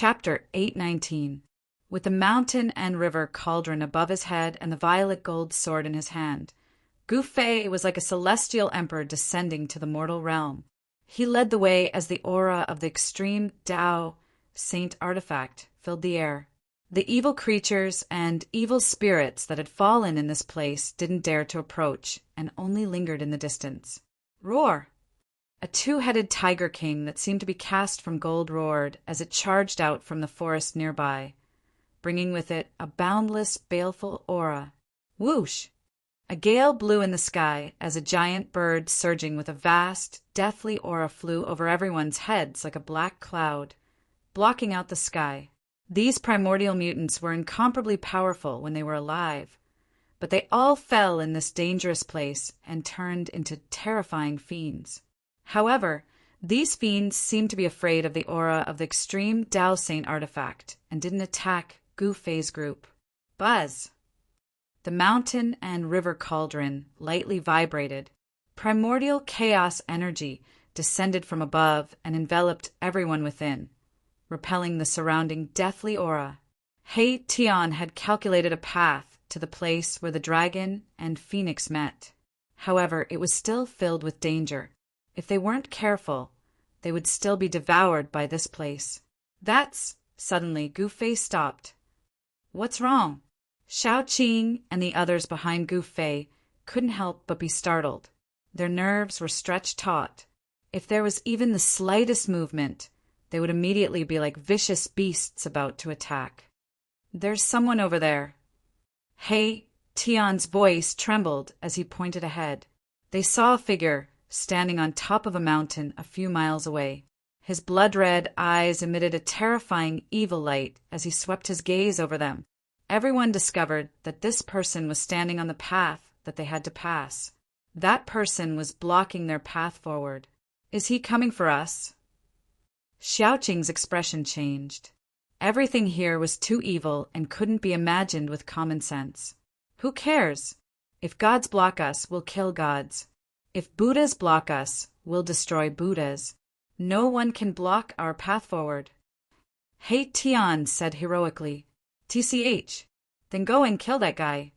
Chapter 819. With the mountain and river cauldron above his head and the violet gold sword in his hand, Gu Fei was like a celestial emperor descending to the mortal realm. He led the way as the aura of the extreme Tao saint artifact filled the air. The evil creatures and evil spirits that had fallen in this place didn't dare to approach and only lingered in the distance. Roar! A two-headed tiger king that seemed to be cast from gold roared as it charged out from the forest nearby, bringing with it a boundless, baleful aura. Whoosh! A gale blew in the sky as a giant bird surging with a vast, deathly aura flew over everyone's heads like a black cloud, blocking out the sky. These primordial mutants were incomparably powerful when they were alive, but they all fell in this dangerous place and turned into terrifying fiends. However, these fiends seemed to be afraid of the aura of the extreme Tao Saint artifact and didn't attack Gu Fei's group. Buzz! The mountain and river cauldron lightly vibrated. Primordial chaos energy descended from above and enveloped everyone within, repelling the surrounding deathly aura. Hei Tian had calculated a path to the place where the dragon and phoenix met. However, it was still filled with danger. If they weren't careful, they would still be devoured by this place. Suddenly, Gu Fei stopped. What's wrong? Shao Qing and the others behind Gu Fei couldn't help but be startled. Their nerves were stretched taut. If there was even the slightest movement, they would immediately be like vicious beasts about to attack. There's someone over there. Hei Tian's voice trembled as he pointed ahead. They saw a figure standing on top of a mountain a few miles away. His blood-red eyes emitted a terrifying evil light as he swept his gaze over them. Everyone discovered that this person was standing on the path that they had to pass. That person was blocking their path forward. Is he coming for us? Xiaoqing's expression changed. Everything here was too evil and couldn't be imagined with common sense. Who cares? If gods block us, we'll kill gods. If Buddhas block us, we'll destroy Buddhas. No one can block our path forward. Hei Tian said heroically, TCH, then go and kill that guy.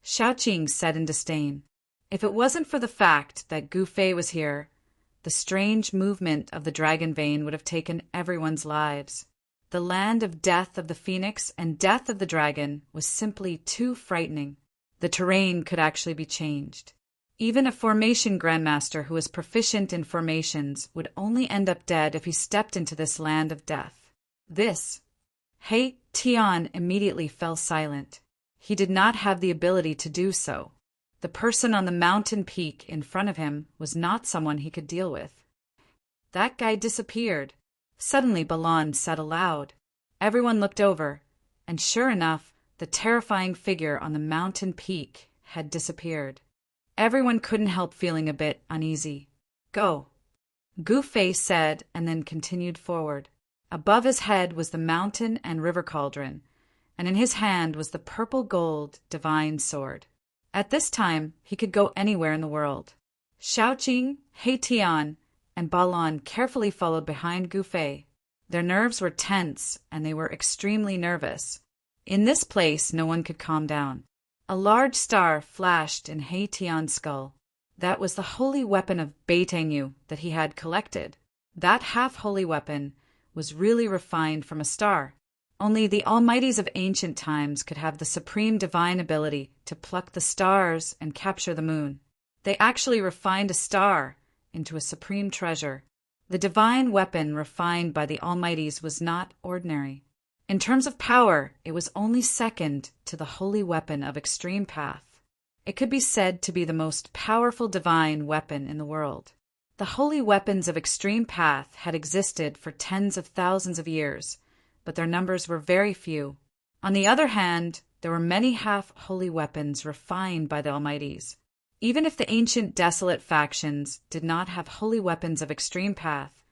Xiaoqing said in disdain. If it wasn't for the fact that Gu Fei was here, the strange movement of the dragon vein would have taken everyone's lives. The land of death of the phoenix and death of the dragon was simply too frightening. The terrain could actually be changed. Even a formation grandmaster who was proficient in formations would only end up dead if he stepped into this land of death. Hei Tian immediately fell silent. He did not have the ability to do so. The person on the mountain peak in front of him was not someone he could deal with. That guy disappeared. Suddenly Balan said aloud. Everyone looked over, and sure enough, the terrifying figure on the mountain peak had disappeared. Everyone couldn't help feeling a bit uneasy. Go, Gu Fei said, and then continued forward. Above his head was the mountain and river cauldron, and in his hand was the purple-gold divine sword. At this time, he could go anywhere in the world. Xiaoqing, Hei Tian, and Balan carefully followed behind Gu Fei. Their nerves were tense, and they were extremely nervous. In this place, no one could calm down. A large star flashed in Hei Tian's skull. That was the holy weapon of Beitengyu that he had collected. That half-holy weapon was really refined from a star. Only the Almighties of ancient times could have the supreme divine ability to pluck the stars and capture the moon. They actually refined a star into a supreme treasure. The divine weapon refined by the Almighties was not ordinary. In terms of power, it was only second to the holy weapon of Extreme Path. It could be said to be the most powerful divine weapon in the world. The holy weapons of Extreme Path had existed for tens of thousands of years, but their numbers were very few. On the other hand, there were many half-holy weapons refined by the Almighties. Even if the ancient desolate factions did not have holy weapons of Extreme Path,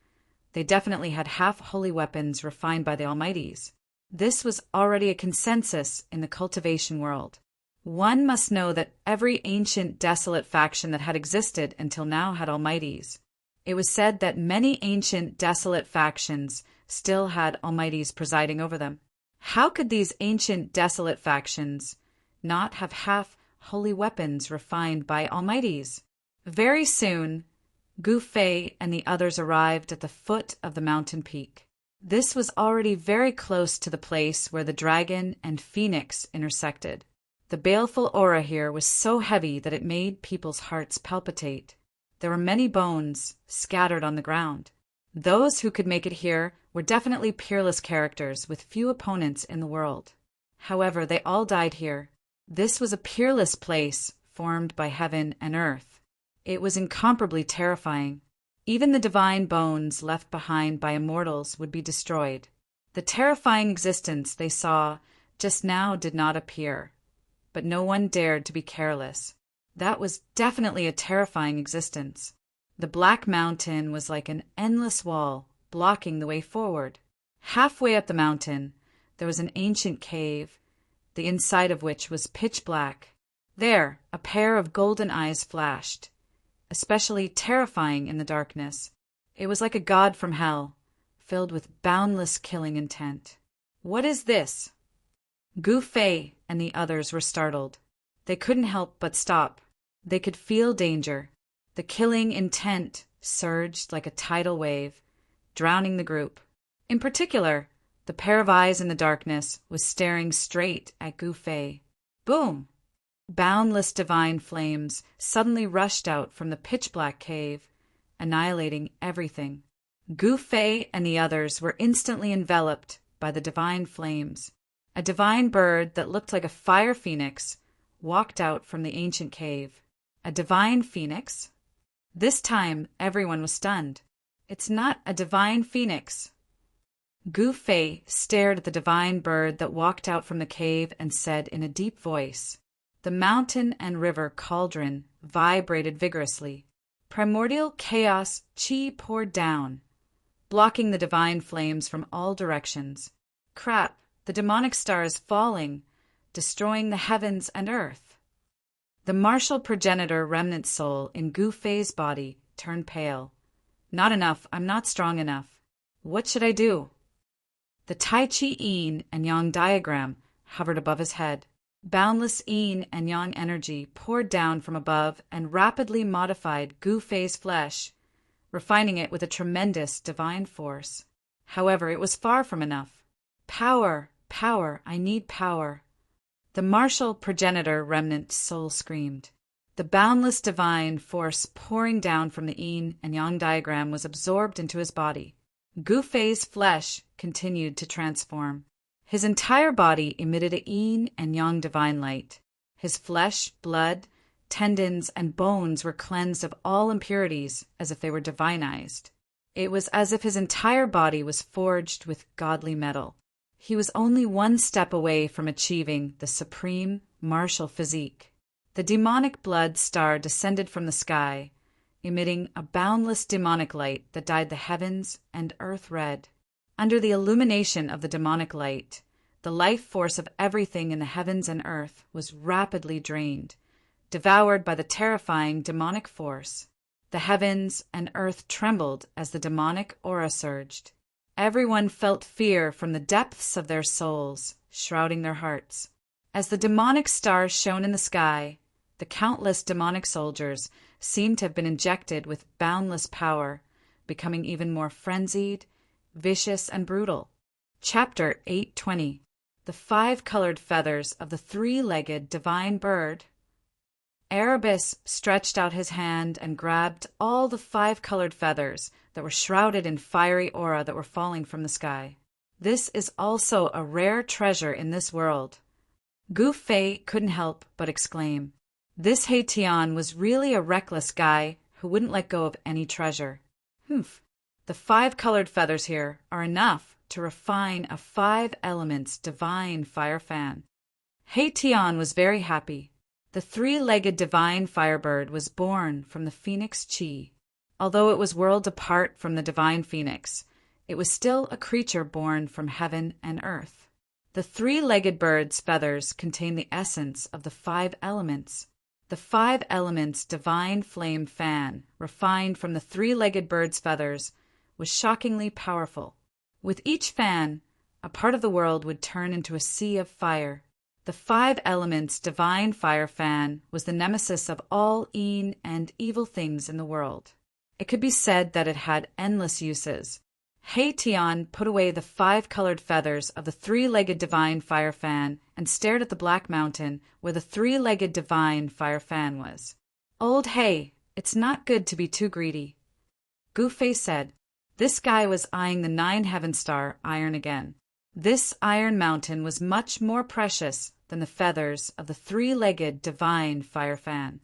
they definitely had half-holy weapons refined by the Almighties. This was already a consensus in the cultivation world. One must know that every ancient desolate faction that had existed until now had Almighties. It was said that many ancient, desolate factions still had almighties presiding over them. How could these ancient, desolate factions not have half holy weapons refined by almighties? Very soon, Gu Fei and the others arrived at the foot of the mountain peak. This was already very close to the place where the dragon and phoenix intersected. The baleful aura here was so heavy that it made people's hearts palpitate. There were many bones scattered on the ground. Those who could make it here were definitely peerless characters with few opponents in the world. However, they all died here. This was a peerless place formed by heaven and earth. It was incomparably terrifying. Even the divine bones left behind by immortals would be destroyed. The terrifying existence they saw just now did not appear, but no one dared to be careless. That was definitely a terrifying existence. The Black Mountain was like an endless wall, blocking the way forward. Halfway up the mountain, there was an ancient cave, the inside of which was pitch black. There, a pair of golden eyes flashed, especially terrifying in the darkness. It was like a god from hell, filled with boundless killing intent. What is this? Gu Fei and the others were startled. They couldn't help but stop. They could feel danger. The killing intent surged like a tidal wave, drowning the group. In particular, the pair of eyes in the darkness was staring straight at Gu Fei. Boom! Boundless divine flames suddenly rushed out from the pitch-black cave, annihilating everything. Gu Fei and the others were instantly enveloped by the divine flames. A divine bird that looked like a fire phoenix walked out from the ancient cave. A divine phoenix? This time, everyone was stunned. It's not a divine phoenix. Gu Fei stared at the divine bird that walked out from the cave and said in a deep voice, the mountain and river cauldron vibrated vigorously. Primordial chaos chi poured down, blocking the divine flames from all directions. Crap, the demonic star is falling, destroying the heavens and earth. The martial progenitor remnant soul in Gu Fei's body turned pale. Not enough, I'm not strong enough. What should I do? The Tai Chi Yin and Yang diagram hovered above his head. Boundless yin and yang energy poured down from above and rapidly modified Gu Fei's flesh, refining it with a tremendous divine force. However, it was far from enough. Power, power, I need power. The martial progenitor remnant soul screamed. The boundless divine force pouring down from the yin and yang diagram was absorbed into his body. Gu Fei's flesh continued to transform. His entire body emitted a yin and yang divine light. His flesh, blood, tendons, and bones were cleansed of all impurities as if they were divinized. It was as if his entire body was forged with godly metal. He was only one step away from achieving the supreme martial physique. The demonic blood star descended from the sky, emitting a boundless demonic light that dyed the heavens and earth red. Under the illumination of the demonic light, the life force of everything in the heavens and earth was rapidly drained, devoured by the terrifying demonic force. The heavens and earth trembled as the demonic aura surged. Everyone felt fear from the depths of their souls, shrouding their hearts. As the demonic stars shone in the sky, the countless demonic soldiers seemed to have been injected with boundless power, becoming even more frenzied, vicious, and brutal. Chapter 820. The Five-Colored Feathers of the Three-Legged Divine Bird. Erebus stretched out his hand and grabbed all the five-colored feathers that were shrouded in fiery aura that were falling from the sky. This is also a rare treasure in this world. Gu Fei couldn't help but exclaim. This Haitian was really a reckless guy who wouldn't let go of any treasure. Humph. The five-colored feathers here are enough to refine a five-elements divine fire fan. Haitian was very happy. The three-legged divine firebird was born from the phoenix chi. Although it was worlds apart from the divine phoenix, it was still a creature born from heaven and earth. The three-legged bird's feathers contain the essence of the five elements. The 5 elements divine flame fan, refined from the 3-legged bird's feathers, was shockingly powerful. With each fan, a part of the world would turn into a sea of fire. The 5 elements divine fire fan was the nemesis of all een and evil things in the world. It could be said that it had endless uses. Tian put away the 5-colored feathers of the 3-legged divine fire fan and stared at the black mountain where the 3-legged divine fire fan was. "Old Hay, it's not good to be too greedy," Gufei said. This guy was eyeing the 9 heaven star iron again. This iron mountain was much more precious than the feathers of the 3-legged divine fire fan.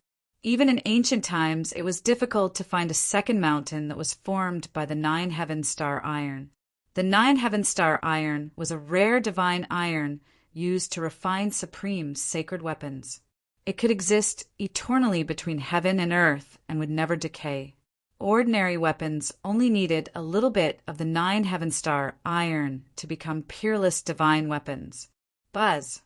Even in ancient times, it was difficult to find a second mountain that was formed by the 9 heaven star iron. The 9 heaven star iron was a rare divine iron used to refine supreme sacred weapons. It could exist eternally between heaven and earth and would never decay. Ordinary weapons only needed a little bit of the 9 heaven star iron to become peerless divine weapons. Buzz!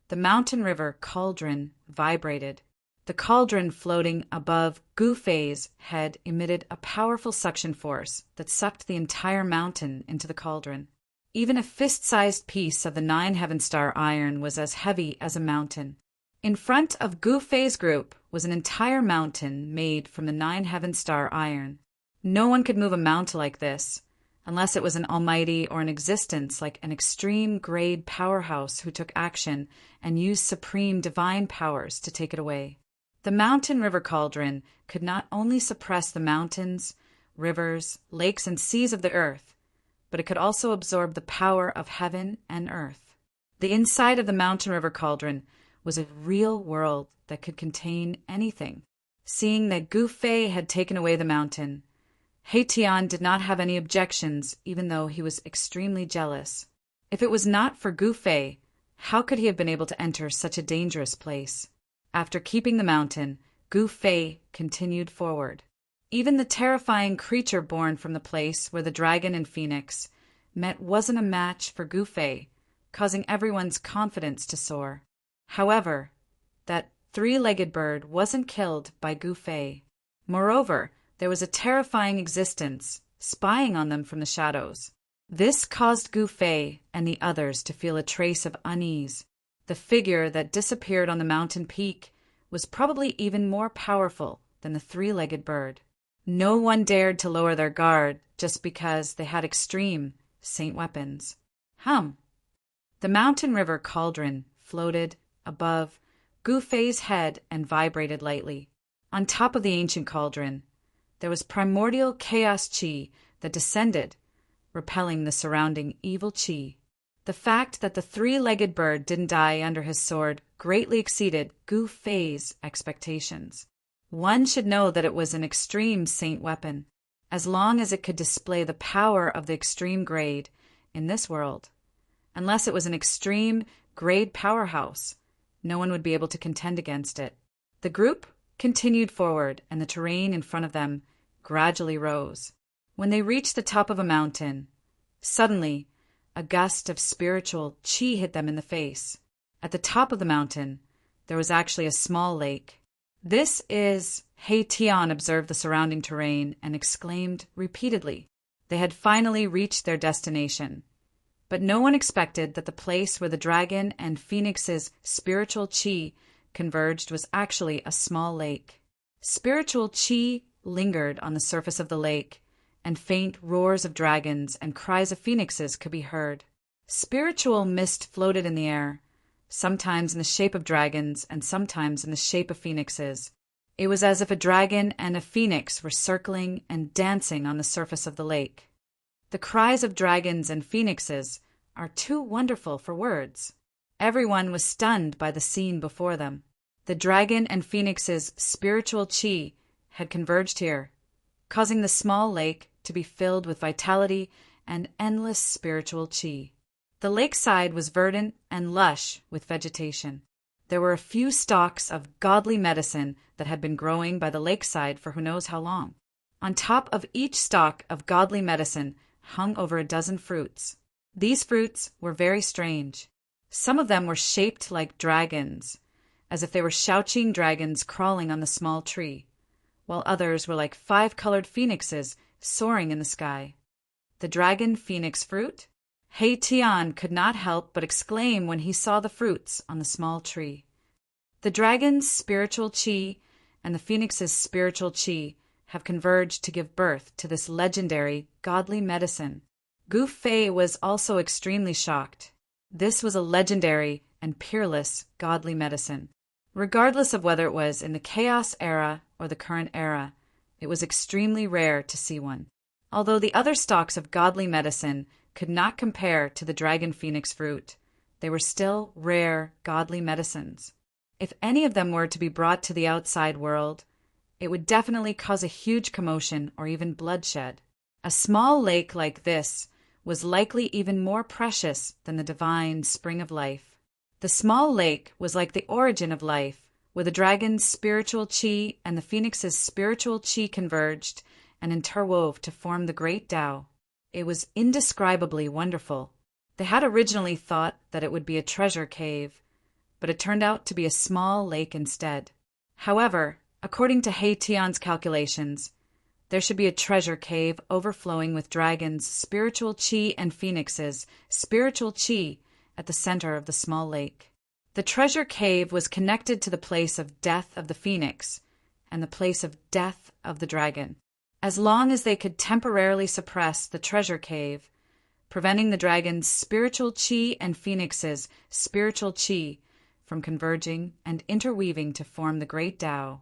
The mountain river cauldron vibrated. The cauldron floating above Gufei's head emitted a powerful suction force that sucked the entire mountain into the cauldron. Even a fist-sized piece of the 9 heaven star iron was as heavy as a mountain. In front of Gufei's group was an entire mountain made from the 9 heaven star iron. No one could move a mountain like this, unless it was an almighty or an existence like an extreme grade powerhouse who took action and used supreme divine powers to take it away. The mountain river cauldron could not only suppress the mountains, rivers, lakes, and seas of the earth, but it could also absorb the power of heaven and earth. The inside of the mountain river cauldron was a real world that could contain anything. Seeing that Gufei had taken away the mountain, Tian did not have any objections, even though he was extremely jealous. If it was not for Gufei, how could he have been able to enter such a dangerous place? After keeping the mountain, Gufei continued forward. Even the terrifying creature born from the place where the dragon and phoenix met wasn't a match for Gufei, causing everyone's confidence to soar. However, that 3-legged bird wasn't killed by Gufei. Moreover, there was a terrifying existence spying on them from the shadows. This caused Gufei and the others to feel a trace of unease. The figure that disappeared on the mountain peak was probably even more powerful than the 3-legged bird. No one dared to lower their guard just because they had extreme saint weapons. The mountain river cauldron floated above Gufei's head and vibrated lightly. On top of the ancient cauldron, there was primordial chaos chi that descended, repelling the surrounding evil chi. The fact that the 3-legged bird didn't die under his sword greatly exceeded Gufei's expectations. One should know that it was an extreme saint weapon, as long as it could display the power of the extreme grade in this world. Unless it was an extreme grade powerhouse, no one would be able to contend against it. The group continued forward, and the terrain in front of them gradually rose. When they reached the top of a mountain, suddenly a gust of spiritual chi hit them in the face. At the top of the mountain, there was actually a small lake. "This is..." Tian observed the surrounding terrain and exclaimed repeatedly. They had finally reached their destination. But no one expected that the place where the dragon and phoenix's spiritual chi converged was actually a small lake. Spiritual chi lingered on the surface of the lake, and faint roars of dragons and cries of phoenixes could be heard. Spiritual mist floated in the air, sometimes in the shape of dragons and sometimes in the shape of phoenixes. It was as if a dragon and a phoenix were circling and dancing on the surface of the lake. The cries of dragons and phoenixes are too wonderful for words. Everyone was stunned by the scene before them. The dragon and phoenix's spiritual chi had converged here, causing the small lake to be filled with vitality and endless spiritual chi. The lakeside was verdant and lush with vegetation. There were a few stalks of godly medicine that had been growing by the lakeside for who knows how long. On top of each stalk of godly medicine hung over a dozen fruits. These fruits were very strange. Some of them were shaped like dragons, as if they were shouting dragons crawling on the small tree, while others were like 5-colored phoenixes soaring in the sky. The dragon phoenix fruit? Hei Tian could not help but exclaim when he saw the fruits on the small tree. The dragon's spiritual qi and the phoenix's spiritual qi have converged to give birth to this legendary, godly medicine. Gu Fei was also extremely shocked. This was a legendary and peerless godly medicine. Regardless of whether it was in the chaos era or the current era, it was extremely rare to see one. Although the other stalks of godly medicine could not compare to the dragon phoenix fruit, they were still rare godly medicines. If any of them were to be brought to the outside world, it would definitely cause a huge commotion or even bloodshed. A small lake like this was likely even more precious than the divine spring of life. The small lake was like the origin of life, where the dragon's spiritual qi and the phoenix's spiritual qi converged and interwove to form the great Tao. It was indescribably wonderful. They had originally thought that it would be a treasure cave, but it turned out to be a small lake instead. However, according to Hei Tian's calculations, there should be a treasure cave overflowing with dragons' spiritual qi and phoenixes' spiritual qi at the center of the small lake. The treasure cave was connected to the place of death of the phoenix and the place of death of the dragon. As long as they could temporarily suppress the treasure cave, preventing the dragon's spiritual qi and phoenix's spiritual qi from converging and interweaving to form the great Tao,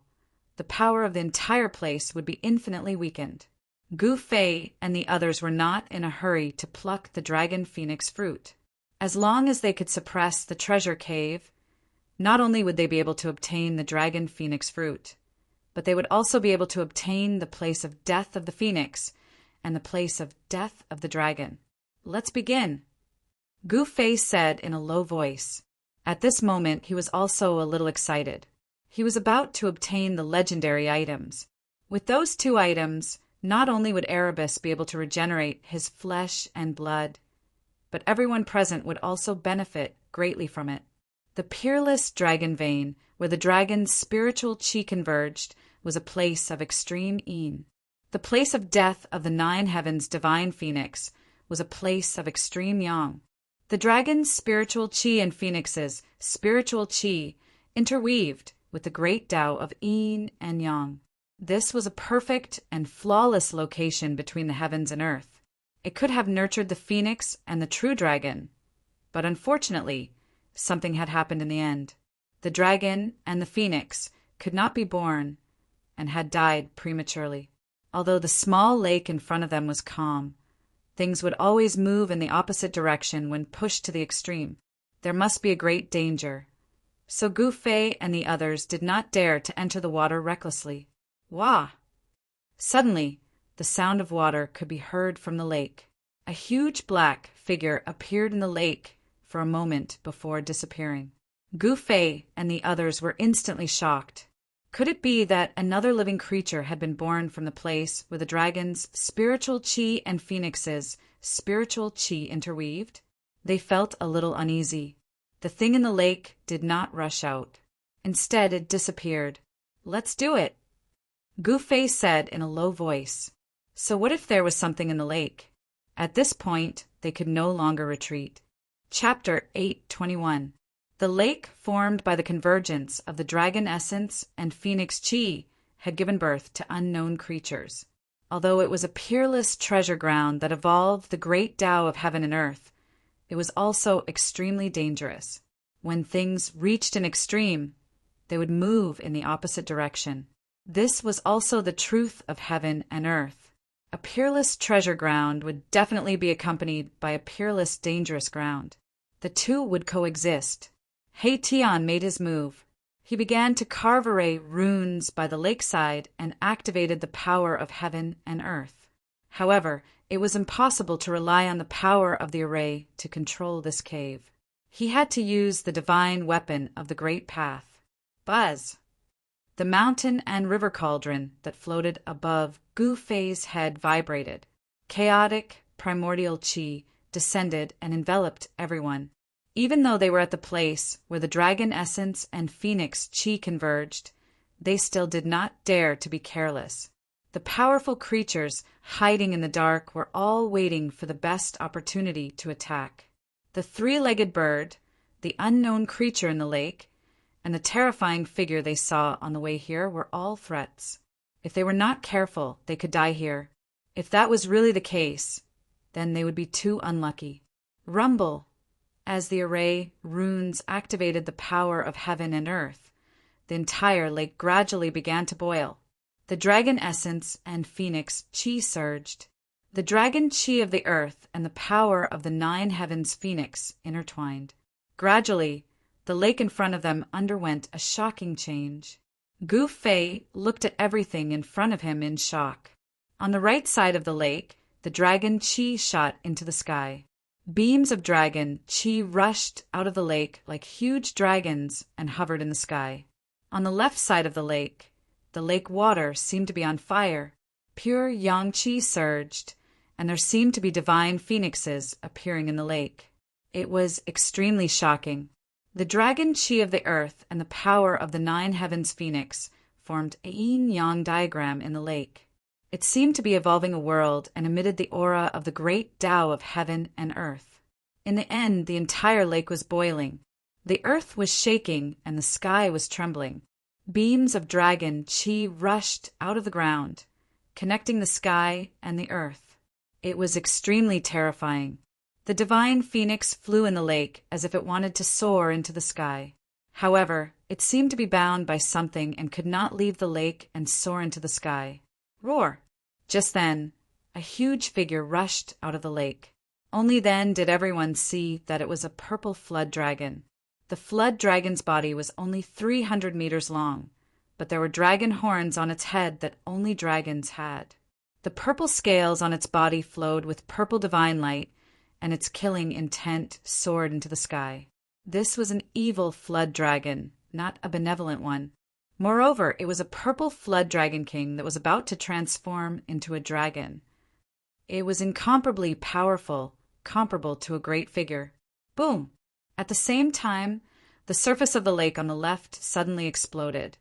the power of the entire place would be infinitely weakened. Gu Fei and the others were not in a hurry to pluck the dragon phoenix fruit. As long as they could suppress the treasure cave, not only would they be able to obtain the dragon phoenix fruit, but they would also be able to obtain the place of death of the phoenix and the place of death of the dragon. Let's begin, Gu Fei said in a low voice. At this moment, he was also a little excited. He was about to obtain the legendary items. With those 2 items, not only would Erebus be able to regenerate his flesh and blood, but everyone present would also benefit greatly from it. The peerless dragon vein, where the dragon's spiritual qi converged, was a place of extreme yin. The place of death of the 9 heavens divine phoenix was a place of extreme yang. The dragon's spiritual qi and phoenix's spiritual qi interweaved with the great Tao of yin and yang. This was a perfect and flawless location between the heavens and earth. It could have nurtured the phoenix and the true dragon, but unfortunately, something had happened in the end. The dragon and the phoenix could not be born and had died prematurely. Although the small lake in front of them was calm, things would always move in the opposite direction when pushed to the extreme. There must be a great danger. So Gu Fei and the others did not dare to enter the water recklessly. Wah! Suddenly, the sound of water could be heard from the lake. A huge black figure appeared in the lake for a moment before disappearing. Gu Fei and the others were instantly shocked. Could it be that another living creature had been born from the place where the dragon's spiritual qi and phoenix's spiritual qi interweaved? They felt a little uneasy. The thing in the lake did not rush out. Instead, it disappeared. Let's do it, Gu Fei said in a low voice. So what if there was something in the lake? At this point, they could no longer retreat. Chapter 8:21. The lake formed by the convergence of the dragon essence and phoenix qi had given birth to unknown creatures. Although it was a peerless treasure ground that evolved the great Tao of heaven and earth, it was also extremely dangerous. When things reached an extreme, they would move in the opposite direction. This was also the truth of heaven and earth. A peerless treasure ground would definitely be accompanied by a peerless dangerous ground. The 2 would coexist. Hei Tian made his move. He began to carve array runes by the lakeside and activated the power of heaven and earth. However, it was impossible to rely on the power of the array to control this cave. He had to use the divine weapon of the great path. Buzz! The mountain and river cauldron that floated above Gu Fei's head vibrated. Chaotic, primordial qi descended and enveloped everyone. Even though they were at the place where the dragon essence and phoenix chi converged, they still did not dare to be careless. The powerful creatures hiding in the dark were all waiting for the best opportunity to attack. The three-legged bird, the unknown creature in the lake, and the terrifying figure they saw on the way here were all threats. If they were not careful, they could die here. If that was really the case, then they would be too unlucky. Rumble! As the array runes activated the power of heaven and earth, the entire lake gradually began to boil. The dragon essence and phoenix chi surged. The dragon chi of the earth and the power of the nine heavens phoenix intertwined. Gradually, the lake in front of them underwent a shocking change. Gu Fei looked at everything in front of him in shock. On the right side of the lake, the dragon chi shot into the sky. Beams of dragon chi rushed out of the lake like huge dragons and hovered in the sky. On the left side of the lake water seemed to be on fire. Pure yang chi surged, and there seemed to be divine phoenixes appearing in the lake. It was extremely shocking. The dragon chi of the earth and the power of the nine heavens phoenix formed a yin-yang diagram in the lake. It seemed to be evolving a world and emitted the aura of the great Tao of heaven and earth. In the end, the entire lake was boiling. The earth was shaking and the sky was trembling. Beams of dragon chi rushed out of the ground, connecting the sky and the earth. It was extremely terrifying. The divine phoenix flew in the lake as if it wanted to soar into the sky. However, it seemed to be bound by something and could not leave the lake and soar into the sky. Roar! Just then, a huge figure rushed out of the lake. Only then did everyone see that it was a purple flood dragon. The flood dragon's body was only 300 meters long, but there were dragon horns on its head that only dragons had. The purple scales on its body flowed with purple divine light, and its killing intent soared into the sky. This was an evil flood dragon, not a benevolent one. Moreover, it was a purple flood dragon king that was about to transform into a dragon. It was incomparably powerful, comparable to a great figure. Boom! At the same time, the surface of the lake on the left suddenly exploded,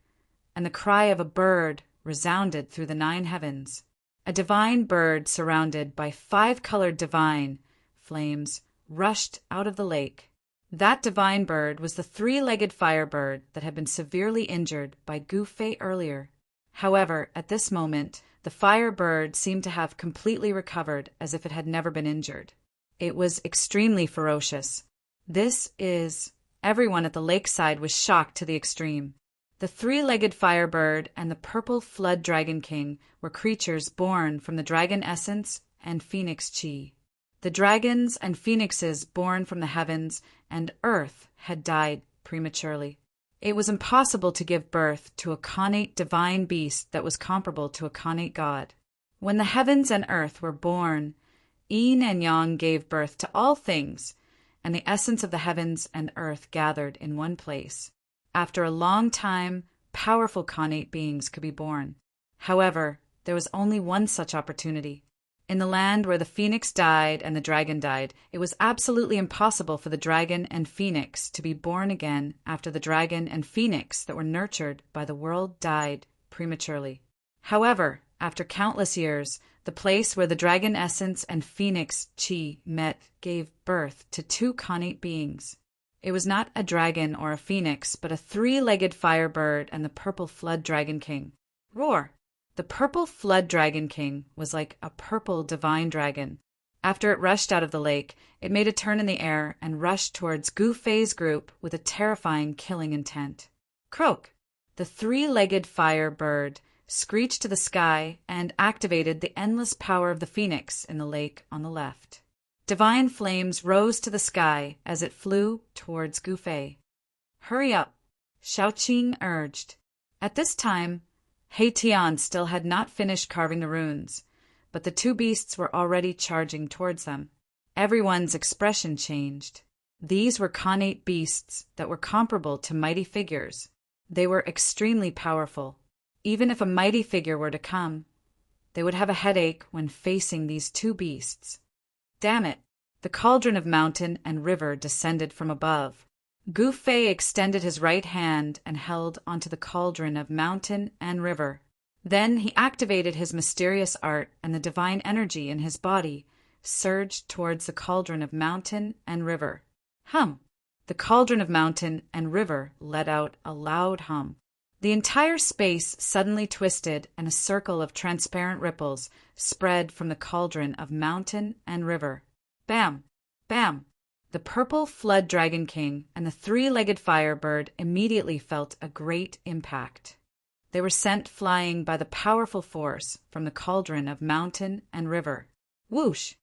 and the cry of a bird resounded through the nine heavens. A divine bird surrounded by 5-colored divine flames rushed out of the lake. That divine bird was the 3-legged firebird that had been severely injured by Gu Fei earlier. However, at this moment, the firebird seemed to have completely recovered as if it had never been injured. It was extremely ferocious. Everyone at the lakeside was shocked to the extreme. The 3-legged firebird and the purple flood dragon king were creatures born from the dragon essence and phoenix chi. The dragons and phoenixes born from the heavens and earth had died prematurely. It was impossible to give birth to a connate divine beast that was comparable to a connate god. When the heavens and earth were born, Yin and Yang gave birth to all things, and the essence of the heavens and earth gathered in one place. After a long time, powerful connate beings could be born. However, there was only one such opportunity. In the land where the phoenix died and the dragon died, it was absolutely impossible for the dragon and phoenix to be born again after the dragon and phoenix that were nurtured by the world died prematurely. However, after countless years, the place where the dragon essence and phoenix chi met gave birth to 2 connate beings. It was not a dragon or a phoenix, but a 3-legged firebird and the purple flood dragon king. Roar! The purple flood dragon king was like a purple divine dragon. After it rushed out of the lake, it made a turn in the air and rushed towards Gu Fei's group with a terrifying killing intent. Croak! The 3-legged firebird screeched to the sky and activated the endless power of the phoenix in the lake on the left. Divine flames rose to the sky as it flew towards Gu Fei. Hurry up, Shaoqing urged. At this time, He Tian still had not finished carving the runes, but the 2 beasts were already charging towards them. Everyone's expression changed. These were connate beasts that were comparable to mighty figures. They were extremely powerful. Even if a mighty figure were to come, they would have a headache when facing these 2 beasts. Damn it! The cauldron of mountain and river descended from above. Gu Fei extended his right hand and held onto the cauldron of mountain and river. Then he activated his mysterious art, and the divine energy in his body surged towards the cauldron of mountain and river. Hum! The cauldron of mountain and river let out a loud hum. The entire space suddenly twisted, and a circle of transparent ripples spread from the cauldron of mountain and river. Bam! Bam! The purple flood dragon king and the three-legged firebird immediately felt a great impact. They were sent flying by the powerful force from the cauldron of mountain and river. Whoosh!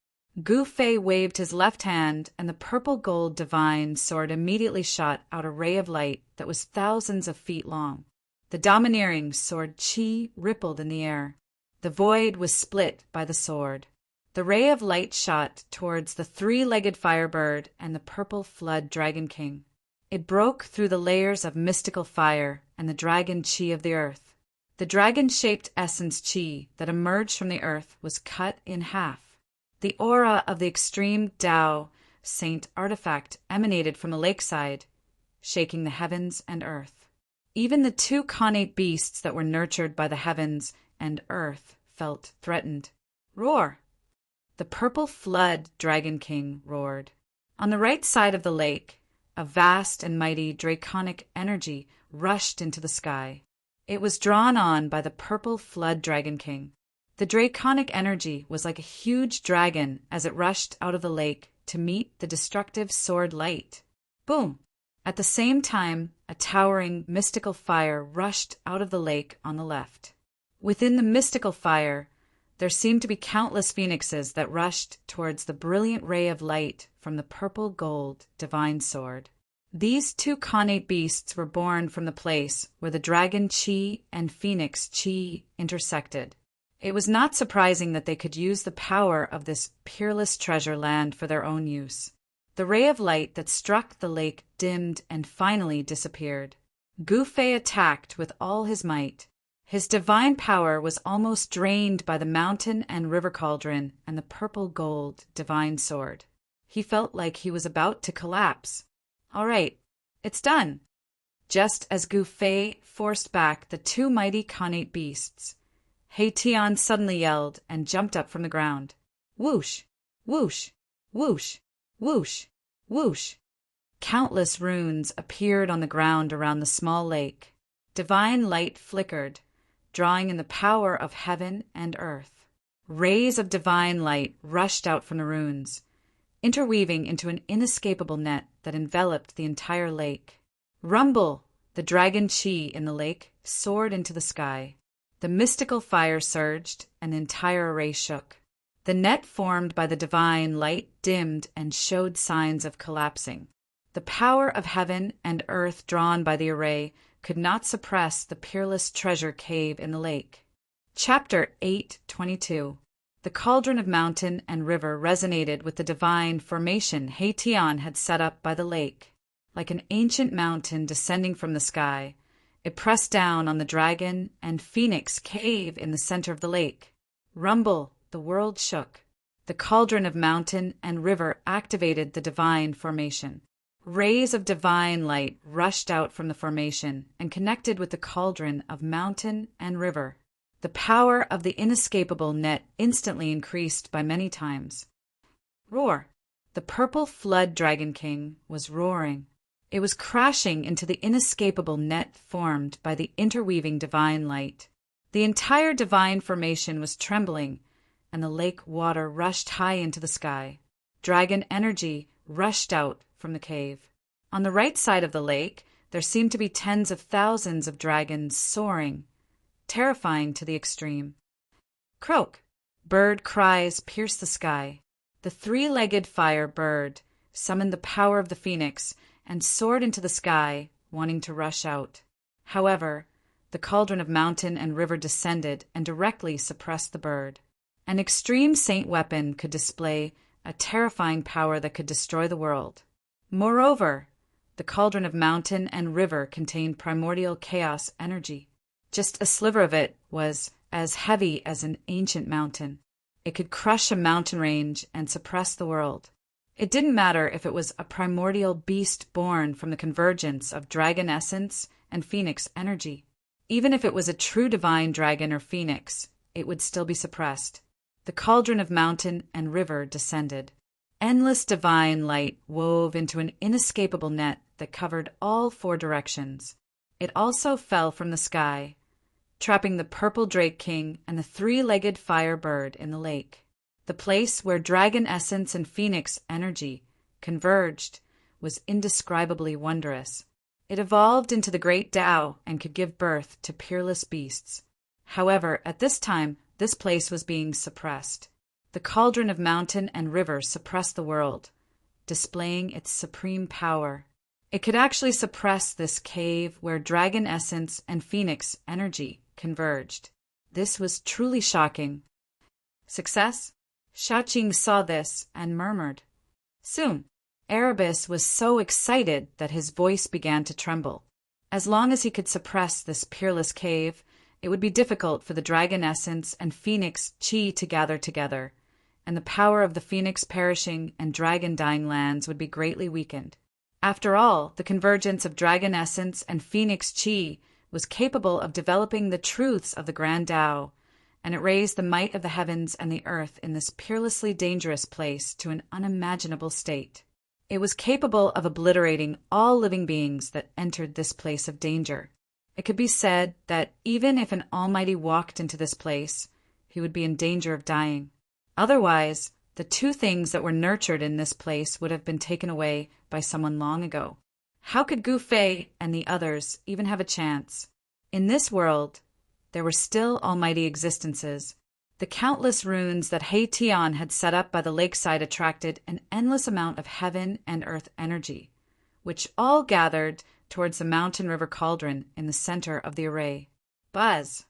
Gu Fei waved his left hand, and the purple-gold divine sword immediately shot out a ray of light that was thousands of feet long. The domineering sword chi rippled in the air. The void was split by the sword. The ray of light shot towards the three-legged firebird and the purple flood dragon king. It broke through the layers of mystical fire and the dragon chi of the earth. The dragon-shaped essence chi that emerged from the earth was cut in half. The aura of the extreme Tao Saint artifact emanated from the lakeside, shaking the heavens and earth. Even the two connate beasts that were nurtured by the heavens and earth felt threatened. Roar! The purple flood dragon king roared. On the right side of the lake, a vast and mighty draconic energy rushed into the sky. It was drawn on by the purple flood dragon king. The draconic energy was like a huge dragon as it rushed out of the lake to meet the destructive sword light. Boom! At the same time, a towering mystical fire rushed out of the lake on the left. Within the mystical fire, there seemed to be countless phoenixes that rushed towards the brilliant ray of light from the purple-gold divine sword. These two connate beasts were born from the place where the dragon chi and phoenix chi intersected. It was not surprising that they could use the power of this peerless treasure land for their own use. The ray of light that struck the lake dimmed and finally disappeared. Gu Fei attacked with all his might. His divine power was almost drained by the mountain and river cauldron and the purple-gold divine sword. He felt like he was about to collapse. All right, it's done. Just as Gu Fei forced back the two mighty connate beasts, He Tian suddenly yelled and jumped up from the ground. Whoosh! Whoosh! Whoosh! Whoosh! Whoosh! Countless runes appeared on the ground around the small lake. Divine light flickered, drawing in the power of heaven and earth. Rays of divine light rushed out from the runes, interweaving into an inescapable net that enveloped the entire lake. Rumble! The dragon chi in the lake soared into the sky. The mystical fire surged, and the entire array shook. The net formed by the divine light dimmed and showed signs of collapsing. The power of heaven and earth drawn by the array could not suppress the peerless treasure cave in the lake. Chapter 8:22. The cauldron of mountain and river resonated with the divine formation He Tian had set up by the lake. Like an ancient mountain descending from the sky, it pressed down on the dragon and phoenix cave in the center of the lake. Rumble! The world shook. The cauldron of mountain and river activated the divine formation. Rays of divine light rushed out from the formation and connected with the cauldron of mountain and river. The power of the inescapable net instantly increased by many times. Roar! The purple flood dragon king was roaring. It was crashing into the inescapable net formed by the interweaving divine light. The entire divine formation was trembling, and the lake water rushed high into the sky. Dragon energy rushed out from the cave. On the right side of the lake, there seemed to be tens of thousands of dragons soaring, terrifying to the extreme. Croak! Bird cries pierced the sky. The three-legged fire bird summoned the power of the phoenix and soared into the sky, wanting to rush out. However, the cauldron of mountain and river descended and directly suppressed the bird. An extreme saint weapon could display a terrifying power that could destroy the world. Moreover, the cauldron of mountain and river contained primordial chaos energy. Just a sliver of it was as heavy as an ancient mountain. It could crush a mountain range and suppress the world. It didn't matter if it was a primordial beast born from the convergence of dragon essence and phoenix energy. Even if it was a true divine dragon or phoenix, it would still be suppressed. The cauldron of mountain and river descended. Endless divine light wove into an inescapable net that covered all four directions. It also fell from the sky, trapping the purple drake king and the three-legged fire bird in the lake. The place where dragon essence and phoenix energy converged was indescribably wondrous. It evolved into the great Tao and could give birth to peerless beasts. However, at this time, this place was being suppressed. The cauldron of mountain and river suppressed the world, displaying its supreme power. It could actually suppress this cave where dragon essence and phoenix energy converged. This was truly shocking. Success? Shaqing saw this and murmured. Soon, Erebus was so excited that his voice began to tremble. As long as he could suppress this peerless cave, it would be difficult for the dragon essence and phoenix chi to gather together, and the power of the phoenix perishing and dragon dying lands would be greatly weakened. After all, the convergence of dragon essence and phoenix chi was capable of developing the truths of the Grand Tao, and it raised the might of the heavens and the earth in this peerlessly dangerous place to an unimaginable state. It was capable of obliterating all living beings that entered this place of danger. It could be said that even if an almighty walked into this place, he would be in danger of dying. Otherwise, the two things that were nurtured in this place would have been taken away by someone long ago. How could Gu Fei and the others even have a chance? In this world, there were still almighty existences. The countless runes that He Tian had set up by the lakeside attracted an endless amount of heaven and earth energy, which all gathered towards the mountain river cauldron in the center of the array. Buzz!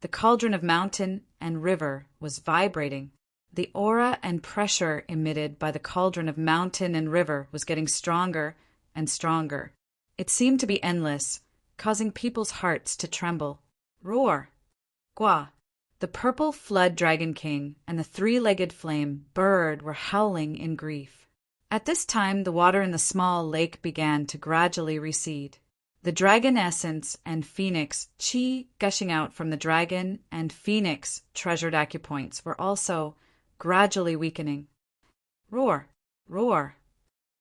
The cauldron of mountain and river was vibrating. The aura and pressure emitted by the cauldron of mountain and river was getting stronger and stronger. It seemed to be endless, causing people's hearts to tremble. Roar! Gua! The purple flood dragon king and the three-legged flame bird were howling in grief. At this time, the water in the small lake began to gradually recede. The dragon essence and phoenix chi gushing out from the dragon and phoenix treasured acupoints were also gradually weakening. Roar! Roar!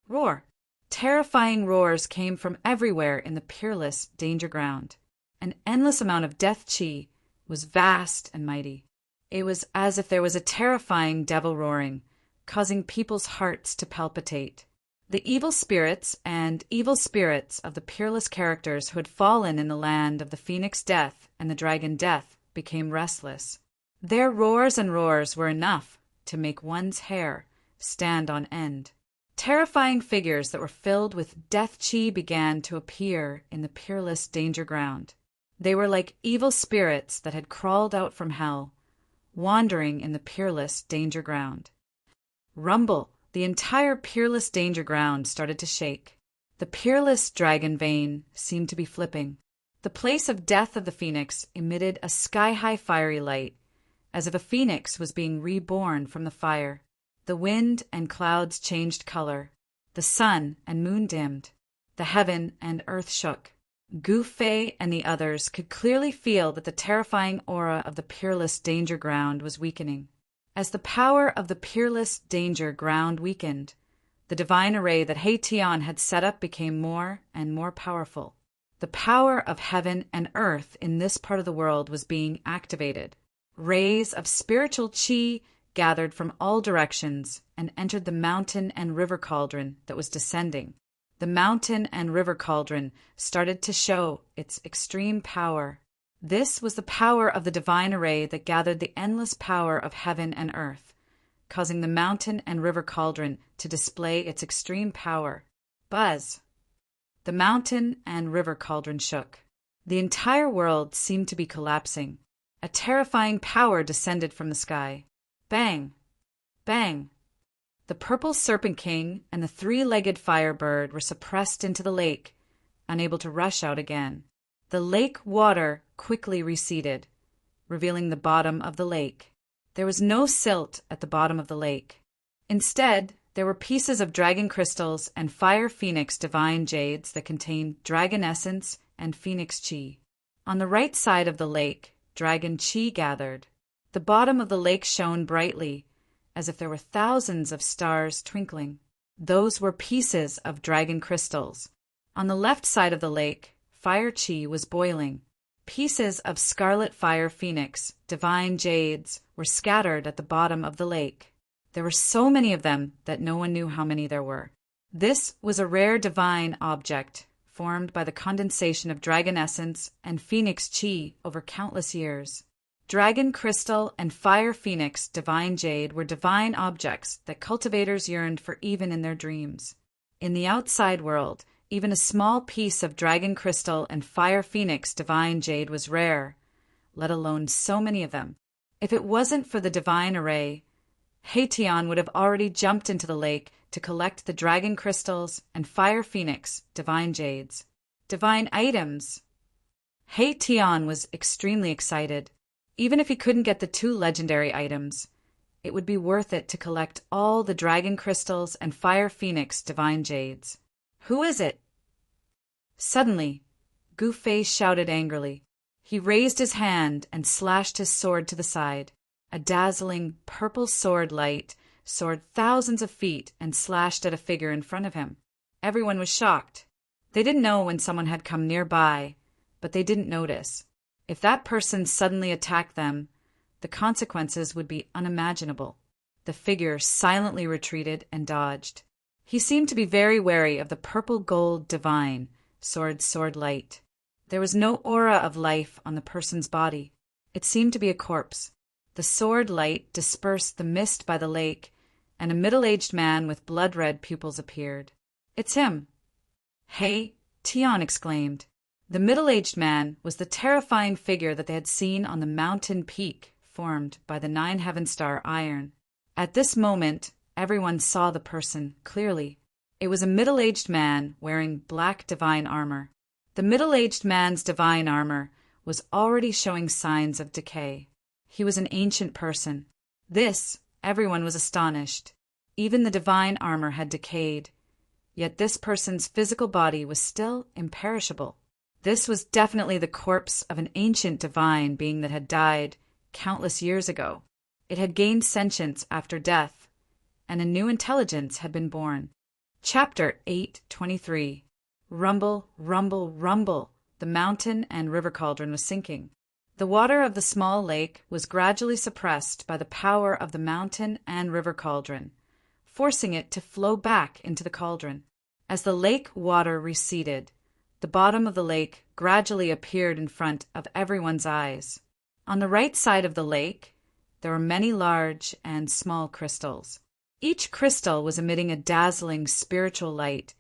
Roar! Terrifying roars came from everywhere in the peerless danger ground. An endless amount of death chi was vast and mighty. It was as if there was a terrifying devil roaring, causing people's hearts to palpitate. The evil spirits of the peerless characters who had fallen in the land of the phoenix death and the dragon death became restless. Their roars and roars were enough to make one's hair stand on end. Terrifying figures that were filled with death chi began to appear in the peerless danger ground. They were like evil spirits that had crawled out from hell, wandering in the peerless danger ground. Rumble! The entire peerless danger ground started to shake. The peerless dragon vein seemed to be flipping. The place of death of the phoenix emitted a sky-high fiery light, as if a phoenix was being reborn from the fire. The wind and clouds changed color. The sun and moon dimmed. The heaven and earth shook. Gu Fei and the others could clearly feel that the terrifying aura of the peerless danger ground was weakening. As the power of the peerless danger ground weakened, the divine array that He Tian had set up became more and more powerful. The power of heaven and earth in this part of the world was being activated. Rays of spiritual chi gathered from all directions and entered the mountain and river cauldron that was descending. The mountain and river cauldron started to show its extreme power. This was the power of the divine array that gathered the endless power of heaven and earth, causing the mountain and river cauldron to display its extreme power. Buzz! The mountain and river cauldron shook. The entire world seemed to be collapsing. A terrifying power descended from the sky. Bang! Bang! The purple serpent king and the three-legged firebird were suppressed into the lake, unable to rush out again. The lake water quickly receded, revealing the bottom of the lake. There was no silt at the bottom of the lake. Instead, There were pieces of dragon crystals and fire phoenix divine jades that contained dragon essence and phoenix chi. On the right side of the lake, dragon chi gathered. The bottom of the lake shone brightly, as if there were thousands of stars twinkling. Those were pieces of dragon crystals. On the left side of the lake, fire chi was boiling. Pieces of scarlet fire phoenix, divine jades, were scattered at the bottom of the lake. There were so many of them that no one knew how many there were. This was a rare divine object, formed by the condensation of dragon essence and phoenix chi over countless years. Dragon crystal and fire phoenix divine jade were divine objects that cultivators yearned for even in their dreams. In the outside world, even a small piece of dragon crystal and fire phoenix divine jade was rare, let alone so many of them. If it wasn't for the divine array, Haitian would have already jumped into the lake to collect the dragon crystals and fire phoenix divine jades. Divine items! Haitian was extremely excited. Even if he couldn't get the 2 legendary items, it would be worth it to collect all the dragon crystals and fire phoenix divine jades. Who is it? Suddenly, Gufei shouted angrily. He raised his hand and slashed his sword to the side. A dazzling purple sword light soared thousands of feet and slashed at a figure in front of him. Everyone was shocked. They didn't know when someone had come nearby, but they didn't notice. If that person suddenly attacked them, the consequences would be unimaginable. The figure silently retreated and dodged. He seemed to be very wary of the purple gold divine, sword light. There was no aura of life on the person's body. It seemed to be a corpse. The sword light dispersed the mist by the lake, and a middle-aged man with blood-red pupils appeared. "It's him!" "Hey!" Tian exclaimed. The middle-aged man was the terrifying figure that they had seen on the mountain peak formed by the 9 heaven star iron. At this moment, everyone saw the person clearly. It was a middle-aged man wearing black divine armor. The middle-aged man's divine armor was already showing signs of decay. He was an ancient person. Everyone was astonished. Even the divine armor had decayed, yet this person's physical body was still imperishable. This was definitely the corpse of an ancient divine being that had died countless years ago. It had gained sentience after death, and a new intelligence had been born. Chapter 8:23. Rumble, rumble, rumble. The mountain and river cauldron was sinking. The water of the small lake was gradually suppressed by the power of the mountain and river cauldron, forcing it to flow back into the cauldron. As the lake water receded, the bottom of the lake gradually appeared in front of everyone's eyes. On the right side of the lake, there were many large and small crystals. Each crystal was emitting a dazzling spiritual light,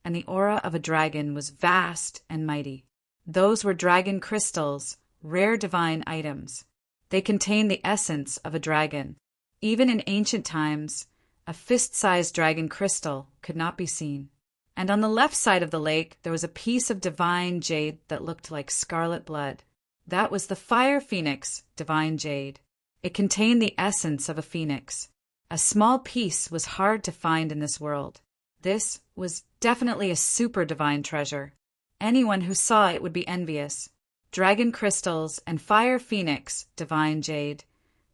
and the aura of a dragon was vast and mighty. Those were dragon crystals, rare divine items. They contained the essence of a dragon. Even in ancient times, a fist-sized dragon crystal could not be seen. And on the left side of the lake, there was a piece of divine jade that looked like scarlet blood. That was the fire phoenix divine jade. It contained the essence of a phoenix. A small piece was hard to find in this world. This was definitely a super divine treasure. Anyone who saw it would be envious. Dragon crystals and fire phoenix divine jade.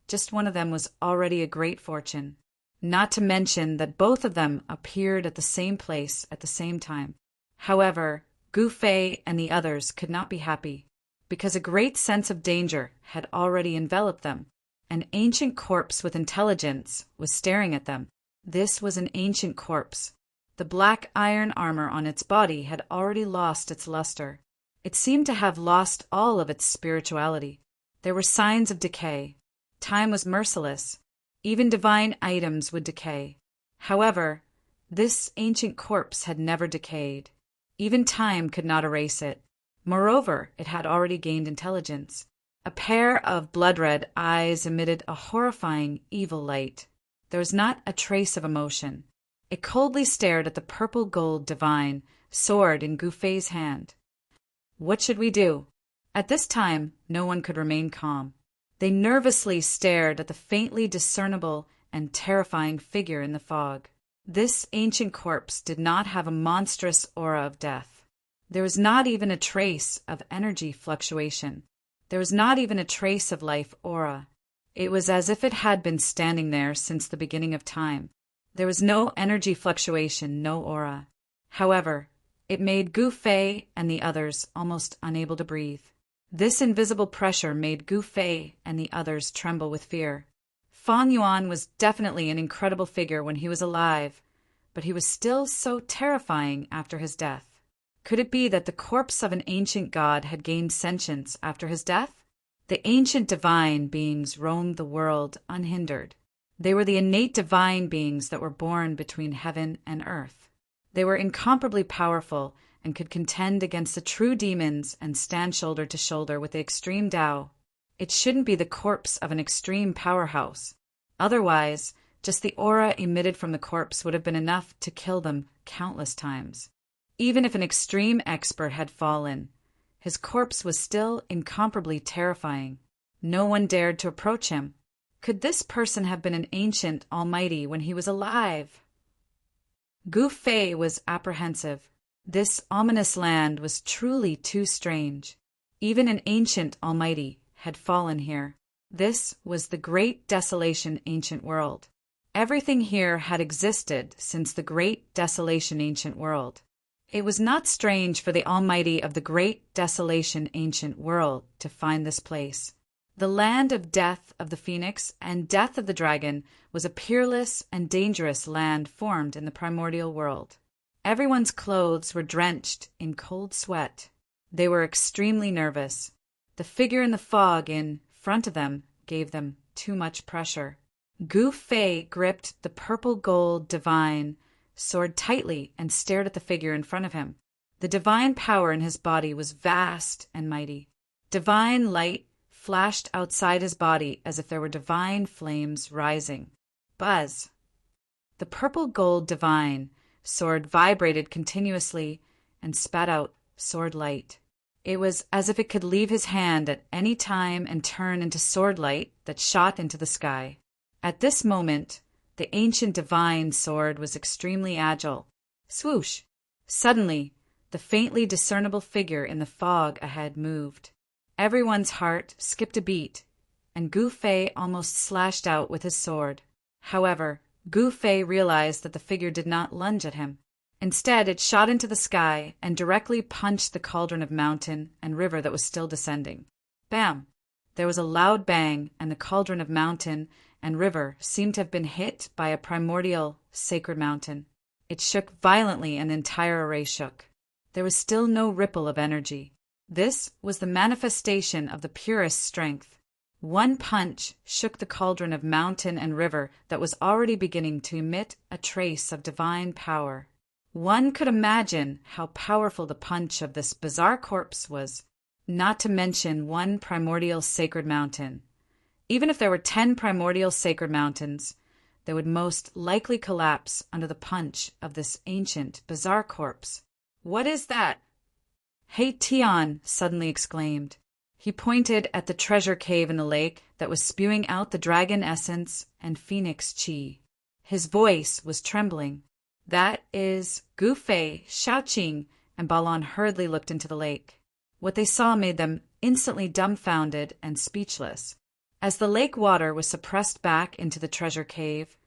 Just one of them was already a great fortune. Not to mention that both of them appeared at the same place at the same time. However, Gufei and the others could not be happy, because a great sense of danger had already enveloped them. An ancient corpse with intelligence was staring at them. This was an ancient corpse. The black iron armor on its body had already lost its luster. It seemed to have lost all of its spirituality. There were signs of decay. Time was merciless. Even divine items would decay. However, this ancient corpse had never decayed. Even time could not erase it. Moreover, it had already gained intelligence. A pair of blood-red eyes emitted a horrifying, evil light. There was not a trace of emotion. It coldly stared at the purple gold divine sword in Gufei's hand. What should we do? At this time, no one could remain calm. They nervously stared at the faintly discernible and terrifying figure in the fog. This ancient corpse did not have a monstrous aura of death. There was not even a trace of energy fluctuation. There was not even a trace of life aura. It was as if it had been standing there since the beginning of time. There was no energy fluctuation, no aura. However, it made Gu Fei and the others almost unable to breathe. This invisible pressure made Gu Fei and the others tremble with fear. Fang Yuan was definitely an incredible figure when he was alive, but he was still so terrifying after his death. Could it be that the corpse of an ancient god had gained sentience after his death? The ancient divine beings roamed the world unhindered. They were the innate divine beings that were born between heaven and earth. They were incomparably powerful and could contend against the true demons and stand shoulder to shoulder with the extreme Tao. It shouldn't be the corpse of an extreme powerhouse. Otherwise, just the aura emitted from the corpse would have been enough to kill them countless times. Even if an extreme expert had fallen, his corpse was still incomparably terrifying. No one dared to approach him. Could this person have been an ancient almighty when he was alive? Gu Fei was apprehensive. This ominous land was truly too strange. Even an ancient almighty had fallen here. This was the great desolation ancient world. Everything here had existed since the great desolation ancient world. It was not strange for the almighty of the great desolation ancient world to find this place. The land of death of the phoenix and death of the dragon was a peerless and dangerous land formed in the primordial world. Everyone's clothes were drenched in cold sweat. They were extremely nervous. The figure in the fog in front of them gave them too much pressure. Gu Fei gripped the purple gold divine sword tightly and stared at the figure in front of him. The divine power in his body was vast and mighty. Divine light flashed outside his body as if there were divine flames rising. Buzz! The purple gold divine sword vibrated continuously and spat out sword light. It was as if it could leave his hand at any time and turn into sword light that shot into the sky. At this moment, the ancient divine sword was extremely agile. Swoosh! Suddenly, the faintly discernible figure in the fog ahead moved. Everyone's heart skipped a beat, and Gu Fei almost slashed out with his sword. However, Gu Fei realized that the figure did not lunge at him. Instead, it shot into the sky and directly punched the cauldron of mountain and river that was still descending. Bam! There was a loud bang, and the cauldron of mountain and river seemed to have been hit by a primordial sacred mountain. It shook violently and the entire array shook. There was still no ripple of energy. This was the manifestation of the purest strength. One punch shook the cauldron of mountain and river that was already beginning to emit a trace of divine power. One could imagine how powerful the punch of this bizarre corpse was, not to mention one primordial sacred mountain. Even if there were 10 primordial sacred mountains, they would most likely collapse under the punch of this ancient, bizarre corpse. What is that? Hei Tian suddenly exclaimed. He pointed at the treasure cave in the lake that was spewing out the dragon essence and phoenix chi. His voice was trembling. That is Gu Fei, Shaoqing, and Balan hurriedly looked into the lake. What they saw made them instantly dumbfounded and speechless. As the lake water was suppressed back into the treasure cave,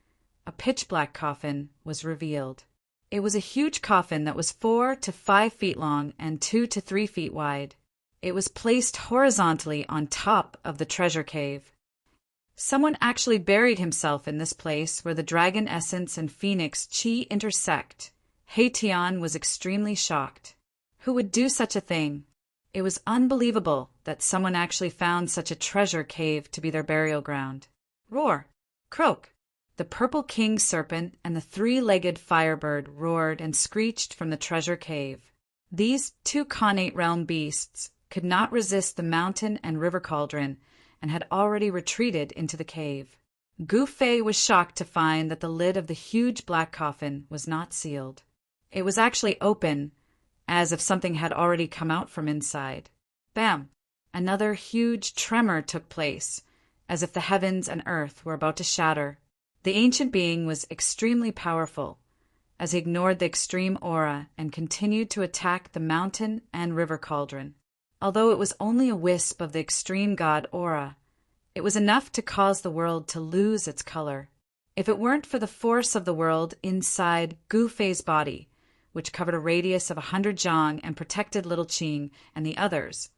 a pitch-black coffin was revealed. It was a huge coffin that was 4 to 5 feet long and 2 to 3 feet wide. It was placed horizontally on top of the treasure cave. Someone actually buried himself in this place where the dragon essence and phoenix chi intersect. Hei Tian was extremely shocked. Who would do such a thing? It was unbelievable that someone actually found such a treasure cave to be their burial ground. Roar! Croak! The purple king serpent and the 3-legged firebird roared and screeched from the treasure cave. These 2 connate realm beasts could not resist the mountain and river cauldron and had already retreated into the cave. Gu Fei was shocked to find that the lid of the huge black coffin was not sealed. It was actually open, as if something had already come out from inside. Bam! Another huge tremor took place, as if the heavens and earth were about to shatter. The ancient being was extremely powerful. as he ignored the extreme aura and continued to attack the mountain and river cauldron. Although it was only a wisp of the extreme god aura, it was enough to cause the world to lose its color. If it weren't for the force of the world inside Gu Fei's body, which covered a radius of 100 zhang and protected little Qing and the others,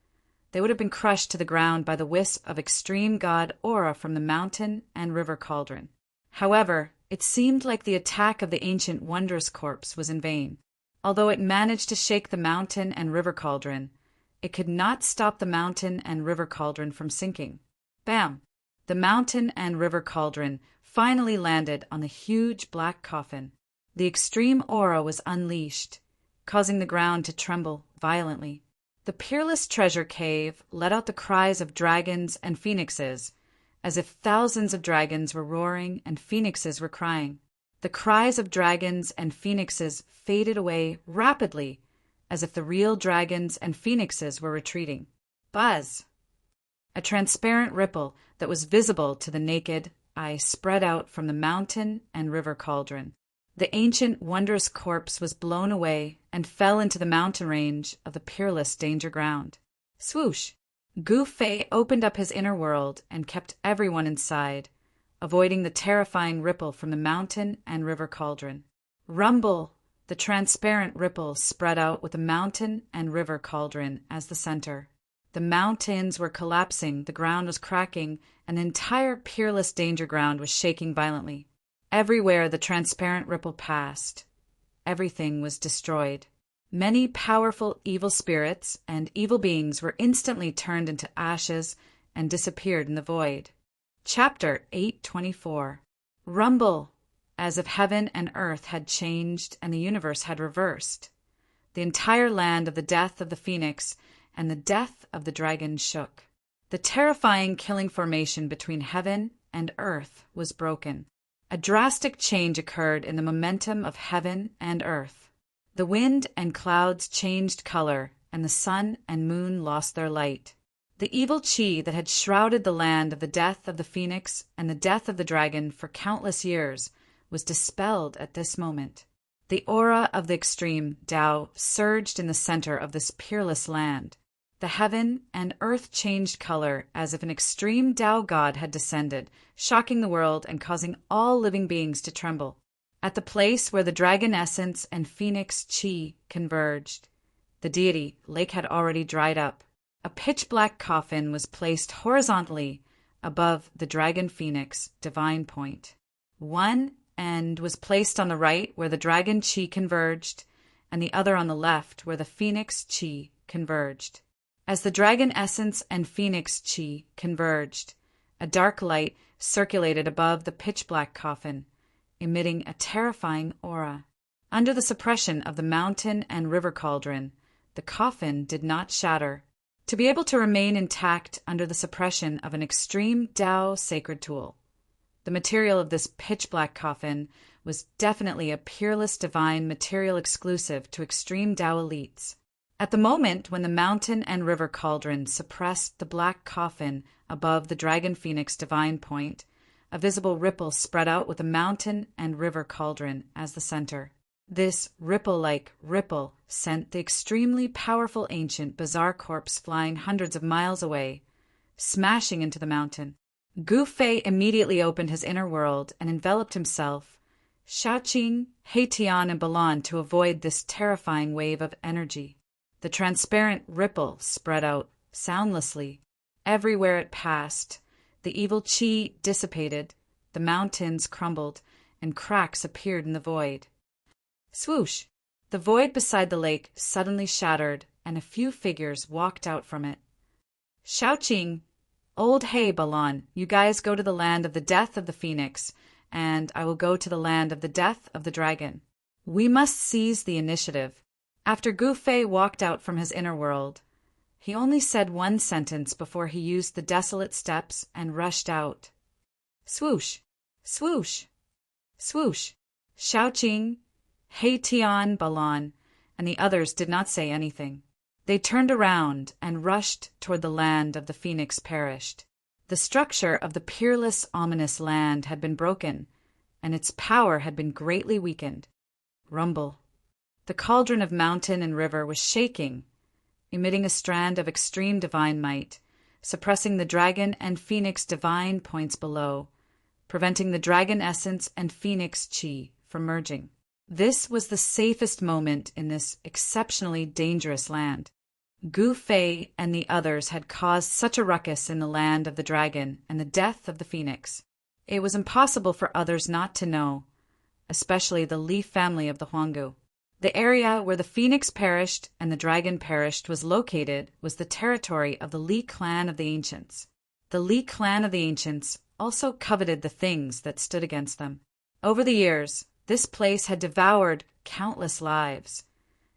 they would have been crushed to the ground by the wisp of extreme god aura from the mountain and river cauldron. However, it seemed like the attack of the ancient wondrous corpse was in vain. Although it managed to shake the mountain and river cauldron, it could not stop the mountain and river cauldron from sinking. Bam! The mountain and river cauldron finally landed on the huge black coffin. The extreme aura was unleashed, causing the ground to tremble violently. The peerless treasure cave let out the cries of dragons and phoenixes, as if thousands of dragons were roaring and phoenixes were crying. The cries of dragons and phoenixes faded away rapidly, as if the real dragons and phoenixes were retreating. Buzz! A transparent ripple that was visible to the naked eye spread out from the mountain and river cauldron. The ancient wondrous corpse was blown away and fell into the mountain range of the peerless danger ground. Swoosh! Gu Fei opened up his inner world and kept everyone inside, avoiding the terrifying ripple from the mountain and river cauldron. Rumble! The transparent ripple spread out with the mountain and river cauldron as the center. The mountains were collapsing, the ground was cracking, and the entire peerless danger ground was shaking violently. Everywhere the transparent ripple passed, everything was destroyed. Many powerful evil spirits and evil beings were instantly turned into ashes and disappeared in the void. Chapter 824. Rumble! As if heaven and earth had changed and the universe had reversed. The entire land of the death of the phoenix and the death of the dragon shook. The terrifying killing formation between heaven and earth was broken. A drastic change occurred in the momentum of heaven and earth. The wind and clouds changed color, and the sun and moon lost their light. The evil qi that had shrouded the land of the death of the phoenix and the death of the dragon for countless years was dispelled at this moment. The aura of the extreme Tao surged in the center of this peerless land. The heaven and earth changed color as if an extreme Tao god had descended, shocking the world and causing all living beings to tremble. At the place where the dragon essence and phoenix qi converged, the deity lake had already dried up. A pitch-black coffin was placed horizontally above the dragon phoenix divine point. One end was placed on the right where the dragon qi converged, and the other on the left where the phoenix qi converged. As the dragon essence and phoenix qi converged, a dark light circulated above the pitch-black coffin, emitting a terrifying aura. Under the suppression of the mountain and river cauldron, the coffin did not shatter. To be able to remain intact under the suppression of an extreme Tao sacred tool, the material of this pitch-black coffin was definitely a peerless divine material exclusive to extreme Tao elites. At the moment when the mountain and river cauldron suppressed the black coffin above the dragon phoenix divine point, a visible ripple spread out with the mountain and river cauldron as the center. This ripple-like ripple sent the extremely powerful ancient bizarre corpse flying hundreds of miles away, smashing into the mountain. Gu Fei immediately opened his inner world and enveloped himself, Shaoqing, Heitian, and Balan to avoid this terrifying wave of energy. The transparent ripple spread out soundlessly. Everywhere it passed, the evil qi dissipated, the mountains crumbled, and cracks appeared in the void. Swoosh! The void beside the lake suddenly shattered, and a few figures walked out from it. Shaoqing, old hey, Balan, you guys go to the land of the death of the phoenix, and I will go to the land of the death of the dragon. We must seize the initiative. After Gu Fei walked out from his inner world, he only said one sentence before he used the desolate steps and rushed out. Swoosh! Swoosh! Swoosh! Shaoqing, Heitian, Balan, and the others did not say anything. They turned around and rushed toward the land of the phoenix perished. The structure of the peerless, ominous land had been broken, and its power had been greatly weakened. rumble. The cauldron of mountain and river was shaking, emitting a strand of extreme divine might, suppressing the dragon and phoenix divine points below, preventing the dragon essence and phoenix chi from merging. This was the safest moment in this exceptionally dangerous land. Gu Fei and the others had caused such a ruckus in the land of the dragon and the death of the phoenix. It was impossible for others not to know, especially the Li family of the Huanggu. The area where the phoenix perished and the dragon perished was located was the territory of the Li clan of the ancients. The Li clan of the ancients also coveted the things that stood against them. Over the years, this place had devoured countless lives,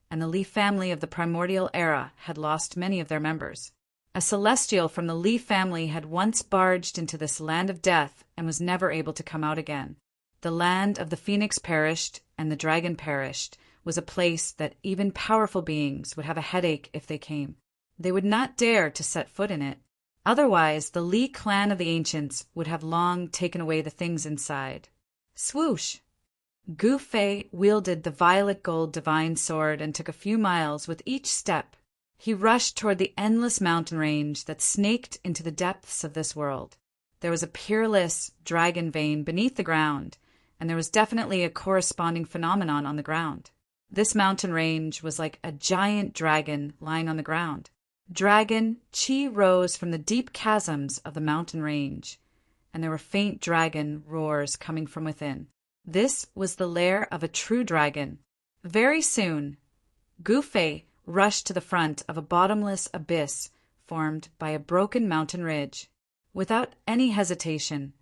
and the Li family of the primordial era had lost many of their members. A celestial from the Li family had once barged into this land of death and was never able to come out again. The land of the phoenix perished and the dragon perished was a place that even powerful beings would have a headache if they came. They would not dare to set foot in it. Otherwise, the Li clan of the ancients would have long taken away the things inside. Swoosh! Gu Fei wielded the violet gold divine sword and took a few miles with each step. He rushed toward the endless mountain range that snaked into the depths of this world. There was a peerless dragon vein beneath the ground, and there was definitely a corresponding phenomenon on the ground. This mountain range was like a giant dragon lying on the ground. Dragon chi rose from the deep chasms of the mountain range, and there were faint dragon roars coming from within. This was the lair of a true dragon. Very soon, Gu Fei rushed to the front of a bottomless abyss formed by a broken mountain ridge. Without any hesitation,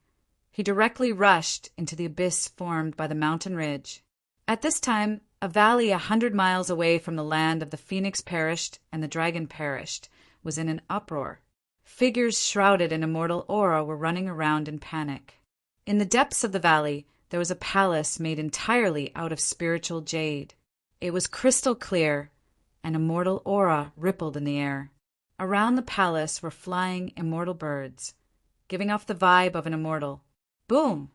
he directly rushed into the abyss formed by the mountain ridge. At this time, a valley 100 miles away from the land of the phoenix perished and the dragon perished was in an uproar. Figures shrouded in immortal aura were running around in panic. In the depths of the valley, there was a palace made entirely out of spiritual jade. It was crystal clear, and immortal aura rippled in the air. Around the palace were flying immortal birds, giving off the vibe of an immortal. Boom!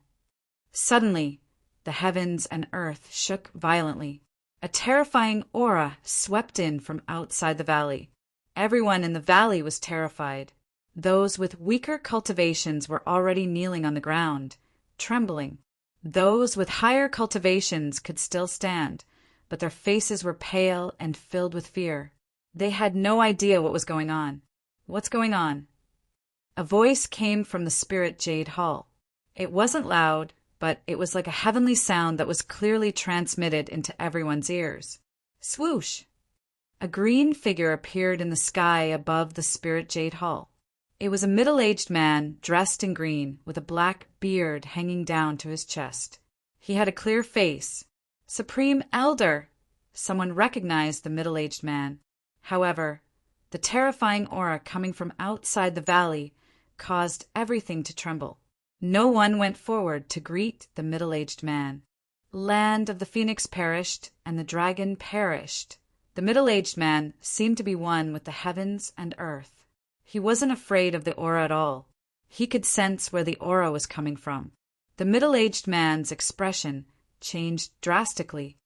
Suddenly, the heavens and earth shook violently. A terrifying aura swept in from outside the valley. Everyone in the valley was terrified. Those with weaker cultivations were already kneeling on the ground, trembling. Those with higher cultivations could still stand, but their faces were pale and filled with fear. They had no idea what was going on. What's going on? A voice came from the spirit jade hall. It wasn't loud, but it was like a heavenly sound that was clearly transmitted into everyone's ears. Swoosh! A green figure appeared in the sky above the spirit jade hall. It was a middle-aged man dressed in green with a black beard hanging down to his chest. He had a clear face. Supreme Elder! Someone recognized the middle-aged man. However, the terrifying aura coming from outside the valley caused everything to tremble. No one went forward to greet the middle-aged man. Land of the phoenix perished, and the dragon perished. The middle-aged man seemed to be one with the heavens and earth. He wasn't afraid of the aura at all. He could sense where the aura was coming from. The middle-aged man's expression changed drastically.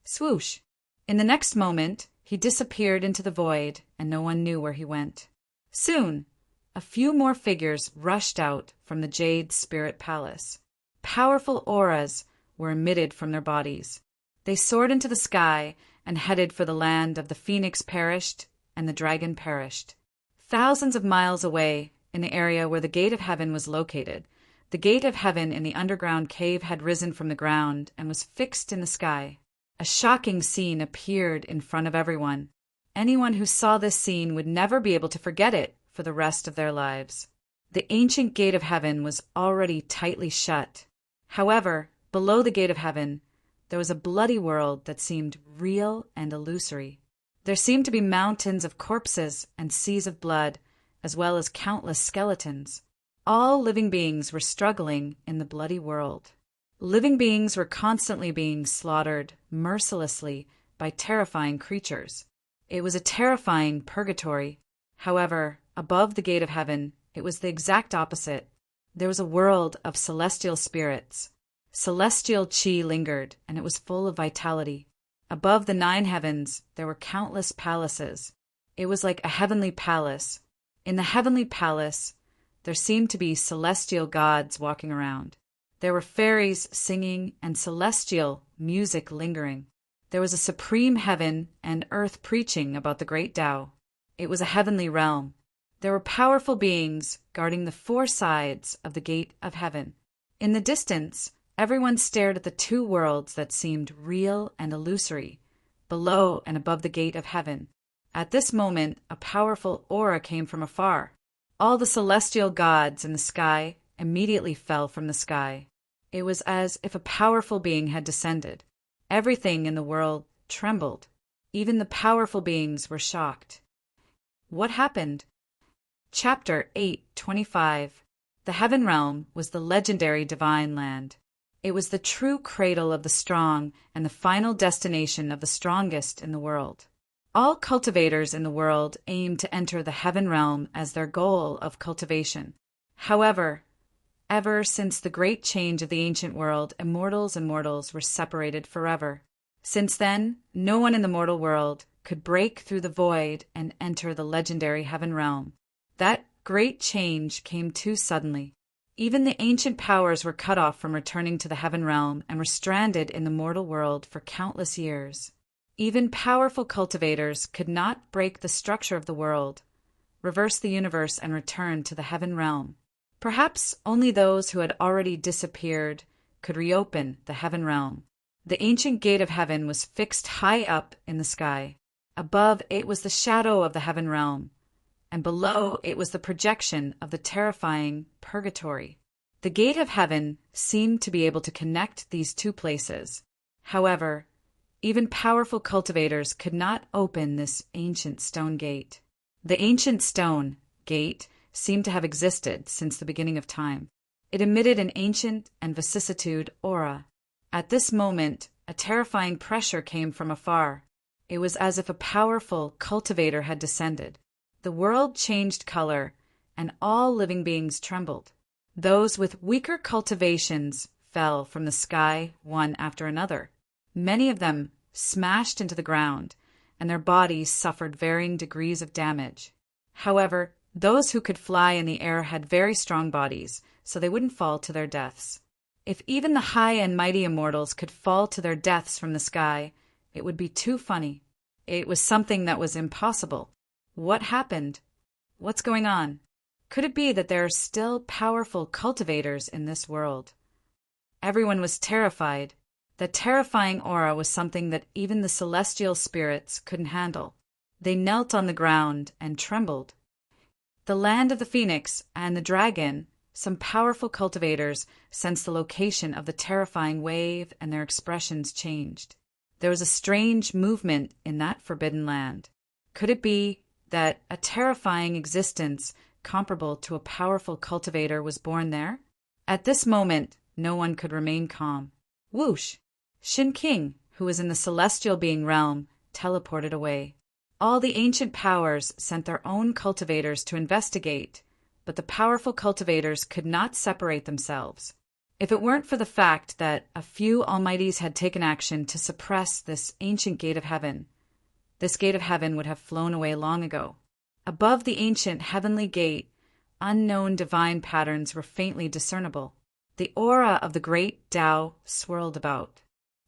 Swoosh! In the next moment, he disappeared into the void, and no one knew where he went. Soon, a few more figures rushed out from the Jade Spirit Palace. Powerful auras were emitted from their bodies. They soared into the sky and headed for the land of the phoenix perished and the dragon perished. Thousands of miles away, in the area where the Gate of Heaven was located, the Gate of Heaven in the underground cave had risen from the ground and was fixed in the sky. A shocking scene appeared in front of everyone. Anyone who saw this scene would never be able to forget it for the rest of their lives. The ancient Gate of Heaven was already tightly shut. However, below the Gate of Heaven, there was a bloody world that seemed real and illusory. There seemed to be mountains of corpses and seas of blood, as well as countless skeletons. All living beings were struggling in the bloody world. Living beings were constantly being slaughtered mercilessly by terrifying creatures. It was a terrifying purgatory. However, above the Gate of Heaven, it was the exact opposite. There was a world of celestial spirits. Celestial chi lingered, and it was full of vitality. Above the 9 heavens, there were countless palaces. It was like a heavenly palace. In the heavenly palace, there seemed to be celestial gods walking around. There were fairies singing and celestial music lingering. There was a supreme heaven and earth preaching about the great Tao. It was a heavenly realm. There were powerful beings guarding the 4 sides of the gate of heaven. In the distance, everyone stared at the 2 worlds that seemed real and illusory, below and above the gate of heaven. At this moment, a powerful aura came from afar. All the celestial gods in the sky immediately fell from the sky. It was as if a powerful being had descended. Everything in the world trembled. Even the powerful beings were shocked. What happened? Chapter 8:25. The Heaven Realm was the legendary divine land. It was the true cradle of the strong and the final destination of the strongest in the world. All cultivators in the world aim to enter the Heaven Realm as their goal of cultivation. However, ever since the great change of the ancient world, immortals and mortals were separated forever. Since then, no one in the mortal world could break through the void and enter the legendary Heaven Realm. That great change came too suddenly. Even the ancient powers were cut off from returning to the Heaven Realm and were stranded in the mortal world for countless years. Even powerful cultivators could not break the structure of the world, reverse the universe, and return to the Heaven Realm. Perhaps only those who had already disappeared could reopen the Heaven Realm. The ancient gate of heaven was fixed high up in the sky. Above it was the shadow of the Heaven Realm, and below it was the projection of the terrifying purgatory. The gate of heaven seemed to be able to connect these 2 places. However, even powerful cultivators could not open this ancient stone gate. The ancient stone gate seemed to have existed since the beginning of time. It emitted an ancient and vicissitude aura. At this moment, a terrifying pressure came from afar. It was as if a powerful cultivator had descended. The world changed color, and all living beings trembled. Those with weaker cultivations fell from the sky one after another. Many of them smashed into the ground, and their bodies suffered varying degrees of damage. However, those who could fly in the air had very strong bodies, so they wouldn't fall to their deaths. If even the high and mighty immortals could fall to their deaths from the sky, it would be too funny. It was something that was impossible. What happened? What's going on? Could it be that there are still powerful cultivators in this world? Everyone was terrified. The terrifying aura was something that even the celestial spirits couldn't handle. They knelt on the ground and trembled. The land of the phoenix and the dragon, some powerful cultivators sensed the location of the terrifying wave, and their expressions changed. There was a strange movement in that forbidden land. Could it be that a terrifying existence comparable to a powerful cultivator was born there? At this moment, no one could remain calm. Whoosh! Shin King, who was in the celestial being realm, teleported away. All the ancient powers sent their own cultivators to investigate, but the powerful cultivators could not separate themselves. If it weren't for the fact that a few almighties had taken action to suppress this ancient gate of heaven, this gate of heaven would have flown away long ago. Above the ancient heavenly gate, unknown divine patterns were faintly discernible. The aura of the great Tao swirled about.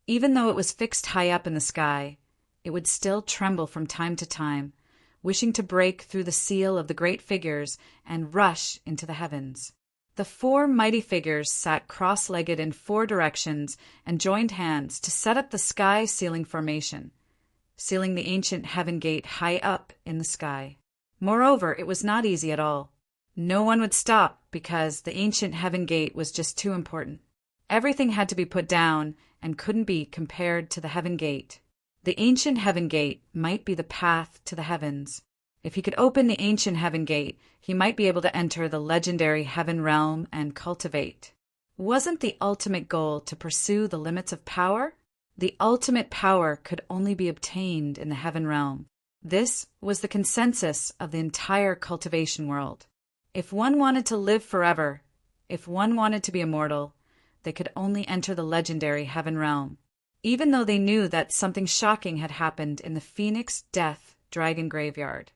Even though it was fixed high up in the sky, it would still tremble from time to time, wishing to break through the seal of the great figures and rush into the heavens. The 4 mighty figures sat cross-legged in 4 directions and joined hands to set up the sky sealing formation, sealing the ancient heaven gate high up in the sky. Moreover, it was not easy at all. No one would stop because the ancient heaven gate was just too important. Everything had to be put down and couldn't be compared to the heaven gate. The ancient heaven gate might be the path to the heavens. If he could open the ancient heaven gate, he might be able to enter the legendary heaven realm and cultivate. Wasn't the ultimate goal to pursue the limits of power? The ultimate power could only be obtained in the heaven realm. This was the consensus of the entire cultivation world. If one wanted to live forever, if one wanted to be immortal, they could only enter the legendary Heaven Realm, even though they knew that something shocking had happened in the Phoenix Death Dragon Graveyard.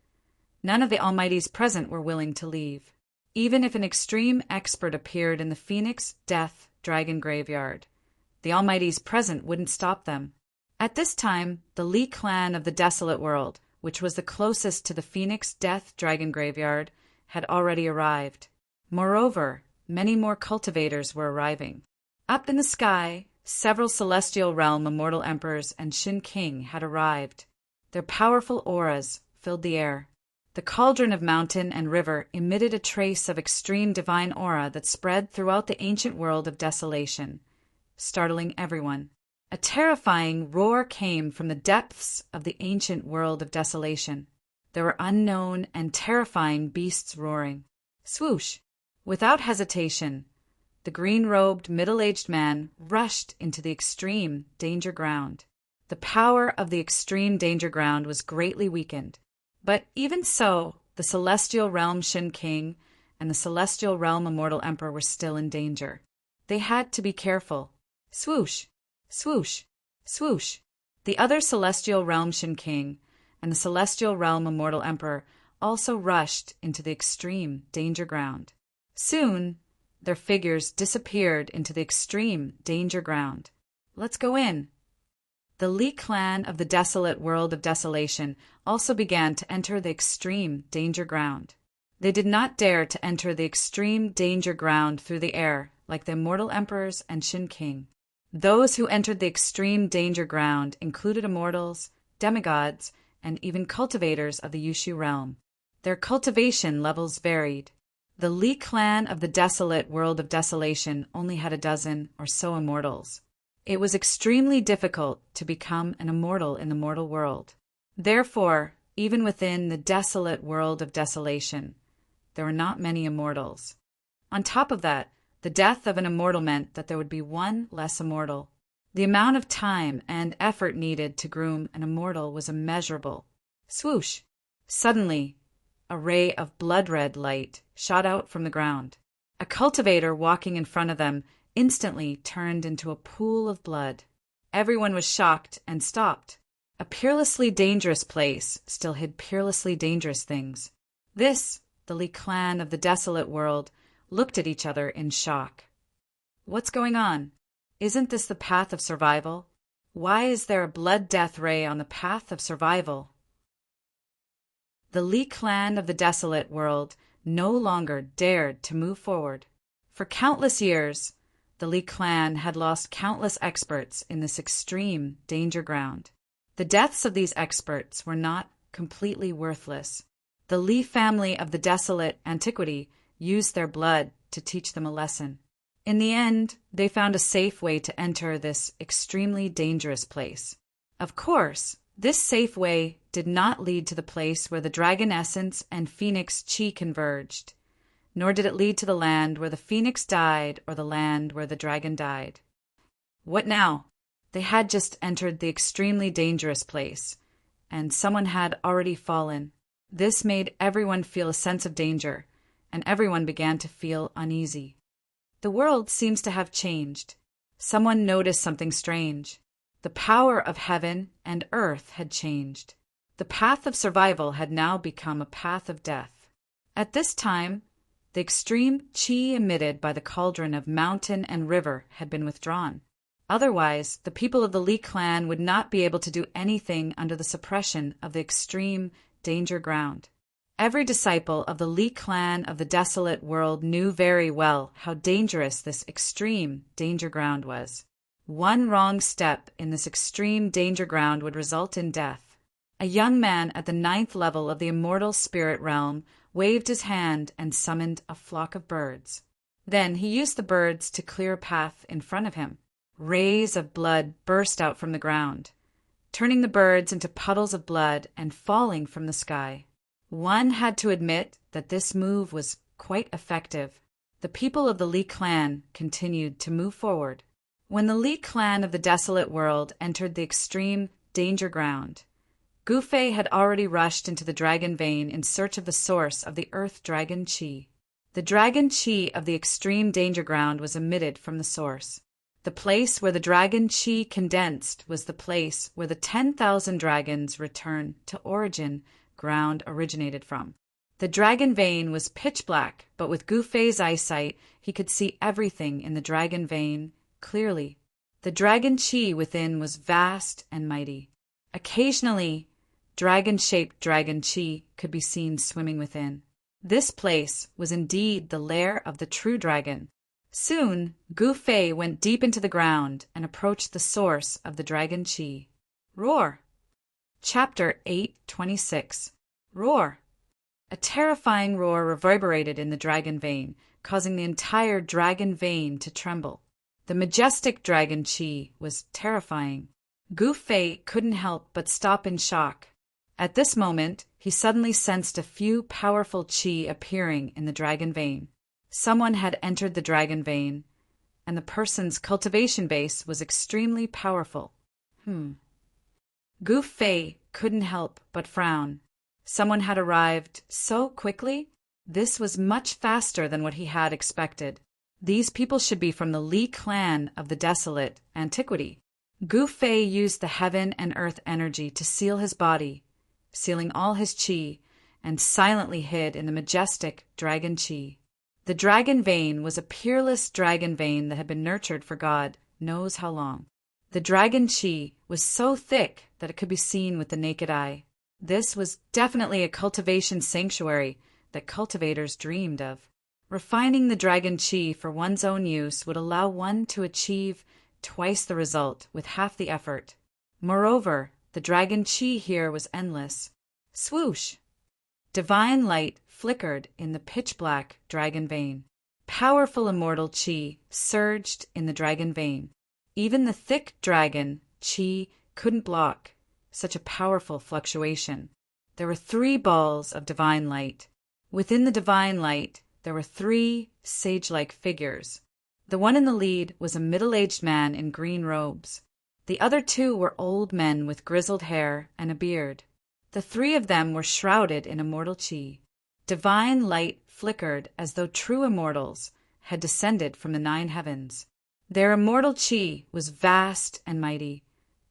None of the Almighties present were willing to leave. Even if an extreme expert appeared in the Phoenix Death Dragon Graveyard, the Almighties present wouldn't stop them. At this time, the Lee clan of the Desolate World, which was the closest to the Phoenix Death Dragon Graveyard, had already arrived. Moreover, many more cultivators were arriving. Up in the sky, several Celestial Realm Immortal Emperors and Shin King had arrived. Their powerful auras filled the air. The cauldron of mountain and river emitted a trace of extreme divine aura that spread throughout the ancient world of desolation, startling everyone. A terrifying roar came from the depths of the ancient world of desolation. There were unknown and terrifying beasts roaring. Swoosh! Without hesitation, the green-robed, middle-aged man rushed into the extreme danger ground. The power of the extreme danger ground was greatly weakened. But even so, the Celestial Realm Shin King and the Celestial Realm Immortal Emperor were still in danger. They had to be careful. Swoosh! Swoosh! Swoosh! The other Celestial Realm Shin King and the Celestial Realm Immortal Emperor also rushed into the extreme danger ground. Soon, their figures disappeared into the extreme danger ground. Let's go in. The Lee clan of the Desolate World of Desolation also began to enter the extreme danger ground. They did not dare to enter the extreme danger ground through the air like the Immortal Emperors and Shin King. Those who entered the extreme danger ground included immortals, demigods, and even cultivators of the Yushu realm. Their cultivation levels varied. The Lee clan of the Desolate World of Desolation only had a dozen or so immortals. It was extremely difficult to become an immortal in the mortal world. Therefore, even within the Desolate World of Desolation, there were not many immortals. On top of that, the death of an immortal meant that there would be one less immortal. The amount of time and effort needed to groom an immortal was immeasurable. Swoosh! Suddenly, a ray of blood-red light shot out from the ground. A cultivator walking in front of them instantly turned into a pool of blood. Everyone was shocked and stopped. A peerlessly dangerous place still hid peerlessly dangerous things. This, the Lee clan of the Desolate World, looked at each other in shock. What's going on? Isn't this the path of survival? Why is there a blood death ray on the path of survival? The Lee clan of the Desolate World no longer dared to move forward. For countless years, the Lee clan had lost countless experts in this extreme danger ground. The deaths of these experts were not completely worthless. The Lee family of the Desolate Antiquity used their blood to teach them a lesson. In the end, they found a safe way to enter this extremely dangerous place. Of course, this safe way did not lead to the place where the dragon essence and phoenix chi converged, nor did it lead to the land where the phoenix died or the land where the dragon died. What now? They had just entered the extremely dangerous place, and someone had already fallen. This made everyone feel a sense of danger, and everyone began to feel uneasy. The world seems to have changed. Someone noticed something strange. The power of heaven and earth had changed. The path of survival had now become a path of death. At this time, the extreme chi emitted by the cauldron of mountain and river had been withdrawn. Otherwise, the people of the Lee clan would not be able to do anything under the suppression of the extreme danger ground. Every disciple of the Lee clan of the Desolate World knew very well how dangerous this extreme danger ground was. One wrong step in this extreme danger ground would result in death. A young man at the 9th level of the immortal spirit realm waved his hand and summoned a flock of birds. Then he used the birds to clear a path in front of him. Rays of blood burst out from the ground, turning the birds into puddles of blood and falling from the sky. One had to admit that this move was quite effective. The people of the Lee clan continued to move forward. When the Lee clan of the Desolate World entered the extreme danger ground, Gufei had already rushed into the dragon vein in search of the source of the earth dragon chi. The dragon chi of the extreme danger ground was emitted from the source. The place where the dragon chi condensed was the place where the 10,000 dragons returned to origin ground originated from. The dragon vein was pitch black, but with Gu Fei's eyesight, he could see everything in the dragon vein clearly. The dragon chi within was vast and mighty. Occasionally, dragon-shaped dragon chi could be seen swimming within. This place was indeed the lair of the true dragon. Soon, Gu Fei went deep into the ground and approached the source of the dragon chi. Roar! Chapter 8:26. Roar! A terrifying roar reverberated in the dragon vein, causing the entire dragon vein to tremble. The majestic dragon chi was terrifying. Gu Fei couldn't help but stop in shock. At this moment, he suddenly sensed a few powerful chi appearing in the dragon vein. Someone had entered the dragon vein, and the person's cultivation base was extremely powerful. Gu Fei couldn't help but frown. Someone had arrived so quickly? This was much faster than what he had expected. These people should be from the Li clan of the desolate antiquity. Gu Fei used the heaven and earth energy to seal his body, sealing all his chi, and silently hid in the majestic dragon chi. The dragon vein was a peerless dragon vein that had been nurtured for God knows how long. The dragon chi was so thick that it could be seen with the naked eye. This was definitely a cultivation sanctuary that cultivators dreamed of. Refining the dragon chi for one's own use would allow one to achieve twice the result with half the effort. Moreover, the dragon chi here was endless. Swoosh! Divine light flickered in the pitch-black dragon vein. Powerful immortal chi surged in the dragon vein. Even the thick dragon chi couldn't block such a powerful fluctuation. There were 3 balls of divine light. Within the divine light, there were 3 sage-like figures. The one in the lead was a middle-aged man in green robes. The other 2 were old men with grizzled hair and a beard. The 3 of them were shrouded in immortal chi. Divine light flickered as though true immortals had descended from the 9 heavens. Their immortal chi was vast and mighty,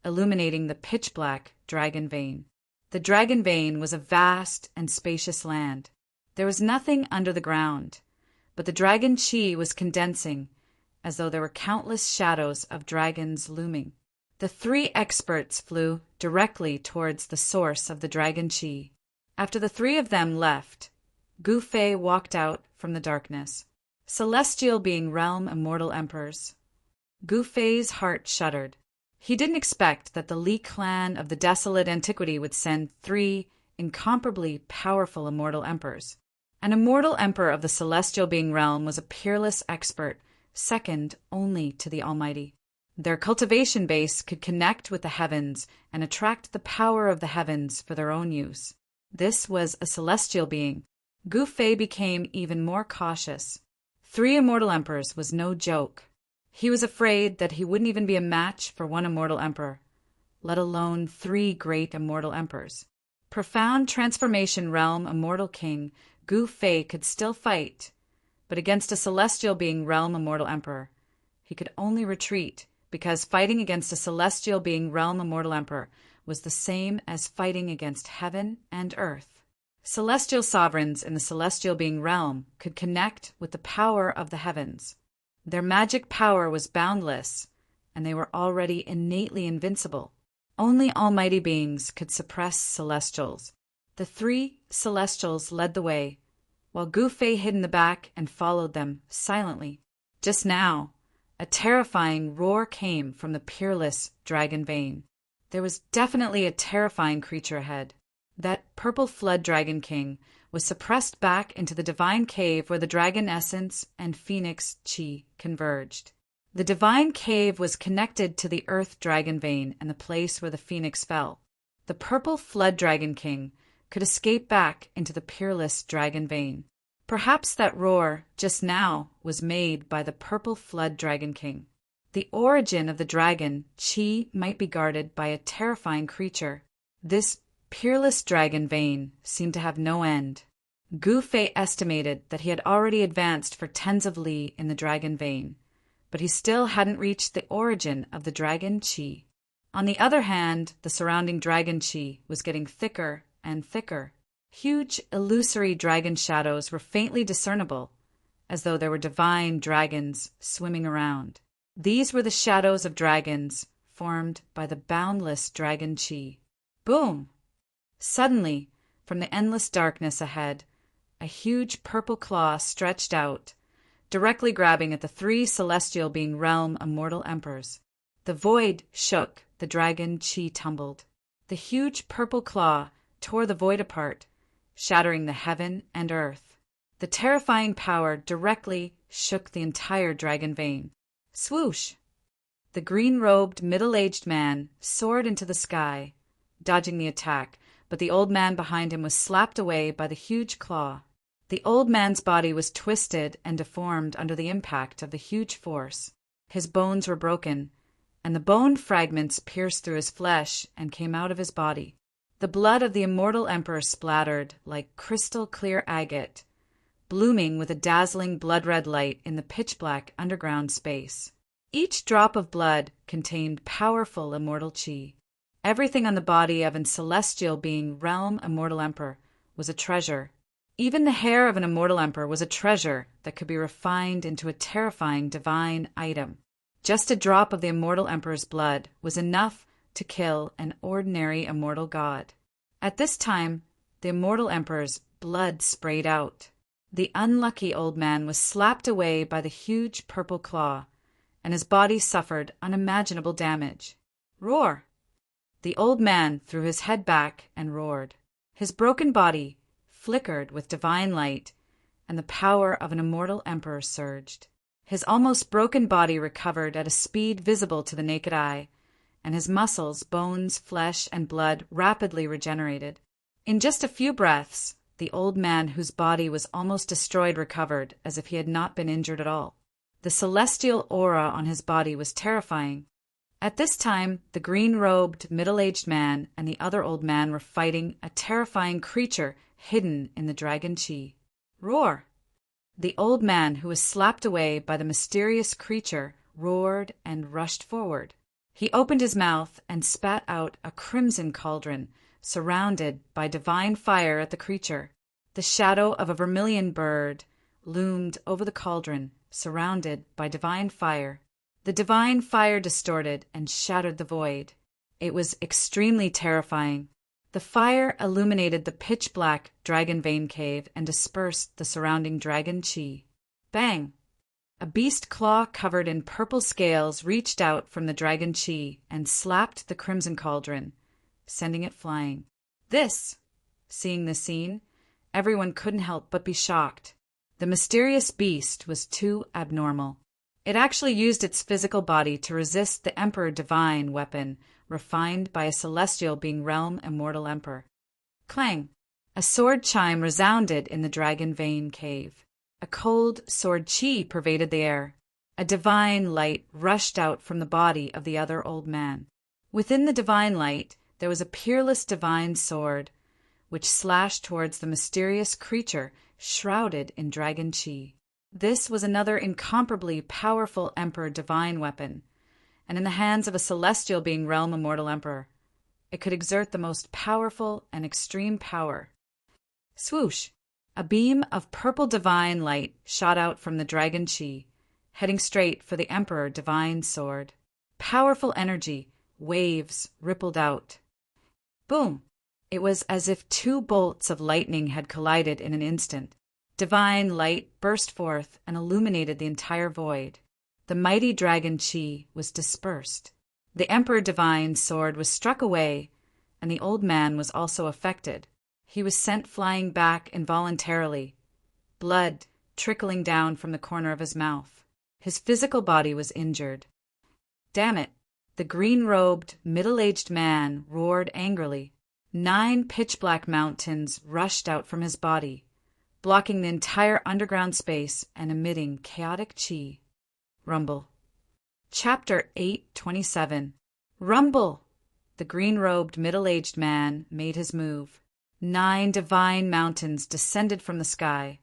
illuminating the pitch-black dragon vein. The dragon vein was a vast and spacious land. There was nothing under the ground, but the dragon chi was condensing, as though there were countless shadows of dragons looming. The 3 experts flew directly towards the source of the dragon chi. After the 3 of them left, Gu Fei walked out from the darkness. Celestial being realm immortal emperors. Gu Fei's heart shuddered. He didn't expect that the Li clan of the desolate antiquity would send 3 incomparably powerful immortal emperors. An immortal emperor of the celestial being realm was a peerless expert, second only to the Almighty. Their cultivation base could connect with the heavens and attract the power of the heavens for their own use. This was a celestial being. Gu Fei became even more cautious. 3 immortal emperors was no joke. He was afraid that he wouldn't even be a match for 1 immortal emperor, let alone 3 great immortal emperors. Profound transformation realm immortal king, Gu Fei could still fight, but against a celestial being realm immortal emperor, he could only retreat, because fighting against a celestial being realm immortal emperor was the same as fighting against heaven and earth. Celestial sovereigns in the celestial being realm could connect with the power of the heavens. Their magic power was boundless, and they were already innately invincible. Only almighty beings could suppress celestials. The 3 celestials led the way, while Gu Fei hid in the back and followed them silently. Just now, a terrifying roar came from the peerless dragon vein. There was definitely a terrifying creature ahead. That purple flood dragon king was suppressed back into the divine cave where the dragon essence and phoenix chi converged. The divine cave was connected to the earth dragon vein and the place where the phoenix fell. The purple flood dragon king could escape back into the peerless dragon vein. Perhaps that roar just now was made by the purple flood dragon king. The origin of the dragon chi might be guarded by a terrifying creature. This peerless dragon vein seemed to have no end. Gu Fei estimated that he had already advanced for tens of li in the dragon vein, but he still hadn't reached the origin of the dragon qi. On the other hand, the surrounding dragon qi was getting thicker and thicker. Huge, illusory dragon shadows were faintly discernible, as though there were divine dragons swimming around. These were the shadows of dragons formed by the boundless dragon qi. Boom! Suddenly, from the endless darkness ahead, a huge purple claw stretched out, directly grabbing at the 3 celestial being realm immortal emperors. The void shook, the dragon qi tumbled. The huge purple claw tore the void apart, shattering the heaven and earth. The terrifying power directly shook the entire dragon vein. Swoosh! The green-robed, middle-aged man soared into the sky, dodging the attack, but the old man behind him was slapped away by the huge claw. The old man's body was twisted and deformed under the impact of the huge force. His bones were broken, and the bone fragments pierced through his flesh and came out of his body. The blood of the immortal emperor splattered like crystal-clear agate, blooming with a dazzling blood-red light in the pitch-black underground space. Each drop of blood contained powerful immortal qi. Everything on the body of an celestial being realm immortal emperor was a treasure. Even the hair of an immortal emperor was a treasure that could be refined into a terrifying divine item. Just a drop of the immortal emperor's blood was enough to kill an ordinary immortal god. At this time, the immortal emperor's blood sprayed out. The unlucky old man was slapped away by the huge purple claw, and his body suffered unimaginable damage. Roar! The old man threw his head back and roared. His broken body flickered with divine light, and the power of an immortal emperor surged. His almost broken body recovered at a speed visible to the naked eye, and his muscles, bones, flesh, and blood rapidly regenerated. In just a few breaths, the old man whose body was almost destroyed recovered as if he had not been injured at all. The celestial aura on his body was terrifying. At this time, the green-robed, middle-aged man and the other old man were fighting a terrifying creature hidden in the dragon qi. Roar! The old man, who was slapped away by the mysterious creature, roared and rushed forward. He opened his mouth and spat out a crimson cauldron, surrounded by divine fire at the creature. The shadow of a vermilion bird loomed over the cauldron, surrounded by divine fire. The divine fire distorted and shattered the void. It was extremely terrifying. The fire illuminated the pitch-black dragon vein cave and dispersed the surrounding dragon qi. Bang! A beast claw covered in purple scales reached out from the dragon qi and slapped the crimson cauldron, sending it flying. Seeing the scene, everyone couldn't help but be shocked. The mysterious beast was too abnormal. It actually used its physical body to resist the Emperor Divine weapon refined by a celestial being realm immortal emperor. Clang! A sword chime resounded in the dragon vein cave. A cold sword qi pervaded the air. A divine light rushed out from the body of the other old man. Within the divine light, there was a peerless divine sword, which slashed towards the mysterious creature shrouded in dragon qi. This was another incomparably powerful Emperor Divine weapon, and in the hands of a celestial being realm immortal emperor, it could exert the most powerful and extreme power. Swoosh! A beam of purple divine light shot out from the dragon qi, heading straight for the Emperor Divine sword. Powerful energy, waves rippled out. Boom! It was as if 2 bolts of lightning had collided in an instant. Divine light burst forth and illuminated the entire void. The mighty dragon qi was dispersed. The Emperor Divine sword was struck away, and the old man was also affected. He was sent flying back involuntarily, blood trickling down from the corner of his mouth. His physical body was injured. Damn it! The green-robed, middle-aged man roared angrily. 9 pitch-black mountains rushed out from his body, blocking the entire underground space and emitting chaotic qi. Rumble. Chapter 827. Rumble! The green-robed, middle-aged man made his move. 9 divine mountains descended from the sky,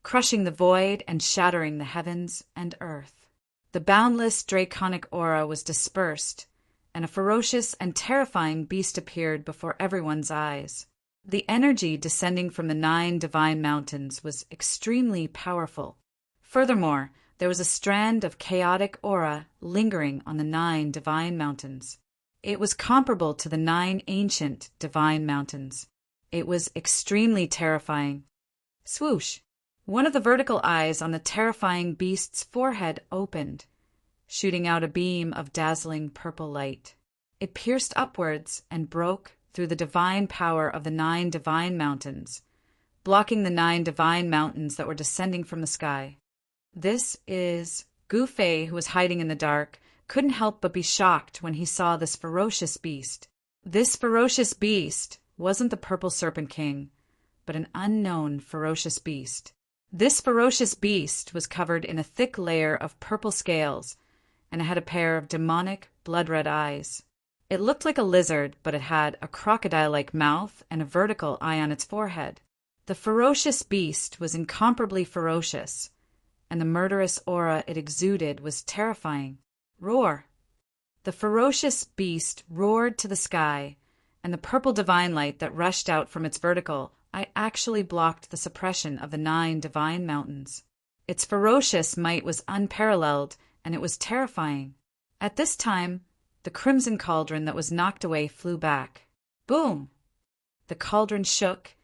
crushing the void and shattering the heavens and earth. The boundless draconic aura was dispersed, and a ferocious and terrifying beast appeared before everyone's eyes. The energy descending from the 9 divine mountains was extremely powerful. Furthermore, there was a strand of chaotic aura lingering on the 9 divine mountains. It was comparable to the 9 ancient divine mountains. It was extremely terrifying. Swoosh! One of the vertical eyes on the terrifying beast's forehead opened, shooting out a beam of dazzling purple light. It pierced upwards and broke through the divine power of the 9 divine mountains, blocking the 9 divine mountains that were descending from the sky. This is Gu Fei, who was hiding in the dark, couldn't help but be shocked when he saw this ferocious beast. This ferocious beast wasn't the Purple Serpent King, but an unknown ferocious beast. This ferocious beast was covered in a thick layer of purple scales, and it had a pair of demonic, blood-red eyes. It looked like a lizard, but it had a crocodile-like mouth and a vertical eye on its forehead. The ferocious beast was incomparably ferocious, and the murderous aura it exuded was terrifying. Roar! The ferocious beast roared to the sky, and the purple divine light that rushed out from its vertical eye actually blocked the suppression of the 9 divine mountains. Its ferocious might was unparalleled, and it was terrifying. At this time, the crimson cauldron that was knocked away flew back. Boom! The cauldron shook,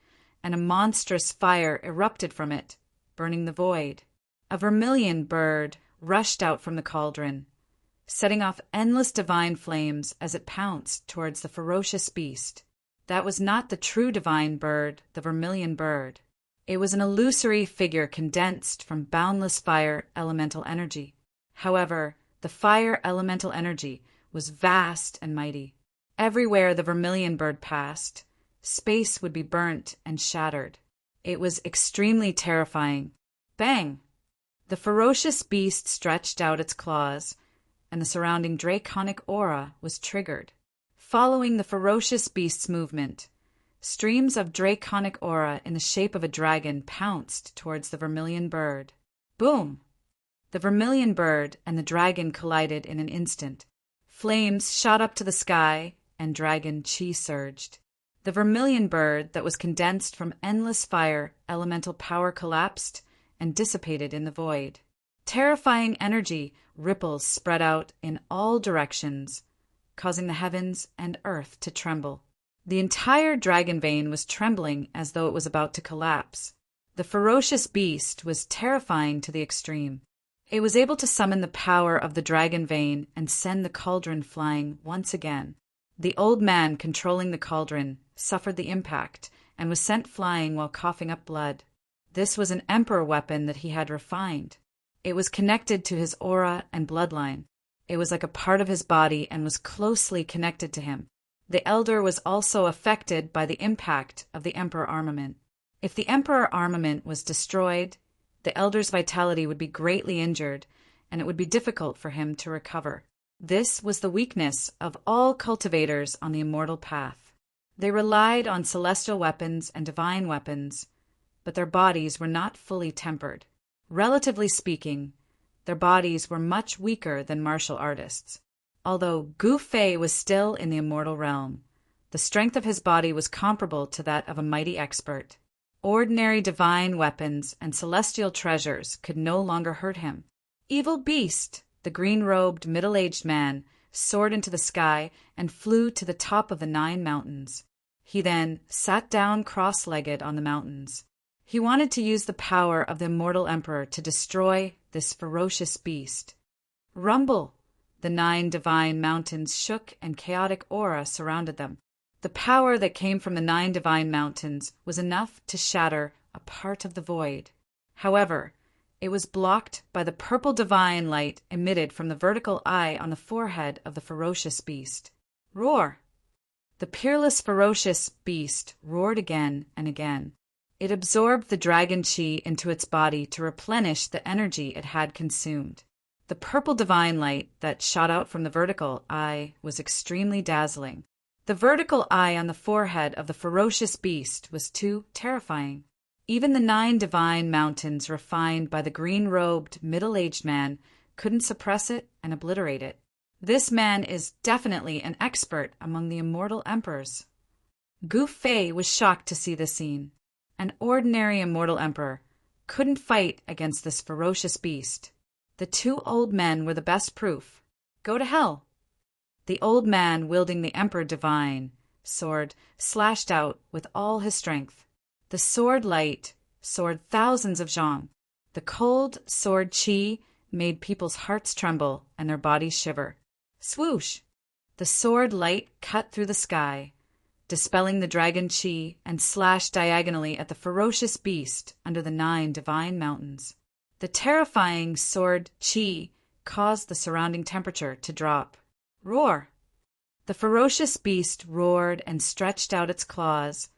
and a monstrous fire erupted from it, burning the void. A vermilion bird rushed out from the cauldron, setting off endless divine flames as it pounced towards the ferocious beast. That was not the true divine bird, the vermilion bird. It was an illusory figure condensed from boundless fire elemental energy. However, the fire elemental energy was vast and mighty. Everywhere the vermilion bird passed, space would be burnt and shattered. It was extremely terrifying. Bang! The ferocious beast stretched out its claws, and the surrounding draconic aura was triggered. Following the ferocious beast's movement, streams of draconic aura in the shape of a dragon pounced towards the vermilion bird. Boom! The vermilion bird and the dragon collided in an instant. Flames shot up to the sky, and dragon chi surged. The vermilion bird that was condensed from endless fire elemental power collapsed and dissipated in the void. Terrifying energy ripples spread out in all directions, causing the heavens and earth to tremble. The entire dragon vein was trembling as though it was about to collapse. The ferocious beast was terrifying to the extreme. It was able to summon the power of the dragon vein and send the cauldron flying once again. The old man controlling the cauldron suffered the impact and was sent flying while coughing up blood. This was an emperor weapon that he had refined. It was connected to his aura and bloodline. It was like a part of his body and was closely connected to him. The elder was also affected by the impact of the emperor armament. If the emperor armament was destroyed, the elder's vitality would be greatly injured, and it would be difficult for him to recover. This was the weakness of all cultivators on the immortal path. They relied on celestial weapons and divine weapons, but their bodies were not fully tempered. Relatively speaking, their bodies were much weaker than martial artists. Although Gu Fei was still in the immortal realm, the strength of his body was comparable to that of a mighty expert. Ordinary divine weapons and celestial treasures could no longer hurt him. Evil beast! The green-robed, middle-aged man soared into the sky and flew to the top of the 9 mountains. He then sat down cross-legged on the mountains. He wanted to use the power of the immortal emperor to destroy this ferocious beast. Rumble! The 9 divine mountains shook and chaotic aura surrounded them. The power that came from the 9 divine mountains was enough to shatter a part of the void. However, it was blocked by the purple divine light emitted from the vertical eye on the forehead of the ferocious beast. Roar! The peerless ferocious beast roared again and again. It absorbed the dragon chi into its body to replenish the energy it had consumed. The purple divine light that shot out from the vertical eye was extremely dazzling. The vertical eye on the forehead of the ferocious beast was too terrifying. Even the 9 divine mountains refined by the green-robed, middle-aged man couldn't suppress it and obliterate it. This man is definitely an expert among the immortal emperors. Gu Fei was shocked to see this scene. An ordinary immortal emperor couldn't fight against this ferocious beast. The 2 old men were the best proof. Go to hell! The old man, wielding the Emperor Divine sword, slashed out with all his strength. The sword light soared thousands of zhang. The cold sword qi made people's hearts tremble and their bodies shiver. Swoosh! The sword light cut through the sky, dispelling the dragon qi, and slashed diagonally at the ferocious beast under the 9 divine mountains. The terrifying sword qi caused the surrounding temperature to drop. Roar! The ferocious beast roared and stretched out its claws,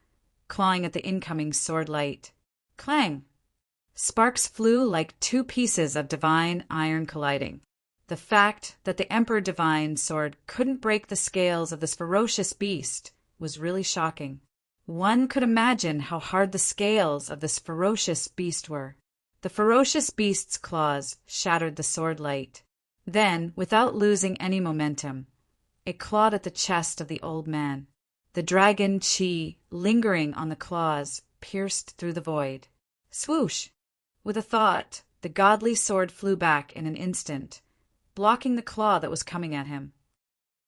clawing at the incoming sword light. Clang! Sparks flew like 2 pieces of divine iron colliding. The fact that the Emperor Divine sword couldn't break the scales of this ferocious beast was really shocking. One could imagine how hard the scales of this ferocious beast were. The ferocious beast's claws shattered the sword light. Then, without losing any momentum, it clawed at the chest of the old man. The dragon qi, lingering on the claws, pierced through the void. Swoosh! With a thought, the godly sword flew back in an instant, blocking the claw that was coming at him.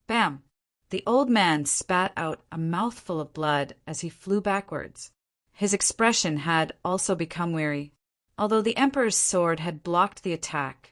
Bam! The old man spat out a mouthful of blood as he flew backwards. His expression had also become weary. Although the Emperor's sword had blocked the attack,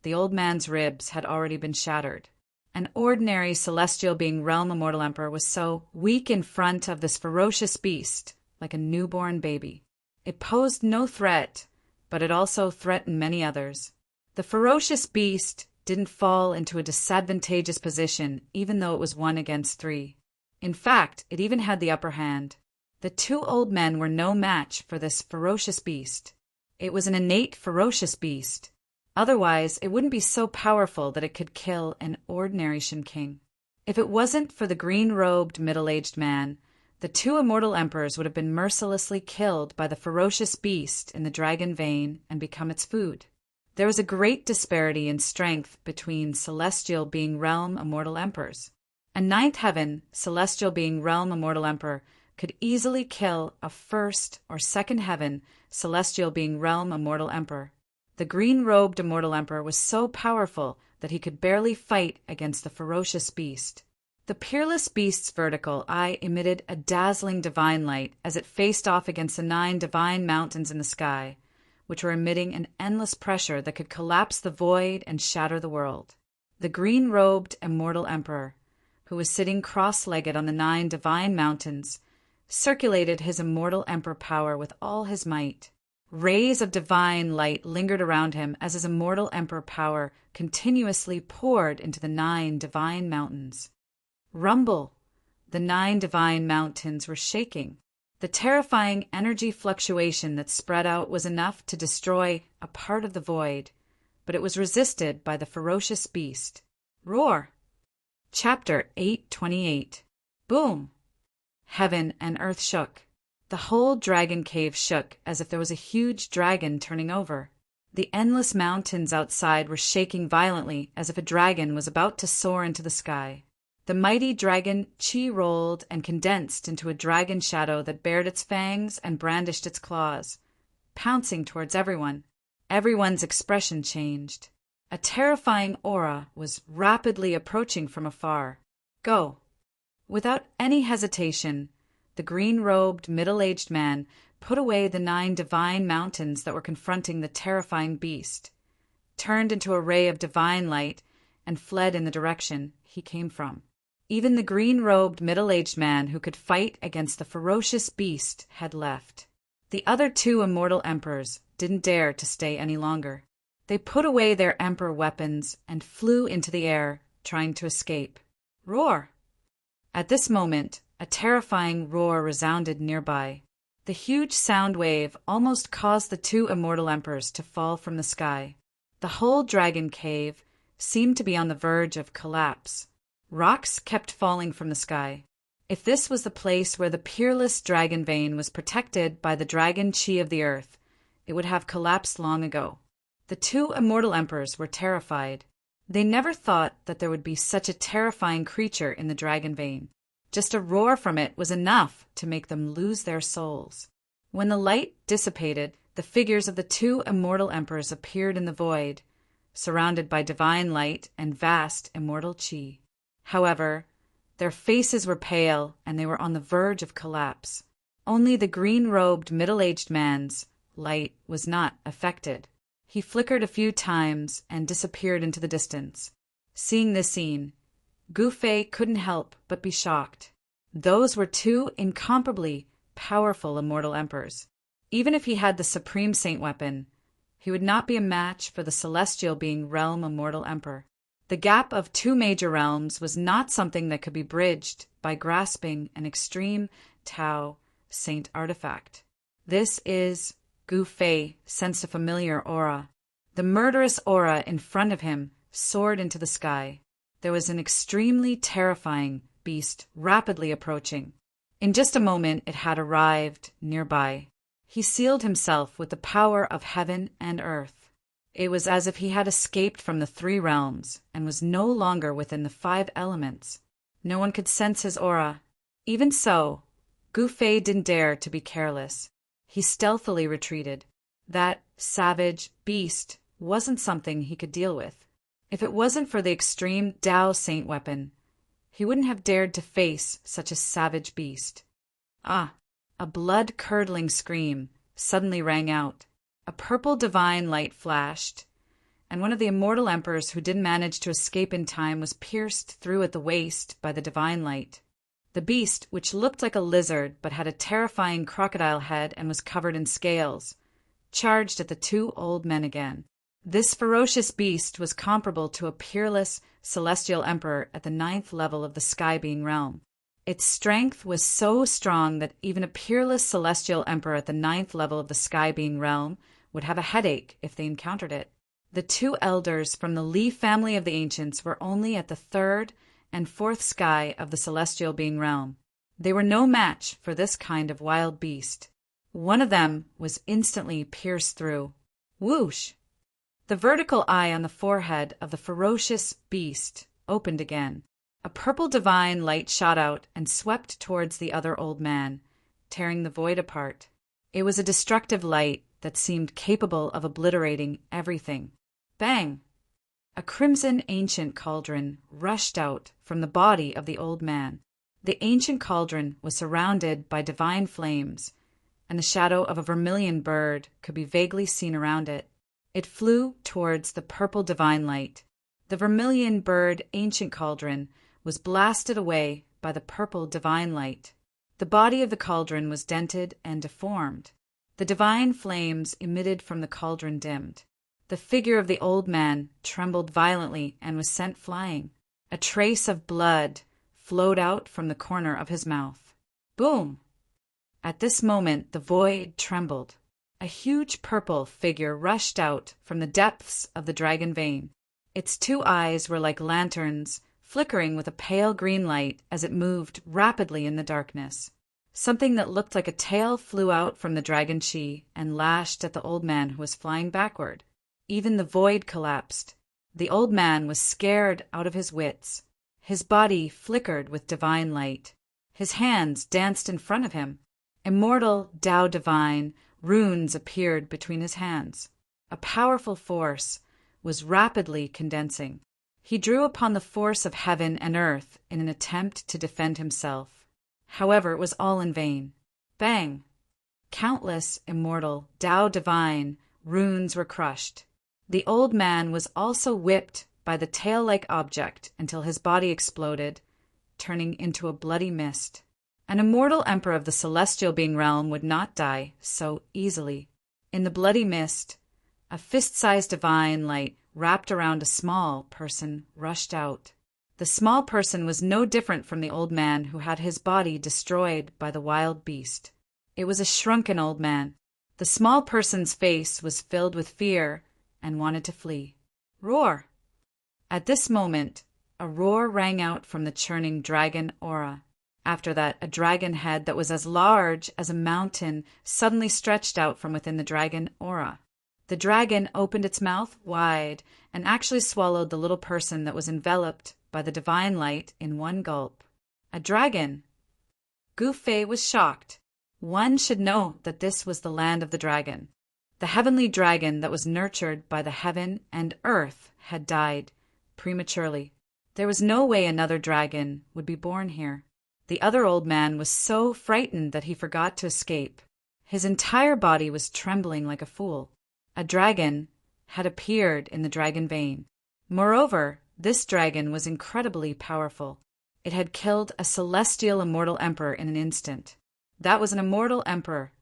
the old man's ribs had already been shattered. An ordinary celestial being realm immortal emperor was so weak in front of this ferocious beast, like a newborn baby. It posed no threat, but it also threatened many others. The ferocious beast didn't fall into a disadvantageous position even though it was 1 against 3. In fact, it even had the upper hand. The 2 old men were no match for this ferocious beast. It was an innate ferocious beast. Otherwise, it wouldn't be so powerful that it could kill an ordinary Shin King. If it wasn't for the green-robed, middle-aged man, the 2 immortal emperors would have been mercilessly killed by the ferocious beast in the dragon vein and become its food. There was a great disparity in strength between celestial being realm immortal emperors. A 9th heaven, celestial being realm immortal emperor, could easily kill a 1st or 2nd heaven, celestial being realm immortal emperor. The green-robed immortal emperor was so powerful that he could barely fight against the ferocious beast. The peerless beast's vertical eye emitted a dazzling divine light as it faced off against the 9 divine mountains in the sky, which were emitting an endless pressure that could collapse the void and shatter the world. The green-robed immortal emperor, who was sitting cross-legged on the 9 divine mountains, circulated his immortal emperor power with all his might. Rays of divine light lingered around him as his immortal emperor power continuously poured into the 9 divine mountains. Rumble! The 9 divine mountains were shaking. The terrifying energy fluctuation that spread out was enough to destroy a part of the void, but it was resisted by the ferocious beast. Roar! Chapter 828. Boom! Heaven and earth shook. The whole dragon cave shook as if there was a huge dragon turning over. The endless mountains outside were shaking violently as if a dragon was about to soar into the sky. The mighty dragon qi rolled and condensed into a dragon shadow that bared its fangs and brandished its claws, pouncing towards everyone. Everyone's expression changed. A terrifying aura was rapidly approaching from afar. Go! Without any hesitation, the green-robed, middle-aged man put away the 9 divine mountains that were confronting the terrifying beast, turned into a ray of divine light, and fled in the direction he came from. Even the green-robed, middle-aged man who could fight against the ferocious beast had left. The other 2 immortal emperors didn't dare to stay any longer. They put away their emperor weapons and flew into the air, trying to escape. Roar! At this moment, a terrifying roar resounded nearby. The huge sound wave almost caused the 2 immortal emperors to fall from the sky. The whole dragon cave seemed to be on the verge of collapse. Rocks kept falling from the sky. If this was the place where the peerless dragon vein was protected by the dragon chi of the earth, it would have collapsed long ago. The two immortal emperors were terrified. They never thought that there would be such a terrifying creature in the dragon vein. Just a roar from it was enough to make them lose their souls. When the light dissipated, the figures of the two immortal emperors appeared in the void, surrounded by divine light and vast immortal chi. However, their faces were pale and they were on the verge of collapse. Only the green-robed middle-aged man's light was not affected. He flickered a few times and disappeared into the distance. Seeing this scene, Gu Fei couldn't help but be shocked. Those were two incomparably powerful immortal emperors. Even if he had the supreme saint weapon, he would not be a match for the celestial being realm immortal emperor. The gap of two major realms was not something that could be bridged by grasping an extreme Tao saint artifact. This is Gu Fei sensed a familiar aura. The murderous aura in front of him soared into the sky. There was an extremely terrifying beast rapidly approaching. In just a moment it had arrived nearby. He sealed himself with the power of heaven and earth. It was as if he had escaped from the three realms and was no longer within the five elements. No one could sense his aura. Even so, Gu Fei didn't dare to be careless. He stealthily retreated. That savage beast wasn't something he could deal with. If it wasn't for the extreme Tao saint weapon, he wouldn't have dared to face such a savage beast. Ah! A blood-curdling scream suddenly rang out. A purple divine light flashed, and one of the immortal emperors who didn't manage to escape in time was pierced through at the waist by the divine light. The beast, which looked like a lizard but had a terrifying crocodile head and was covered in scales, charged at the two old men again. This ferocious beast was comparable to a peerless celestial emperor at the 9th level of the sky-being realm. Its strength was so strong that even a peerless celestial emperor at the 9th level of the sky-being realm would have a headache if they encountered it. The two elders from the Li family of the ancients were only at the 3rd and 4th sky of the celestial being realm. They were no match for this kind of wild beast. One of them was instantly pierced through. Whoosh! The vertical eye on the forehead of the ferocious beast opened again. A purple divine light shot out and swept towards the other old man, tearing the void apart. It was a destructive light that seemed capable of obliterating everything. Bang! A crimson ancient cauldron rushed out from the body of the old man. The ancient cauldron was surrounded by divine flames, and the shadow of a vermilion bird could be vaguely seen around it. It flew towards the purple divine light. The vermilion bird ancient cauldron was blasted away by the purple divine light. The body of the cauldron was dented and deformed. The divine flames emitted from the cauldron dimmed. The figure of the old man trembled violently and was sent flying. A trace of blood flowed out from the corner of his mouth. Boom! At this moment the void trembled. A huge purple figure rushed out from the depths of the dragon vein. Its two eyes were like lanterns, flickering with a pale green light as it moved rapidly in the darkness. Something that looked like a tail flew out from the dragon chi and lashed at the old man who was flying backward. Even the void collapsed. The old man was scared out of his wits. His body flickered with divine light. His hands danced in front of him. Immortal Tao divine runes appeared between his hands. A powerful force was rapidly condensing. He drew upon the force of heaven and earth in an attempt to defend himself. However, it was all in vain. Bang! Countless immortal Tao divine runes were crushed. The old man was also whipped by the tail-like object until his body exploded, turning into a bloody mist. An immortal emperor of the celestial being realm would not die so easily. In the bloody mist, a fist-sized divine light wrapped around a small person rushed out. The small person was no different from the old man who had his body destroyed by the wild beast. It was a shrunken old man. The small person's face was filled with fear and wanted to flee. Roar! At this moment, a roar rang out from the churning dragon aura. After that, a dragon head that was as large as a mountain suddenly stretched out from within the dragon aura. The dragon opened its mouth wide and actually swallowed the little person that was enveloped by the divine light in one gulp. A dragon! Gu Fei was shocked. One should know that this was the land of the dragon. The heavenly dragon that was nurtured by the heaven and earth had died prematurely. There was no way another dragon would be born here. The other old man was so frightened that he forgot to escape. His entire body was trembling like a fool. A dragon had appeared in the dragon vein. Moreover, this dragon was incredibly powerful. It had killed a celestial immortal emperor in an instant. That was an immortal emperor,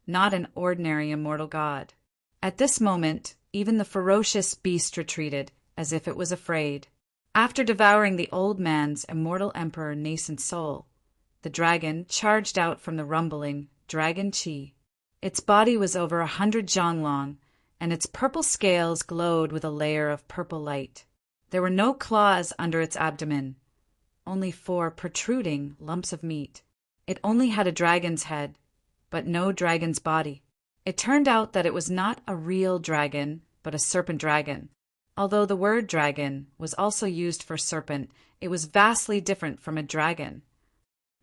not an ordinary immortal god. At this moment, even the ferocious beast retreated, as if it was afraid. After devouring the old man's immortal emperor nascent soul, the dragon charged out from the rumbling dragon chi. Its body was over 100 zhang long, and its purple scales glowed with a layer of purple light. There were no claws under its abdomen, only 4 protruding lumps of meat. It only had a dragon's head, but no dragon's body. It turned out that it was not a real dragon, but a serpent dragon. Although the word dragon was also used for serpent, it was vastly different from a dragon.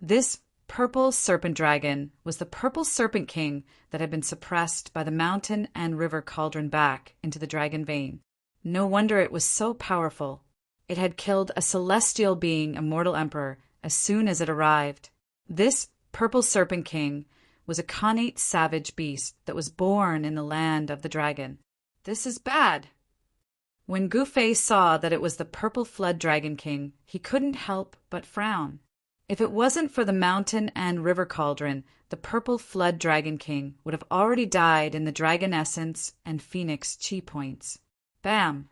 This purple serpent dragon was the purple serpent king that had been suppressed by the mountain and river cauldron back into the dragon vein. No wonder it was so powerful. It had killed a celestial being, immortal emperor, as soon as it arrived. This purple serpent king was a connate savage beast that was born in the land of the dragon. This is bad. When Gu Fei saw that it was the purple flood dragon king, he couldn't help but frown. If it wasn't for the mountain and river cauldron, the purple flood dragon king would have already died in the dragon essence and phoenix chi points. Bam!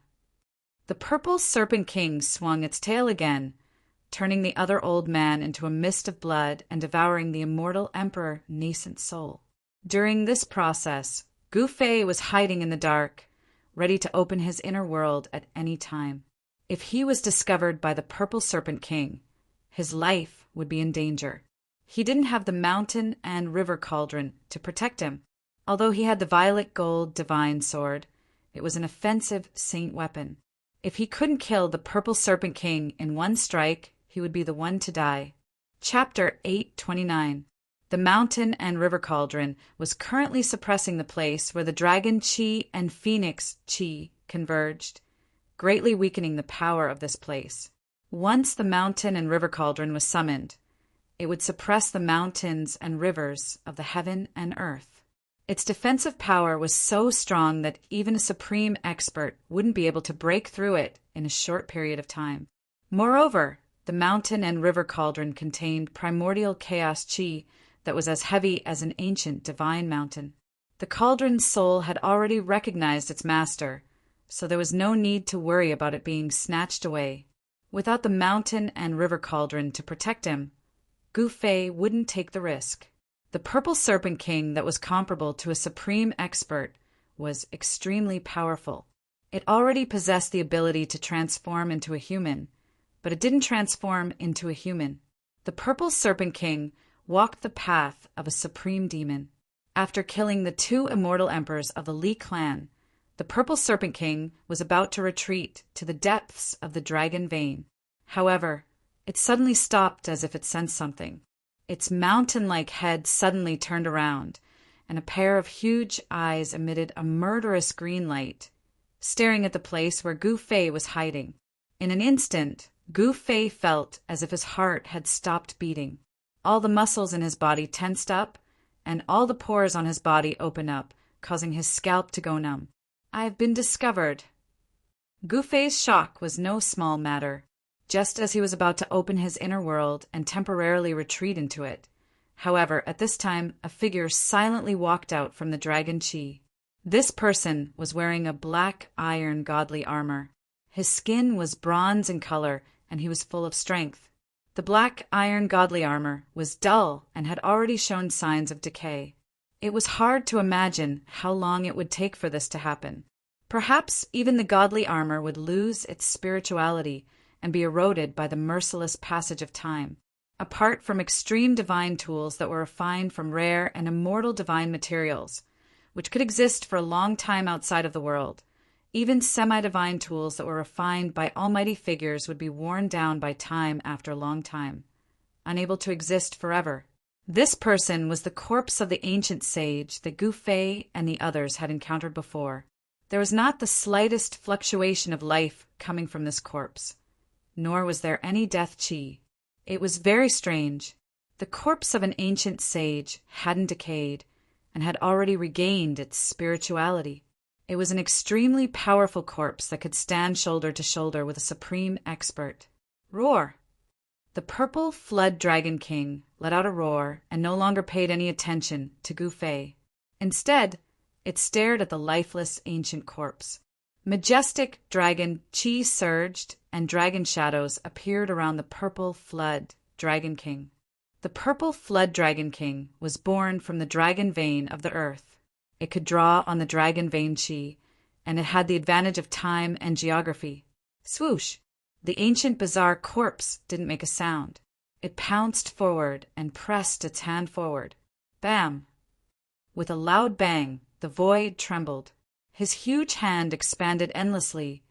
The purple serpent king swung its tail again, turning the other old man into a mist of blood and devouring the immortal emperor nascent soul. During this process, Gu Fei was hiding in the dark, ready to open his inner world at any time. If he was discovered by the purple serpent king, his life would be in danger. He didn't have the mountain and river cauldron to protect him. Although he had the violet gold divine sword, it was an offensive saint weapon. If he couldn't kill the purple serpent king in one strike, he would be the one to die. Chapter 829. The mountain and river cauldron was currently suppressing the place where the dragon chi and phoenix chi converged, greatly weakening the power of this place. Once the mountain and river cauldron was summoned, it would suppress the mountains and rivers of the heaven and earth. Its defensive power was so strong that even a supreme expert wouldn't be able to break through it in a short period of time. Moreover, the mountain and river cauldron contained primordial chaos chi that was as heavy as an ancient divine mountain. The cauldron's soul had already recognized its master, so there was no need to worry about it being snatched away. Without the mountain and river cauldron to protect him, Gu Fei wouldn't take the risk. The purple serpent king that was comparable to a supreme expert was extremely powerful. It already possessed the ability to transform into a human, but it didn't transform into a human. The purple serpent king walked the path of a supreme demon. After killing the 2 immortal emperors of the Li clan, the purple serpent king was about to retreat to the depths of the dragon vein. However, it suddenly stopped as if it sensed something. Its mountain-like head suddenly turned around, and a pair of huge eyes emitted a murderous green light, staring at the place where Gu Fei was hiding. In an instant, Gu Fei felt as if his heart had stopped beating. All the muscles in his body tensed up, and all the pores on his body opened up, causing his scalp to go numb. I have been discovered. Gu Fei's shock was no small matter. Just as he was about to open his inner world and temporarily retreat into it. However, at this time, a figure silently walked out from the dragon chi. This person was wearing a black iron godly armor. His skin was bronze in color, and he was full of strength. The black iron godly armor was dull and had already shown signs of decay. It was hard to imagine how long it would take for this to happen. Perhaps even the godly armor would lose its spirituality and be eroded by the merciless passage of time. apart from extreme divine tools that were refined from rare and immortal divine materials, which could exist for a long time outside of the world. Even semi-divine tools that were refined by almighty figures would be worn down by time after a long time, unable to exist forever. This person was the corpse of the ancient sage that Gu Fei and the others had encountered before. There was not the slightest fluctuation of life coming from this corpse, nor was there any death qi. It was very strange. The corpse of an ancient sage hadn't decayed and had already regained its spirituality. It was an extremely powerful corpse that could stand shoulder to shoulder with a supreme expert. Roar! The purple flood dragon king let out a roar and no longer paid any attention to Gu Fei. Instead, it stared at the lifeless ancient corpse. Majestic dragon qi surged and dragon shadows appeared around the purple flood dragon king. The purple flood dragon king was born from the dragon vein of the earth. It could draw on the dragon vein qi, and it had the advantage of time and geography. Swoosh! The ancient bizarre corpse didn't make a sound. It pounced forward and pressed its hand forward. Bam! With a loud bang, the void trembled. His huge hand expanded endlessly,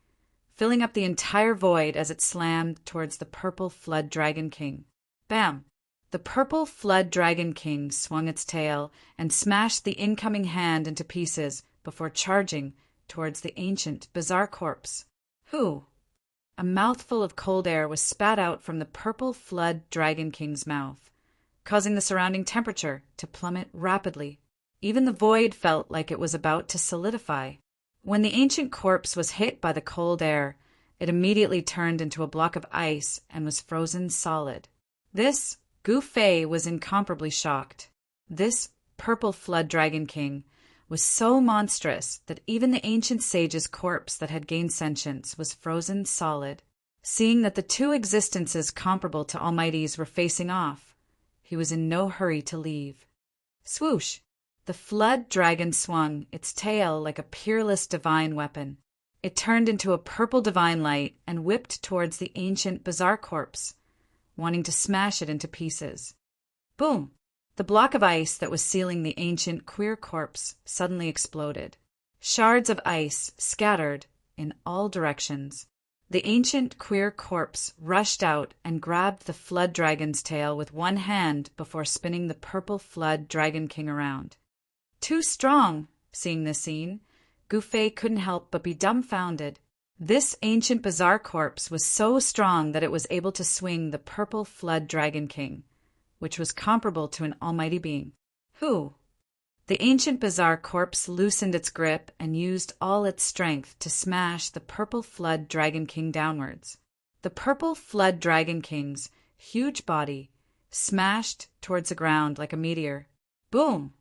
filling up the entire void as it slammed towards the purple flood dragon king. Bam! The purple flood dragon king swung its tail and smashed the incoming hand into pieces before charging towards the ancient bizarre corpse. Who? A mouthful of cold air was spat out from the purple flood dragon king's mouth, causing the surrounding temperature to plummet rapidly. Even the void felt like it was about to solidify. When the ancient corpse was hit by the cold air, it immediately turned into a block of ice and was frozen solid. This, Gu Fei was incomparably shocked. This purple flood dragon king was so monstrous that even the ancient sage's corpse that had gained sentience was frozen solid. Seeing that the two existences comparable to Almighty's were facing off, he was in no hurry to leave. Swoosh! The flood dragon swung its tail like a peerless divine weapon. It turned into a purple divine light and whipped towards the ancient bizarre corpse, wanting to smash it into pieces. Boom! The block of ice that was sealing the ancient queer corpse suddenly exploded. Shards of ice scattered in all directions. The ancient queer corpse rushed out and grabbed the flood dragon's tail with one hand before spinning the purple flood dragon king around. Too strong! Seeing this scene, Gu Fei couldn't help but be dumbfounded. This ancient bizarre corpse was so strong that it was able to swing the purple flood dragon king, which was comparable to an almighty being. Who? The ancient bizarre corpse loosened its grip and used all its strength to smash the purple flood dragon king downwards. The purple flood dragon king's huge body smashed towards the ground like a meteor. Boom!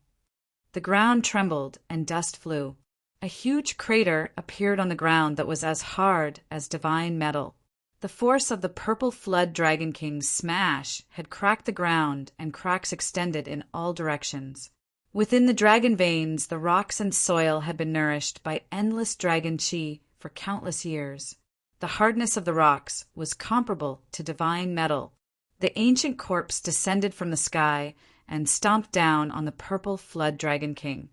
The ground trembled and dust flew. A huge crater appeared on the ground that was as hard as divine metal. The force of the purple flood dragon king's smash had cracked the ground, and cracks extended in all directions. Within the dragon veins, the rocks and soil had been nourished by endless dragon qi for countless years. The hardness of the rocks was comparable to divine metal. The ancient corpse descended from the sky and stomped down on the purple flood dragon king,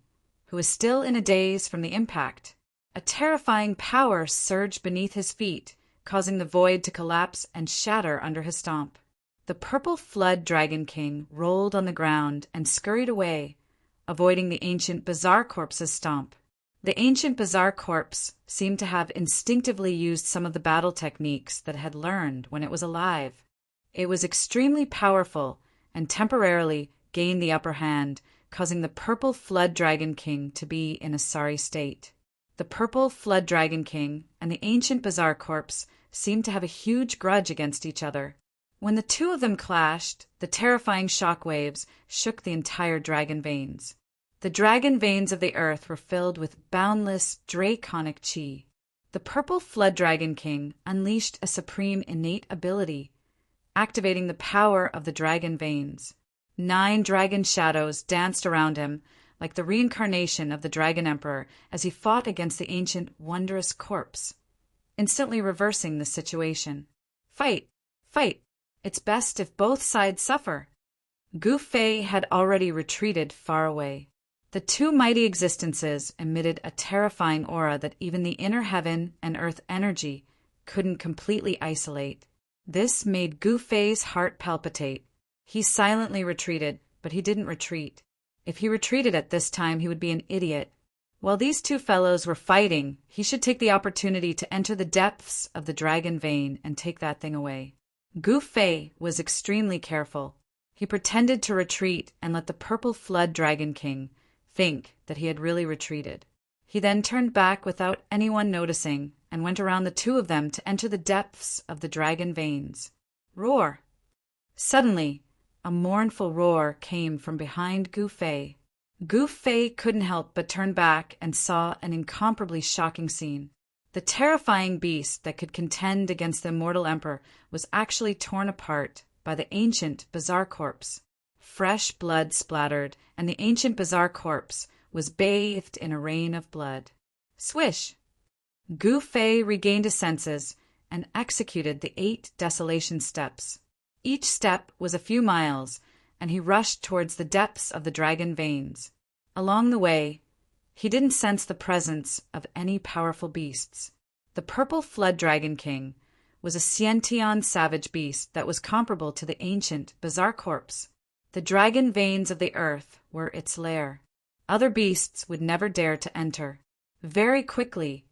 who was still in a daze from the impact. A terrifying power surged beneath his feet, causing the void to collapse and shatter under his stomp. The purple flood dragon king rolled on the ground and scurried away, avoiding the ancient bizarre corpse's stomp. The ancient bizarre corpse seemed to have instinctively used some of the battle techniques that it had learned when it was alive. It was extremely powerful and temporarily gained the upper hand, causing the purple flood dragon king to be in a sorry state. The purple flood dragon king and the ancient bizarre corpse seemed to have a huge grudge against each other. When the two of them clashed, the terrifying shock waves shook the entire dragon veins. The dragon veins of the earth were filled with boundless draconic qi. The purple flood dragon king unleashed a supreme innate ability, activating the power of the dragon veins. 9 dragon shadows danced around him like the reincarnation of the dragon emperor as he fought against the ancient wondrous corpse, instantly reversing the situation. Fight! Fight! It's best if both sides suffer. Gu Fei had already retreated far away. The two mighty existences emitted a terrifying aura that even the inner heaven and earth energy couldn't completely isolate. This made Gu Fei's heart palpitate. He silently retreated, but he didn't retreat. If he retreated at this time, he would be an idiot. While these two fellows were fighting, he should take the opportunity to enter the depths of the dragon vein and take that thing away. Gu Fei was extremely careful. He pretended to retreat and let the purple flood dragon king think that he had really retreated. He then turned back without anyone noticing and went around the two of them to enter the depths of the dragon veins. Roar! Suddenly, a mournful roar came from behind Gu Fei. Gu Fei couldn't help but turn back and saw an incomparably shocking scene. The terrifying beast that could contend against the immortal emperor was actually torn apart by the ancient bizarre corpse. Fresh blood splattered, and the ancient bizarre corpse was bathed in a rain of blood. Swish! Gu Fei regained his senses and executed the 8 desolation steps. Each step was a few miles, and he rushed towards the depths of the dragon veins. Along the way, he didn't sense the presence of any powerful beasts. The purple flood dragon king was a sentient savage beast that was comparable to the ancient bizarre corpse. The dragon veins of the earth were its lair. Other beasts would never dare to enter. Very quickly,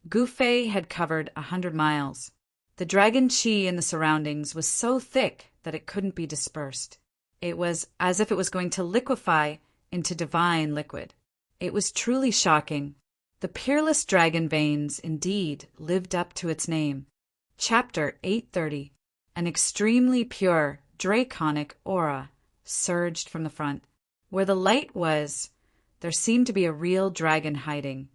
Gu Fei had covered 100 miles. The dragon qi in the surroundings was so thick that it couldn't be dispersed. It was as if it was going to liquefy into divine liquid. It was truly shocking. The peerless dragon veins indeed lived up to its name. Chapter 830. An extremely pure, draconic aura surged from the front. Where the light was, there seemed to be a real dragon hiding,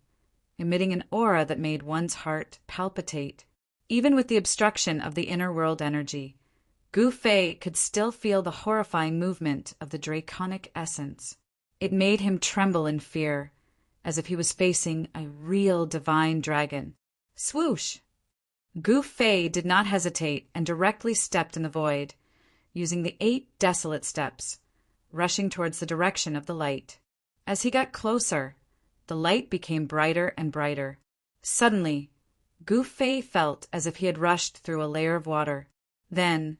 emitting an aura that made one's heart palpitate. Even with the obstruction of the inner world energy, Gu Fei could still feel the horrifying movement of the draconic essence. It made him tremble in fear, as if he was facing a real divine dragon. Swoosh! Gu Fei did not hesitate and directly stepped in the void, using the 8 desolate steps, rushing towards the direction of the light. As he got closer, the light became brighter and brighter. Suddenly, Gu Fei felt as if he had rushed through a layer of water. Then,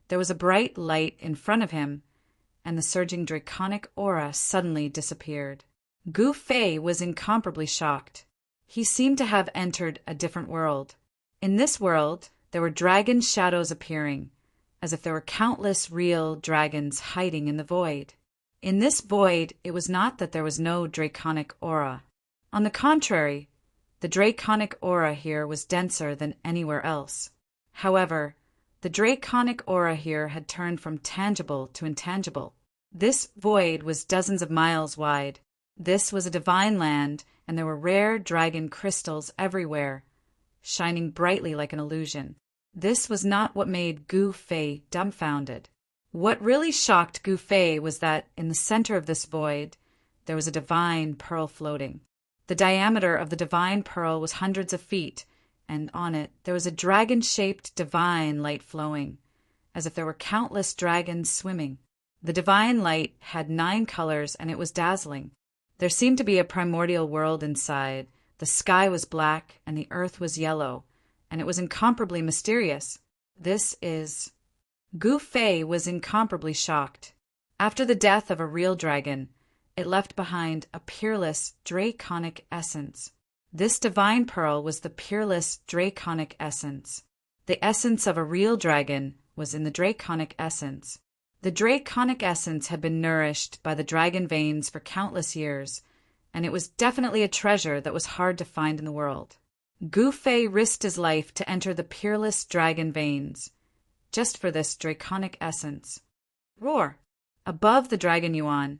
there was a bright light in front of him, and the surging draconic aura suddenly disappeared. Gu Fei was incomparably shocked. He seemed to have entered a different world. In this world, there were dragon shadows appearing, as if there were countless real dragons hiding in the void. In this void, it was not that there was no draconic aura. On the contrary, the draconic aura here was denser than anywhere else. However, the draconic aura here had turned from tangible to intangible. This void was dozens of miles wide. This was a divine land, and there were rare dragon crystals everywhere, shining brightly like an illusion. This was not what made Gu Fei dumbfounded. What really shocked Gu Fei was that in the center of this void, there was a divine pearl floating. The diameter of the divine pearl was hundreds of feet, and on it there was a dragon-shaped divine light flowing, as if there were countless dragons swimming. The divine light had 9 colors, and it was dazzling. There seemed to be a primordial world inside. The sky was black, and the earth was yellow, and it was incomparably mysterious. Gu Fei was incomparably shocked. After the death of a real dragon, it left behind a peerless, draconic essence. This divine pearl was the peerless, draconic essence. The essence of a real dragon was in the draconic essence. The draconic essence had been nourished by the dragon veins for countless years, and it was definitely a treasure that was hard to find in the world. Gu Fei risked his life to enter the peerless dragon veins, just for this draconic essence. Roar! Above the dragon yuan,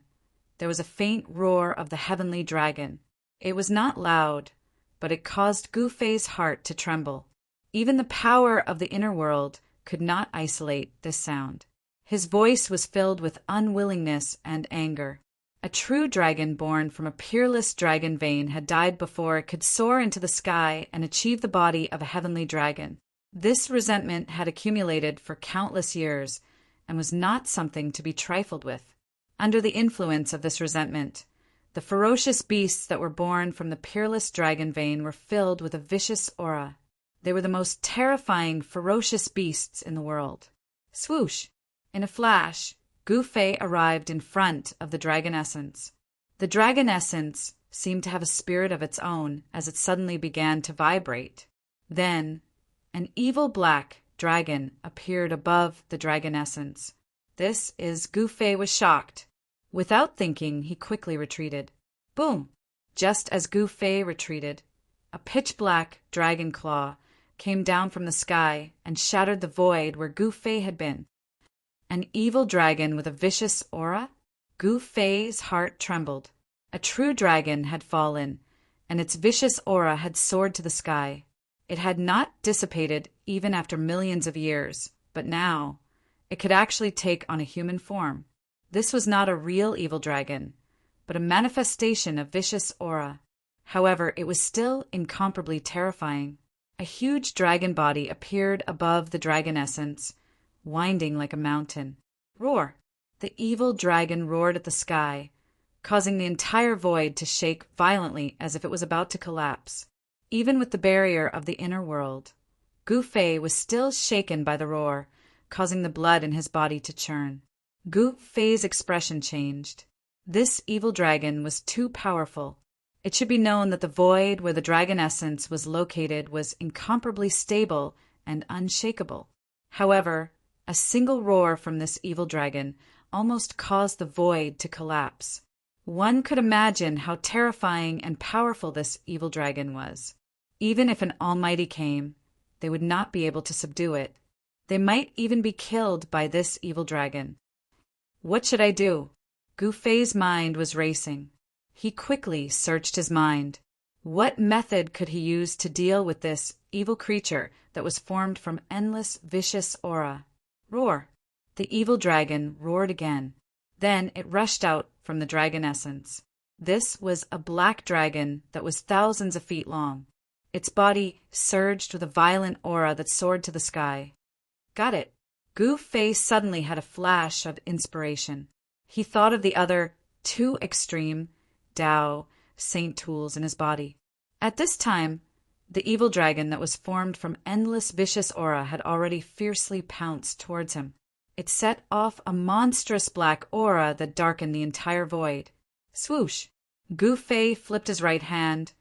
there was a faint roar of the heavenly dragon. It was not loud, but it caused Gu Fei's heart to tremble. Even the power of the inner world could not isolate this sound. His voice was filled with unwillingness and anger. A true dragon born from a peerless dragon vein had died before it could soar into the sky and achieve the body of a heavenly dragon. This resentment had accumulated for countless years and was not something to be trifled with. Under the influence of this resentment, the ferocious beasts that were born from the peerless dragon vein were filled with a vicious aura. They were the most terrifying, ferocious beasts in the world. Swoosh! In a flash, Gu Fei arrived in front of the dragon essence. The dragon essence seemed to have a spirit of its own as it suddenly began to vibrate. Then, an evil black dragon appeared above the dragon essence. Gu Fei was shocked. Without thinking, he quickly retreated. Boom! Just as Gu Fei retreated, a pitch-black dragon claw came down from the sky and shattered the void where Gu Fei had been. An evil dragon with a vicious aura? Gu Fei's heart trembled. A true dragon had fallen, and its vicious aura had soared to the sky. It had not dissipated even after millions of years, but now it could actually take on a human form. This was not a real evil dragon, but a manifestation of vicious aura. However, it was still incomparably terrifying. A huge dragon body appeared above the dragon essence, winding like a mountain. Roar! The evil dragon roared at the sky, causing the entire void to shake violently as if it was about to collapse. Even with the barrier of the inner world, Gu Fei was still shaken by the roar, causing the blood in his body to churn. Gu Fei's expression changed. This evil dragon was too powerful. It should be known that the void where the dragon essence was located was incomparably stable and unshakable. However, a single roar from this evil dragon almost caused the void to collapse. One could imagine how terrifying and powerful this evil dragon was. Even if an almighty came, they would not be able to subdue it. They might even be killed by this evil dragon. What should I do? Gu Fei's mind was racing. He quickly searched his mind. What method could he use to deal with this evil creature that was formed from endless, vicious aura? Roar! The evil dragon roared again. Then it rushed out from the dragon essence. This was a black dragon that was thousands of feet long. Its body surged with a violent aura that soared to the sky. Got it. Gu Fei suddenly had a flash of inspiration. He thought of the other two extreme Tao saint tools in his body. At this time, the evil dragon that was formed from endless vicious aura had already fiercely pounced towards him. It set off a monstrous black aura that darkened the entire void. Swoosh! Gu Fei flipped his right hand,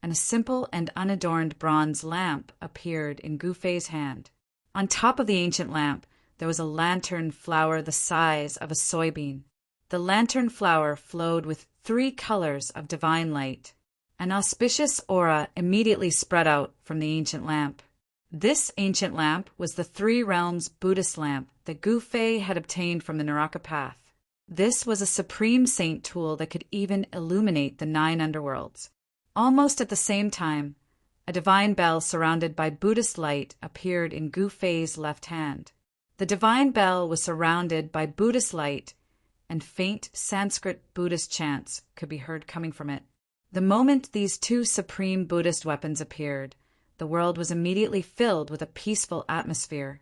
and a simple and unadorned bronze lamp appeared in Gu Fei's hand. On top of the ancient lamp, there was a lantern flower the size of a soybean. The lantern flower flowed with 3 colors of divine light. An auspicious aura immediately spread out from the ancient lamp. This ancient lamp was the 3 realms Buddhist lamp that Gu Fei had obtained from the Naraka path. This was a supreme saint tool that could even illuminate the 9 underworlds. Almost at the same time, a divine bell surrounded by Buddhist light appeared in Gu Fei's left hand. The divine bell was surrounded by Buddhist light, and faint Sanskrit Buddhist chants could be heard coming from it. The moment these 2 supreme Buddhist weapons appeared, the world was immediately filled with a peaceful atmosphere.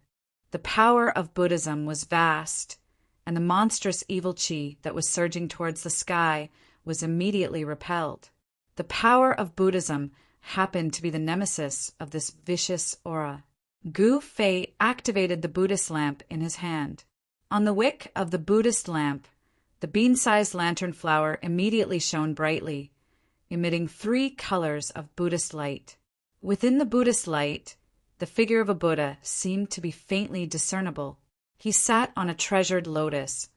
The power of Buddhism was vast, and the monstrous evil chi that was surging towards the sky was immediately repelled. The power of Buddhism happened to be the nemesis of this vicious aura. Gu Fei activated the Buddhist lamp in his hand. On the wick of the Buddhist lamp, the bean-sized lantern flower immediately shone brightly, emitting 3 colors of Buddhist light. Within the Buddhist light, the figure of a Buddha seemed to be faintly discernible. He sat on a treasured lotus,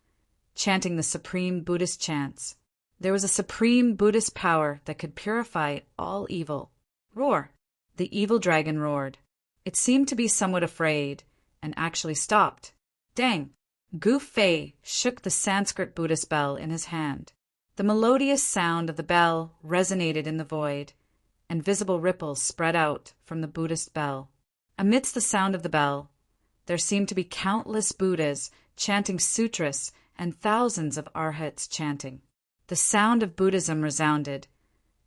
chanting the supreme Buddhist chants. There was a supreme Buddhist power that could purify all evil. Roar! The evil dragon roared. It seemed to be somewhat afraid, and actually stopped. Dang! Gu Fei shook the Sanskrit Buddhist bell in his hand. The melodious sound of the bell resonated in the void, and visible ripples spread out from the Buddhist bell. Amidst the sound of the bell, there seemed to be countless Buddhas chanting sutras and thousands of arhats chanting. The sound of Buddhism resounded,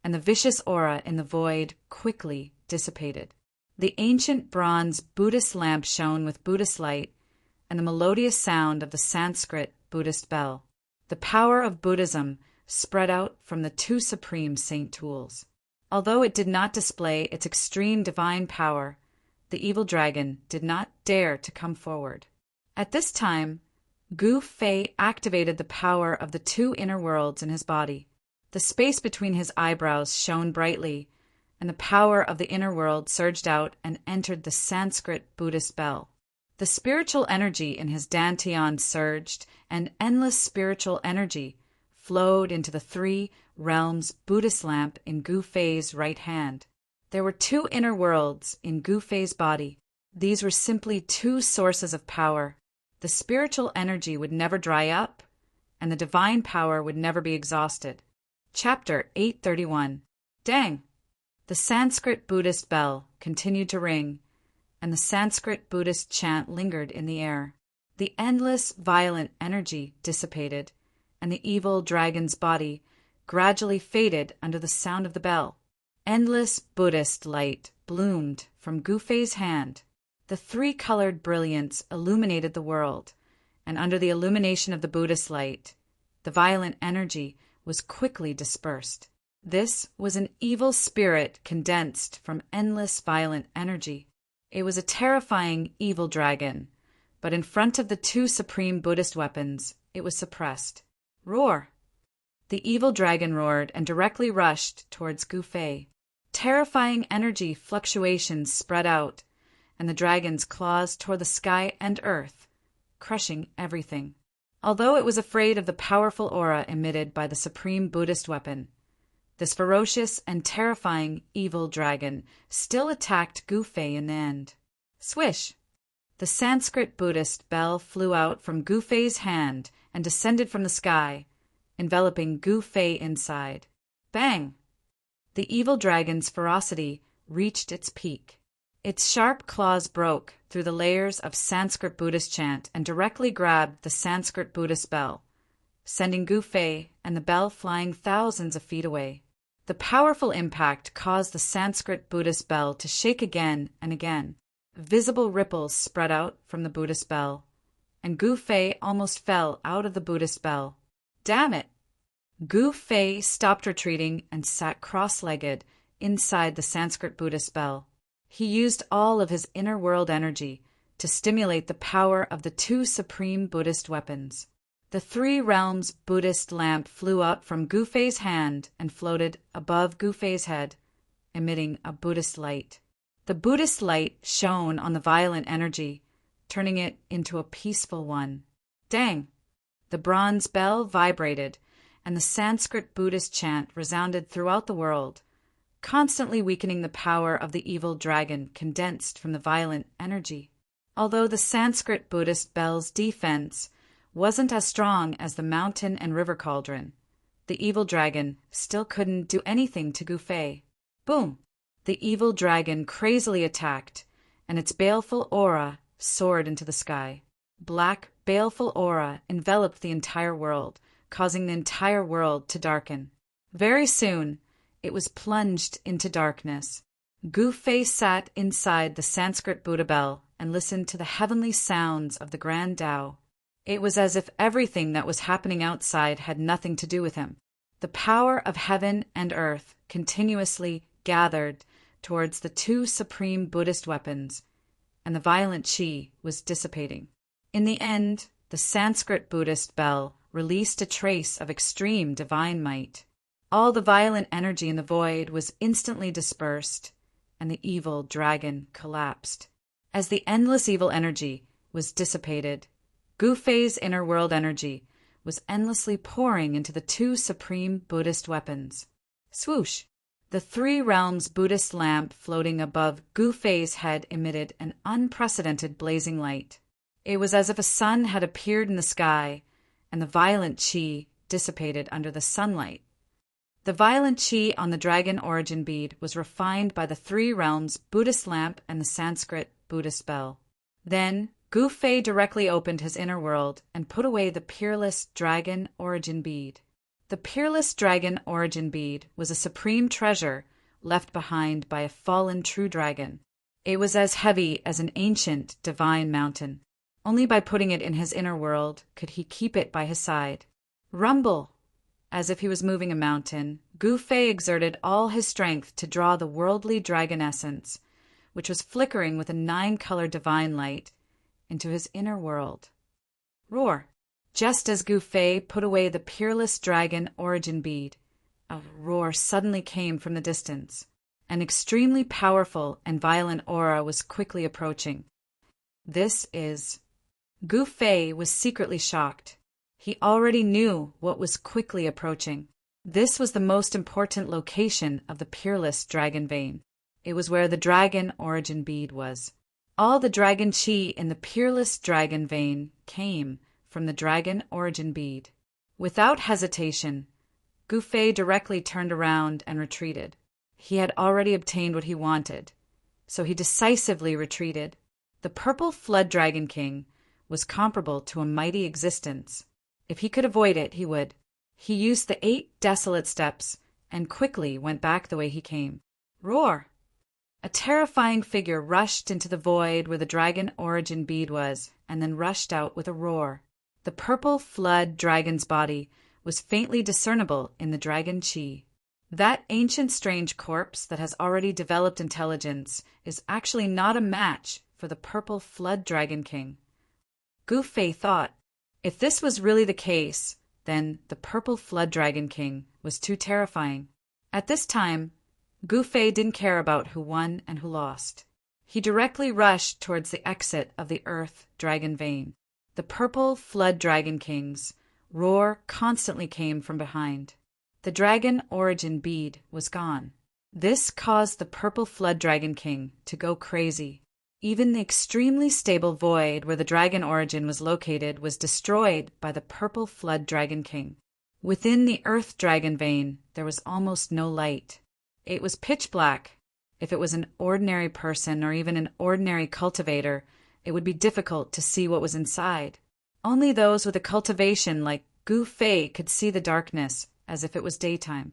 and the vicious aura in the void quickly dissipated. The ancient bronze Buddhist lamp shone with Buddhist light and the melodious sound of the Sanskrit Buddhist bell. The power of Buddhism spread out from the two supreme saint tools. Although it did not display its extreme divine power, the evil dragon did not dare to come forward. At this time, Gu Fei activated the power of the two inner worlds in his body. The space between his eyebrows shone brightly, and the power of the inner world surged out and entered the Sanskrit Buddhist bell. The spiritual energy in his dantian surged, and endless spiritual energy flowed into the three realms Buddhist lamp in Gu Fei's right hand. There were two inner worlds in Gu Fei's body. These were simply two sources of power. The spiritual energy would never dry up, and the divine power would never be exhausted. Chapter 831. Dang! The Sanskrit Buddhist bell continued to ring, and the Sanskrit Buddhist chant lingered in the air. The endless, violent energy dissipated, and the evil dragon's body gradually faded under the sound of the bell. Endless Buddhist light bloomed from Gu Fei's hand. The three-colored brilliance illuminated the world, and under the illumination of the Buddhist light, the violent energy was quickly dispersed. This was an evil spirit condensed from endless violent energy. It was a terrifying evil dragon, but in front of the two supreme Buddhist weapons, it was suppressed. Roar! The evil dragon roared and directly rushed towards Gu Fei. Terrifying energy fluctuations spread out, and the dragon's claws tore the sky and earth, crushing everything. Although it was afraid of the powerful aura emitted by the supreme Buddhist weapon, this ferocious and terrifying evil dragon still attacked Gu Fei in the end. Swish! The Sanskrit Buddhist bell flew out from Gu Fei's hand and descended from the sky, enveloping Gu Fei inside. Bang! The evil dragon's ferocity reached its peak. Its sharp claws broke through the layers of Sanskrit Buddhist chant and directly grabbed the Sanskrit Buddhist bell, sending Gu Fei and the bell flying thousands of feet away. The powerful impact caused the Sanskrit Buddhist bell to shake again and again. Visible ripples spread out from the Buddhist bell, and Gu Fei almost fell out of the Buddhist bell. Damn it! Gu Fei stopped retreating and sat cross-legged inside the Sanskrit Buddhist bell. He used all of his inner world energy to stimulate the power of the two supreme Buddhist weapons. The three realms Buddhist lamp flew up from Gu Fei's hand and floated above Gu Fei's head, emitting a Buddhist light. The Buddhist light shone on the violent energy, turning it into a peaceful one. Dang! The bronze bell vibrated, and the Sanskrit Buddhist chant resounded throughout the world, constantly weakening the power of the evil dragon condensed from the violent energy. Although the Sanskrit Buddhist bell's defense wasn't as strong as the mountain and river cauldron, the evil dragon still couldn't do anything to Gu Fei. Boom! The evil dragon crazily attacked, and its baleful aura soared into the sky. Black, baleful aura enveloped the entire world, causing the entire world to darken. Very soon, it was plunged into darkness. Gu Fei sat inside the Sanskrit Buddha bell and listened to the heavenly sounds of the Grand Tao. It was as if everything that was happening outside had nothing to do with him. The power of heaven and earth continuously gathered towards the two supreme Buddhist weapons, and the violent chi was dissipating. In the end, the Sanskrit Buddhist bell released a trace of extreme divine might. All the violent energy in the void was instantly dispersed, and the evil dragon collapsed. As the endless evil energy was dissipated, Gu Fei's inner world energy was endlessly pouring into the two supreme Buddhist weapons. Swoosh! The three realms Buddhist lamp floating above Gu Fei's head emitted an unprecedented blazing light. It was as if a sun had appeared in the sky, and the violent chi dissipated under the sunlight. The violent chi on the dragon origin bead was refined by the three realms Buddhist lamp and the Sanskrit Buddhist bell. Then Gu Fei directly opened his inner world and put away the peerless dragon origin bead. The peerless dragon origin bead was a supreme treasure left behind by a fallen true dragon. It was as heavy as an ancient, divine mountain. Only by putting it in his inner world could he keep it by his side. Rumble! As if he was moving a mountain, Gu Fei exerted all his strength to draw the worldly dragon essence, which was flickering with a 9-color divine light, into his inner world. Roar! Just as Gu Fei put away the peerless dragon origin bead, a roar suddenly came from the distance. An extremely powerful and violent aura was quickly approaching. This is... Gu Fei was secretly shocked. He already knew what was quickly approaching. This was the most important location of the peerless dragon vein. It was where the dragon origin bead was. All the dragon chi in the peerless dragon vein came from the dragon origin bead. Without hesitation, Gu Fei directly turned around and retreated. He had already obtained what he wanted, so he decisively retreated. The purple flood dragon king was comparable to a mighty existence. If he could avoid it, he would. He used the 8 desolate steps and quickly went back the way he came. Roar! A terrifying figure rushed into the void where the dragon origin bead was, and then rushed out with a roar. The purple flood dragon's body was faintly discernible in the dragon chi. That ancient strange corpse that has already developed intelligence is actually not a match for the purple flood dragon king. Gu Fei thought, if this was really the case, then the purple flood dragon king was too terrifying. At this time, Gu Fei didn't care about who won and who lost. He directly rushed towards the exit of the earth dragon vein. The purple flood dragon king's roar constantly came from behind. The dragon origin bead was gone. This caused the purple flood dragon king to go crazy. Even the extremely stable void where the dragon origin was located was destroyed by the purple flood dragon king. Within the earth dragon vein, there was almost no light. It was pitch black. If it was an ordinary person or even an ordinary cultivator, it would be difficult to see what was inside. Only those with a cultivation like Gu Fei could see the darkness as if it was daytime.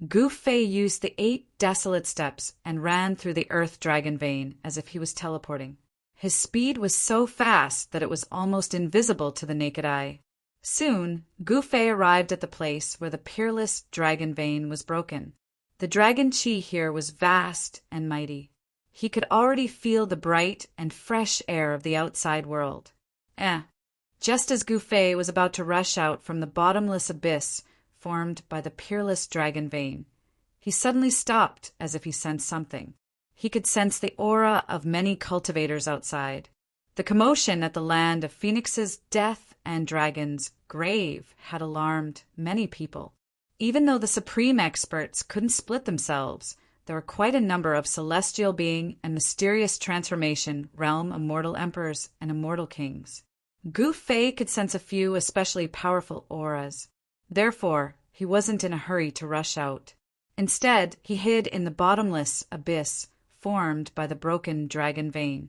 Gu Fei used the 8 desolate steps and ran through the earth dragon vein as if he was teleporting. His speed was so fast that it was almost invisible to the naked eye. Soon, Gu Fei arrived at the place where the peerless dragon vein was broken. The dragon chi here was vast and mighty. He could already feel the bright and fresh air of the outside world. Just as Gu Fei was about to rush out from the bottomless abyss formed by the peerless dragon vein, he suddenly stopped as if he sensed something. He could sense the aura of many cultivators outside. The commotion at the land of Phoenix's death and dragon's grave had alarmed many people. Even though the supreme experts couldn't split themselves, there were quite a number of celestial being and mysterious transformation realm immortal emperors and immortal kings. Gu Fei could sense a few especially powerful auras. Therefore, he wasn't in a hurry to rush out. Instead, he hid in the bottomless abyss formed by the broken dragon vein.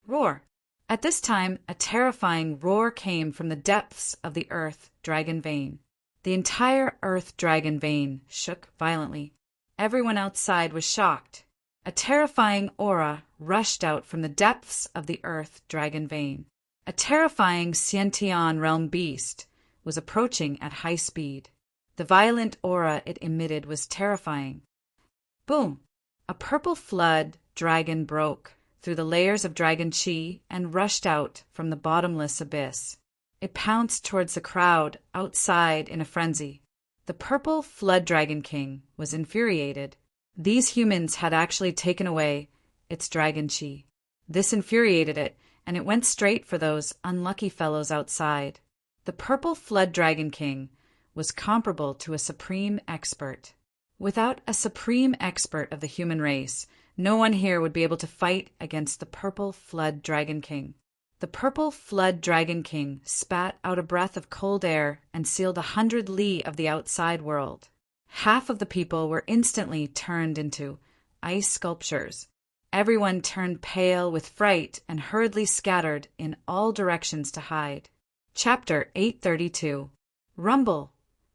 Roar! At this time, a terrifying roar came from the depths of the earth dragon vein. The entire earth dragon vein shook violently. Everyone outside was shocked. A terrifying aura rushed out from the depths of the earth dragon vein. A terrifying Xiantian realm beast was approaching at high speed. The violent aura it emitted was terrifying. Boom! A purple flood dragon broke through the layers of dragon chi and rushed out from the bottomless abyss. It pounced towards the crowd outside in a frenzy. The purple flood dragon king was infuriated. These humans had actually taken away its dragon chi. This infuriated it, and it went straight for those unlucky fellows outside. The purple flood dragon king was comparable to a supreme expert. Without a supreme expert of the human race, no one here would be able to fight against the purple flood dragon king. The purple flood dragon king spat out a breath of cold air and sealed 100 li of the outside world. Half of the people were instantly turned into ice sculptures. Everyone turned pale with fright and hurriedly scattered in all directions to hide. Chapter 832. Rumble!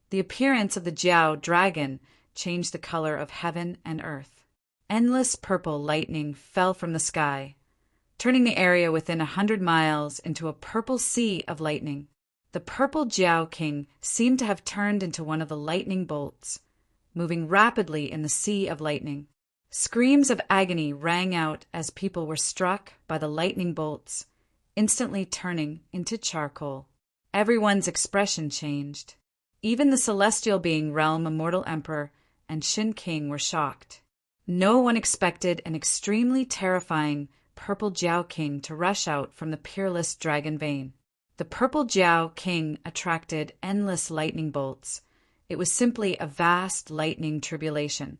The appearance of the Jiao dragon changed the color of heaven and earth. Endless purple lightning fell from the sky, turning the area within 100 miles into a purple sea of lightning. The purple Jiao King seemed to have turned into one of the lightning bolts, moving rapidly in the sea of lightning. Screams of agony rang out as people were struck by the lightning bolts, instantly turning into charcoal. Everyone's expression changed. Even the celestial being Realm Immortal Emperor and Shin King were shocked. No one expected an extremely terrifying purple Jiao King to rush out from the peerless dragon vein. The purple Jiao King attracted endless lightning bolts. It was simply a vast lightning tribulation.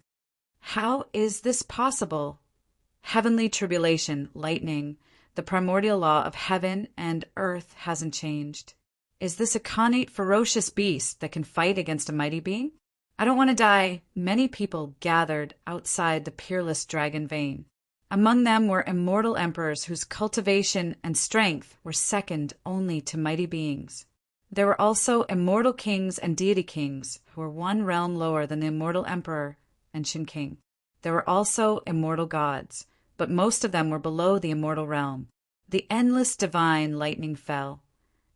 How is this possible? Heavenly tribulation, lightning, the primordial law of heaven and earth hasn't changed. Is this a connate ferocious beast that can fight against a mighty being? I don't want to die. Many people gathered outside the peerless dragon vein. Among them were immortal emperors whose cultivation and strength were second only to mighty beings. There were also immortal kings and deity kings who were one realm lower than the immortal emperor and Shin King. There were also immortal gods, but most of them were below the immortal realm. The endless divine lightning fell,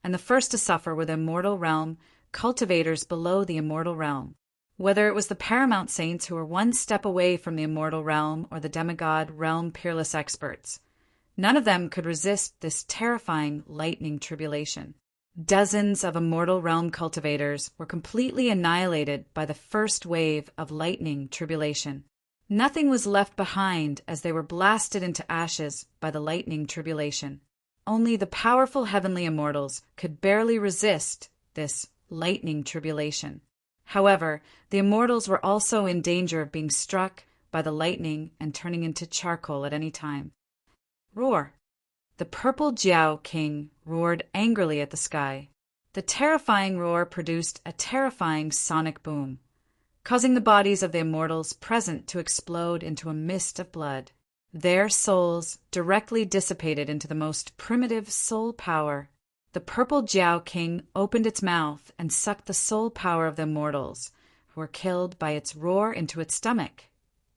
and the first to suffer were the immortal realm cultivators below the immortal realm. Whether it was the paramount saints who were one step away from the immortal realm or the demigod realm peerless experts, none of them could resist this terrifying lightning tribulation. Dozens of immortal realm cultivators were completely annihilated by the first wave of lightning tribulation. Nothing was left behind as they were blasted into ashes by the lightning tribulation. Only the powerful heavenly immortals could barely resist this lightning tribulation. However, the immortals were also in danger of being struck by the lightning and turning into charcoal at any time. Roar! The purple Jiao King roared angrily at the sky. The terrifying roar produced a terrifying sonic boom, causing the bodies of the immortals present to explode into a mist of blood. Their souls directly dissipated into the most primitive soul power. The purple Jiao King opened its mouth and sucked the soul power of the immortals, who were killed by its roar, into its stomach,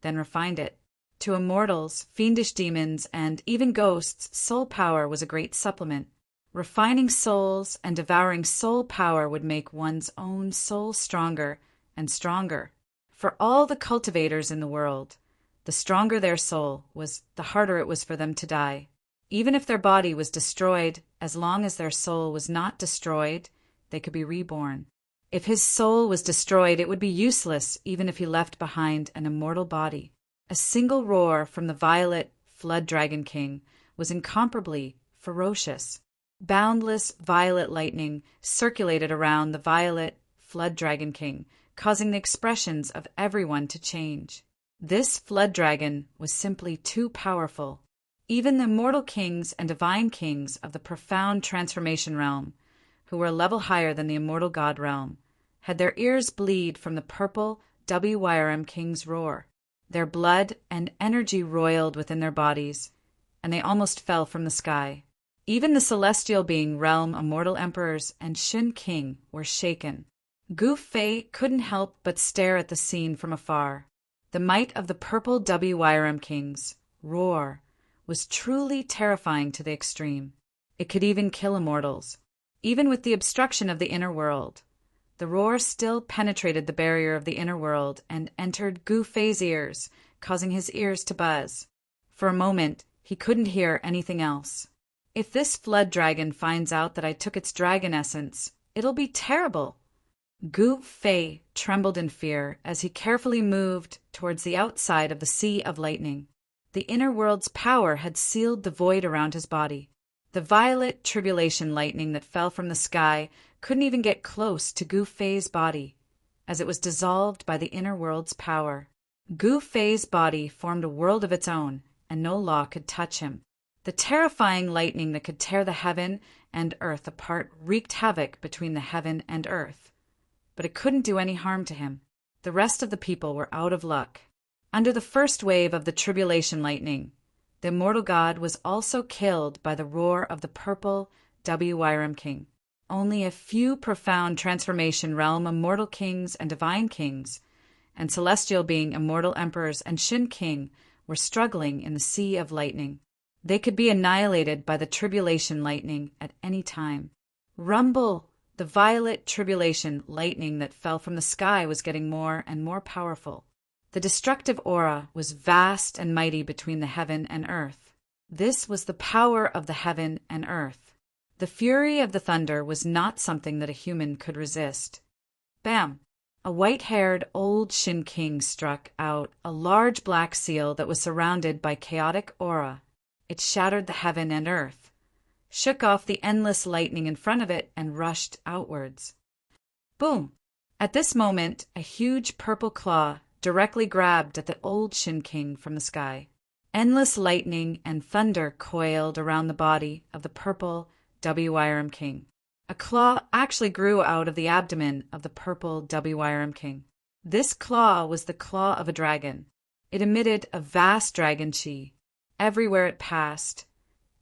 then refined it. To immortals, fiendish demons, and even ghosts, soul power was a great supplement. Refining souls and devouring soul power would make one's own soul stronger and stronger. For all the cultivators in the world, the stronger their soul was, the harder it was for them to die. Even if their body was destroyed, as long as their soul was not destroyed, they could be reborn. If his soul was destroyed, it would be useless even if he left behind an immortal body. A single roar from the violet Flood Dragon King was incomparably ferocious. Boundless violet lightning circulated around the violet Flood Dragon King, causing the expressions of everyone to change. This Flood Dragon was simply too powerful. Even the immortal kings and divine kings of the profound transformation realm, who were a level higher than the immortal god realm, had their ears bleed from the purple WYRM King's roar. Their blood and energy roiled within their bodies, and they almost fell from the sky. Even the celestial being realm immortal emperors and Shin King were shaken. Gu Fei couldn't help but stare at the scene from afar. The might of the purple WYRM King's roar was truly terrifying to the extreme. It could even kill immortals. Even with the obstruction of the inner world, the roar still penetrated the barrier of the inner world and entered Gu Fei's ears, causing his ears to buzz. For a moment, he couldn't hear anything else. If this flood dragon finds out that I took its dragon essence, it'll be terrible. Gu Fei trembled in fear as he carefully moved towards the outside of the sea of lightning. The inner world's power had sealed the void around his body. The violet tribulation lightning that fell from the sky couldn't even get close to Gu Fei's body, as it was dissolved by the inner world's power. Gu Fei's body formed a world of its own, and no law could touch him. The terrifying lightning that could tear the heaven and earth apart wreaked havoc between the heaven and earth. But it couldn't do any harm to him. The rest of the people were out of luck. Under the first wave of the tribulation lightning, the immortal god was also killed by the roar of the purple WYRM King. Only a few profound transformation realm immortal kings and divine kings, and celestial being, immortal emperors, and Shin King were struggling in the sea of lightning. They could be annihilated by the tribulation lightning at any time. Rumble! The violet tribulation lightning that fell from the sky was getting more and more powerful. The destructive aura was vast and mighty between the heaven and earth. This was the power of the heaven and earth. The fury of the thunder was not something that a human could resist. Bam! A white-haired old Shin King struck out a large black seal that was surrounded by chaotic aura. It shattered the heaven and earth, shook off the endless lightning in front of it, and rushed outwards. Boom! At this moment, a huge purple claw directly grabbed at the old Shin King from the sky. Endless lightning and thunder coiled around the body of the purple WYRM King. A claw actually grew out of the abdomen of the purple WYRM King. This claw was the claw of a dragon. It emitted a vast dragon chi. Everywhere it passed,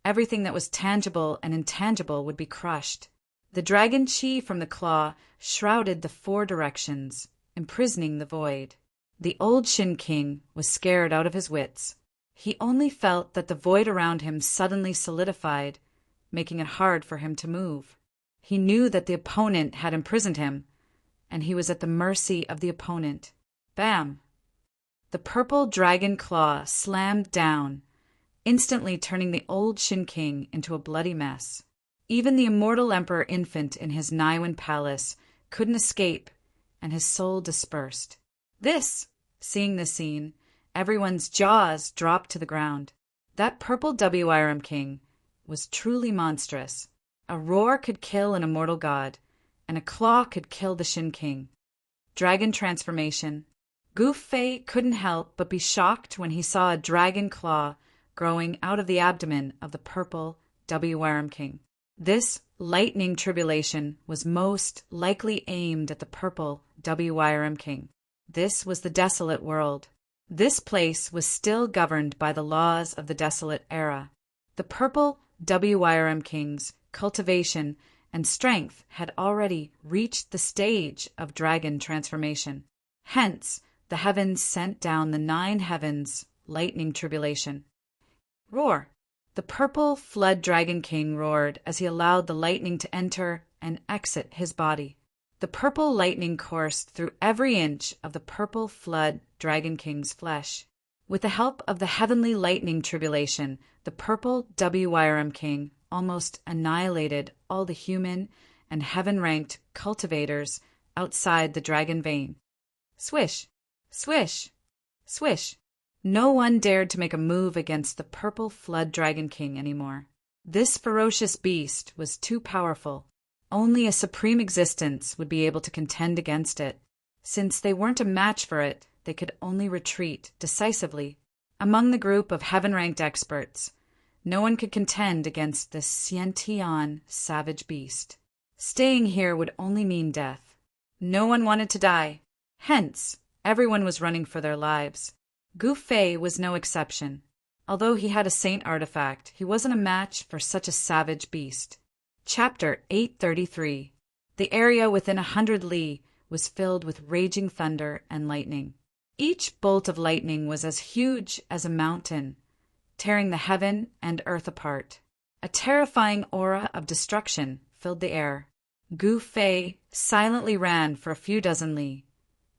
everything that was tangible and intangible would be crushed. The dragon chi from the claw shrouded the four directions, imprisoning the void. The old Shin King was scared out of his wits. He only felt that the void around him suddenly solidified, making it hard for him to move. He knew that the opponent had imprisoned him, and he was at the mercy of the opponent. Bam! The purple dragon claw slammed down, instantly turning the old Shin King into a bloody mess. Even the immortal emperor infant in his Naiwan palace couldn't escape, and his soul dispersed. Seeing this scene, everyone's jaws dropped to the ground. That purple WYRM King was truly monstrous. A roar could kill an immortal god, and a claw could kill the Shin King. Dragon transformation. Gu Fei couldn't help but be shocked when he saw a dragon claw growing out of the abdomen of the purple WYRM King. This lightning tribulation was most likely aimed at the purple WYRM King. This was the desolate world. This place was still governed by the laws of the desolate era. The purple WYRM King's cultivation and strength had already reached the stage of dragon transformation. Hence, the heavens sent down the 9 heavens lightning tribulation. Roar! The purple flood dragon king roared as he allowed the lightning to enter and exit his body. The purple lightning coursed through every inch of the purple flood dragon king's flesh. With the help of the heavenly lightning tribulation, the purple WYRM King almost annihilated all the human and heaven-ranked cultivators outside the dragon vein. Swish! Swish! Swish! No one dared to make a move against the purple flood dragon king anymore. This ferocious beast was too powerful. Only a supreme existence would be able to contend against it. Since they weren't a match for it, they could only retreat decisively. Among the group of heaven-ranked experts, no one could contend against this Xiantian savage beast. Staying here would only mean death. No one wanted to die. Hence, everyone was running for their lives. Gu Fei was no exception. Although he had a saint artifact, he wasn't a match for such a savage beast. Chapter 833. The area within 100 li was filled with raging thunder and lightning. Each bolt of lightning was as huge as a mountain, tearing the heaven and earth apart. A terrifying aura of destruction filled the air. Gu Fei silently ran for a few dozen li,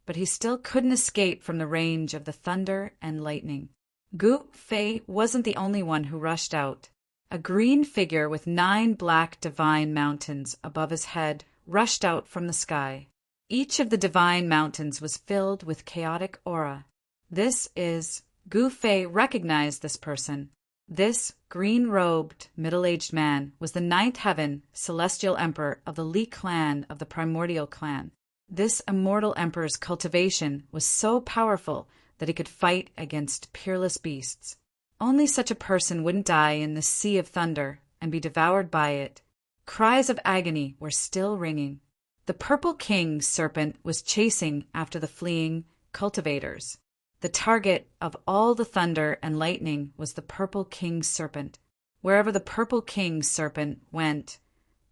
but he still couldn't escape from the range of the thunder and lightning. Gu Fei wasn't the only one who rushed out. A green figure with 9 black divine mountains above his head rushed out from the sky. Each of the divine mountains was filled with chaotic aura. Gu Fei recognized this person. This green-robed, middle-aged man was the 9th heaven celestial emperor of the Li clan of the primordial clan. This immortal emperor's cultivation was so powerful that he could fight against peerless beasts. Only such a person wouldn't die in this sea of thunder and be devoured by it. Cries of agony were still ringing. The purple king serpent was chasing after the fleeing cultivators. The target of all the thunder and lightning was the purple king serpent. Wherever the purple king serpent went,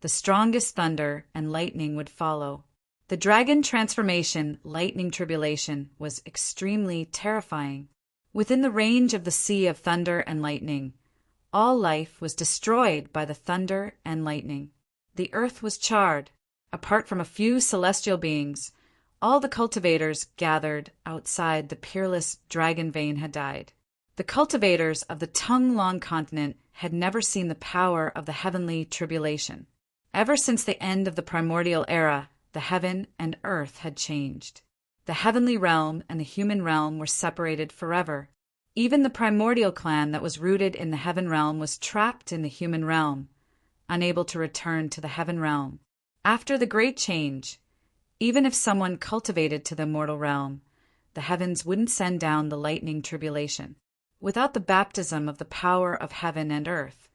the strongest thunder and lightning would follow. The dragon transformation, lightning tribulation, was extremely terrifying. Within the range of the sea of thunder and lightning, all life was destroyed by the thunder and lightning. The earth was charred. Apart from a few celestial beings, all the cultivators gathered outside the peerless dragon vein had died. The cultivators of the tongue-long continent had never seen the power of the heavenly tribulation. Ever since the end of the primordial era, the heaven and earth had changed. The heavenly realm and the human realm were separated forever. Even the primordial clan that was rooted in the heaven realm was trapped in the human realm, unable to return to the heaven realm. After the great change, even if someone cultivated to the immortal realm, the heavens wouldn't send down the lightning tribulation. Without the baptism of the power of heaven and earth,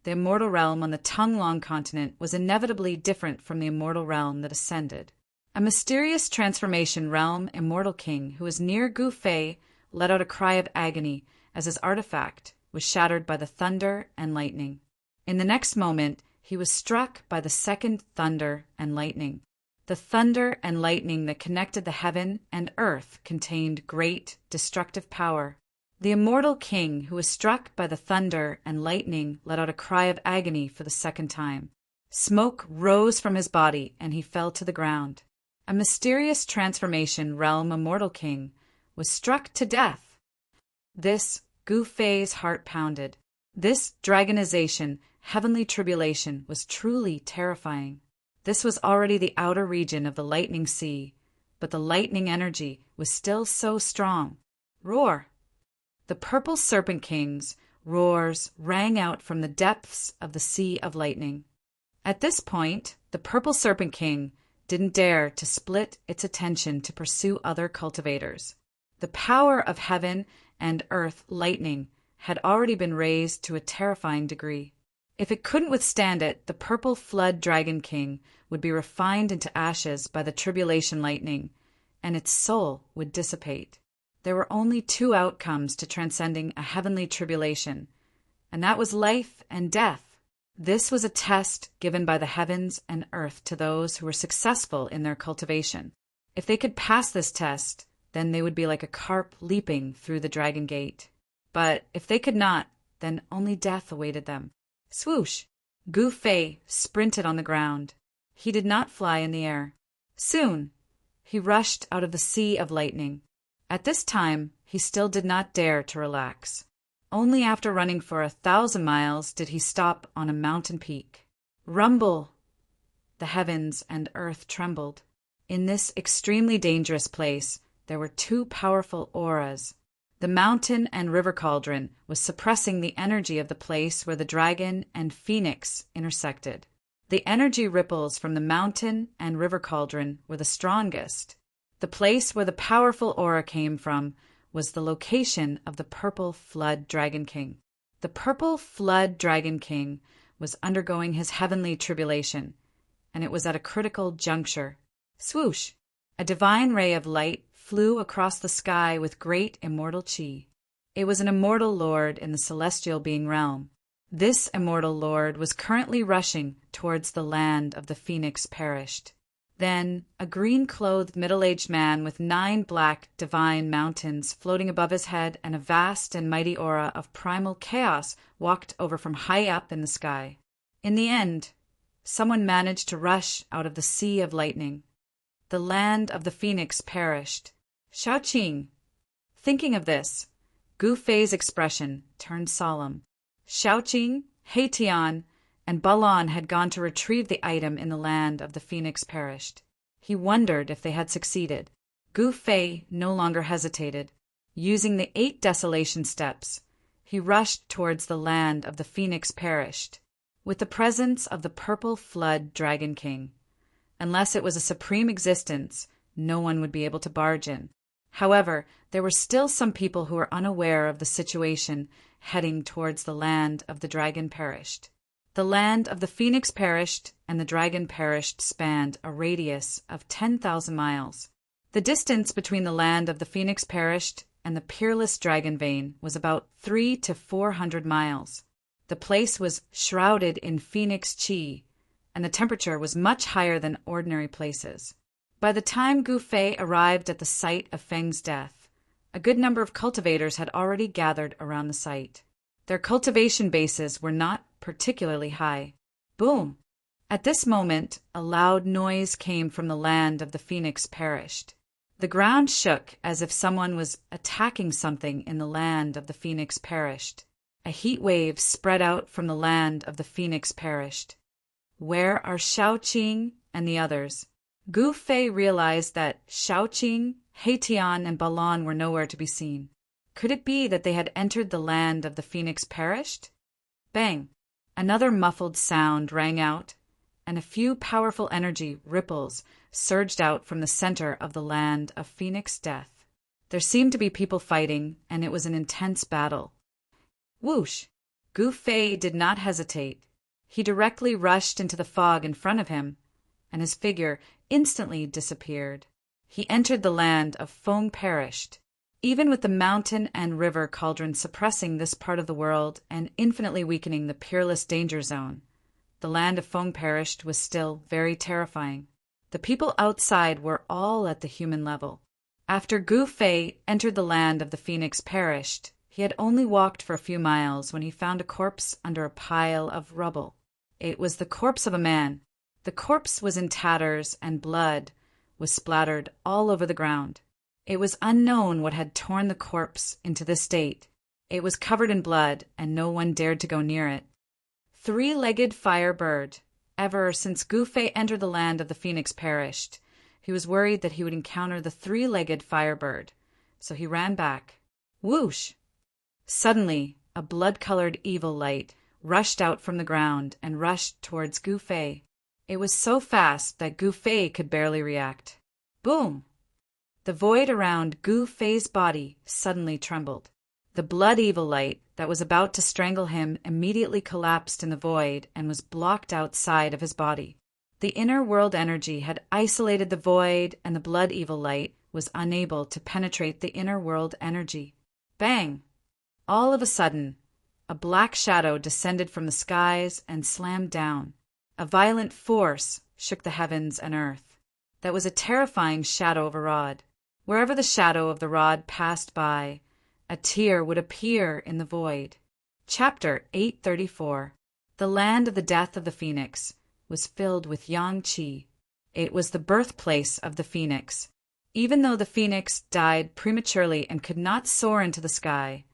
the immortal realm on the tongue-long continent was inevitably different from the immortal realm that ascended. A mysterious transformation realm immortal king who was near Gu Fei let out a cry of agony as his artifact was shattered by the thunder and lightning. In the next moment, he was struck by the second thunder and lightning. The thunder and lightning that connected the heaven and earth contained great destructive power. The immortal king who was struck by the thunder and lightning let out a cry of agony for the second time. Smoke rose from his body and he fell to the ground. A mysterious transformation realm immortal king was struck to death. This Gu Fei's heart pounded. This dragonization, heavenly tribulation, was truly terrifying. This was already the outer region of the lightning sea, but the lightning energy was still so strong. Roar! The purple serpent king's roars rang out from the depths of the sea of lightning. At this point, the purple serpent king didn't dare to split its attention to pursue other cultivators. The power of heaven and earth lightning had already been raised to a terrifying degree. If it couldn't withstand it, the purple flood dragon king would be refined into ashes by the tribulation lightning, and its soul would dissipate. There were only two outcomes to transcending a heavenly tribulation, and that was life and death. This was a test given by the heavens and earth to those who were successful in their cultivation. If they could pass this test, then they would be like a carp leaping through the dragon gate. But if they could not, then only death awaited them. Swoosh! Gu Fei sprinted on the ground. He did not fly in the air. Soon, he rushed out of the sea of lightning. At this time, he still did not dare to relax. Only after running for 1,000 miles did he stop on a mountain peak. Rumble! The heavens and earth trembled. In this extremely dangerous place, there were two powerful auras. The mountain and river cauldron was suppressing the energy of the place where the dragon and phoenix intersected. The energy ripples from the mountain and river cauldron were the strongest. The place where the powerful aura came from was the location of the purple flood dragon king. The purple flood dragon king was undergoing his heavenly tribulation, and it was at a critical juncture. Swoosh! A divine ray of light flew across the sky with great immortal chi. It was an immortal lord in the celestial being realm. This immortal lord was currently rushing towards the land of the phoenix perished. Then a green-clothed middle-aged man with 9 black divine mountains floating above his head and a vast and mighty aura of primal chaos walked over from high up in the sky. In the end, someone managed to rush out of the sea of lightning. The land of the phoenix perished. Xiaoqing! Thinking of this, Gu Fei's expression turned solemn. Xiaoqing, Heitian, and Balan had gone to retrieve the item in the land of the phoenix perished. He wondered if they had succeeded. Gu Fei no longer hesitated. Using the 8 desolation steps, he rushed towards the land of the phoenix perished, with the presence of the purple flood dragon king. Unless it was a supreme existence, no one would be able to barge in. However, there were still some people who were unaware of the situation heading towards the land of the dragon perished. The land of the phoenix perished and the dragon perished spanned a radius of 10,000 miles. The distance between the land of the phoenix perished and the peerless dragon vein was about 300 to 400 miles. The place was shrouded in phoenix chi, and the temperature was much higher than ordinary places. By the time Gu Fei arrived at the site of Feng's death, a good number of cultivators had already gathered around the site. Their cultivation bases were not particularly high. Boom! At this moment, a loud noise came from the land of the phoenix perished. The ground shook as if someone was attacking something in the land of the phoenix perished. A heat wave spread out from the land of the phoenix perished. Where are Shaoqing and the others? Gu Fei realized that Shaoqing, Heitian, and Balan were nowhere to be seen. Could it be that they had entered the land of the phoenix perished? Bang! Another muffled sound rang out, and a few powerful energy ripples surged out from the center of the land of phoenix death. There seemed to be people fighting, and it was an intense battle. Whoosh! Gu Fei did not hesitate. He directly rushed into the fog in front of him, and his figure instantly disappeared. He entered the land of Feng perished. Even with the mountain and river cauldron suppressing this part of the world and infinitely weakening the peerless danger zone, the land of Feng perished was still very terrifying. The people outside were all at the human level. After Gu Fei entered the land of the phoenix perished, he had only walked for a few miles when he found a corpse under a pile of rubble. It was the corpse of a man. The corpse was in tatters and blood was splattered all over the ground. It was unknown what had torn the corpse into this state. It was covered in blood, and no one dared to go near it. Three-legged firebird. Ever since Gu Fei entered the land of the phoenix perished, he was worried that he would encounter the three-legged firebird, so he ran back. Whoosh! Suddenly, a blood-colored evil light rushed out from the ground and rushed towards Gu Fei. It was so fast that Gu Fei could barely react. Boom! The void around Gu Fei's body suddenly trembled. The blood evil light that was about to strangle him immediately collapsed in the void and was blocked outside of his body. The inner world energy had isolated the void, and the blood evil light was unable to penetrate the inner world energy. Bang! All of a sudden, a black shadow descended from the skies and slammed down. A violent force shook the heavens and earth. That was a terrifying shadow of a rod. Wherever the shadow of the rod passed by, a tear would appear in the void. Chapter 834. The land of the death of the phoenix was filled with yang qi. It was the birthplace of the phoenix. Even though the phoenix died prematurely and could not soar into the sky,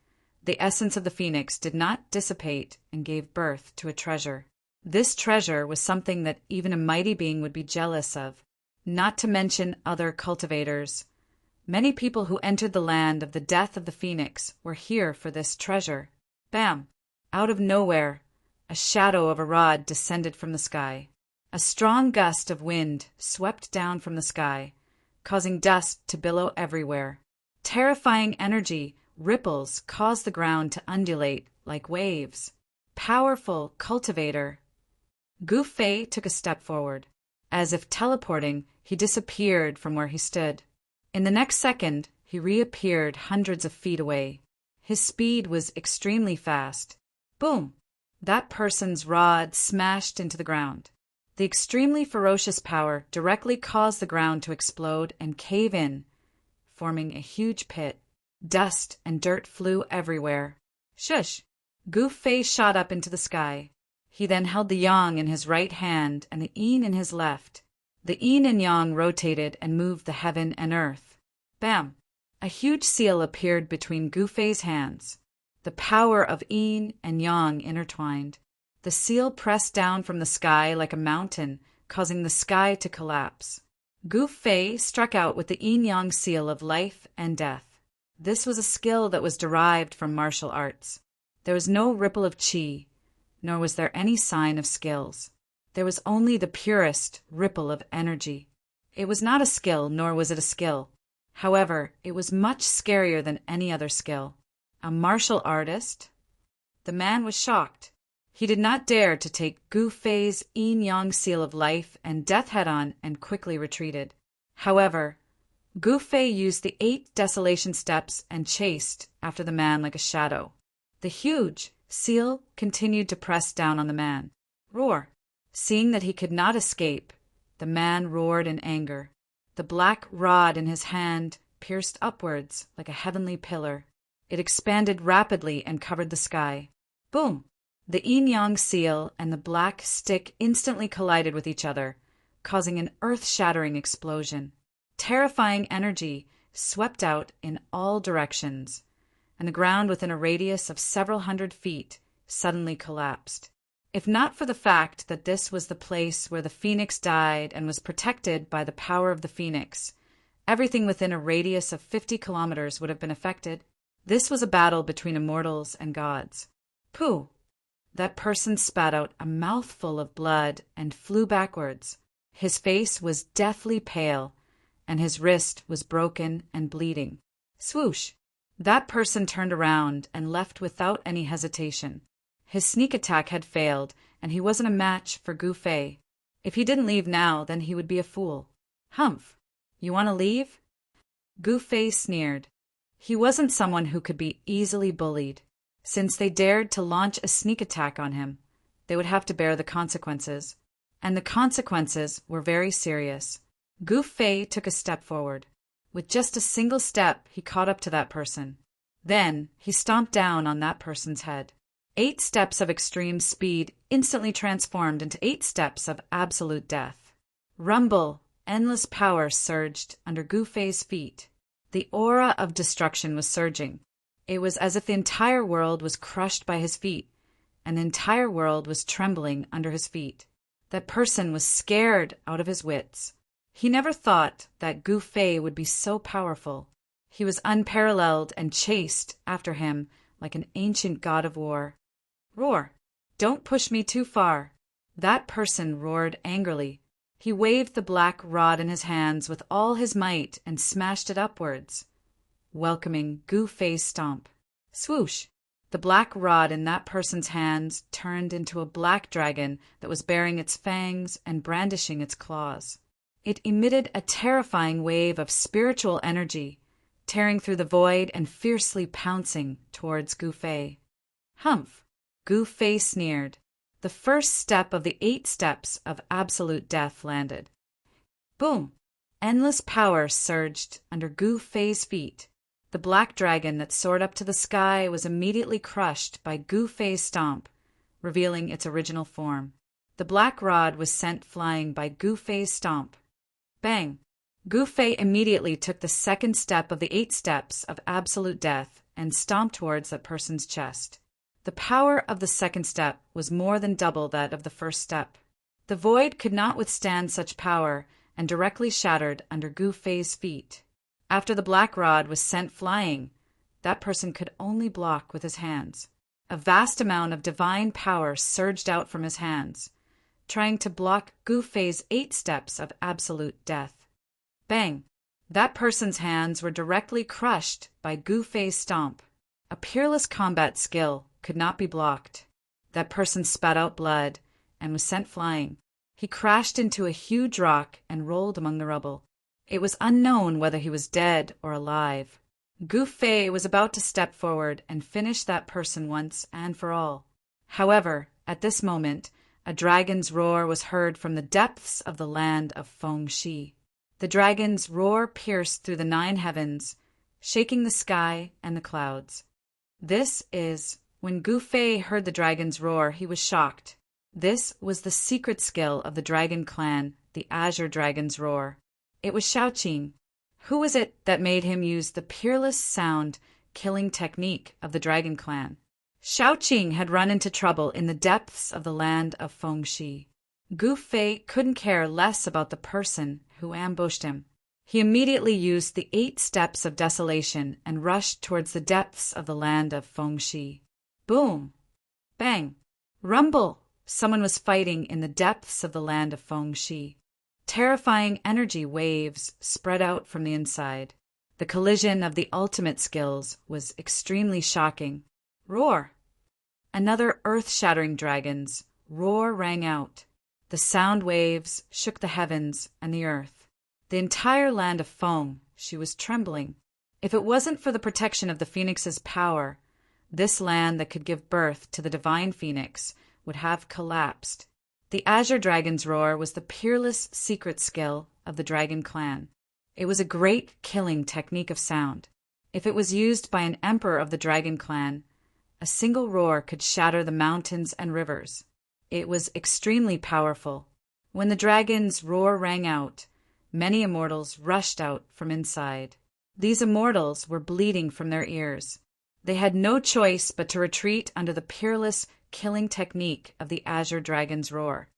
the essence of the phoenix did not dissipate and gave birth to a treasure. This treasure was something that even a mighty being would be jealous of, not to mention other cultivators. Many people who entered the land of the death of the phoenix were here for this treasure. Bam! Out of nowhere, a shadow of a rod descended from the sky. A strong gust of wind swept down from the sky, causing dust to billow everywhere. Terrifying energy ripples caused the ground to undulate like waves. Powerful cultivator. Gu Fei took a step forward. As if teleporting, he disappeared from where he stood. In the next second, he reappeared hundreds of feet away. His speed was extremely fast. Boom! That person's rod smashed into the ground. The extremely ferocious power directly caused the ground to explode and cave in, forming a huge pit. Dust and dirt flew everywhere. Shush! Gu Fei shot up into the sky. He then held the yang in his right hand and the yin in his left. The yin and yang rotated and moved the heaven and earth. Bam! A huge seal appeared between Gu Fei's hands. The power of yin and yang intertwined. The seal pressed down from the sky like a mountain, causing the sky to collapse. Gu Fei struck out with the yin-yang seal of life and death. This was a skill that was derived from martial arts. There was no ripple of qi, nor was there any sign of skills. There was only the purest ripple of energy. It was not a skill, nor was it a skill. However, it was much scarier than any other skill. A martial artist? The man was shocked. He did not dare to take Gu Fei's yin-yang seal of life and death head-on and quickly retreated. However, Gu Fei used the 8 desolation steps and chased after the man like a shadow. The huge seal continued to press down on the man. Roar! Seeing that he could not escape, the man roared in anger. The black rod in his hand pierced upwards like a heavenly pillar. It expanded rapidly and covered the sky. Boom! The yin-yang seal and the black stick instantly collided with each other, causing an earth-shattering explosion. Terrifying energy swept out in all directions, and the ground within a radius of several hundred feet suddenly collapsed. If not for the fact that this was the place where the phoenix died and was protected by the power of the phoenix, everything within a radius of 50 kilometers would have been affected. This was a battle between immortals and gods. Pooh! That person spat out a mouthful of blood and flew backwards. His face was deathly pale, and his wrist was broken and bleeding. Swoosh! That person turned around and left without any hesitation. His sneak attack had failed, and he wasn't a match for Gu Fei. If he didn't leave now, then he would be a fool. Humph! You want to leave? Gu Fei sneered. He wasn't someone who could be easily bullied. Since they dared to launch a sneak attack on him, they would have to bear the consequences. And the consequences were very serious. Gu Fei took a step forward. With just a single step, he caught up to that person. Then he stomped down on that person's head. 8 steps of extreme speed instantly transformed into 8 steps of absolute death. Rumble, endless power surged under Gu Fei's feet. The aura of destruction was surging. It was as if the entire world was crushed by his feet, and the entire world was trembling under his feet. That person was scared out of his wits. He never thought that Gu Fei would be so powerful. He was unparalleled and chased after him like an ancient god of war. Roar! Don't push me too far. That person roared angrily. He waved the black rod in his hands with all his might and smashed it upwards, welcoming Gu Fei's stomp. Swoosh! The black rod in that person's hands turned into a black dragon that was baring its fangs and brandishing its claws. It emitted a terrifying wave of spiritual energy, tearing through the void and fiercely pouncing towards Gu Fei. Humph! Gu Fei sneered. The first step of the 8 steps of absolute death landed. Boom! Endless power surged under Gu Fei's feet. The black dragon that soared up to the sky was immediately crushed by Gu Fei's stomp, revealing its original form. The black rod was sent flying by Gu Fei's stomp. Bang! Gu Fei immediately took the second step of the 8 steps of absolute death and stomped towards that person's chest. The power of the second step was more than double that of the first step. The void could not withstand such power and directly shattered under Gu Fei's feet. After the black rod was sent flying, that person could only block with his hands. A vast amount of divine power surged out from his hands, trying to block Gu Fei's 8 steps of absolute death. Bang! That person's hands were directly crushed by Gu Fei's stomp. A peerless combat skill could not be blocked. That person spat out blood and was sent flying. He crashed into a huge rock and rolled among the rubble. It was unknown whether he was dead or alive. Gu Fei was about to step forward and finish that person once and for all. However, at this moment, a dragon's roar was heard from the depths of the land of Feng Shi. The dragon's roar pierced through the 9 heavens, shaking the sky and the clouds. When Gu Fei heard the dragon's roar, he was shocked. This was the secret skill of the dragon clan, the Azure Dragon's roar. It was Shaoqing. Who was it that made him use the peerless sound-killing technique of the dragon clan? Shaoqing had run into trouble in the depths of the land of Feng Shi. Gu Fei couldn't care less about the person who ambushed him. He immediately used the 8 steps of desolation and rushed towards the depths of the land of Feng Shi. Boom! Bang! Rumble! Someone was fighting in the depths of the land of Feng Shi. Terrifying energy waves spread out from the inside. The collision of the ultimate skills was extremely shocking. Roar! Another earth-shattering dragon's roar rang out. The sound waves shook the heavens and the earth. The entire land of Feng Shi was trembling. If it wasn't for the protection of the phoenix's power, this land that could give birth to the divine phoenix would have collapsed. The Azure Dragon's roar was the peerless secret skill of the dragon clan. It was a great killing technique of sound. If it was used by an emperor of the dragon clan, a single roar could shatter the mountains and rivers. It was extremely powerful. When the dragon's roar rang out, many immortals rushed out from inside. These immortals were bleeding from their ears. They had no choice but to retreat under the peerless killing technique of the azure dragon's roar.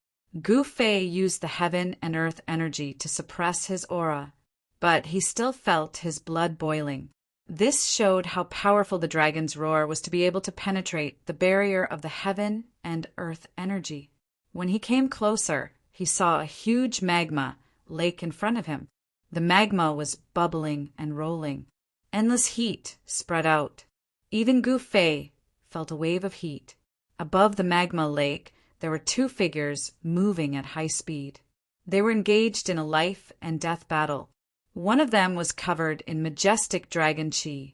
Gu Fei used the heaven and earth energy to suppress his aura, but he still felt his blood boiling. This showed how powerful the dragon's roar was to be able to penetrate the barrier of the heaven and earth energy. When he came closer, he saw a huge magma lake in front of him. The magma was bubbling and rolling. Endless heat spread out. Even Gu Fei felt a wave of heat. Above the magma lake, there were two figures moving at high speed. They were engaged in a life and death battle. One of them was covered in majestic dragon chi.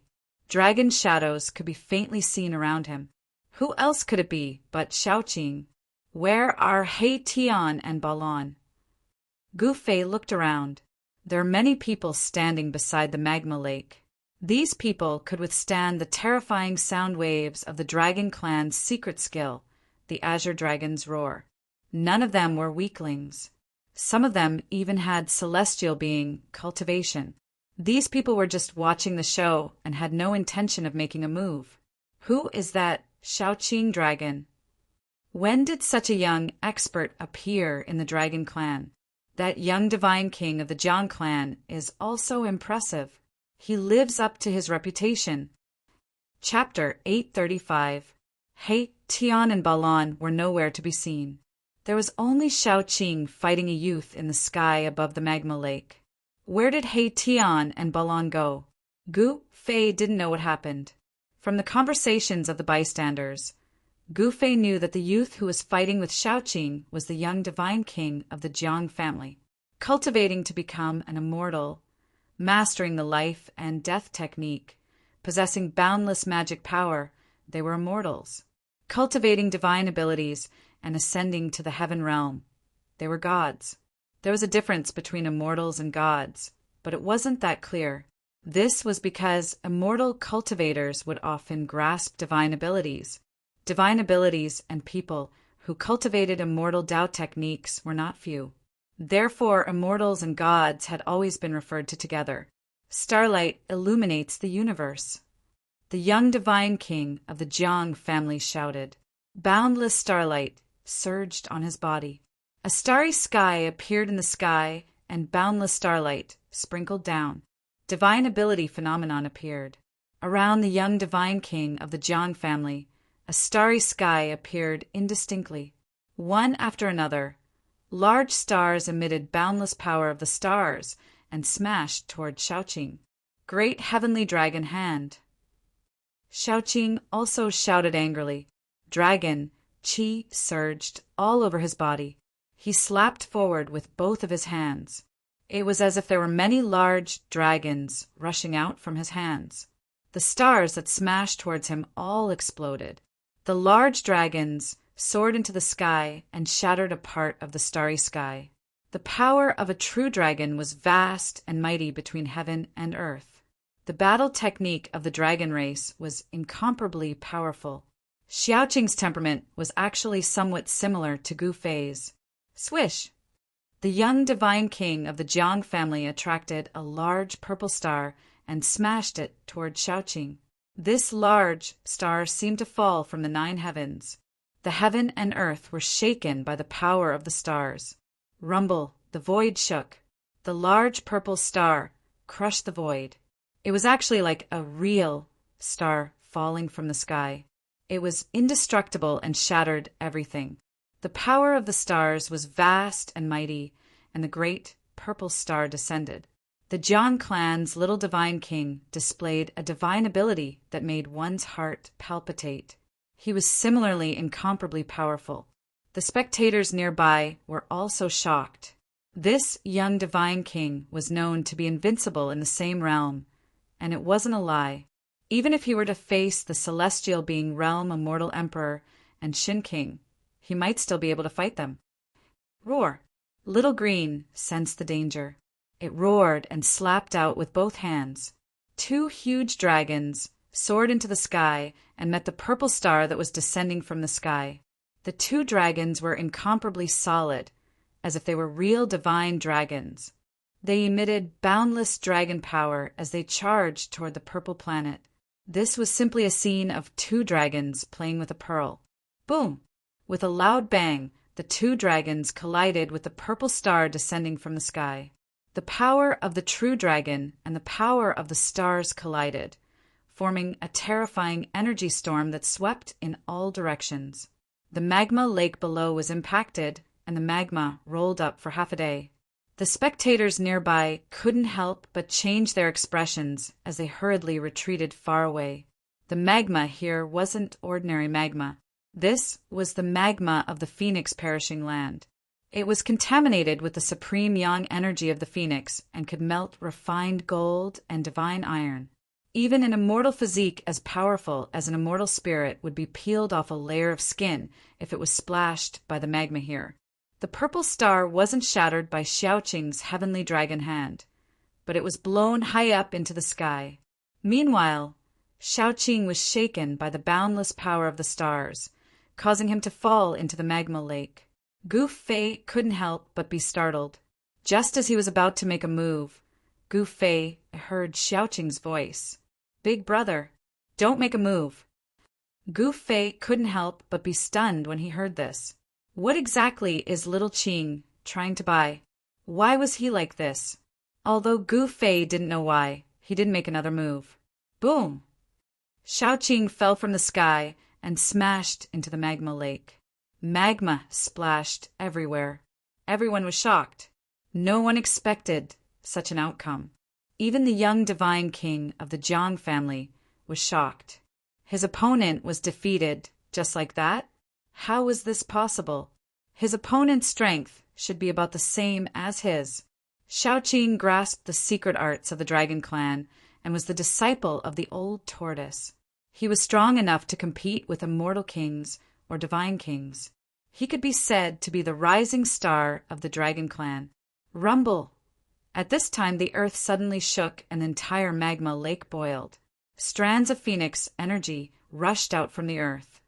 Dragon shadows could be faintly seen around him. Who else could it be but Xiaoqing? Where are He Tian and Balon? Gu Fei looked around. There are many people standing beside the magma lake. These people could withstand the terrifying sound waves of the dragon clan's secret skill, the azure dragon's roar. None of them were weaklings. Some of them even had celestial being cultivation. These people were just watching the show and had no intention of making a move. Who is that Xiaoqing dragon? When did such a young expert appear in the dragon clan? That young divine king of the Jiang clan is also impressive. He lives up to his reputation. Chapter 835. He Tian and Balon were nowhere to be seen. There was only Xiaoqing fighting a youth in the sky above the magma lake. Where did He Tian and Balon go? Gu Fei didn't know what happened. From the conversations of the bystanders, Gu Fei knew that the youth who was fighting with Xiaoqing was the young divine king of the Jiang family. Cultivating to become an immortal, mastering the life and death technique, possessing boundless magic power, they were immortals. Cultivating divine abilities and ascending to the heaven realm, they were gods. There was a difference between immortals and gods, but it wasn't that clear. This was because immortal cultivators would often grasp divine abilities. Divine abilities and people who cultivated immortal Tao techniques were not few. Therefore, immortals and gods had always been referred to together. Starlight illuminates the universe. The young divine king of the Jiang family shouted. Boundless starlight surged on his body. A starry sky appeared in the sky, and boundless starlight sprinkled down. Divine ability phenomenon appeared. Around the young divine king of the Jiang family, a starry sky appeared indistinctly. One after another, large stars emitted boundless power of the stars and smashed toward Xiaoqing. Great heavenly dragon hand. Xiaoqing also shouted angrily. Dragon chi surged all over his body. He slapped forward with both of his hands. It was as if there were many large dragons rushing out from his hands. The stars that smashed towards him all exploded. The large dragons soared into the sky and shattered a part of the starry sky. The power of a true dragon was vast and mighty between heaven and earth. The battle technique of the dragon race was incomparably powerful. Xiaoqing's temperament was actually somewhat similar to Gu Fei's. Swish! The young divine king of the Jiang family attracted a large purple star and smashed it toward Xiaoqing. This large star seemed to fall from the 9 heavens. The heaven and earth were shaken by the power of the stars. Rumble, the void shook. The large purple star crushed the void. It was actually like a real star falling from the sky. It was indestructible and shattered everything. The power of the stars was vast and mighty, and the great purple star descended. The Jiang clan's little divine king displayed a divine ability that made one's heart palpitate. He was similarly incomparably powerful. The spectators nearby were also shocked. This young divine king was known to be invincible in the same realm, and it wasn't a lie. Even if he were to face the celestial being realm immortal emperor and Shin King, he might still be able to fight them. Roar! Little Green sensed the danger. It roared and slapped out with both hands. Two huge dragons soared into the sky and met the purple star that was descending from the sky. The two dragons were incomparably solid, as if they were real divine dragons. They emitted boundless dragon power as they charged toward the purple planet. This was simply a scene of two dragons playing with a pearl. Boom! With a loud bang, the two dragons collided with the purple star descending from the sky. The power of the true dragon and the power of the stars collided, forming a terrifying energy storm that swept in all directions. The magma lake below was impacted, and the magma rolled up for half a day. The spectators nearby couldn't help but change their expressions as they hurriedly retreated far away. The magma here wasn't ordinary magma. This was the magma of the Phoenix perishing land. It was contaminated with the supreme yang energy of the Phoenix and could melt refined gold and divine iron. Even an immortal physique as powerful as an immortal spirit would be peeled off a layer of skin if it was splashed by the magma here. The purple star wasn't shattered by Xiaoqing's heavenly dragon hand, but it was blown high up into the sky. Meanwhile, Xiaoqing was shaken by the boundless power of the stars, causing him to fall into the magma lake. Gu Fei couldn't help but be startled. Just as he was about to make a move, Gu Fei heard Xiaoqing's voice. "Big brother, don't make a move." Gu Fei couldn't help but be stunned when he heard this. What exactly is little Qing trying to buy? Why was he like this? Although Gu Fei didn't know why, he didn't make another move. Boom! Xiaoqing fell from the sky and smashed into the magma lake. Magma splashed everywhere. Everyone was shocked. No one expected such an outcome. Even the young divine king of the Jiang family was shocked. His opponent was defeated just like that? How was this possible? His opponent's strength should be about the same as his. Xiaoqing grasped the secret arts of the dragon clan and was the disciple of the old tortoise. He was strong enough to compete with immortal kings or divine kings. He could be said to be the rising star of the dragon clan. Rumble! At this time the earth suddenly shook and the entire magma lake boiled. Strands of phoenix energy rushed out from the earth,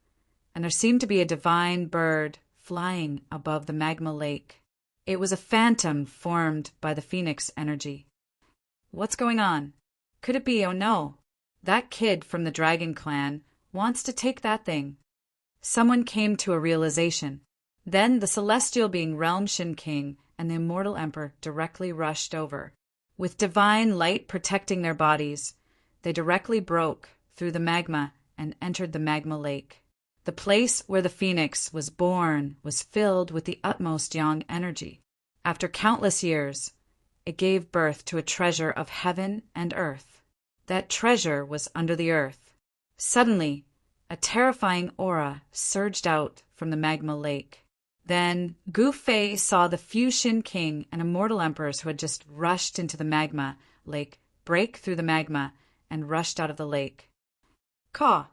and there seemed to be a divine bird flying above the magma lake. It was a phantom formed by the phoenix energy. What's going on? Could it be, oh no, that kid from the dragon clan wants to take that thing? Someone came to a realization. Then the celestial being Realm Shin King and the immortal emperor directly rushed over. With divine light protecting their bodies, they directly broke through the magma and entered the magma lake. The place where the phoenix was born was filled with the utmost yang energy. After countless years, it gave birth to a treasure of heaven and earth. That treasure was under the earth. Suddenly, a terrifying aura surged out from the magma lake. Then Gu Fei saw the Fuxian king and immortal emperors who had just rushed into the magma lake break through the magma and rushed out of the lake. Caw!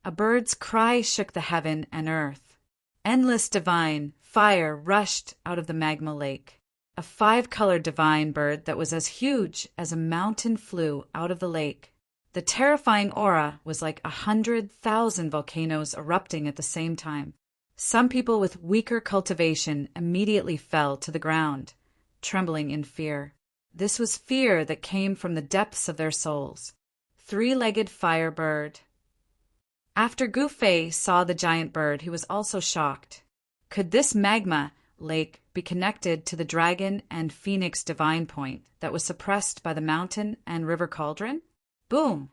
A bird's cry shook the heaven and earth. Endless divine fire rushed out of the magma lake. A 5-colored divine bird that was as huge as a mountain flew out of the lake. The terrifying aura was like 100,000 volcanoes erupting at the same time. Some people with weaker cultivation immediately fell to the ground, trembling in fear. This was fear that came from the depths of their souls. 3-legged fire bird. After Gu Fei saw the giant bird, he was also shocked. Could this magma lake be connected to the dragon and phoenix divine point that was suppressed by the mountain and river cauldron? Boom!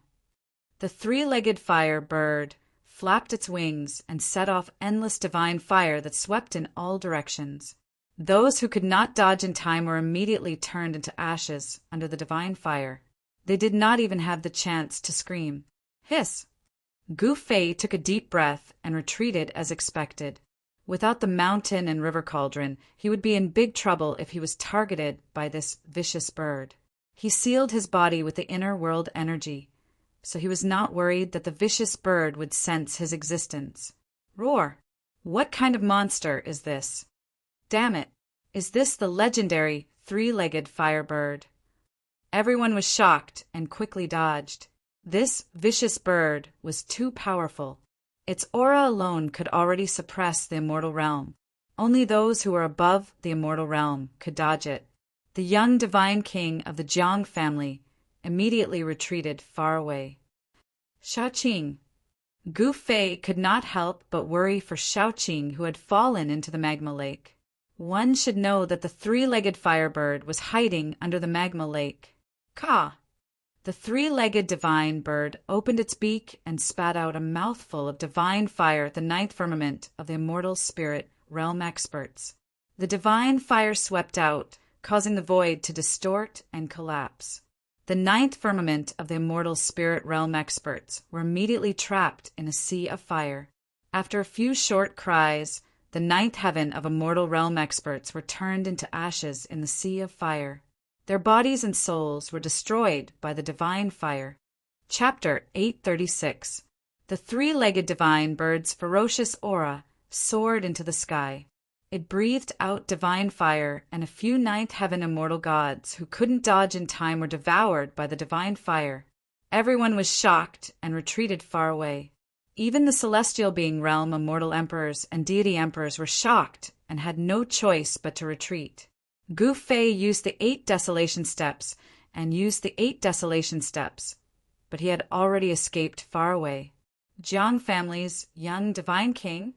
The 3-legged fire bird flapped its wings and set off endless divine fire that swept in all directions. Those who could not dodge in time were immediately turned into ashes under the divine fire. They did not even have the chance to scream. Hiss! Gu Fei took a deep breath and retreated as expected. Without the mountain and river cauldron, he would be in big trouble if he was targeted by this vicious bird. He sealed his body with the inner world energy, so he was not worried that the vicious bird would sense his existence. Roar! What kind of monster is this? Damn it! Is this the legendary 3-legged fire bird? Everyone was shocked and quickly dodged. This vicious bird was too powerful. Its aura alone could already suppress the immortal realm. Only those who were above the immortal realm could dodge it. The young divine king of the Jiang family immediately retreated far away. Shaoqing. Gu Fei could not help but worry for Shaoqing, who had fallen into the magma lake. One should know that the three-legged firebird was hiding under the magma lake. Ka! The three-legged divine bird opened its beak and spat out a mouthful of divine fire, the ninth firmament of the immortal spirit realm experts. The divine fire swept out, causing the void to distort and collapse. The ninth firmament of the immortal spirit realm experts were immediately trapped in a sea of fire. After a few short cries, the ninth heaven of immortal realm experts were turned into ashes in the sea of fire. Their bodies and souls were destroyed by the divine fire. Chapter 836. The three-legged divine bird's ferocious aura soared into the sky. It breathed out divine fire, and a few ninth heaven immortal gods who couldn't dodge in time were devoured by the divine fire. Everyone was shocked and retreated far away. Even the celestial being realm immortal emperors and deity emperors were shocked and had no choice but to retreat. Gu Fei used the 8 desolation steps, but he had already escaped far away. Jiang family's young divine king.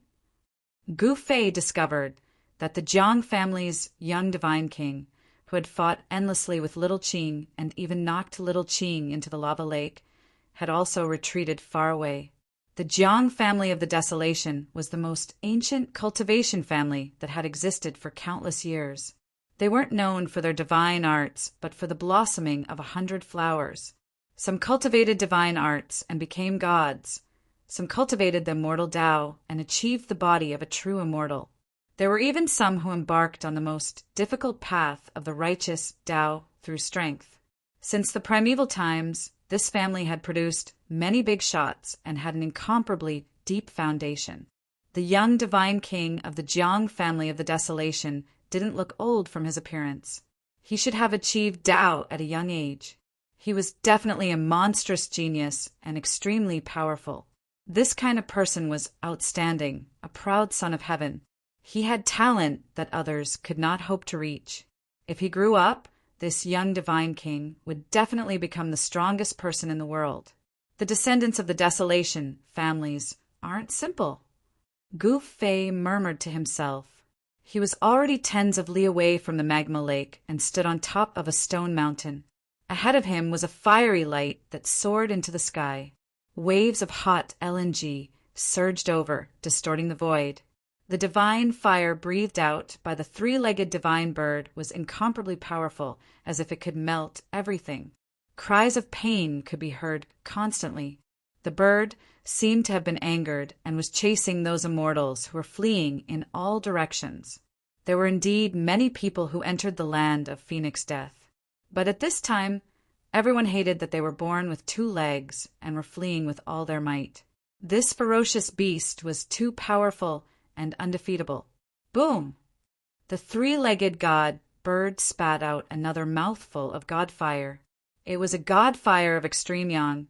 Gu Fei discovered that the Jiang family's young divine king, who had fought endlessly with little Qing and even knocked little Qing into the lava lake, had also retreated far away. The Jiang family of the Desolation was the most ancient cultivation family that had existed for countless years. They weren't known for their divine arts, but for the blossoming of 100 flowers. Some cultivated divine arts and became gods. Some cultivated the immortal Tao and achieved the body of a true immortal. There were even some who embarked on the most difficult path of the righteous Tao through strength. Since the primeval times, this family had produced many big shots and had an incomparably deep foundation. The young divine king of the Jiang family of the Desolation didn't look old from his appearance. He should have achieved Tao at a young age. He was definitely a monstrous genius and extremely powerful. This kind of person was outstanding, a proud son of heaven. He had talent that others could not hope to reach. If he grew up, this young divine king would definitely become the strongest person in the world. The descendants of the Desolation families aren't simple. Gu Fei murmured to himself. He was already tens of li away from the magma lake and stood on top of a stone mountain. Ahead of him was a fiery light that soared into the sky. Waves of hot LNG surged over, distorting the void. The divine fire breathed out by the three-legged divine bird was incomparably powerful, as if it could melt everything. Cries of pain could be heard constantly. The bird seemed to have been angered and was chasing those immortals who were fleeing in all directions. There were indeed many people who entered the land of Phoenix Death. But at this time, everyone hated that they were born with 2 legs and were fleeing with all their might. This ferocious beast was too powerful and undefeatable. Boom! The three-legged god bird spat out another mouthful of god fire. It was a god fire of extreme yang,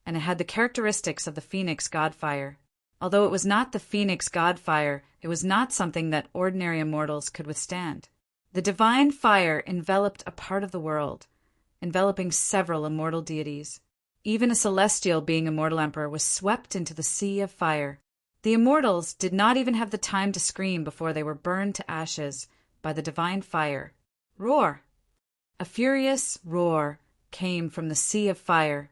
and it had the characteristics of the phoenix god fire. Although it was not the phoenix god fire, it was not something that ordinary immortals could withstand. The divine fire enveloped a part of the world, enveloping several immortal deities. Even a celestial being immortal emperor was swept into the sea of fire. The immortals did not even have the time to scream before they were burned to ashes by the divine fire. Roar! A furious roar came from the sea of fire.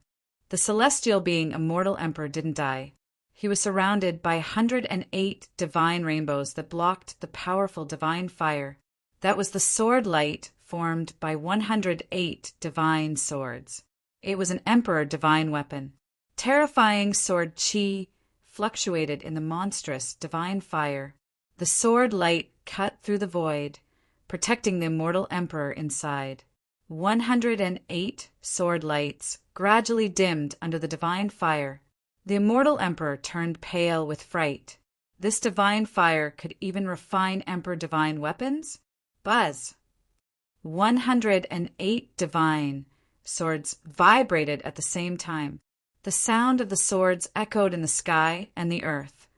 The celestial being immortal emperor didn't die. He was surrounded by 108 divine rainbows that blocked the powerful divine fire. That was the sword light formed by 108 divine swords. It was an emperor divine weapon. Terrifying sword chi fluctuated in the monstrous divine fire. The sword light cut through the void, protecting the immortal emperor inside. 108 sword lights gradually dimmed under the divine fire. The immortal emperor turned pale with fright. This divine fire could even refine emperor divine weapons? Buzz! 108 divine swords vibrated at the same time. The sound of the swords echoed in the sky and the earth,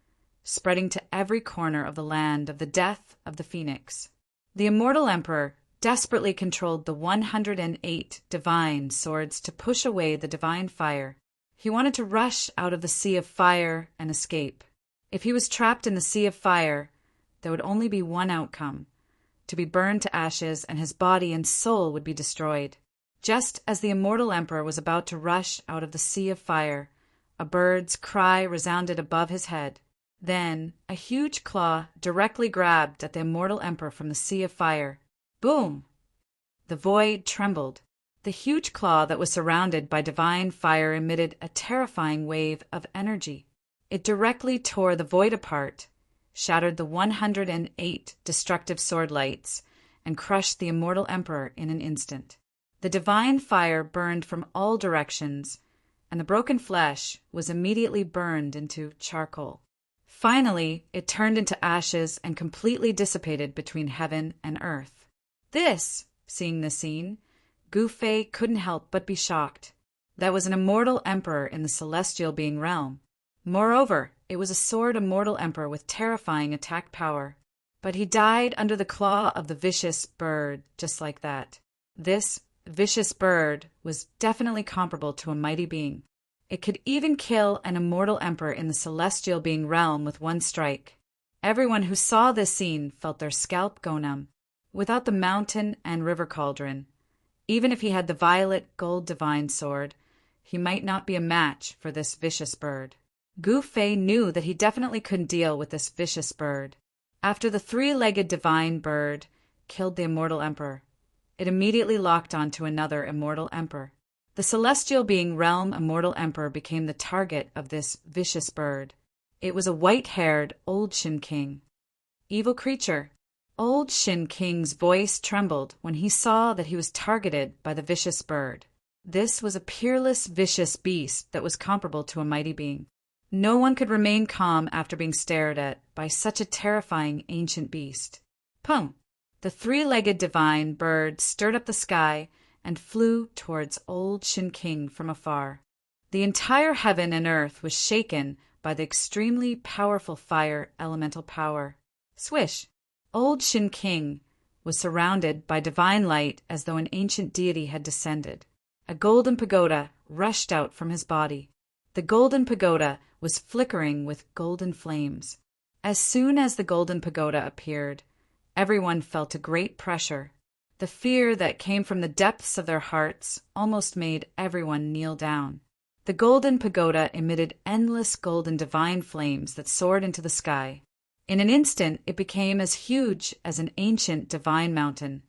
spreading to every corner of the land of the death of the phoenix. The immortal emperor desperately controlled the 108 divine swords to push away the divine fire. He wanted to rush out of the sea of fire and escape. If he was trapped in the sea of fire, there would only be one outcome: to be burned to ashes, and his body and soul would be destroyed. Just as the immortal emperor was about to rush out of the sea of fire, a bird's cry resounded above his head. Then a huge claw directly grabbed at the immortal emperor from the sea of fire. Boom! The void trembled. The huge claw that was surrounded by divine fire emitted a terrifying wave of energy. It directly tore the void apart, shattered the 108 destructive sword lights, and crushed the immortal emperor in an instant. The divine fire burned from all directions, and the broken flesh was immediately burned into charcoal. Finally, it turned into ashes and completely dissipated between heaven and earth. Seeing the scene, Gu Fei couldn't help but be shocked. That was an immortal emperor in the celestial being realm. Moreover, it was a sword immortal emperor with terrifying attack power. But he died under the claw of the vicious bird, just like that. This vicious bird was definitely comparable to a mighty being. It could even kill an immortal emperor in the celestial being realm with one strike. Everyone who saw this scene felt their scalp go numb. Without the mountain and river cauldron, even if he had the violet gold divine sword, he might not be a match for this vicious bird. Gu Fei knew that he definitely couldn't deal with this vicious bird. After the three-legged divine bird killed the immortal emperor, it immediately locked onto another immortal emperor. The celestial being realm immortal emperor became the target of this vicious bird. It was a white-haired old Shin King. Evil creature. Old Shin King's voice trembled when he saw that he was targeted by the vicious bird. This was a peerless, vicious beast that was comparable to a mighty being. No one could remain calm after being stared at by such a terrifying ancient beast. Pum! The three-legged divine bird stirred up the sky and flew towards old Shin King from afar. The entire heaven and earth was shaken by the extremely powerful fire elemental power. Swish! Old Shin King was surrounded by divine light as though an ancient deity had descended. A golden pagoda rushed out from his body. The golden pagoda was flickering with golden flames. As soon as the golden pagoda appeared, everyone felt a great pressure. The fear that came from the depths of their hearts almost made everyone kneel down. The golden pagoda emitted endless golden divine flames that soared into the sky. In an instant, it became as huge as an ancient divine mountain,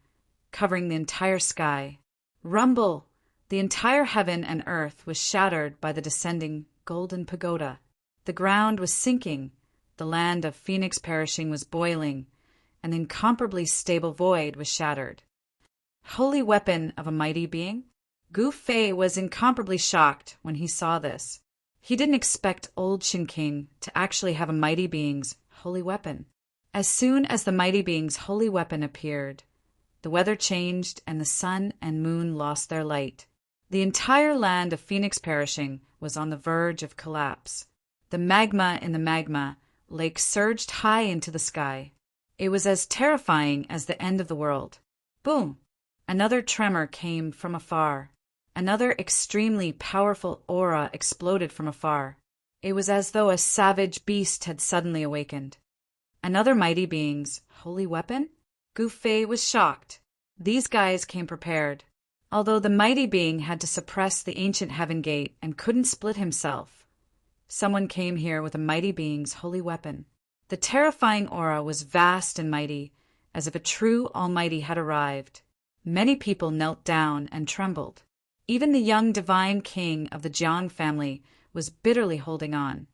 covering the entire sky. Rumble! The entire heaven and earth was shattered by the descending golden pagoda. The ground was sinking, the land of Phoenix perishing was boiling, and the incomparably stable void was shattered. Holy weapon of a mighty being? Gu Fei was incomparably shocked when he saw this. He didn't expect old Shin King to actually have a mighty being's holy weapon. As soon as the mighty being's holy weapon appeared, the weather changed and the sun and moon lost their light. The entire land of Phoenix perishing was on the verge of collapse. The magma in the magma lake surged high into the sky. It was as terrifying as the end of the world. Boom! Another tremor came from afar. Another extremely powerful aura exploded from afar. It was as though a savage beast had suddenly awakened. Another mighty being's holy weapon? Gu Fei was shocked. These guys came prepared. Although the mighty being had to suppress the ancient heaven gate and couldn't split himself, someone came here with a mighty being's holy weapon. The terrifying aura was vast and mighty, as if a true almighty had arrived. Many people knelt down and trembled. Even the young divine king of the Jiang family was bitterly holding on,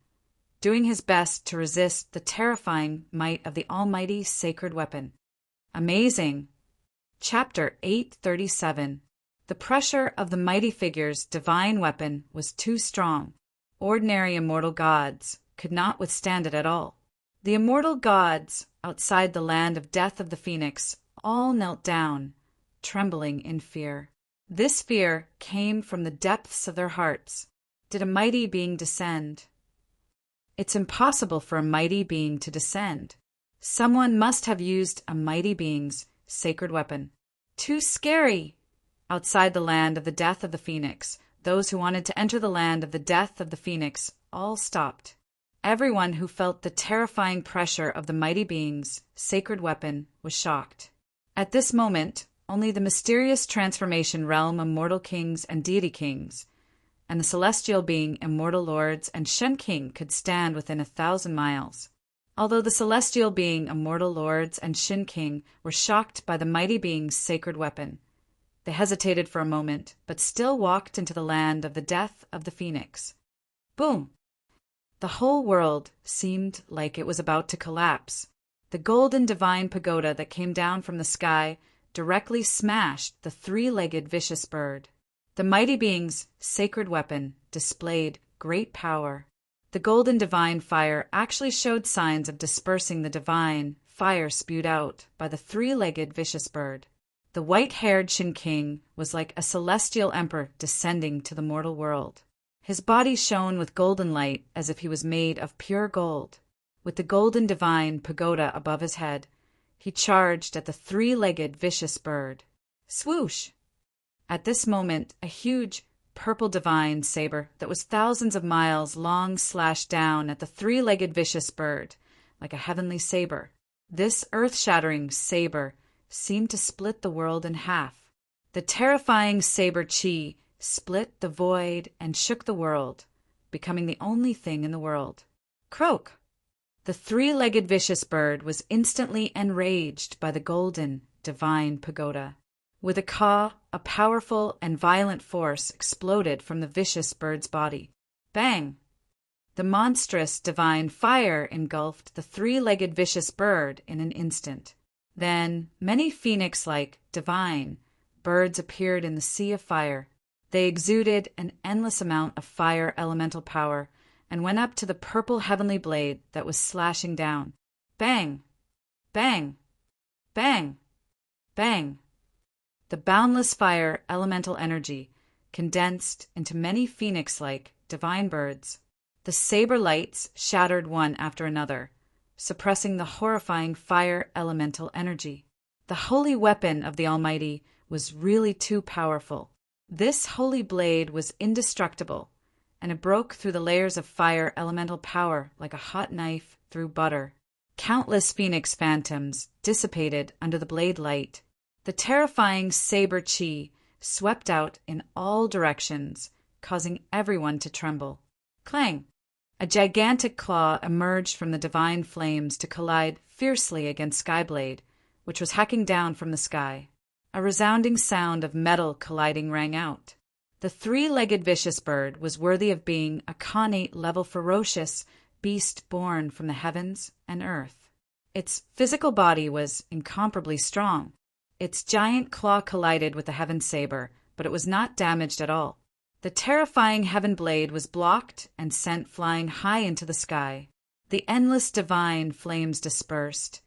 doing his best to resist the terrifying might of the almighty sacred weapon. Amazing! Chapter 837. The pressure of the mighty figure's divine weapon was too strong. Ordinary immortal gods could not withstand it at all. The immortal gods outside the land of death of the Phoenix all knelt down, trembling in fear. This fear came from the depths of their hearts. Did a mighty being descend? It's impossible for a mighty being to descend. Someone must have used a mighty being's sacred weapon. Too scary! Outside the land of the death of the phoenix, those who wanted to enter the land of the death of the phoenix all stopped. Everyone who felt the terrifying pressure of the mighty being's sacred weapon was shocked. At this moment, only the mysterious transformation realm of mortal kings and deity kings, and the celestial being immortal lords and Shen King could stand within 1,000 miles. Although the celestial being immortal lords and Shen King were shocked by the mighty being's sacred weapon, they hesitated for a moment, but still walked into the land of the death of the phoenix. Boom! The whole world seemed like it was about to collapse. The golden divine pagoda that came down from the sky directly smashed the three-legged vicious bird. The mighty being's sacred weapon displayed great power. The golden divine fire actually showed signs of dispersing the divine fire spewed out by the three-legged vicious bird. The white-haired Shin King was like a celestial emperor descending to the mortal world. His body shone with golden light as if he was made of pure gold. With the golden divine pagoda above his head, he charged at the three-legged vicious bird. Swoosh! At this moment, a huge purple divine saber that was thousands of miles long slashed down at the three-legged vicious bird like a heavenly saber. This earth-shattering saber seemed to split the world in half. The terrifying saber chi split the void and shook the world, becoming the only thing in the world. Croak! The three-legged vicious bird was instantly enraged by the golden divine pagoda. With a caw, a powerful and violent force exploded from the vicious bird's body. Bang! The monstrous divine fire engulfed the three-legged vicious bird in an instant. Then many phoenix-like, divine birds appeared in the sea of fire. They exuded an endless amount of fire elemental power and went up to the purple heavenly blade that was slashing down. Bang! Bang! Bang! Bang! The boundless fire elemental energy condensed into many phoenix-like, divine birds. The saber lights shattered one after another, suppressing the horrifying fire elemental energy. The holy weapon of the Almighty was really too powerful. This holy blade was indestructible, and it broke through the layers of fire elemental power like a hot knife through butter. Countless phoenix phantoms dissipated under the blade light. The terrifying saber chi swept out in all directions, causing everyone to tremble. Clang! A gigantic claw emerged from the divine flames to collide fiercely against Skyblade, which was hacking down from the sky. A resounding sound of metal colliding rang out. The three-legged vicious bird was worthy of being a Khanate-level ferocious beast born from the heavens and earth. Its physical body was incomparably strong. Its giant claw collided with the heaven saber, but it was not damaged at all. The terrifying heaven blade was blocked and sent flying high into the sky. The endless divine flames dispersed,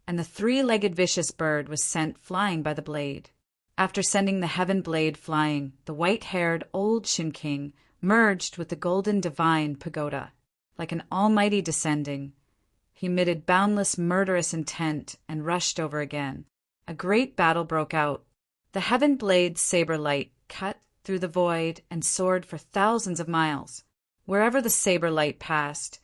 and the three-legged vicious bird was sent flying by the blade. After sending the heaven blade flying, the white-haired old Shin King merged with the golden divine pagoda. Like an almighty descending, he emitted boundless murderous intent and rushed over again. A great battle broke out. The heaven blade's saber light cut through the void and soared for thousands of miles. Wherever the saber light passed,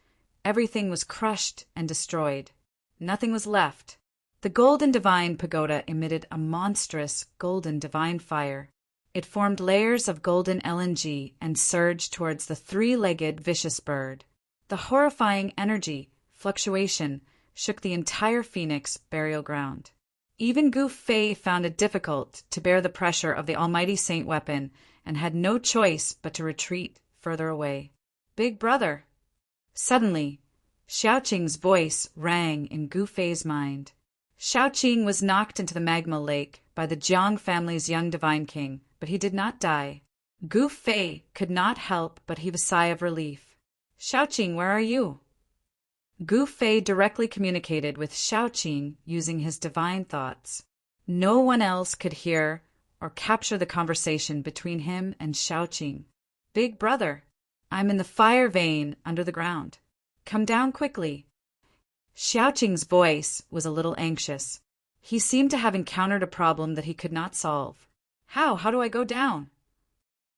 everything was crushed and destroyed. Nothing was left. The golden divine pagoda emitted a monstrous golden divine fire. It formed layers of golden LNG and surged towards the three-legged vicious bird. The horrifying energy fluctuation shook the entire phoenix burial ground. Even Gu Fei found it difficult to bear the pressure of the almighty saint weapon and had no choice but to retreat further away. Big brother! Suddenly, Xiaoqing's voice rang in Gu Fei's mind. Xiaoqing was knocked into the magma lake by the Jiang family's young divine king, but he did not die. Gu Fei could not help but heave a sigh of relief. Xiaoqing, where are you? Gu Fei directly communicated with Xiaoqing using his divine thoughts. No one else could hear or capture the conversation between him and Xiaoqing. "Big brother, I'm in the fire vein under the ground. Come down quickly." Xiaoqing's voice was a little anxious. He seemed to have encountered a problem that he could not solve. How do I go down?"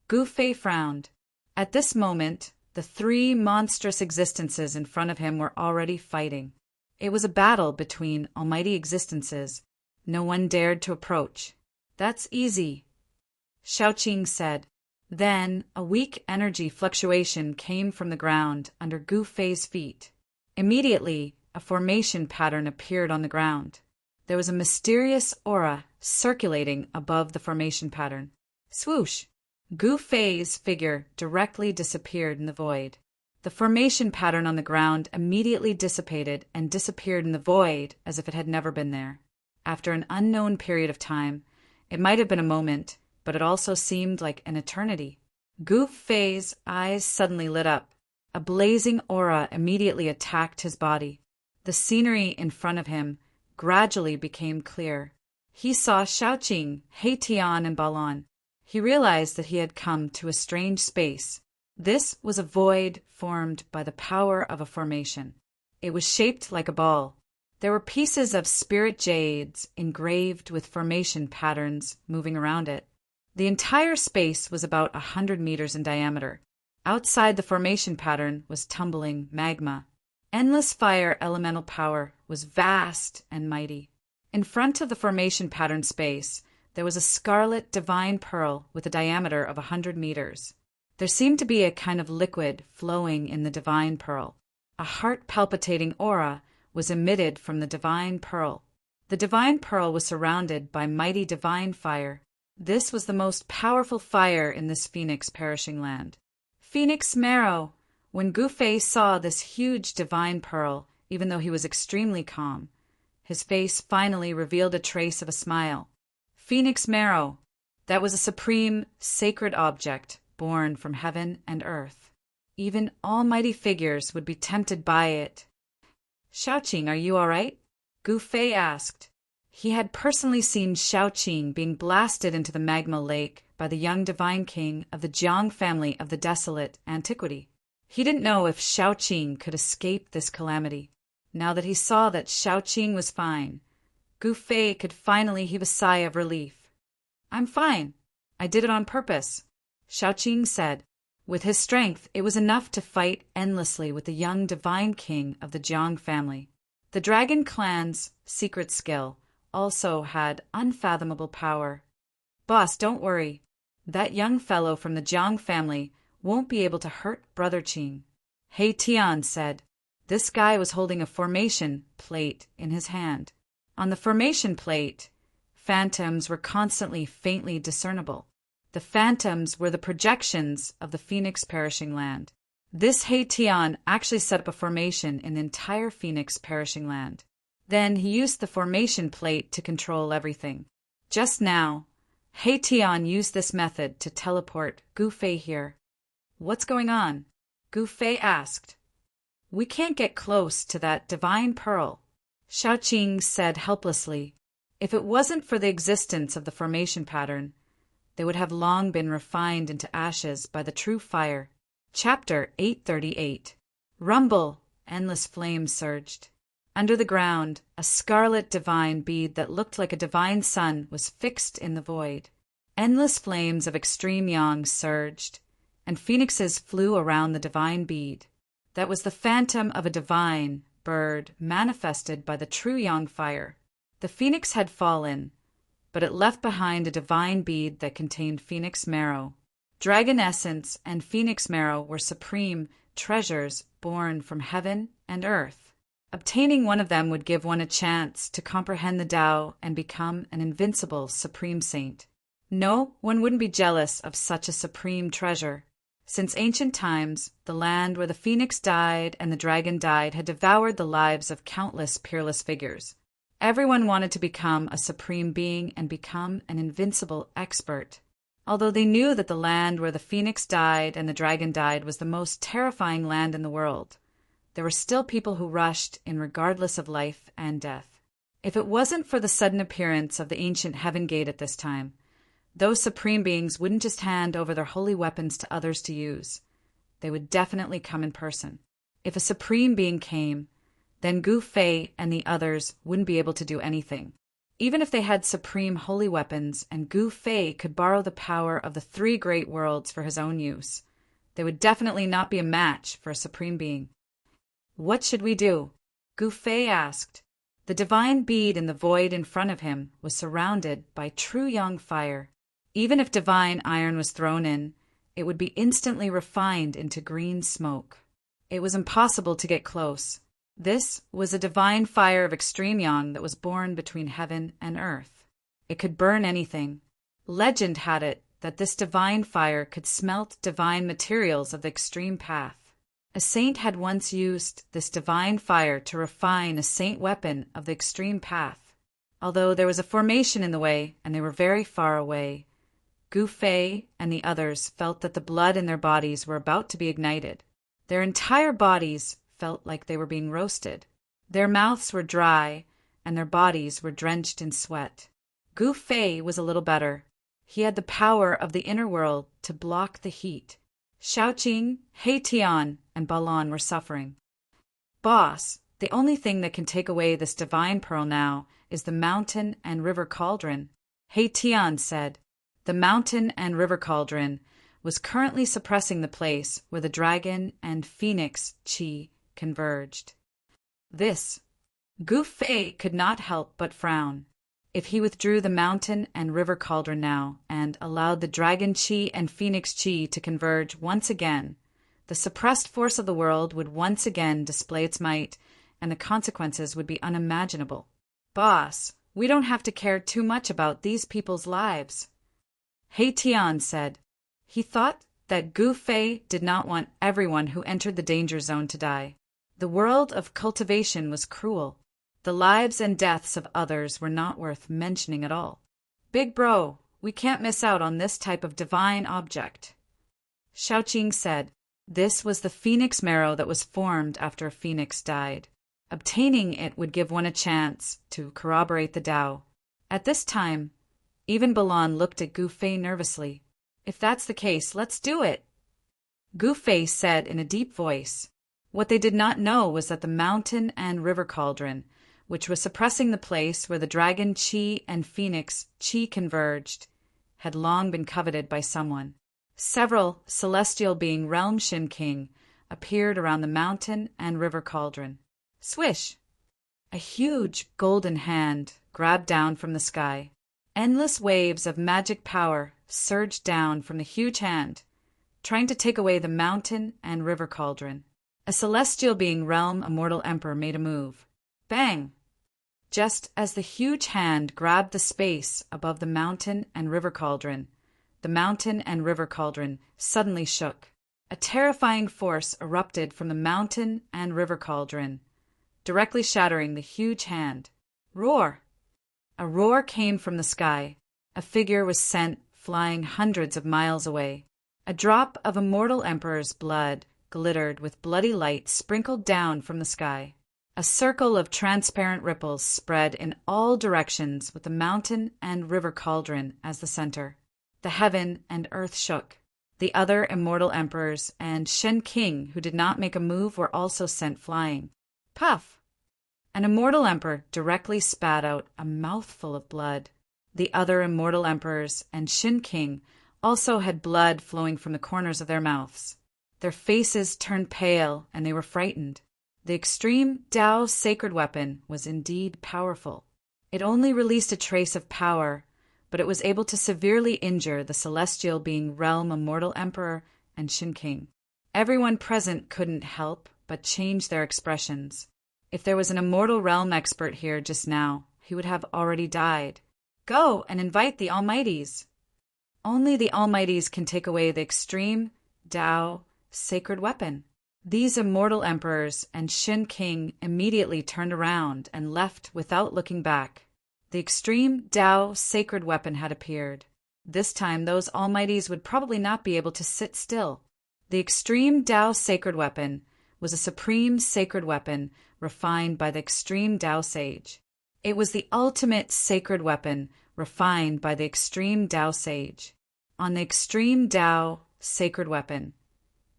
Gu Fei frowned. At this moment, the three monstrous existences in front of him were already fighting. It was a battle between almighty existences. No one dared to approach. "That's easy," Xiaoqing said. Then a weak energy fluctuation came from the ground under Gu Fei's feet. Immediately, a formation pattern appeared on the ground. There was a mysterious aura circulating above the formation pattern. Swoosh! Gu Fei's figure directly disappeared in the void. The formation pattern on the ground immediately dissipated and disappeared in the void as if it had never been there. After an unknown period of time, it might have been a moment, but it also seemed like an eternity. Gu Fei's eyes suddenly lit up. A blazing aura immediately attacked his body. The scenery in front of him gradually became clear. He saw Xiaoqing, Tian, and Balan. He realized that he had come to a strange space. This was a void formed by the power of a formation. It was shaped like a ball. There were pieces of spirit jades engraved with formation patterns moving around it. The entire space was about 100 meters in diameter. Outside the formation pattern was tumbling magma. Endless fire elemental power was vast and mighty. In front of the formation pattern space, there was a scarlet divine pearl with a diameter of 100 meters. There seemed to be a kind of liquid flowing in the divine pearl. A heart-palpitating aura was emitted from the divine pearl. The divine pearl was surrounded by mighty divine fire. This was the most powerful fire in this phoenix perishing land. Phoenix marrow! When Gu Fei saw this huge divine pearl, even though he was extremely calm, his face finally revealed a trace of a smile. Phoenix marrow! That was a supreme, sacred object born from heaven and earth. Even almighty figures would be tempted by it. "Xiaoqing, are you all right?" Gu Fei asked. He had personally seen Xiaoqing being blasted into the magma lake by the young divine king of the Jiang family of the desolate antiquity. He didn't know if Xiaoqing could escape this calamity. Now that he saw that Xiaoqing was fine, Gu Fei could finally heave a sigh of relief. "I'm fine. I did it on purpose," Xiaoqing said. With his strength, it was enough to fight endlessly with the young divine king of the Jiang family. The dragon clan's secret skill also had unfathomable power. "Boss, don't worry. That young fellow from the Jiang family won't be able to hurt Brother Qing," Tian said. This guy was holding a formation plate in his hand. On the formation plate, phantoms were constantly faintly discernible. The phantoms were the projections of the phoenix perishing land. This Tian actually set up a formation in the entire phoenix perishing land. Then he used the formation plate to control everything. Just now, Tian used this method to teleport Gu Fei here. "What's going on?" Gu Fei asked. "We can't get close to that divine pearl," Xiaoqing said helplessly. If it wasn't for the existence of the formation pattern, they would have long been refined into ashes by the true fire. Chapter 838. Rumble! Endless flames surged. Under the ground, a scarlet divine bead that looked like a divine sun was fixed in the void. Endless flames of extreme yang surged, and phoenixes flew around the divine bead. That was the phantom of a divine bird manifested by the true yang fire. The phoenix had fallen, but it left behind a divine bead that contained phoenix marrow. Dragon essence and phoenix marrow were supreme treasures born from heaven and earth. Obtaining one of them would give one a chance to comprehend the Tao and become an invincible supreme saint. No, one wouldn't be jealous of such a supreme treasure. Since ancient times, the land where the phoenix died and the dragon died had devoured the lives of countless peerless figures. Everyone wanted to become a supreme being and become an invincible expert. Although they knew that the land where the phoenix died and the dragon died was the most terrifying land in the world, there were still people who rushed in regardless of life and death. If it wasn't for the sudden appearance of the ancient heaven gate at this time, Those supreme beings wouldn't just hand over their holy weapons to others to use. They would definitely come in person. If a supreme being came, then Gu Fei and the others wouldn't be able to do anything. Even if they had supreme holy weapons and Gu Fei could borrow the power of the three great worlds for his own use, they would definitely not be a match for a supreme being. What should we do? Gu Fei asked. The divine bead in the void in front of him was surrounded by true yang fire. Even if divine iron was thrown in, it would be instantly refined into green smoke. It was impossible to get close. This was a divine fire of extreme yang that was born between heaven and earth. It could burn anything. Legend had it that this divine fire could smelt divine materials of the extreme path. A saint had once used this divine fire to refine a saint weapon of the extreme path. Although there was a formation in the way and they were very far away, Gu Fei and the others felt that the blood in their bodies were about to be ignited. Their entire bodies felt like they were being roasted. Their mouths were dry and their bodies were drenched in sweat. Gu Fei was a little better. He had the power of the inner world to block the heat. Shaoqing, Heitian, and Balan were suffering. Boss, the only thing that can take away this divine pearl now is the mountain and river cauldron, Heitian said. The mountain and river cauldron was currently suppressing the place where the dragon and phoenix qi converged. This, Gu Fei could not help but frown. If he withdrew the mountain and river cauldron now and allowed the dragon qi and phoenix qi to converge once again, the suppressed force of the world would once again display its might, and the consequences would be unimaginable. Boss, we don't have to care too much about these people's lives, Heitian said. He thought that Gu Fei did not want everyone who entered the danger zone to die. The world of cultivation was cruel. The lives and deaths of others were not worth mentioning at all. Big bro, we can't miss out on this type of divine object, Shaoqing said. This was the phoenix marrow that was formed after a phoenix died. Obtaining it would give one a chance to corroborate the Tao. At this time, even Balan looked at Gu Fei nervously. If that's the case, let's do it, Gu Fei said in a deep voice. What they did not know was that the mountain and river cauldron, which was suppressing the place where the dragon qi and phoenix qi converged, had long been coveted by someone. Several celestial being realm Shin King appeared around the mountain and river cauldron. Swish! A huge golden hand grabbed down from the sky. Endless waves of magic power surged down from the huge hand, trying to take away the mountain and river cauldron. A celestial being realm immortal emperor made a move. Bang! Just as the huge hand grabbed the space above the mountain and river cauldron, the mountain and river cauldron suddenly shook. A terrifying force erupted from the mountain and river cauldron, directly shattering the huge hand. Roar! A roar came from the sky. A figure was sent flying hundreds of miles away. A drop of immortal emperor's blood glittered with bloody light sprinkled down from the sky. A circle of transparent ripples spread in all directions with the mountain and river cauldron as the center. The heaven and earth shook. The other immortal emperors and Shen King who did not make a move were also sent flying. Puff! An immortal emperor directly spat out a mouthful of blood. The other immortal emperors and Shin King also had blood flowing from the corners of their mouths. Their faces turned pale and they were frightened. The extreme Tao sacred weapon was indeed powerful. It only released a trace of power, but it was able to severely injure the celestial being realm immortal emperor and Shin King. Everyone present couldn't help but change their expressions. If there was an immortal realm expert here just now, he would have already died. Go and invite the Almighties. Only the Almighties can take away the extreme Tao sacred weapon. These immortal emperors and Shin King immediately turned around and left without looking back. The extreme Tao sacred weapon had appeared. This time those Almighties would probably not be able to sit still. The extreme Tao sacred weapon was a supreme sacred weapon refined by the extreme Tao sage. It was the ultimate sacred weapon refined by the extreme Tao sage. On the extreme Tao sacred weapon,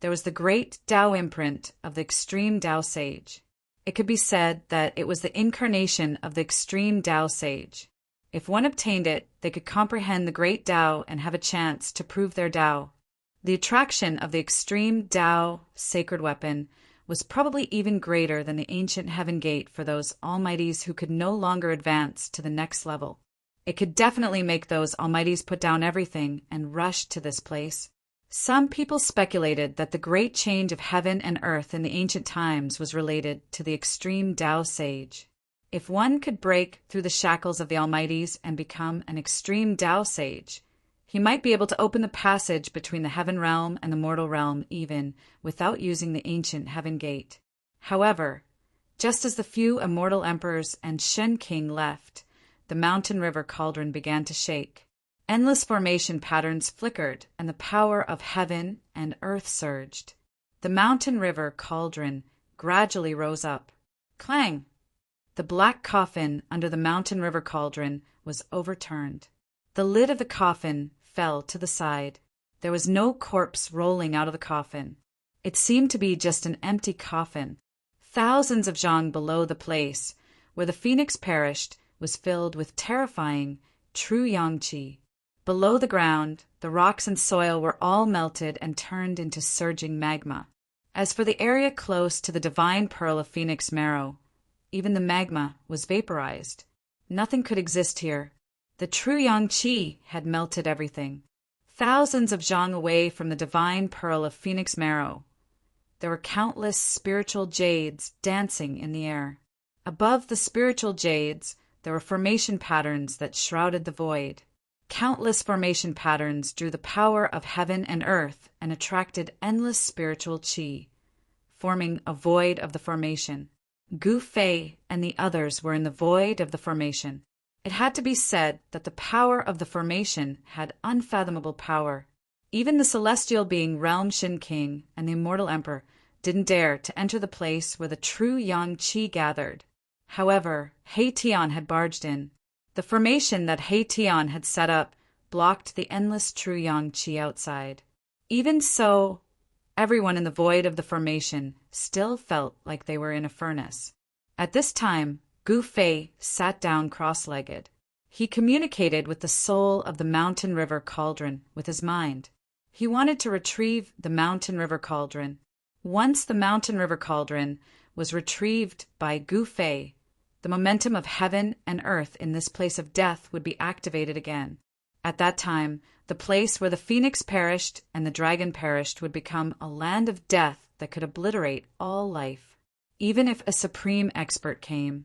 there was the great Tao imprint of the extreme Tao sage. It could be said that it was the incarnation of the extreme Tao sage. If one obtained it, they could comprehend the great Tao and have a chance to prove their Tao. The attraction of the extreme Tao sacred weapon was probably even greater than the ancient heaven gate for those almighties who could no longer advance to the next level. It could definitely make those almighties put down everything and rush to this place. Some people speculated that the great change of heaven and earth in the ancient times was related to the extreme Tao sage. If one could break through the shackles of the almighties and become an extreme Tao sage, he might be able to open the passage between the heaven realm and the mortal realm even without using the ancient heaven gate. However, just as the few immortal emperors and Shen King left, the mountain river cauldron began to shake. Endless formation patterns flickered, and the power of heaven and earth surged. The mountain river cauldron gradually rose up. Clang! The black coffin under the mountain river cauldron was overturned. The lid of the coffin fell to the side. There was no corpse rolling out of the coffin. It seemed to be just an empty coffin. Thousands of zhang below the place where the phoenix perished was filled with terrifying, true yang qi. Below the ground, the rocks and soil were all melted and turned into surging magma. As for the area close to the divine pearl of phoenix marrow, even the magma was vaporized. Nothing could exist here. The true yang qi had melted everything. Thousands of zhang away from the divine pearl of phoenix marrow, there were countless spiritual jades dancing in the air. Above the spiritual jades, there were formation patterns that shrouded the void. Countless formation patterns drew the power of heaven and earth and attracted endless spiritual qi, forming a void of the formation. Gu Fei and the others were in the void of the formation. It had to be said that the power of the formation had unfathomable power. Even the celestial being Realm Shin King and the immortal emperor didn't dare to enter the place where the true yang qi gathered. However, He Tian had barged in. The formation that He Tian had set up blocked the endless true yang qi outside. Even so, everyone in the void of the formation still felt like they were in a furnace. At this time, Gu Fei sat down cross-legged. He communicated with the soul of the mountain river cauldron with his mind. He wanted to retrieve the mountain river cauldron. Once the mountain river cauldron was retrieved by Gu Fei, the momentum of heaven and earth in this place of death would be activated again. At that time, the place where the phoenix perished and the dragon perished would become a land of death that could obliterate all life. Even if a supreme expert came,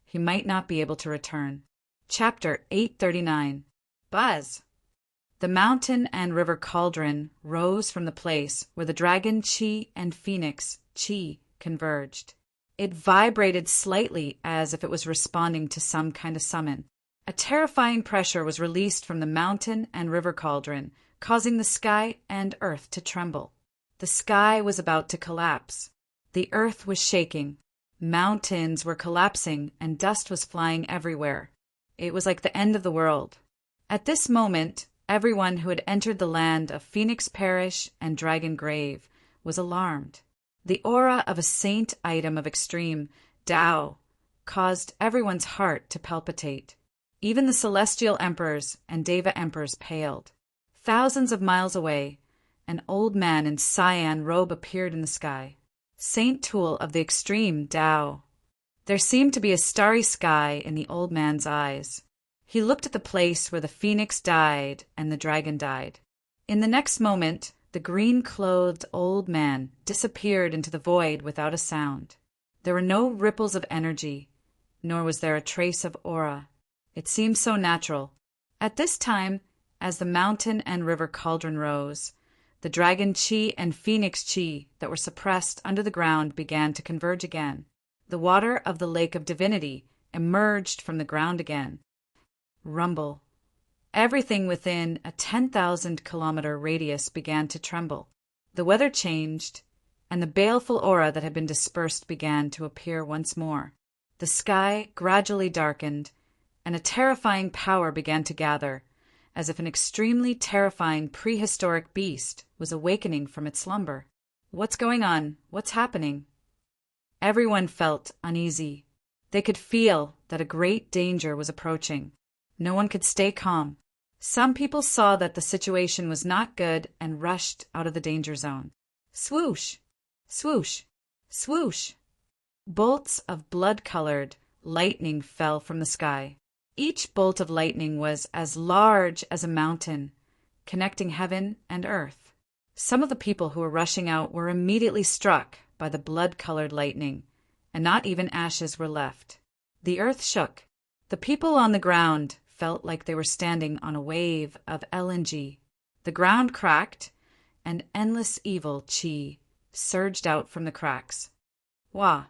he might not be able to return. Chapter 839. Buzz! The mountain and river cauldron rose from the place where the dragon qi and phoenix qi converged. It vibrated slightly as if it was responding to some kind of summon. A terrifying pressure was released from the mountain and river cauldron, causing the sky and earth to tremble. The sky was about to collapse. The earth was shaking. Mountains were collapsing and dust was flying everywhere. It was like the end of the world. At this moment, everyone who had entered the land of Phoenix Parish and Dragon Grave was alarmed. The aura of a saint item of extreme Tao caused everyone's heart to palpitate. Even the celestial emperors and Deva emperors paled. Thousands of miles away, an old man in cyan robe appeared in the sky. Saint Tool of the extreme Tao. There seemed to be a starry sky in the old man's eyes. He looked at the place where the phoenix died and the dragon died. In the next moment, the green-clothed old man disappeared into the void without a sound. There were no ripples of energy, nor was there a trace of aura. It seemed so natural. At this time, as the mountain and river cauldron rose, the dragon qi and phoenix qi that were suppressed under the ground began to converge again. The water of the lake of divinity emerged from the ground again. Rumble. Everything within a 10,000-kilometer radius began to tremble. The weather changed, and the baleful aura that had been dispersed began to appear once more. The sky gradually darkened, and a terrifying power began to gather, as if an extremely terrifying prehistoric beast was awakening from its slumber. What's going on? What's happening? Everyone felt uneasy. They could feel that a great danger was approaching. No one could stay calm. Some people saw that the situation was not good and rushed out of the danger zone. Swoosh! Swoosh! Swoosh! Bolts of blood-colored lightning fell from the sky. Each bolt of lightning was as large as a mountain, connecting heaven and earth. Some of the people who were rushing out were immediately struck by the blood-colored lightning, and not even ashes were left. The earth shook. The people on the ground felt like they were standing on a wave of LNG. The ground cracked, and endless evil chi surged out from the cracks. Wah!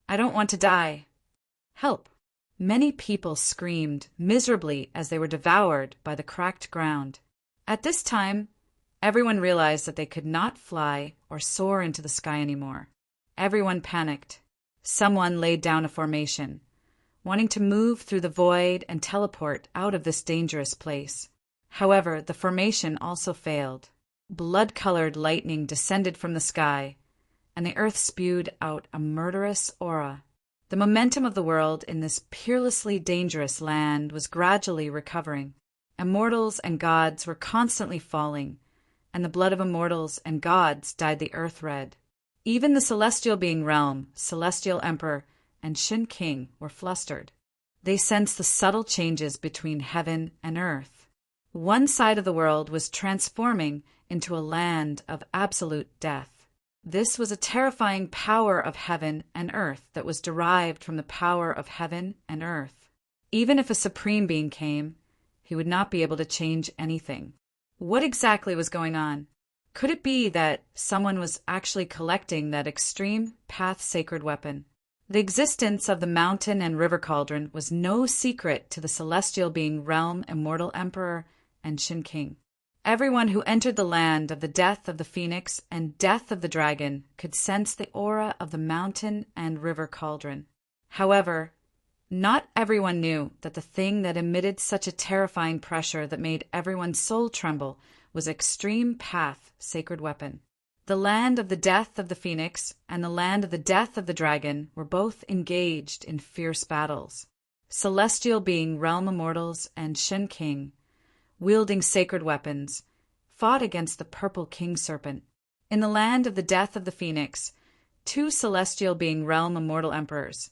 I don't want to die. Help! Many people screamed miserably as they were devoured by the cracked ground. At this time, everyone realized that they could not fly or soar into the sky anymore. Everyone panicked. Someone laid down a formation, wanting to move through the void and teleport out of this dangerous place. However, the formation also failed. Blood-colored lightning descended from the sky, and the earth spewed out a murderous aura. The momentum of the world in this peerlessly dangerous land was gradually recovering. Immortals and gods were constantly falling, and the blood of immortals and gods dyed the earth red. Even the celestial being realm, celestial emperor, and Shin King were flustered. They sensed the subtle changes between heaven and earth. One side of the world was transforming into a land of absolute death. This was a terrifying power of heaven and earth that was derived from the power of heaven and earth. Even if a supreme being came, he would not be able to change anything. What exactly was going on? Could it be that someone was actually collecting that extreme path sacred weapon? The existence of the mountain and river cauldron was no secret to the celestial being realm immortal emperor and Shin King. Everyone who entered the land of the death of the phoenix and death of the dragon could sense the aura of the mountain and river cauldron. However, not everyone knew that the thing that emitted such a terrifying pressure that made everyone's soul tremble was extreme path sacred weapon. The land of the death of the phoenix and the land of the death of the dragon were both engaged in fierce battles. Celestial being realm immortals and Shin King, wielding sacred weapons, fought against the purple king serpent. In the land of the death of the phoenix, two celestial being realm immortal emperors,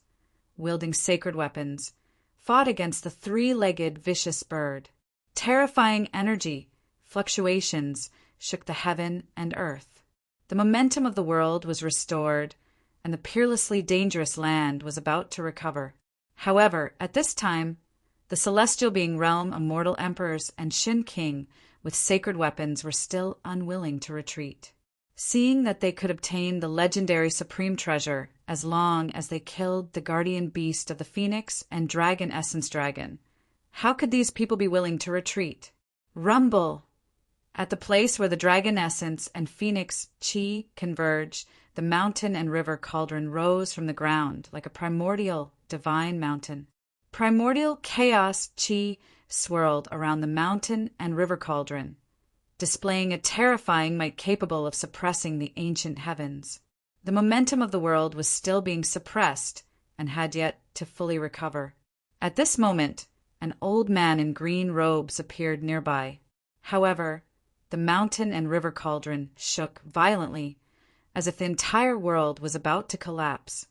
wielding sacred weapons, fought against the three-legged vicious bird. Terrifying energy, fluctuations, shook the heaven and earth. The momentum of the world was restored, and the peerlessly dangerous land was about to recover. However, at this time, the celestial being realm immortal emperors and Shin King with sacred weapons were still unwilling to retreat. Seeing that they could obtain the legendary supreme treasure as long as they killed the guardian beast of the phoenix and dragon essence dragon, how could these people be willing to retreat? Rumble! At the place where the dragon essence and phoenix chi converged, the mountain and river cauldron rose from the ground like a primordial divine mountain. Primordial chaos chi swirled around the mountain and river cauldron, displaying a terrifying might capable of suppressing the ancient heavens. The momentum of the world was still being suppressed and had yet to fully recover. At this moment, an old man in green robes appeared nearby. However, the mountain and river cauldron shook violently, as if the entire world was about to collapse.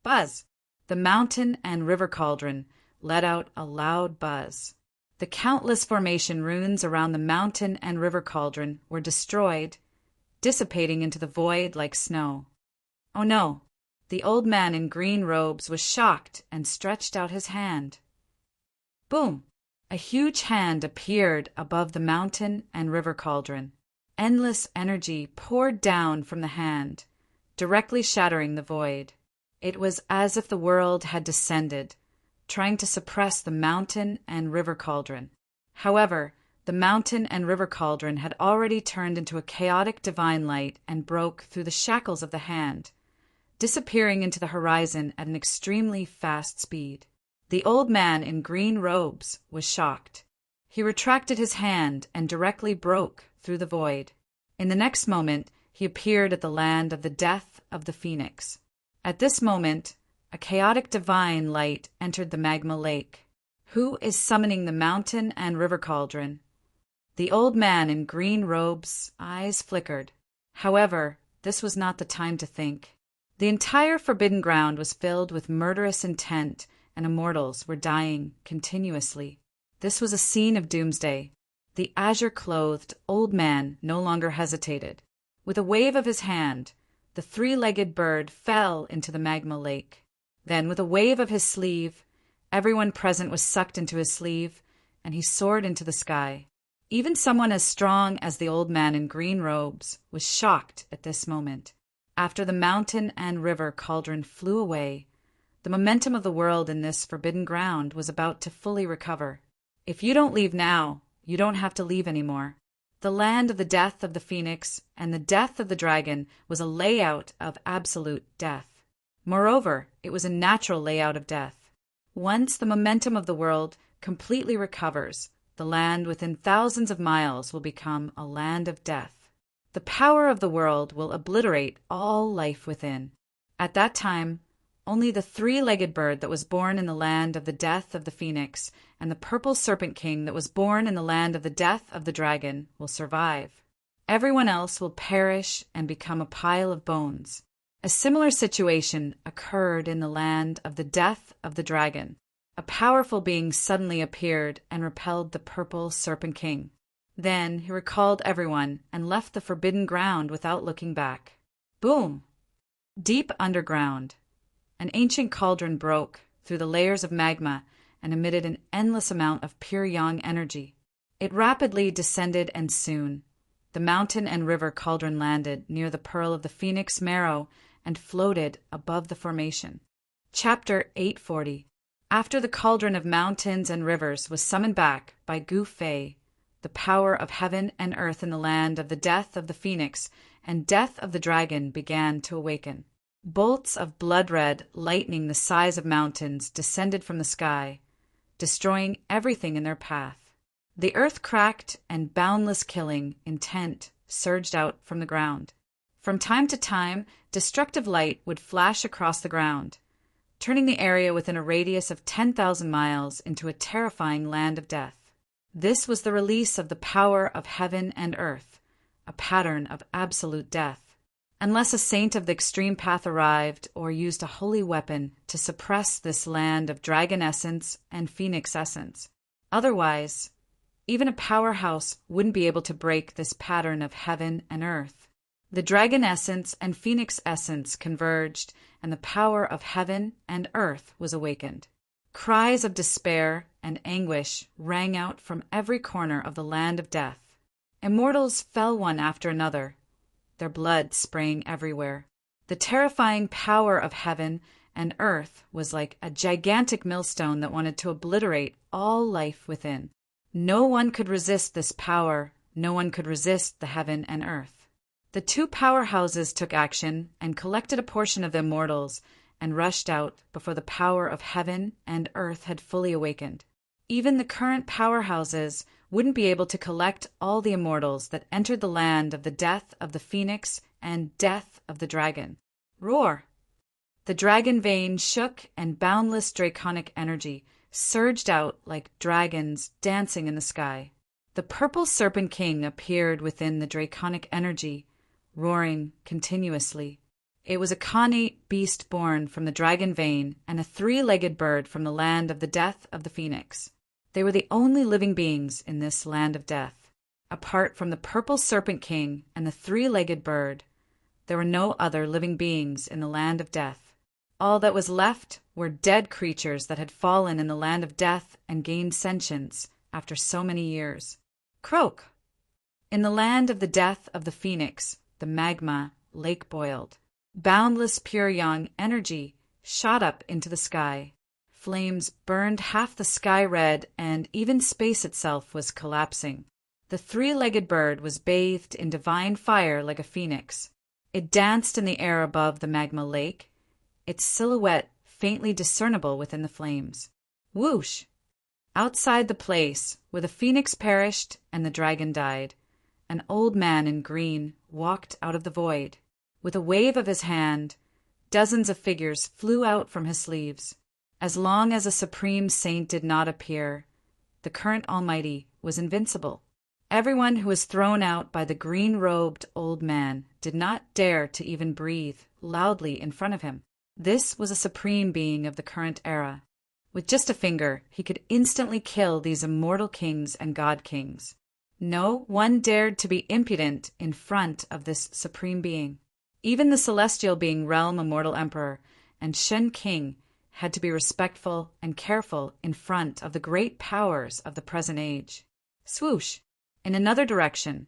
Buzz! The mountain and river cauldron let out a loud buzz. The countless formation runes around the mountain and river cauldron were destroyed, dissipating into the void like snow. Oh no! The old man in green robes was shocked and stretched out his hand. Boom! A huge hand appeared above the mountain and river cauldron. Endless energy poured down from the hand, directly shattering the void. It was as if the world had descended, trying to suppress the mountain and river cauldron. However, the mountain and river cauldron had already turned into a chaotic divine light and broke through the shackles of the hand, disappearing into the horizon at an extremely fast speed. The old man in green robes was shocked. He retracted his hand and directly broke through the void. In the next moment, he appeared at the land of the death of the phoenix. At this moment, a chaotic divine light entered the magma lake. Who is summoning the mountain and river cauldron? The old man in green robes' eyes flickered. However, this was not the time to think. The entire forbidden ground was filled with murderous intent, and immortals were dying continuously. This was a scene of doomsday. The azure-clothed old man no longer hesitated. With a wave of his hand, the three-legged bird fell into the magma lake. Then, with a wave of his sleeve, everyone present was sucked into his sleeve, and he soared into the sky. Even someone as strong as the old man in green robes was shocked at this moment. After the mountain and river cauldron flew away, the momentum of the world in this forbidden ground was about to fully recover. If you don't leave now, you don't have to leave anymore. The land of the death of the phoenix and the death of the dragon was a layout of absolute death. Moreover, it was a natural layout of death. Once the momentum of the world completely recovers, the land within thousands of miles will become a land of death. The power of the world will obliterate all life within. At that time, only the three-legged bird that was born in the land of the death of the phoenix and the purple serpent king that was born in the land of the death of the dragon will survive. Everyone else will perish and become a pile of bones. A similar situation occurred in the land of the death of the dragon. A powerful being suddenly appeared and repelled the purple serpent king. Then he recalled everyone and left the forbidden ground without looking back. Boom! Deep underground, an ancient cauldron broke through the layers of magma and emitted an endless amount of pure yang energy. It rapidly descended, and soon the mountain and river cauldron landed near the pearl of the phoenix marrow and floated above the formation. Chapter 840. After the cauldron of mountains and rivers was summoned back by Gu Fei, the power of heaven and earth in the land of the death of the phoenix and death of the dragon began to awaken. Bolts of blood-red lightning the size of mountains descended from the sky, destroying everything in their path. The earth cracked and boundless killing intent surged out from the ground. From time to time, destructive light would flash across the ground, turning the area within a radius of 10,000 miles into a terrifying land of death. This was the release of the power of heaven and earth, a pattern of absolute death. Unless a saint of the extreme path arrived or used a holy weapon to suppress this land of dragon essence and phoenix essence. Otherwise, even a powerhouse wouldn't be able to break this pattern of heaven and earth. The dragon essence and phoenix essence converged, and the power of heaven and earth was awakened. Cries of despair and anguish rang out from every corner of the land of death. Immortals fell one after another, their blood spraying everywhere. The terrifying power of heaven and earth was like a gigantic millstone that wanted to obliterate all life within. No one could resist this power. No one could resist the heaven and earth. The two powerhouses took action and collected a portion of the immortals and rushed out before the power of heaven and earth had fully awakened. Even the current powerhouses wouldn't be able to collect all the immortals that entered the land of the death of the phoenix and death of the dragon. Roar! The dragon vein shook and boundless draconic energy surged out like dragons dancing in the sky. The purple serpent king appeared within the draconic energy, roaring continuously. It was a connate beast born from the dragon vein and a three-legged bird from the land of the death of the phoenix. They were the only living beings in this land of death. Apart from the purple serpent king and the three-legged bird, there were no other living beings in the land of death. All that was left were dead creatures that had fallen in the land of death and gained sentience after so many years. Croak! In the land of the death of the phoenix, the magma lake boiled. Boundless pure yang energy shot up into the sky. Flames burned half the sky red, and even space itself was collapsing. The three-legged bird was bathed in divine fire like a phoenix. It danced in the air above the magma lake, its silhouette faintly discernible within the flames. Whoosh! Outside the place where the phoenix perished and the dragon died, an old man in green walked out of the void. With a wave of his hand, dozens of figures flew out from his sleeves. As long as a supreme saint did not appear, the current Almighty was invincible. Everyone who was thrown out by the green-robed old man did not dare to even breathe loudly in front of him. This was a supreme being of the current era. With just a finger, he could instantly kill these immortal kings and god-kings. No one dared to be impudent in front of this supreme being. Even the celestial being Realm Immortal Emperor and Shen King had to be respectful and careful in front of the great powers of the present age. Swoosh! In another direction,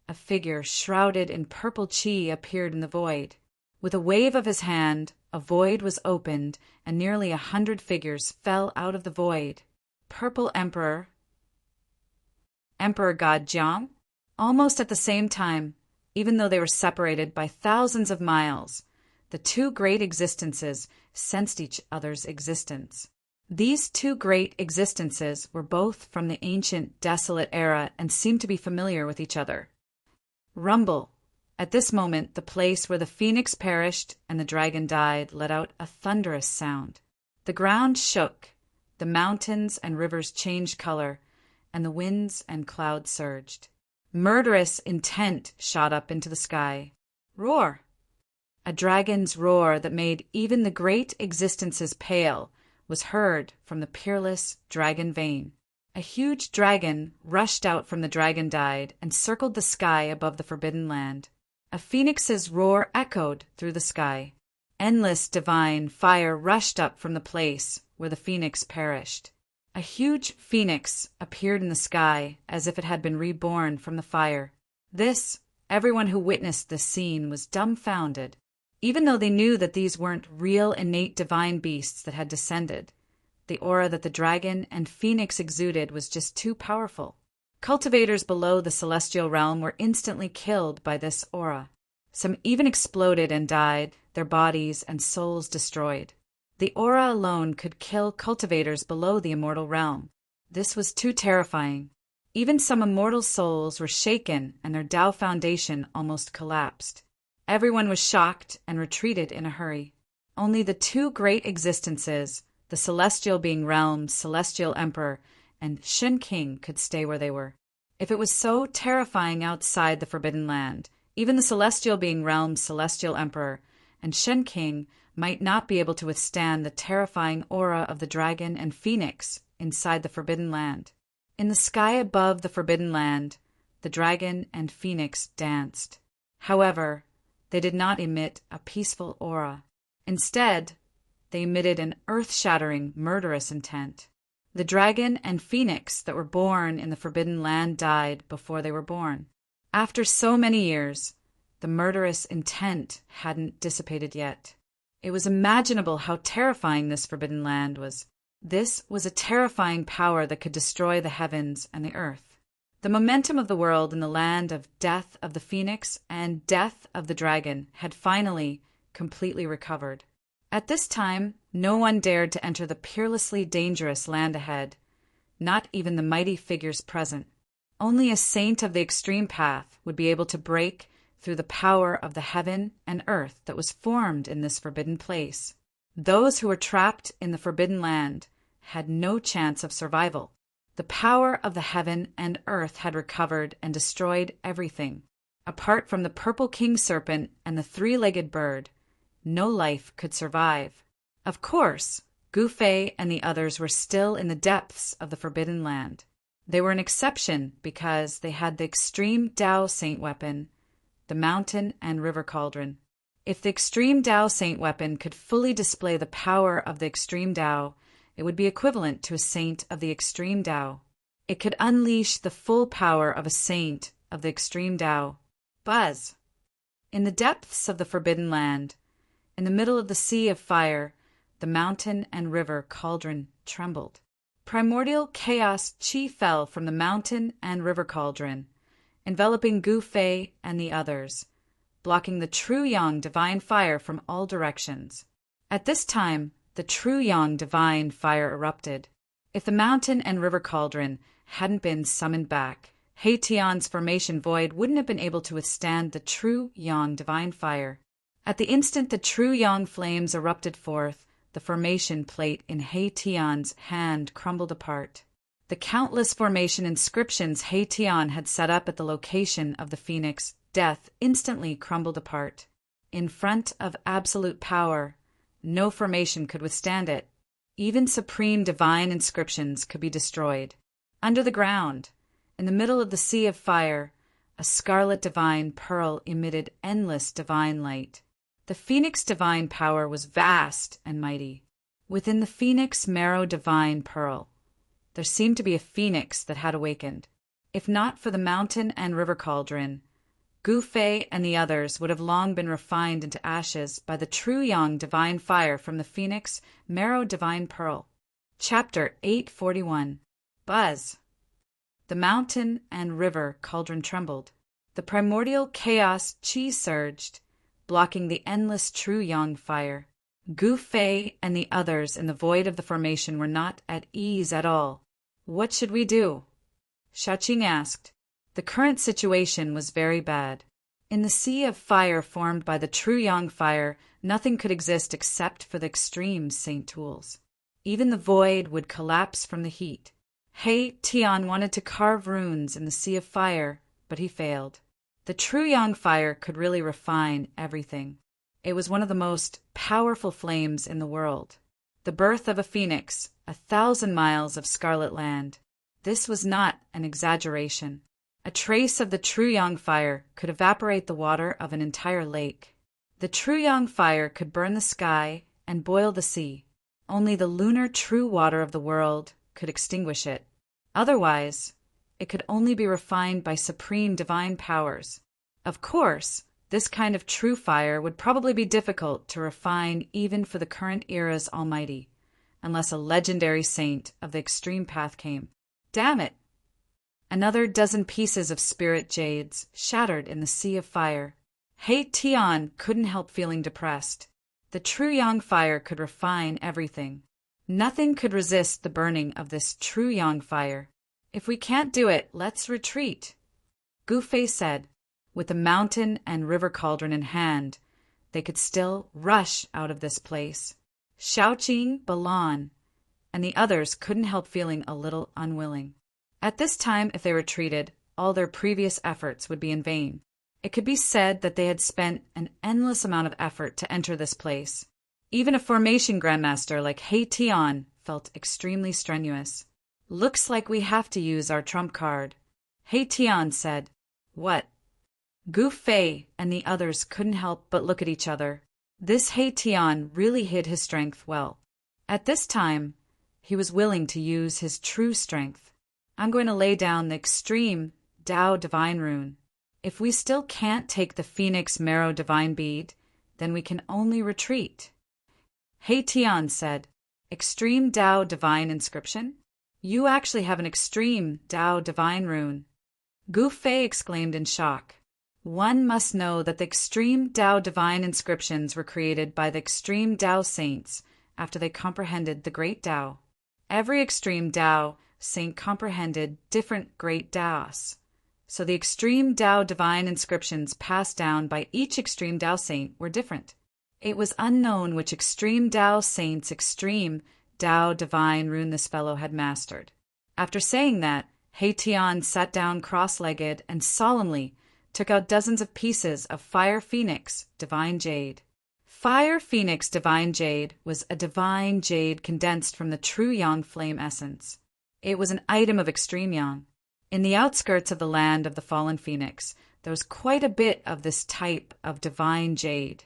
a figure shrouded in purple chi appeared in the void. With a wave of his hand, a void was opened, and nearly 100 figures fell out of the void. Purple Emperor, Emperor God Jiang. Almost at the same time, even though they were separated by thousands of miles, the two great existences sensed each other's existence. These two great existences were both from the ancient, desolate era and seemed to be familiar with each other. Rumble! At this moment, the place where the phoenix perished and the dragon died let out a thunderous sound. The ground shook, the mountains and rivers changed color, and the winds and clouds surged. Murderous intent shot up into the sky. Roar! A dragon's roar that made even the great existences pale was heard from the peerless dragon vein. A huge dragon rushed out from the dragon died and circled the sky above the Forbidden Land. A phoenix's roar echoed through the sky. Endless divine fire rushed up from the place where the phoenix perished. A huge phoenix appeared in the sky as if it had been reborn from the fire. Everyone who witnessed this scene was dumbfounded. Even though they knew that these weren't real innate divine beasts that had descended, the aura that the dragon and phoenix exuded was just too powerful. Cultivators below the celestial realm were instantly killed by this aura. Some even exploded and died, their bodies and souls destroyed. The aura alone could kill cultivators below the immortal realm. This was too terrifying. Even some immortal souls were shaken and their Tao foundation almost collapsed. Everyone was shocked and retreated in a hurry. Only the two great existences, the celestial being Realm's celestial emperor and Shen King, could stay where they were. If it was so terrifying outside the Forbidden Land, even the celestial being Realm's celestial emperor and Shen King might not be able to withstand the terrifying aura of the dragon and phoenix inside the Forbidden Land. In the sky above the Forbidden Land, the dragon and phoenix danced. However, they did not emit a peaceful aura. Instead, they emitted an earth-shattering, murderous intent. The dragon and phoenix that were born in the Forbidden Land died before they were born. After so many years, the murderous intent hadn't dissipated yet. It was imaginable how terrifying this Forbidden Land was. This was a terrifying power that could destroy the heavens and the earth. The momentum of the world in the land of death of the phoenix and death of the dragon had finally completely recovered. At this time, no one dared to enter the peerlessly dangerous land ahead, not even the mighty figures present. Only a saint of the extreme path would be able to break through the power of the heaven and earth that was formed in this forbidden place. Those who were trapped in the Forbidden Land had no chance of survival. The power of the heaven and earth had recovered and destroyed everything. Apart from the purple king serpent and the three-legged bird, no life could survive. Of course, Gu Fei and the others were still in the depths of the Forbidden Land. They were an exception because they had the extreme Tao saint weapon, the mountain and river cauldron. If the extreme Tao saint weapon could fully display the power of the extreme Tao, it would be equivalent to a saint of the extreme Tao. It could unleash the full power of a saint of the extreme Tao. Buzz! In the depths of the Forbidden Land, in the middle of the sea of fire, the mountain and river cauldron trembled. Primordial chaos chi fell from the mountain and river cauldron, enveloping Gu Fei and the others, blocking the true yang divine fire from all directions. At this time, the true yang divine fire erupted. If the mountain and river cauldron hadn't been summoned back, Haitian's formation void wouldn't have been able to withstand the true yang divine fire. At the instant the true yang flames erupted forth, the formation plate in Haitian's hand crumbled apart. The countless formation inscriptions Haitian had set up at the location of the phoenix death instantly crumbled apart. In front of absolute power, no formation could withstand it. Even supreme divine inscriptions could be destroyed. Under the ground, in the middle of the sea of fire, a scarlet divine pearl emitted endless divine light. The phoenix divine power was vast and mighty. Within the phoenix marrow divine pearl, there seemed to be a phoenix that had awakened. If not for the mountain and river cauldron, Gufei and the others would have long been refined into ashes by the true yang divine fire from the phoenix marrow divine pearl. Chapter 841. Buzz. The mountain and river cauldron trembled. The primordial chaos chi surged, blocking the endless true yang fire. Gufei and the others in the void of the formation were not at ease at all. What should we do? Shaoqing asked. The current situation was very bad. In the sea of fire formed by the true yang fire, nothing could exist except for the extreme saint tools. Even the void would collapse from the heat. Tian wanted to carve runes in the sea of fire, but he failed. The true yang fire could really refine everything. It was one of the most powerful flames in the world. The birth of a phoenix, 1,000 miles of scarlet land. This was not an exaggeration. A trace of the true yang fire could evaporate the water of an entire lake. The true yang fire could burn the sky and boil the sea. Only the lunar true water of the world could extinguish it. Otherwise, it could only be refined by supreme divine powers. Of course, this kind of true fire would probably be difficult to refine even for the current era's Almighty, unless a legendary saint of the extreme path came. Damn it! Another dozen pieces of spirit jades shattered in the sea of fire. Tian couldn't help feeling depressed. The true yang fire could refine everything. Nothing could resist the burning of this true yang fire. If we can't do it, let's retreat, Gufei said. With the mountain and river cauldron in hand, they could still rush out of this place. Shaoqing, Balan, and the others couldn't help feeling a little unwilling. At this time, if they retreated, all their previous efforts would be in vain. It could be said that they had spent an endless amount of effort to enter this place. Even a formation grandmaster like Tian felt extremely strenuous. Looks like we have to use our trump card, Tian said. What? Gufei and the others couldn't help but look at each other. This Tian really hid his strength well. At this time, he was willing to use his true strength. I'm going to lay down the extreme Dao divine rune. If we still can't take the Phoenix Marrow divine bead, then we can only retreat. Tian said, Extreme Dao divine inscription? You actually have an extreme Dao divine rune. Gufei exclaimed in shock. One must know that the extreme Dao divine inscriptions were created by the extreme Dao saints after they comprehended the great Dao. Every extreme Dao saint comprehended different great Daos. So the extreme Dao divine inscriptions passed down by each extreme Dao saint were different. It was unknown which extreme Dao saint's extreme Dao divine rune this fellow had mastered. After saying that, Tian sat down cross-legged and solemnly took out dozens of pieces of Fire Phoenix divine jade. Fire Phoenix divine jade was a divine jade condensed from the true yang flame essence. It was an item of extreme yang. In the outskirts of the land of the fallen phoenix, there was quite a bit of this type of divine jade.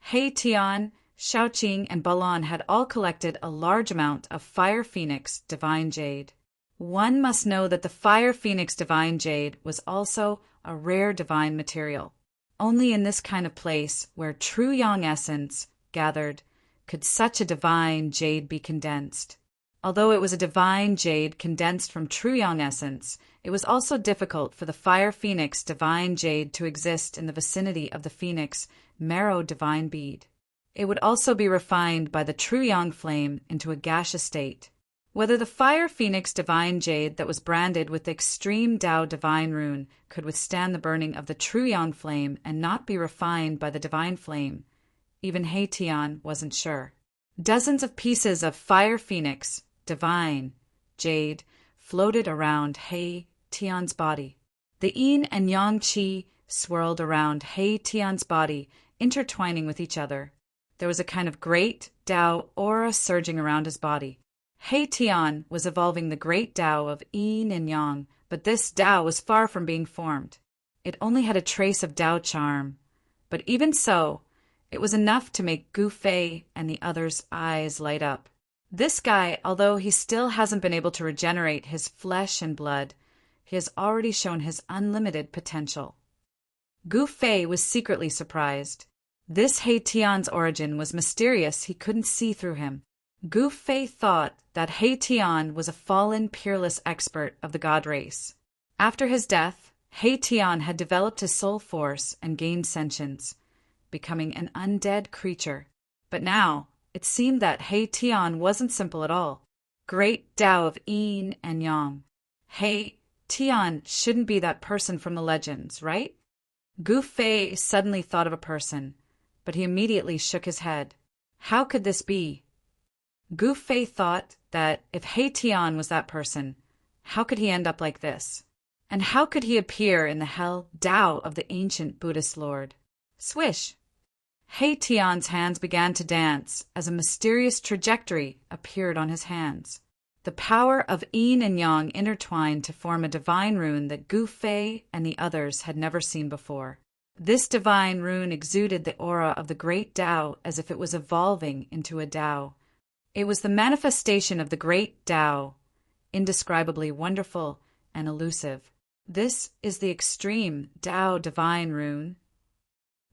Tian, Shaoqing, and Balan had all collected a large amount of Fire Phoenix divine jade. One must know that the Fire Phoenix divine jade was also a rare divine material. Only in this kind of place, where true yang essence gathered, could such a divine jade be condensed. Although it was a divine jade condensed from true yang essence, it was also difficult for the Fire Phoenix divine jade to exist in the vicinity of the Phoenix Marrow divine bead. It would also be refined by the true yang flame into a gaseous state. Whether the Fire Phoenix Divine Jade that was branded with the Extreme Tao Divine Rune could withstand the burning of the True Yang flame and not be refined by the Divine Flame, even He Tian wasn't sure. Dozens of pieces of Fire Phoenix Divine Jade floated around He Tian's body. The Yin and Yang Qi swirled around He Tian's body, intertwining with each other. There was a kind of great Tao aura surging around his body. He Tian was evolving the great Tao of Yin and Yang, but this Tao was far from being formed. It only had a trace of Tao charm. But even so, it was enough to make Gu Fei and the others' eyes light up. This guy, although he still hasn't been able to regenerate his flesh and blood, he has already shown his unlimited potential. Gu Fei was secretly surprised. This He Tian's origin was mysterious. He couldn't see through him. Gu Fei thought that He Tian was a fallen, peerless expert of the god race. After his death, He Tian had developed his soul force and gained sentience, becoming an undead creature. But now, it seemed that He Tian wasn't simple at all. Great Tao of Yin and Yang. He Tian shouldn't be that person from the legends, right? Gu Fei suddenly thought of a person, but he immediately shook his head. How could this be? Gu Fei thought that if He Tian was that person, how could he end up like this? And how could he appear in the hell Tao of the ancient Buddhist Lord? Swish! He Tian's hands began to dance as a mysterious trajectory appeared on his hands. The power of Yin and Yang intertwined to form a divine rune that Gu Fei and the others had never seen before. This divine rune exuded the aura of the great Tao as if it was evolving into a Tao. It was the manifestation of the great Tao, indescribably wonderful and elusive. This is the extreme Tao divine rune.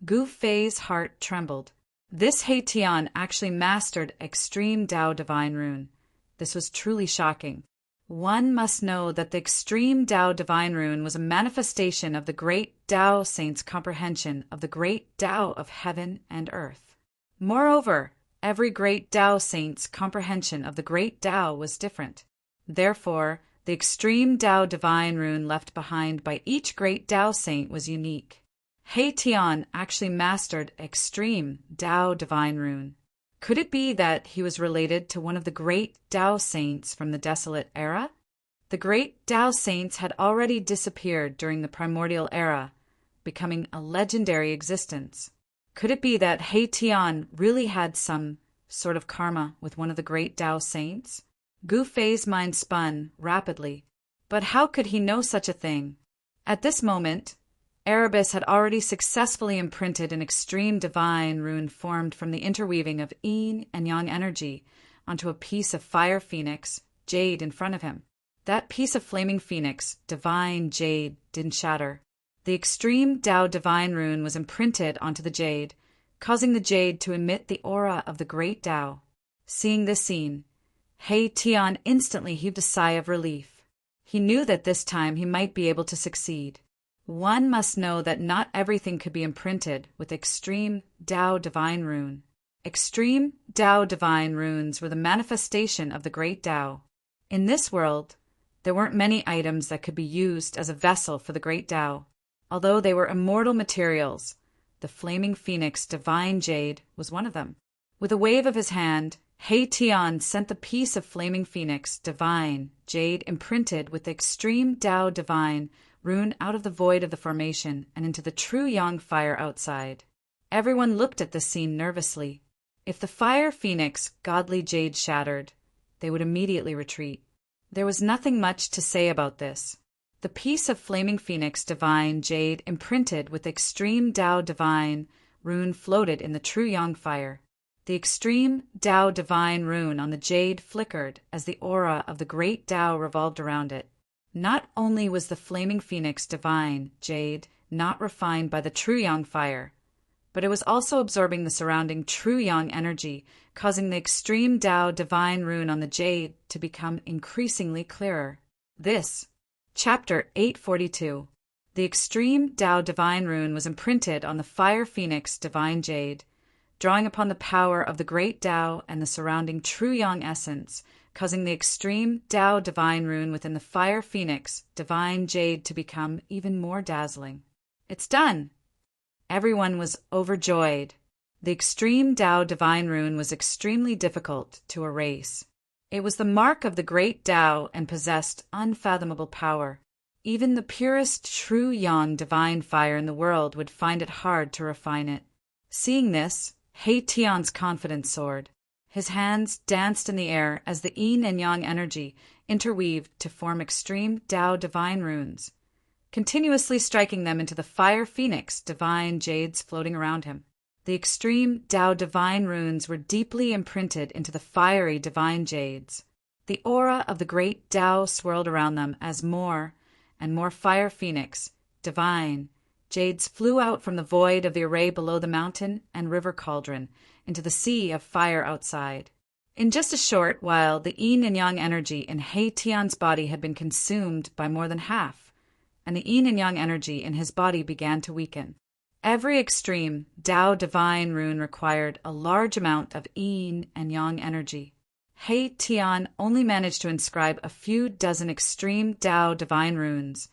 Gu Fei's heart trembled. This He Tian actually mastered extreme Tao divine rune. This was truly shocking. One must know that the extreme Tao divine rune was a manifestation of the great Tao saint's comprehension of the great Tao of heaven and earth. Moreover, every great Tao saint's comprehension of the great Tao was different. Therefore, the extreme Tao divine rune left behind by each great Tao saint was unique. He Tian actually mastered extreme Tao divine rune. Could it be that he was related to one of the great Tao saints from the Desolate Era? The great Tao saints had already disappeared during the Primordial Era, becoming a legendary existence. Could it be that He Tian really had some sort of karma with one of the great Tao saints? Gu Fei's mind spun rapidly. But how could he know such a thing? At this moment, Erebus had already successfully imprinted an extreme divine rune formed from the interweaving of Yin and Yang energy onto a piece of Fire Phoenix jade in front of him. That piece of flaming phoenix, divine jade, didn't shatter. The extreme Tao divine rune was imprinted onto the jade, causing the jade to emit the aura of the great Tao. Seeing this scene, He Tian instantly heaved a sigh of relief. He knew that this time he might be able to succeed. One must know that not everything could be imprinted with extreme Tao divine rune. Extreme Tao divine runes were the manifestation of the great Tao. In this world, there weren't many items that could be used as a vessel for the great Tao. Although they were immortal materials, the flaming phoenix divine jade was one of them. With a wave of his hand, He Tian sent the piece of flaming phoenix divine jade imprinted with the extreme Tao divine rune out of the void of the formation and into the true Yang fire outside. Everyone looked at this scene nervously. If the Fire Phoenix godly jade shattered, they would immediately retreat. There was nothing much to say about this. The piece of flaming phoenix divine jade imprinted with extreme Tao divine rune floated in the true Yang fire. The extreme Tao divine rune on the jade flickered as the aura of the great Tao revolved around it. Not only was the flaming phoenix divine jade not refined by the true Yang fire, but it was also absorbing the surrounding true Yang energy, causing the extreme Tao divine rune on the jade to become increasingly clearer. This, Chapter 842. The extreme Tao divine rune was imprinted on the Fire Phoenix divine jade. drawing upon the power of the great Tao and the surrounding true yang essence, causing the extreme Tao divine rune within the fire phoenix, divine jade, to become even more dazzling. It's done! Everyone was overjoyed. The extreme Tao divine rune was extremely difficult to erase. It was the mark of the great Tao and possessed unfathomable power. Even the purest true yang divine fire in the world would find it hard to refine it. Seeing this, He Tian's confidence soared. His hands danced in the air as the yin and yang energy interweaved to form extreme Tao divine runes, continuously striking them into the fire phoenix divine jades floating around him. The extreme Tao divine runes were deeply imprinted into the fiery divine jades. The aura of the great Tao swirled around them as more and more fire phoenix, divine, jades flew out from the void of the array below the mountain and river cauldron into the sea of fire outside. In just a short while, the yin and yang energy in He Tian's body had been consumed by more than half, and the yin and yang energy in his body began to weaken. Every extreme Tao divine rune required a large amount of yin and yang energy. He Tian only managed to inscribe a few dozen extreme Tao divine runes,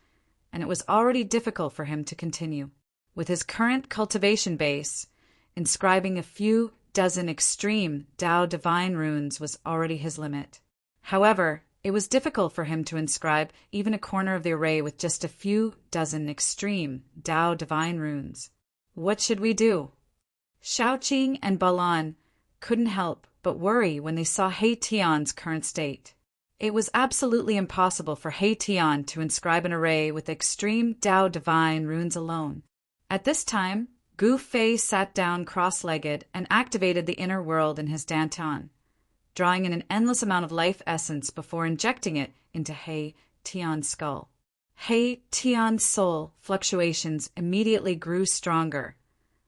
and it was already difficult for him to continue. With his current cultivation base, inscribing a few dozen extreme Tao divine runes was already his limit. However, it was difficult for him to inscribe even a corner of the array with just a few dozen extreme Tao divine runes. What should we do? Shaoqing and Balan couldn't help but worry when they saw He Tian's current state. It was absolutely impossible for He Tian to inscribe an array with extreme Tao divine runes alone. At this time, Gu Fei sat down cross-legged and activated the inner world in his dantian, drawing in an endless amount of life essence before injecting it into He Tian's skull. He Tian's soul fluctuations immediately grew stronger,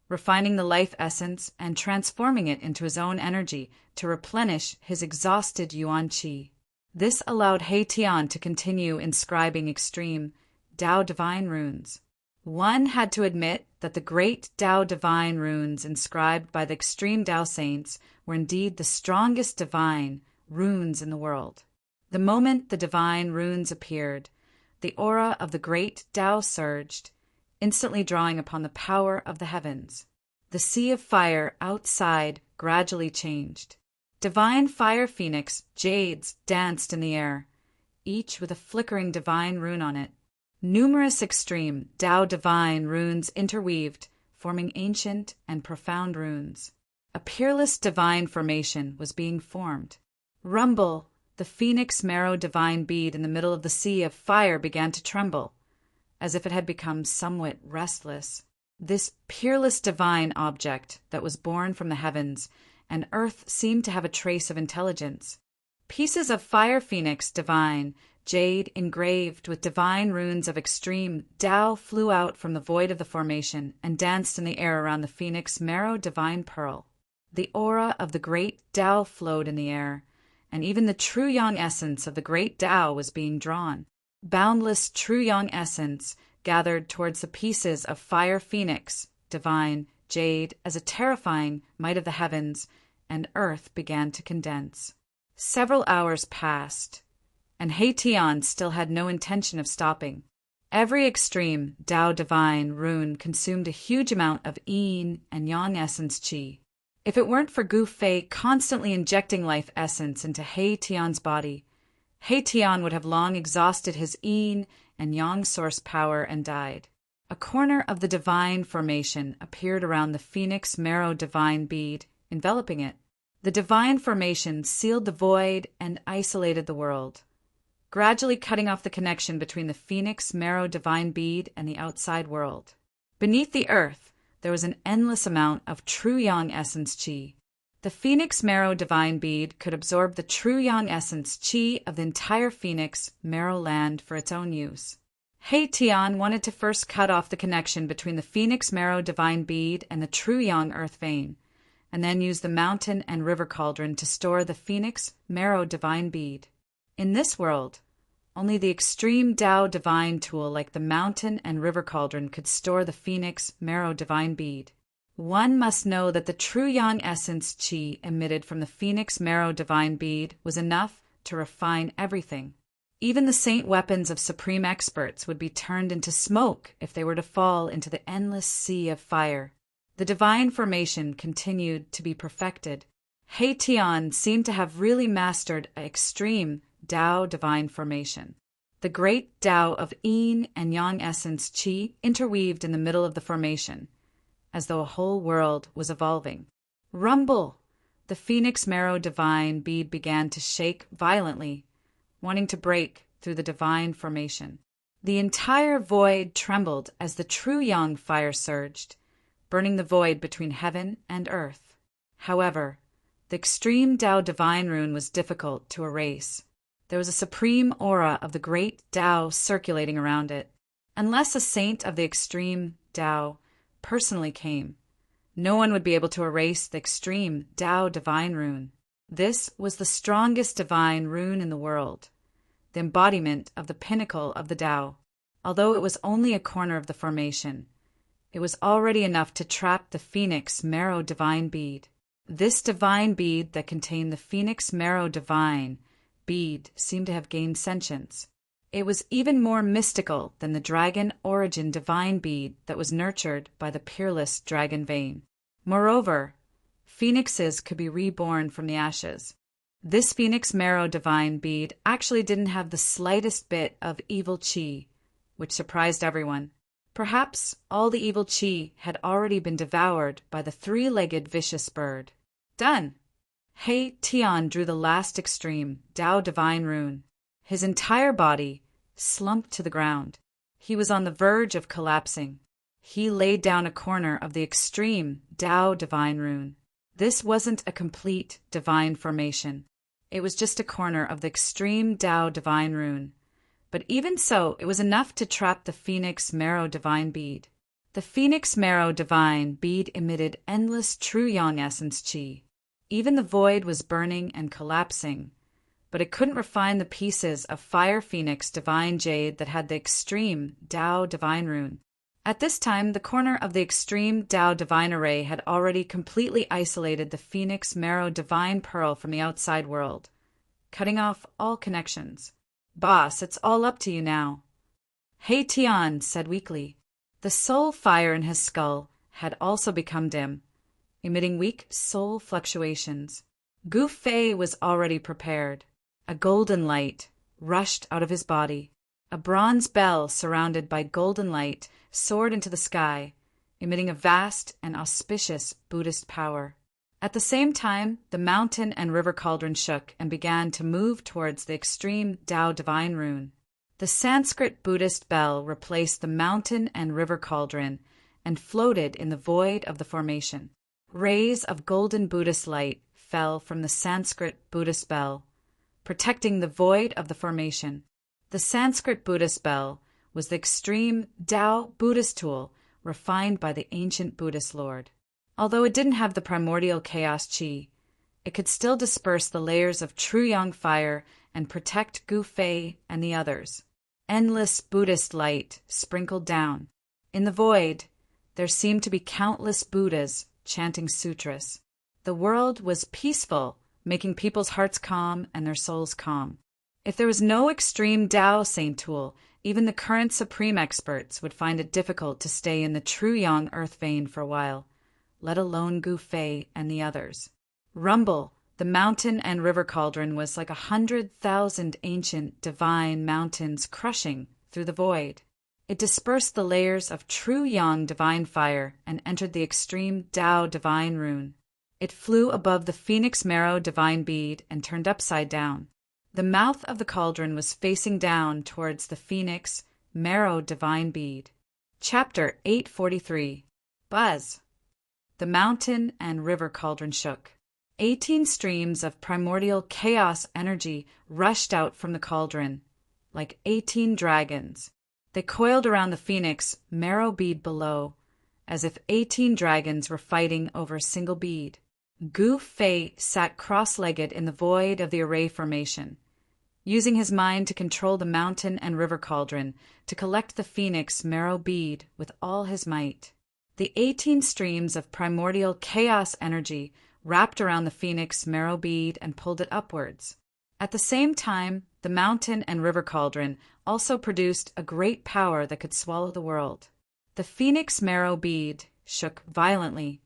refining the life essence and transforming it into his own energy to replenish his exhausted yuan qi. This allowed He Tian to continue inscribing extreme Tao divine runes. One had to admit that the great Tao divine runes inscribed by the extreme Tao saints were indeed the strongest divine runes in the world. The moment the divine runes appeared, the aura of the great Tao surged, instantly drawing upon the power of the heavens. The sea of fire outside gradually changed. Divine fire phoenix jades danced in the air, each with a flickering divine rune on it. Numerous extreme Tao divine runes interweaved, forming ancient and profound runes. A peerless divine formation was being formed. Rumble, the phoenix marrow divine bead in the middle of the sea of fire began to tremble, as if it had become somewhat restless. This peerless divine object that was born from the heavens and earth seemed to have a trace of intelligence. Pieces of fire phoenix divine jade engraved with divine runes of extreme Tao flew out from the void of the formation and danced in the air around the phoenix marrow divine pearl. The aura of the great Tao flowed in the air, and even the true yang essence of the great Tao was being drawn. Boundless true yang essence gathered towards the pieces of fire phoenix divine jade as a terrifying might of the heavens and earth began to condense. Several hours passed, and He Tian still had no intention of stopping. Every extreme Tao divine rune consumed a huge amount of yin and yang essence qi. If it weren't for Gu Fei constantly injecting life essence into He Tian's body, He Tian would have long exhausted his yin and yang source power and died. A corner of the divine formation appeared around the phoenix marrow divine bead, enveloping it. The divine formation sealed the void and isolated the world, gradually cutting off the connection between the phoenix marrow divine bead and the outside world. Beneath the earth, there was an endless amount of true yang essence qi. The phoenix marrow divine bead could absorb the true yang essence qi of the entire phoenix marrow land for its own use. He Tian wanted to first cut off the connection between the phoenix marrow divine bead and the true yang earth vein, and then use the mountain and river cauldron to store the phoenix marrow divine bead. In this world, only the extreme Tao divine tool like the mountain and river cauldron could store the phoenix marrow divine bead. One must know that the true yang essence qi emitted from the phoenix marrow divine bead was enough to refine everything. Even the saint weapons of supreme experts would be turned into smoke if they were to fall into the endless sea of fire. The divine formation continued to be perfected. He Tian seemed to have really mastered an extreme Tao divine formation. The great Tao of yin and yang essence qi interweaved in the middle of the formation, as though a whole world was evolving. Rumble! The phoenix marrow divine bead began to shake violently, wanting to break through the divine formation. The entire void trembled as the true yang fire surged, burning the void between heaven and earth. However, the extreme Tao divine rune was difficult to erase. There was a supreme aura of the great Tao circulating around it. Unless a saint of the extreme Tao personally came, no one would be able to erase the extreme Tao divine rune. This was the strongest divine rune in the world, the embodiment of the pinnacle of the Tao. Although it was only a corner of the formation, it was already enough to trap the phoenix marrow divine bead. This divine bead that contained the phoenix marrow divine bead seemed to have gained sentience. It was even more mystical than the dragon origin divine bead that was nurtured by the peerless dragon vein. Moreover, phoenixes could be reborn from the ashes. This phoenix marrow divine bead actually didn't have the slightest bit of evil qi, which surprised everyone. Perhaps all the evil qi had already been devoured by the three-legged vicious bird. Done! He Tian drew the last extreme Tao divine rune. His entire body slumped to the ground. He was on the verge of collapsing. He laid down a corner of the extreme Tao divine rune. This wasn't a complete divine formation. It was just a corner of the extreme Tao divine rune. But even so, it was enough to trap the phoenix marrow divine bead. The phoenix marrow divine bead emitted endless true yang essence qi. Even the void was burning and collapsing, but it couldn't refine the pieces of fire phoenix divine jade that had the extreme Tao divine rune. At this time, the corner of the extreme Tao divine array had already completely isolated the phoenix marrow divine pearl from the outside world, cutting off all connections. Boss, it's all up to you now. He Tian said weakly. The soul fire in his skull had also become dim, emitting weak soul fluctuations. Gu Fei was already prepared. A golden light rushed out of his body. A bronze bell surrounded by golden light soared into the sky, emitting a vast and auspicious Buddhist power. At the same time, the mountain and river cauldron shook and began to move towards the extreme Tao divine rune. The Sanskrit Buddhist bell replaced the mountain and river cauldron and floated in the void of the formation. Rays of golden Buddhist light fell from the Sanskrit Buddhist bell, protecting the void of the formation. The Sanskrit Buddhist bell was the extreme Tao Buddhist tool refined by the ancient Buddhist Lord. Although it didn't have the primordial chaos qi, it could still disperse the layers of true yang fire and protect Gu Fei and the others. Endless Buddhist light sprinkled down. In the void, there seemed to be countless Buddhas chanting sutras. The world was peaceful, making people's hearts calm and their souls calm. If there was no extreme Tao saint tool, even the current supreme experts would find it difficult to stay in the true yang earth vein for a while, let alone Gu Fei and the others. Rumble, the mountain and river cauldron, was like 100,000 ancient divine mountains crushing through the void. It dispersed the layers of true yang divine fire and entered the extreme Tao divine rune. It flew above the phoenix marrow divine bead and turned upside down. The mouth of the cauldron was facing down towards the phoenix marrow divine bead. Chapter 843. Buzz. The mountain and river cauldron shook. 18 streams of primordial chaos energy rushed out from the cauldron, like 18 dragons. They coiled around the phoenix marrow bead below, as if 18 dragons were fighting over a single bead. Gu Fei sat cross-legged in the void of the array formation, using his mind to control the mountain and river cauldron to collect the phoenix marrow bead with all his might. The 18 streams of primordial chaos energy wrapped around the phoenix marrow bead and pulled it upwards. At the same time, the mountain and river cauldron also produced a great power that could swallow the world. The phoenix marrow bead shook violently,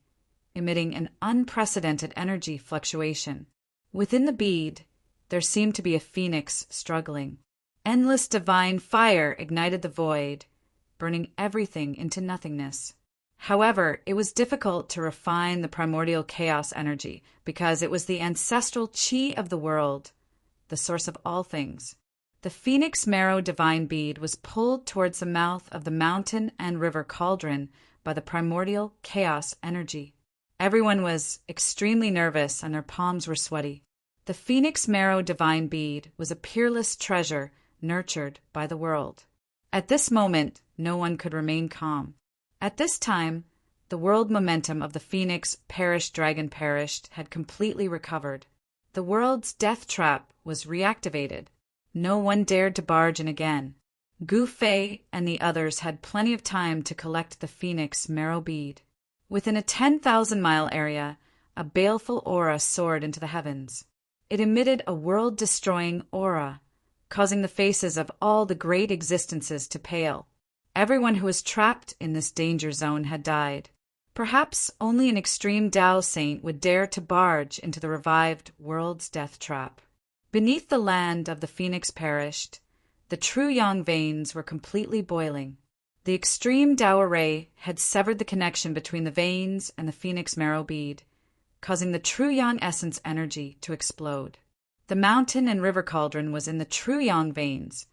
emitting an unprecedented energy fluctuation. Within the bead, there seemed to be a phoenix struggling. Endless divine fire ignited the void, burning everything into nothingness. However, it was difficult to refine the primordial chaos energy because it was the ancestral chi of the world, the source of all things. The phoenix marrow divine bead was pulled towards the mouth of the mountain and river cauldron by the primordial chaos energy. Everyone was extremely nervous and their palms were sweaty. The phoenix marrow divine bead was a peerless treasure nurtured by the world. At this moment, no one could remain calm. At this time, the world momentum of the phoenix perished dragon perished had completely recovered. The world's death trap was reactivated. No one dared to barge in again. Gu Fei and the others had plenty of time to collect the phoenix marrow bead. Within a 10,000-mile area, a baleful aura soared into the heavens. It emitted a world-destroying aura, causing the faces of all the great existences to pale. Everyone who was trapped in this danger zone had died. Perhaps only an extreme Tao saint would dare to barge into the revived world's death trap. Beneath the land of the phoenix perished, the true yang veins were completely boiling. The extreme Tao ray had severed the connection between the veins and the phoenix marrow bead, causing the true yang essence energy to explode. The mountain and river cauldron was in the true yang veins,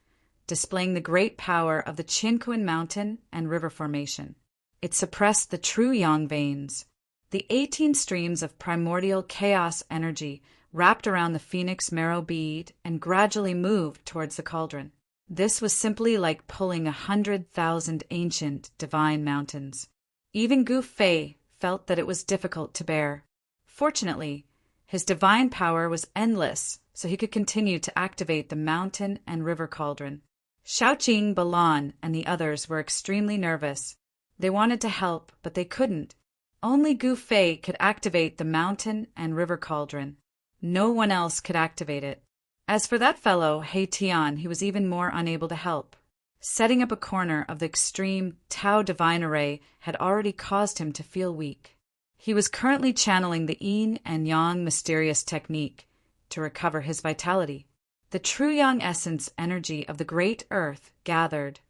displaying the great power of the Qinquan mountain and river formation. It suppressed the true yang veins. The 18 streams of primordial chaos energy wrapped around the phoenix marrow bead and gradually moved towards the cauldron. This was simply like pulling 100,000 ancient divine mountains. Even Gu Fei felt that it was difficult to bear. Fortunately, his divine power was endless, so he could continue to activate the mountain and river cauldron. Shaoqing, Balan, and the others were extremely nervous. They wanted to help, but they couldn't. Only Gu Fei could activate the mountain and river cauldron. No one else could activate it. As for that fellow, He Tian, he was even more unable to help. Setting up a corner of the extreme Tao divine array had already caused him to feel weak. He was currently channeling the yin and yang mysterious technique to recover his vitality. The true yang essence energy of the great earth gathered,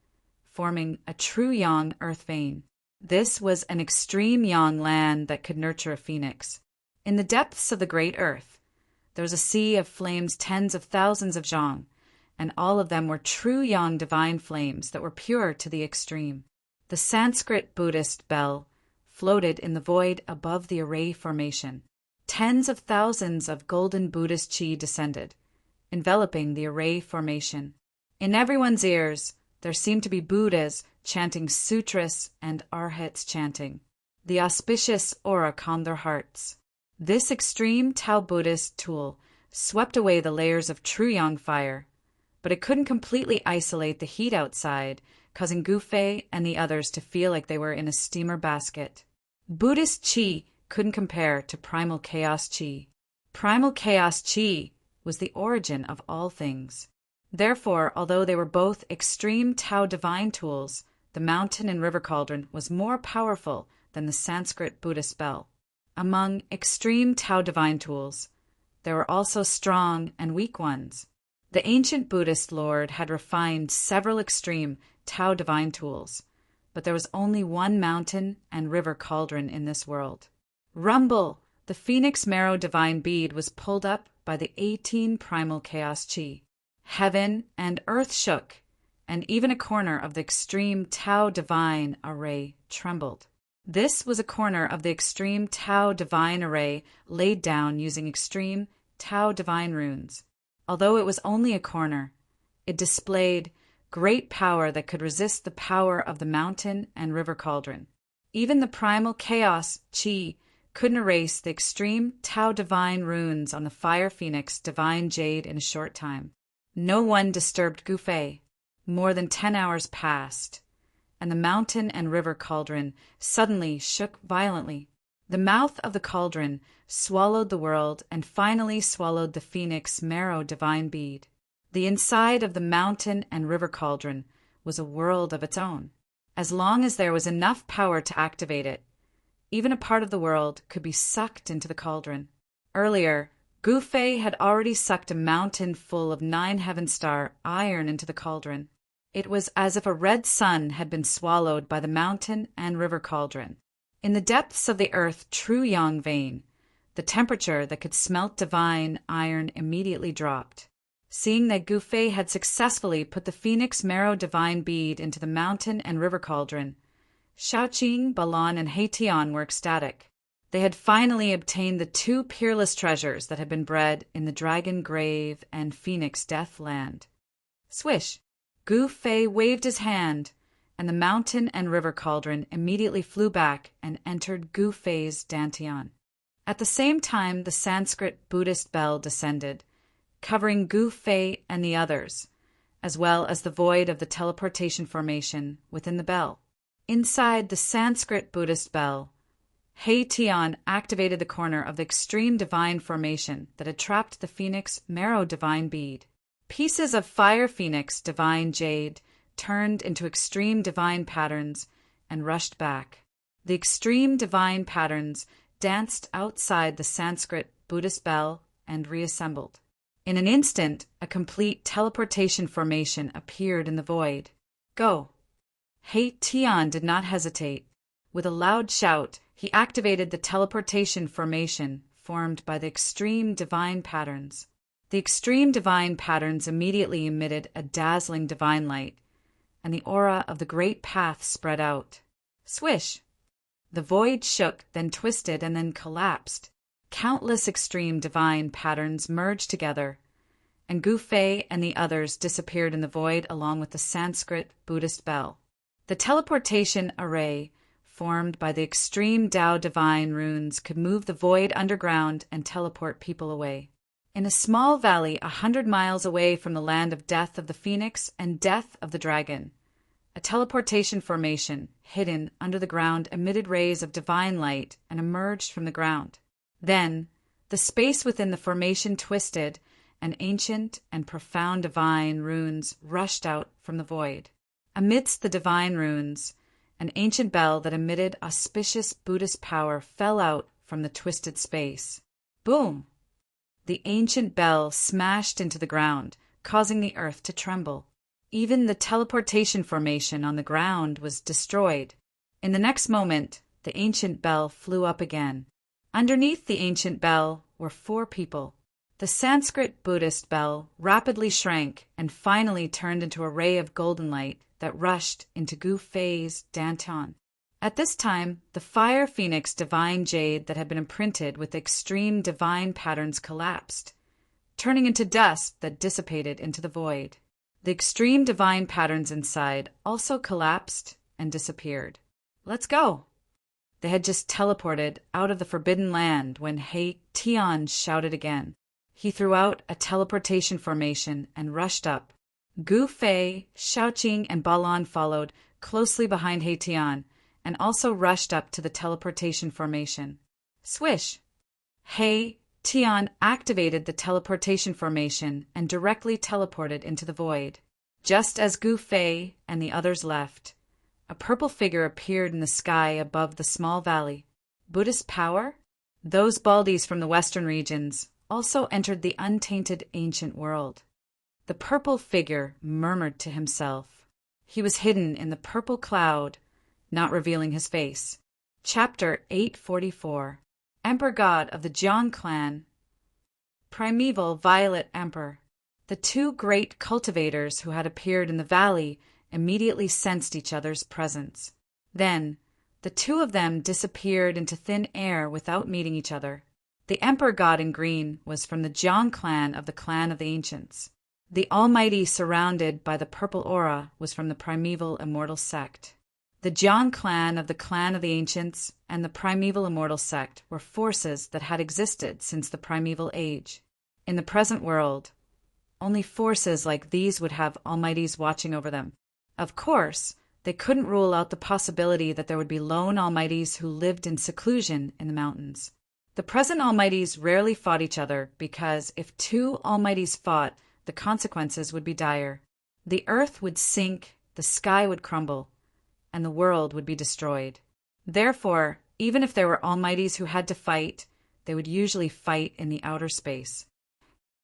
forming a true yang earth vein. This was an extreme yang land that could nurture a phoenix. In the depths of the great earth, there was a sea of flames tens of thousands of zhang, and all of them were true yang divine flames that were pure to the extreme. The Sanskrit Buddhist bell floated in the void above the array formation. Tens of thousands of golden Buddhist chi descended, enveloping the array formation. In everyone's ears, there seemed to be Buddhas chanting sutras and arhats chanting. The auspicious aura calmed their hearts. This extreme Tao Buddhist tool swept away the layers of true yang fire, but it couldn't completely isolate the heat outside, causing Gu Fei and the others to feel like they were in a steamer basket. Buddhist chi couldn't compare to primal chaos chi. Primal chaos chi was the origin of all things. Therefore, although they were both extreme Tao divine tools, the mountain and river cauldron was more powerful than the Sanskrit Buddhist bell. Among extreme Tao divine tools, there were also strong and weak ones. The ancient Buddhist Lord had refined several extreme Tao divine tools, but there was only one mountain and river cauldron in this world. Rumble! The phoenix marrow divine bead was pulled up by the 18 primal chaos chi. Heaven and earth shook, and even a corner of the extreme Tao divine array trembled. This was a corner of the extreme Tao divine array laid down using extreme Tao divine runes. Although it was only a corner, it displayed great power that could resist the power of the mountain and river cauldron. Even the primal chaos chi couldn't erase the extreme Tao divine runes on the fire phoenix divine jade in a short time. No one disturbed Gu Fei. More than 10 hours passed, and the mountain and river cauldron suddenly shook violently. The mouth of the cauldron swallowed the world and finally swallowed the phoenix marrow divine bead. The inside of the mountain and river cauldron was a world of its own. As long as there was enough power to activate it, even a part of the world could be sucked into the cauldron. Earlier, Gu Fei had already sucked a mountain full of 9 heaven-star iron into the cauldron. It was as if a red sun had been swallowed by the mountain and river cauldron. In the depths of the earth true yang vein, the temperature that could smelt divine iron immediately dropped. Seeing that Gu Fei had successfully put the phoenix marrow divine bead into the mountain and river cauldron, Shaoqing, Balan, and Heitian were ecstatic. They had finally obtained the 2 peerless treasures that had been bred in the Dragon Grave and Phoenix Death Land. Swish! Gu Fei waved his hand, and the mountain and river cauldron immediately flew back and entered Gu Fei's dantian. At the same time, the Sanskrit Buddhist bell descended, covering Gu Fei and the others, as well as the void of the teleportation formation within the bell. Inside the Sanskrit Buddhist bell, Heitian activated the corner of the extreme divine formation that had trapped the phoenix marrow divine bead. Pieces of fire phoenix divine jade turned into extreme divine patterns and rushed back. The extreme divine patterns danced outside the Sanskrit Buddhist bell and reassembled. In an instant, a complete teleportation formation appeared in the void. Go! Heitian did not hesitate. With a loud shout, he activated the teleportation formation formed by the extreme divine patterns. The extreme divine patterns immediately emitted a dazzling divine light, and the aura of the great path spread out. Swish! The void shook, then twisted, and then collapsed. Countless extreme divine patterns merged together, and Gu Fei and the others disappeared in the void along with the Sanskrit Buddhist bell. The teleportation array formed by the extreme Tao divine runes could move the void underground and teleport people away. In a small valley 100 miles away from the land of death of the phoenix and death of the dragon, a teleportation formation, hidden under the ground, emitted rays of divine light and emerged from the ground. Then, the space within the formation twisted, and ancient and profound divine runes rushed out from the void. Amidst the divine runes, an ancient bell that emitted auspicious Buddhist power fell out from the twisted space. Boom! The ancient bell smashed into the ground, causing the earth to tremble. Even the teleportation formation on the ground was destroyed. In the next moment, the ancient bell flew up again. Underneath the ancient bell were 4 people. The Sanskrit Buddhist bell rapidly shrank and finally turned into a ray of golden light that rushed into Gu Fei's dantian. At this time, the fire phoenix divine jade that had been imprinted with extreme divine patterns collapsed, turning into dust that dissipated into the void. The extreme divine patterns inside also collapsed and disappeared. Let's go! They had just teleported out of the Forbidden Land when Heitian shouted again. He threw out a teleportation formation and rushed up. Gu Fei, Shaoqing, and Balan followed closely behind Heitian and also rushed up to the teleportation formation. Swish! Heitian activated the teleportation formation and directly teleported into the void. Just as Gu Fei and the others left, a purple figure appeared in the sky above the small valley. Buddhist power? Those Baldies from the western regions also entered the untainted ancient world. The purple figure murmured to himself. He was hidden in the purple cloud, not revealing his face. Chapter 844. Emperor God of the Jiang clan. Primeval Violet Emperor. The 2 great cultivators who had appeared in the valley immediately sensed each other's presence. Then, the 2 of them disappeared into thin air without meeting each other. The Emperor God in green was from the Jiang clan of the Clan of the Ancients. The Almighty surrounded by the purple aura was from the Primeval Immortal Sect. The Jiang clan of the Clan of the Ancients and the Primeval Immortal Sect were forces that had existed since the Primeval Age. In the present world, only forces like these would have Almighties watching over them. Of course, They couldn't rule out the possibility that there would be lone almighties who lived in seclusion in the mountains. The present almighties rarely fought each other because if two almighties fought, the consequences would be dire. The earth would sink, the sky would crumble, and the world would be destroyed. Therefore, even if there were almighties who had to fight, they would usually fight in the outer space.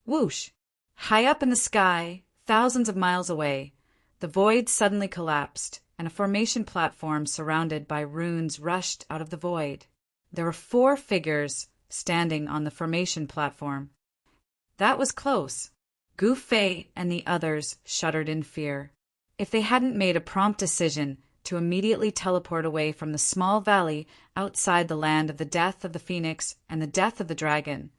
Whoosh! High up in the sky, thousands of miles away, the void suddenly collapsed, and a formation platform surrounded by runes rushed out of the void. There were 4 figures standing on the formation platform. That was close. Gu Fei and the others shuddered in fear. If they hadn't made a prompt decision to immediately teleport away from the small valley outside the land of the death of the phoenix and the death of the dragon,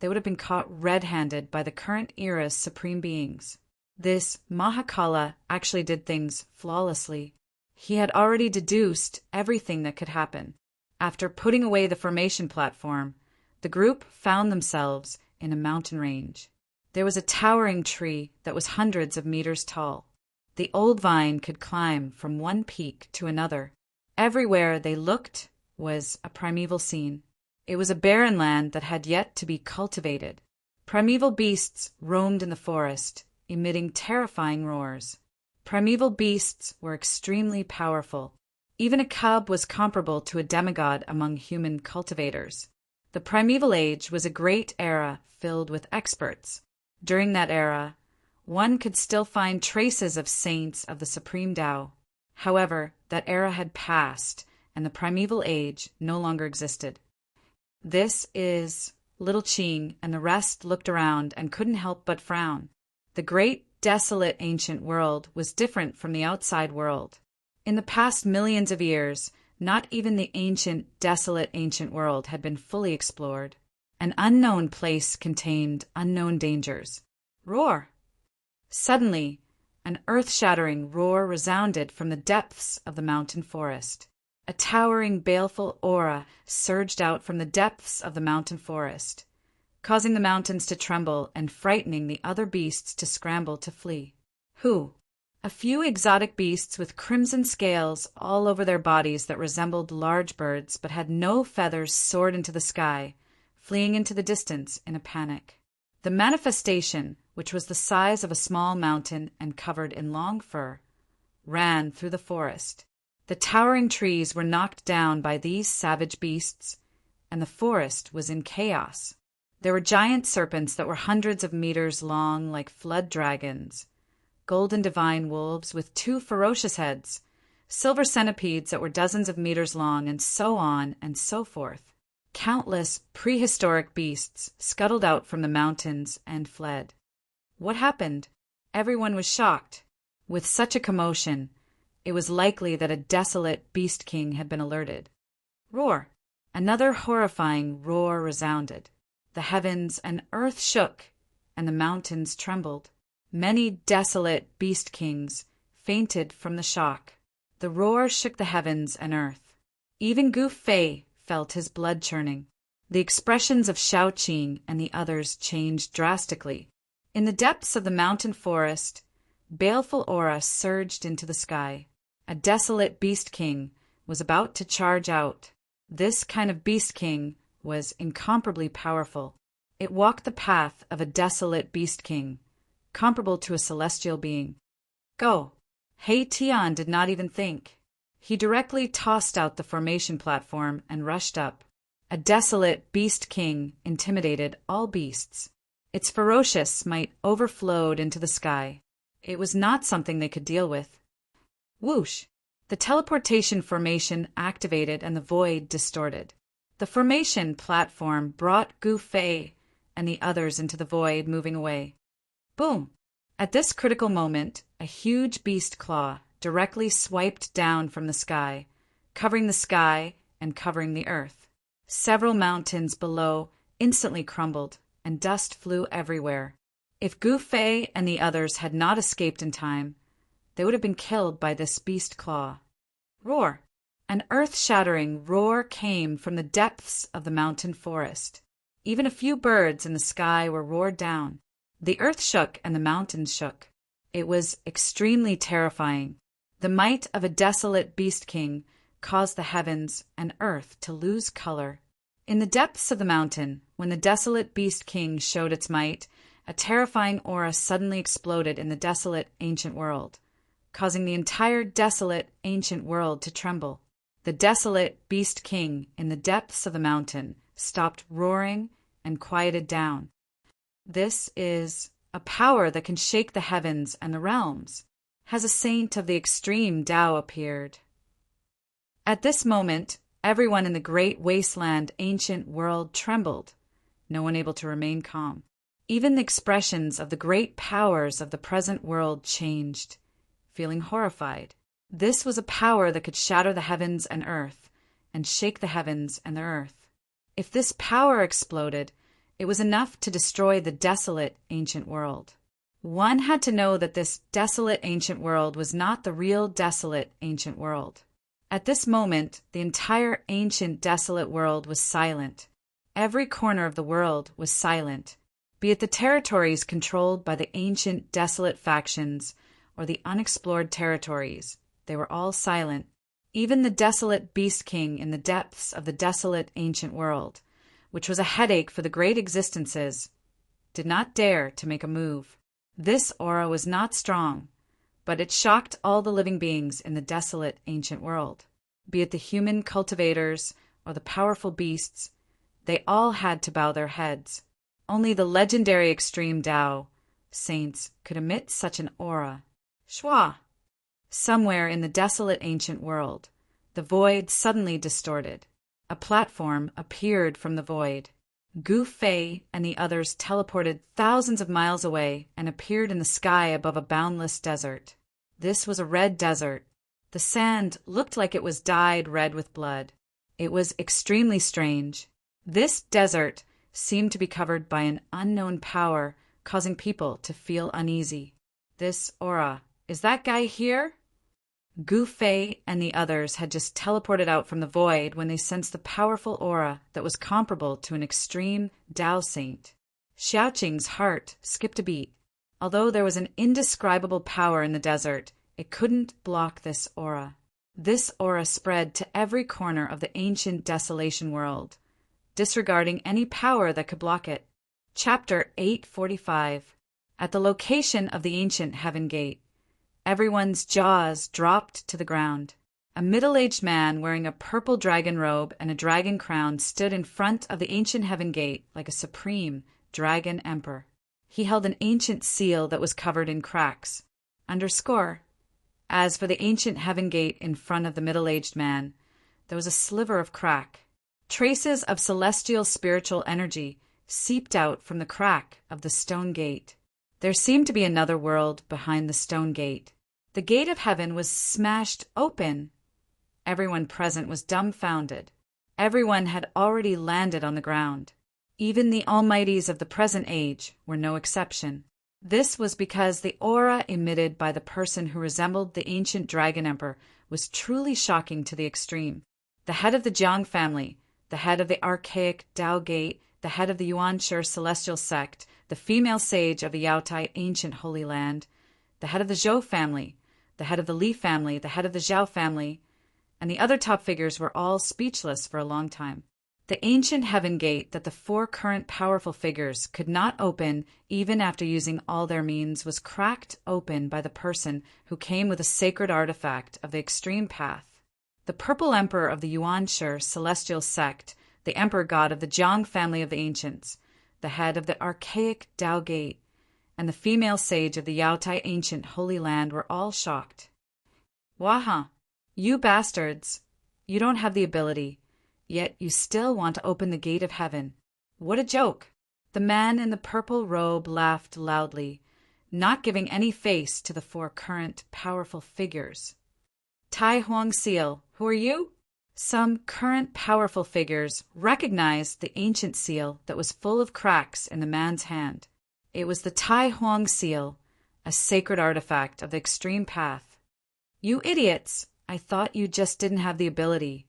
they would have been caught red-handed by the current era's supreme beings. This Mahakala actually did things flawlessly. He had already deduced everything that could happen. After putting away the formation platform, the group found themselves in a mountain range. There was a towering tree that was hundreds of meters tall. The old vine could climb from one peak to another. Everywhere they looked was a primeval scene. It was a barren land that had yet to be cultivated. Primeval beasts roamed in the forest, emitting terrifying roars. Primeval beasts were extremely powerful. Even a cub was comparable to a demigod among human cultivators. The primeval age was a great era filled with experts. During that era, one could still find traces of saints of the supreme Tao. However, that era had passed, and the primeval age no longer existed. This is Little Qing and the rest looked around and couldn't help but frown. The great, desolate ancient world was different from the outside world. In the past millions of years, not even the ancient, desolate ancient world had been fully explored. An unknown place contained unknown dangers. Roar! Suddenly, an earth-shattering roar resounded from the depths of the mountain forest. A towering, baleful aura surged out from the depths of the mountain forest, causing the mountains to tremble and frightening the other beasts to scramble to flee. Who? A few exotic beasts with crimson scales all over their bodies that resembled large birds but had no feathers soared into the sky, fleeing into the distance in a panic. The manifestation, which was the size of a small mountain and covered in long fur, ran through the forest. The towering trees were knocked down by these savage beasts, and the forest was in chaos. There were giant serpents that were hundreds of meters long like flood dragons, golden divine wolves with 2 ferocious heads, silver centipedes that were dozens of meters long, and so on and so forth. Countless prehistoric beasts scuttled out from the mountains and fled. What happened? Everyone was shocked. With such a commotion, it was likely that a desolate beast king had been alerted. Roar! Another horrifying roar resounded. The heavens and earth shook, and the mountains trembled. Many desolate beast kings fainted from the shock. The roar shook the heavens and earth. Even Gu Fei felt his blood churning. The expressions of Shao Qing and the others changed drastically. In the depths of the mountain forest, baleful aura surged into the sky. A desolate beast king was about to charge out. This kind of beast king was incomparably powerful. It walked the path of a desolate beast king, comparable to a celestial being. Go! He Tian did not even think. He directly tossed out the formation platform and rushed up. A desolate beast king intimidated all beasts. Its ferocious might overflowed into the sky. It was not something they could deal with. Whoosh! The teleportation formation activated and the void distorted. The formation platform brought Gu Fei and the others into the void, moving away. Boom! At this critical moment, a huge beast claw directly swiped down from the sky, covering the sky and covering the earth. Several mountains below instantly crumbled, and dust flew everywhere. If Gu Fei and the others had not escaped in time, they would have been killed by this beast claw. Roar! An earth-shattering roar came from the depths of the mountain forest. Even a few birds in the sky were roared down. The earth shook and the mountains shook. It was extremely terrifying. The The might of a desolate beast king caused the heavens and earth to lose color. In the depths of the mountain, when the desolate beast king showed its might, a terrifying aura suddenly exploded in the desolate ancient world, causing the entire desolate ancient world to tremble. The desolate beast king in the depths of the mountain stopped roaring and quieted down. This is a power that can shake the heavens and the realms. Has a saint of the extreme Tao appeared? At this moment, everyone in the great wasteland ancient world trembled, no one able to remain calm. Even the expressions of the great powers of the present world changed, feeling horrified. This was a power that could shatter the heavens and earth, and shake the heavens and the earth. If this power exploded, it was enough to destroy the desolate ancient world. One had to know that this desolate ancient world was not the real desolate ancient world. At this moment, the entire ancient desolate world was silent. Every corner of the world was silent, be it the territories controlled by the ancient desolate factions or the unexplored territories. They were all silent. Even the desolate beast king in the depths of the desolate ancient world, which was a headache for the great existences, did not dare to make a move. This aura was not strong, but it shocked all the living beings in the desolate ancient world. Be it the human cultivators or the powerful beasts, they all had to bow their heads. Only the legendary extreme Tao saints could emit such an aura. Shwa! Somewhere in the desolate ancient world, the void suddenly distorted. A platform appeared from the void. Gu Fei and the others teleported thousands of miles away and appeared in the sky above a boundless desert. This was a red desert. The sand looked like it was dyed red with blood. It was extremely strange. This desert seemed to be covered by an unknown power, causing people to feel uneasy. This aura, is that guy here? Gu Fei and the others had just teleported out from the void when they sensed the powerful aura that was comparable to an extreme Tao saint. Xiaoqing's heart skipped a beat. Although there was an indescribable power in the desert, it couldn't block this aura. This aura spread to every corner of the ancient desolation world, disregarding any power that could block it. Chapter 845. At the location of the ancient heaven gate, everyone's jaws dropped to the ground. A middle-aged man wearing a purple dragon robe and a dragon crown stood in front of the ancient heaven gate like a supreme dragon emperor. He held an ancient seal that was covered in cracks. Underscore. As for the ancient heaven gate in front of the middle-aged man, there was a sliver of crack. Traces of celestial spiritual energy seeped out from the crack of the stone gate. There seemed to be another world behind the stone gate. The gate of heaven was smashed open. Everyone present was dumbfounded. Everyone had already landed on the ground. Even the almighties of the present age were no exception. This was because the aura emitted by the person who resembled the ancient dragon emperor was truly shocking to the extreme. The head of the Jiang family, the head of the archaic Tao Gate, the head of the Yuanshi celestial sect, the female sage of the Yaotai ancient holy land, the head of the Zhou family, the head of the Li family, the head of the Zhao family, and the other top figures were all speechless for a long time. The ancient heaven gate that the four current powerful figures could not open even after using all their means was cracked open by the person who came with a sacred artifact of the extreme path. The purple emperor of the Yuanshi celestial sect, the emperor god of the Jiang family of the ancients, the head of the archaic Tao Gate, and the female sage of the Yaotai ancient holy land were all shocked. Waha! You bastards! You don't have the ability, yet you still want to open the gate of heaven. What a joke! The man in the purple robe laughed loudly, not giving any face to the four current powerful figures. Tai Huang Seal, who are you? Some current powerful figures recognized the ancient seal that was full of cracks in the man's hand. It was the Tai Huang seal, a sacred artifact of the extreme path. You idiots! I thought you just didn't have the ability.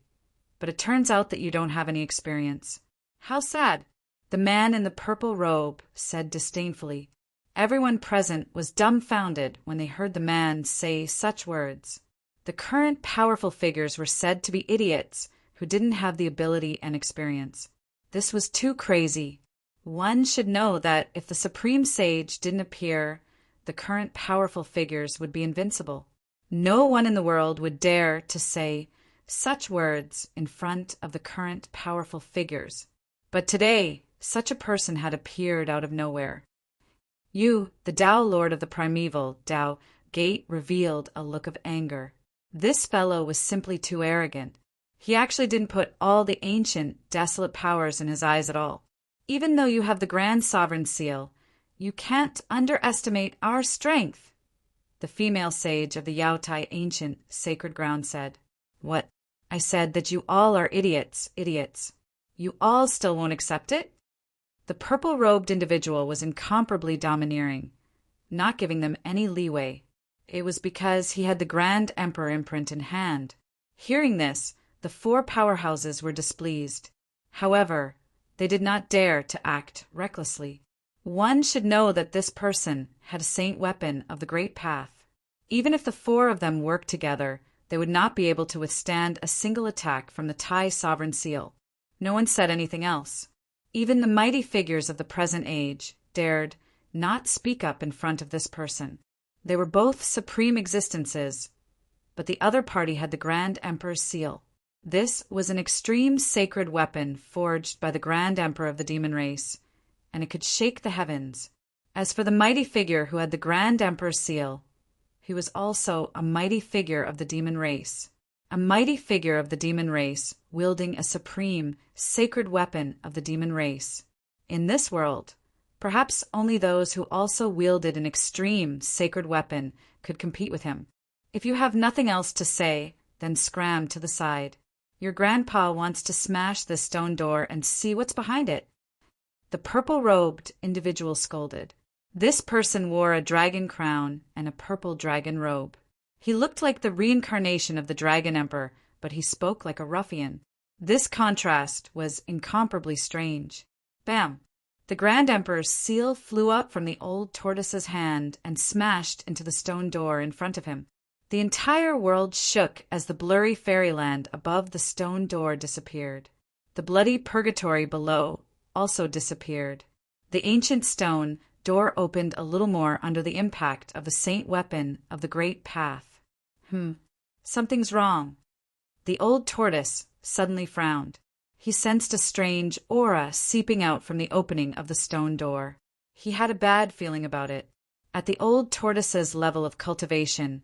But it turns out that you don't have any experience. How sad! The man in the purple robe said disdainfully. Everyone present was dumbfounded when they heard the man say such words. The current powerful figures were said to be idiots who didn't have the ability and experience. This was too crazy. One should know that if the supreme sage didn't appear, the current powerful figures would be invincible. No one in the world would dare to say such words in front of the current powerful figures. But today, such a person had appeared out of nowhere. You, the Tao Lord of the primeval Tao Gate, revealed a look of anger. This fellow was simply too arrogant. He actually didn't put all the ancient, desolate powers in his eyes at all. Even though you have the Grand Sovereign Seal, you can't underestimate our strength, the female sage of the Yaotai ancient sacred ground said. What? I said that you all are idiots. You all still won't accept it? The purple-robed individual was incomparably domineering, not giving them any leeway. It was because he had the Grand Emperor imprint in hand. Hearing this, the four powerhouses were displeased. However, they did not dare to act recklessly. One should know that this person had a saint weapon of the great path. Even if the four of them worked together, they would not be able to withstand a single attack from the Thai sovereign seal. No one said anything else. Even the mighty figures of the present age dared not speak up in front of this person. They were both supreme existences, but the other party had the Grand Emperor's seal. This was an extreme sacred weapon forged by the Grand Emperor of the demon race, and it could shake the heavens. As for the mighty figure who had the Grand Emperor's seal, he was also a mighty figure of the demon race. A mighty figure of the demon race wielding a supreme, sacred weapon of the demon race. In this world, perhaps only those who also wielded an extreme, sacred weapon could compete with him. If you have nothing else to say, then scram to the side. Your grandpa wants to smash this stone door and see what's behind it. The purple-robed individual scolded. This person wore a dragon crown and a purple dragon robe. He looked like the reincarnation of the Dragon Emperor, but he spoke like a ruffian. This contrast was incomparably strange. Bam! The Grand Emperor's seal flew up from the old tortoise's hand and smashed into the stone door in front of him. The entire world shook as the blurry fairyland above the stone door disappeared. The bloody purgatory below also disappeared. The ancient stone door opened a little more under the impact of the saint weapon of the great path. Something's wrong. The old tortoise suddenly frowned. He sensed a strange aura seeping out from the opening of the stone door. He had a bad feeling about it. At the old tortoise's level of cultivation,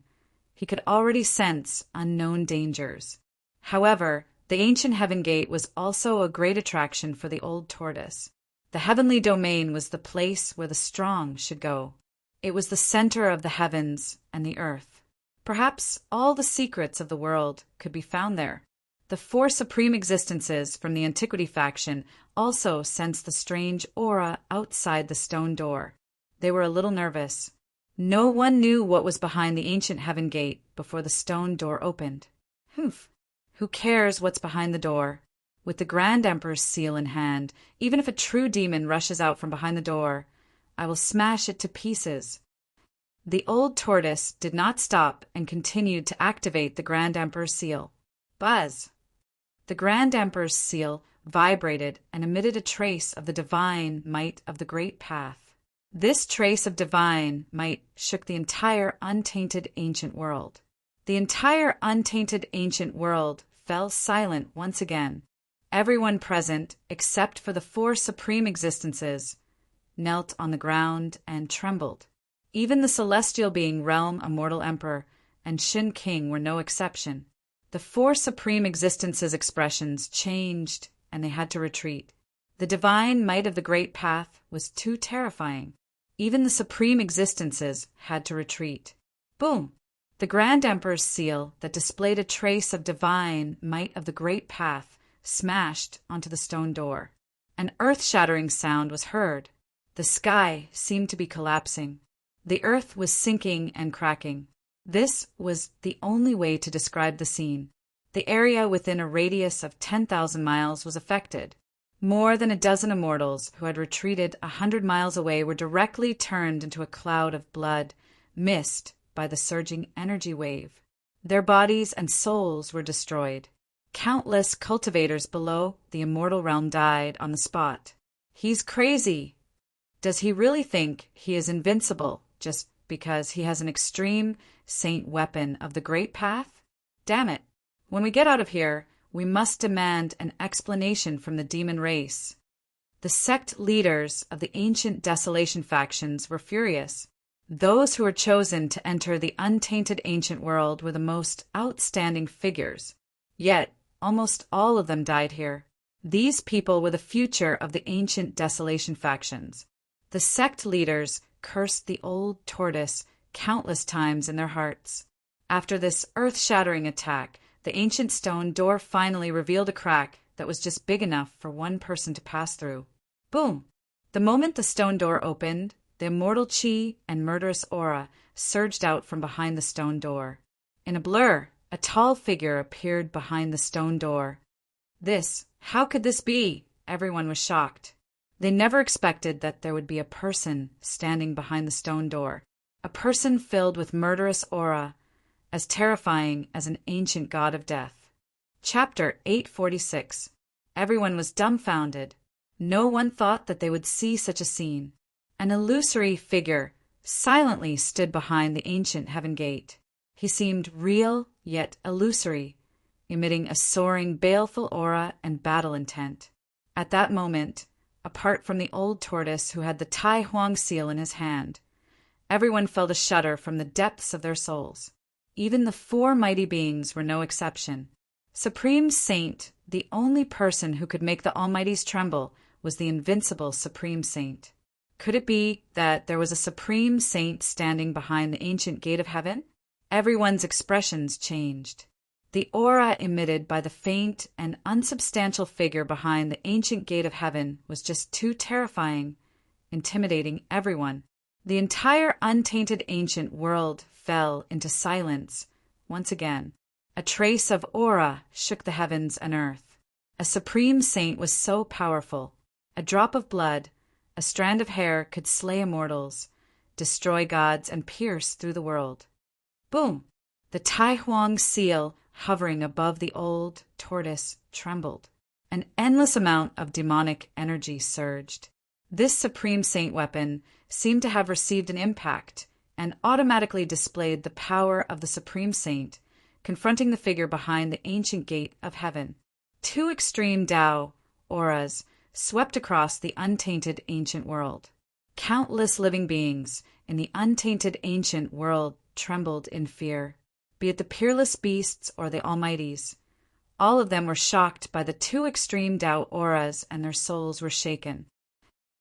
he could already sense unknown dangers. However, the ancient heaven gate was also a great attraction for the old tortoise. The heavenly domain was the place where the strong should go. It was the center of the heavens and the earth. Perhaps all the secrets of the world could be found there. The four supreme existences from the Antiquity faction also sensed the strange aura outside the stone door. They were a little nervous. No one knew what was behind the ancient heaven gate before the stone door opened. Who cares what's behind the door? With the Grand Emperor's seal in hand, even if a true demon rushes out from behind the door, I will smash it to pieces. The old tortoise did not stop and continued to activate the Grand Emperor's seal. Buzz! The Grand Emperor's seal vibrated and emitted a trace of the divine might of the great path. This trace of divine might shook the entire untainted ancient world. The entire untainted ancient world fell silent once again. Everyone present, except for the four supreme existences, knelt on the ground and trembled. Even the celestial being Realm Immortal Emperor and Shin King were no exception. The four supreme existences' expressions changed and they had to retreat. The divine might of the great path was too terrifying. Even the supreme existences had to retreat. Boom! The Grand Emperor's seal that displayed a trace of divine might of the great path smashed onto the stone door. An earth-shattering sound was heard. The sky seemed to be collapsing. The earth was sinking and cracking. This was the only way to describe the scene. The area within a radius of 10,000 miles was affected. More than a dozen immortals who had retreated 100 miles away were directly turned into a cloud of blood, missed by the surging energy wave. Their bodies and souls were destroyed. Countless cultivators below the immortal realm died on the spot. He's crazy. Does he really think he is invincible just because he has an extreme saint weapon of the great path? Damn it. When we get out of here, we must demand an explanation from the demon race. The sect leaders of the ancient desolation factions were furious. Those who were chosen to enter the untainted ancient world were the most outstanding figures. Yet, almost all of them died here. These people were the future of the ancient desolation factions. The sect leaders cursed the old tortoise countless times in their hearts. After this earth-shattering attack, the ancient stone door finally revealed a crack that was just big enough for one person to pass through. Boom! The moment the stone door opened, the immortal chi and murderous aura surged out from behind the stone door. In a blur, a tall figure appeared behind the stone door. How could this be? Everyone was shocked. They never expected that there would be a person standing behind the stone door, a person filled with murderous aura, as terrifying as an ancient god of death. Chapter 846. Everyone was dumbfounded. No one thought that they would see such a scene. An illusory figure silently stood behind the ancient heaven gate. He seemed real, yet illusory, emitting a soaring, baleful aura and battle intent. At that moment, apart from the old tortoise who had the Tai Huang seal in his hand, everyone felt a shudder from the depths of their souls. Even the four mighty beings were no exception. Supreme Saint, the only person who could make the Almighties tremble, was the invincible Supreme Saint. Could it be that there was a Supreme Saint standing behind the ancient gate of heaven? Everyone's expressions changed. The aura emitted by the faint and unsubstantial figure behind the ancient gate of heaven was just too terrifying, intimidating everyone. The entire untainted ancient world fell into silence once again. A trace of aura shook the heavens and earth. A supreme saint was so powerful. A drop of blood, a strand of hair could slay immortals, destroy gods, and pierce through the world. Boom! The Tai Huang seal hovering above the old tortoise trembled. An endless amount of demonic energy surged. This supreme saint weapon seemed to have received an impact and automatically displayed the power of the supreme saint, confronting the figure behind the ancient gate of heaven. Two extreme Tao auras swept across the untainted ancient world. Countless living beings in the untainted ancient world trembled in fear, be it the peerless beasts or the Almighties. All of them were shocked by the two extreme Tao auras, and their souls were shaken.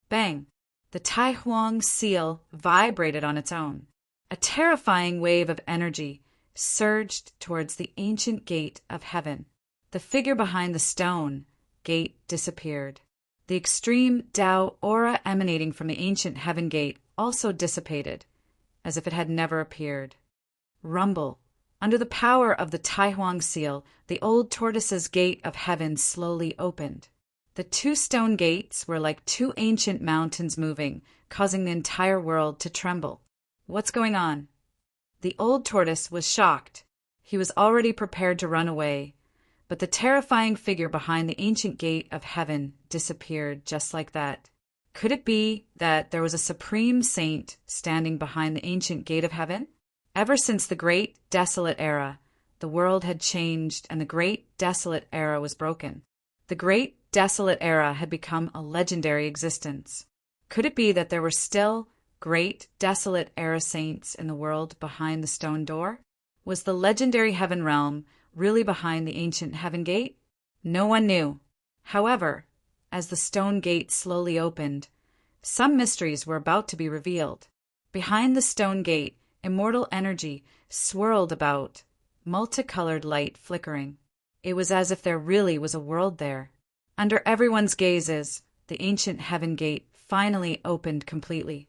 Bang! The Tai Huang seal vibrated on its own. A terrifying wave of energy surged towards the ancient gate of heaven. The figure behind the stone gate disappeared. The extreme Tao aura emanating from the ancient heaven gate also dissipated, as if it had never appeared. Rumble. Under the power of the Tai Huang seal, the old tortoise's gate of heaven slowly opened. The two stone gates were like two ancient mountains moving, causing the entire world to tremble. What's going on? The old tortoise was shocked. He was already prepared to run away, but the terrifying figure behind the ancient gate of heaven disappeared just like that. Could it be that there was a supreme saint standing behind the ancient gate of heaven? Ever since the Great Desolate Era, the world had changed and the Great Desolate Era was broken. The Great Desolate Era had become a legendary existence. Could it be that there were still Great Desolate Era saints in the world behind the stone door? Was the legendary heaven realm really behind the ancient heaven gate? No one knew. However, as the stone gate slowly opened, some mysteries were about to be revealed. Behind the stone gate, immortal energy swirled about, multicolored light flickering. It was as if there really was a world there. Under everyone's gazes, the ancient heaven gate finally opened completely.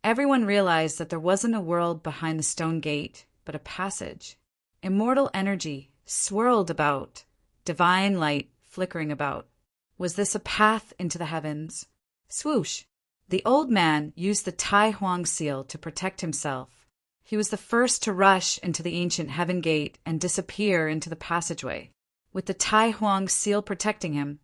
Everyone realized that there wasn't a world behind the stone gate, but a passage. Immortal energy swirled about, divine light flickering about. Was this a path into the heavens? Swoosh! The old man used the Tai Huang seal to protect himself. He was the first to rush into the ancient heaven gate and disappear into the passageway. With the Tai Huang seal protecting him,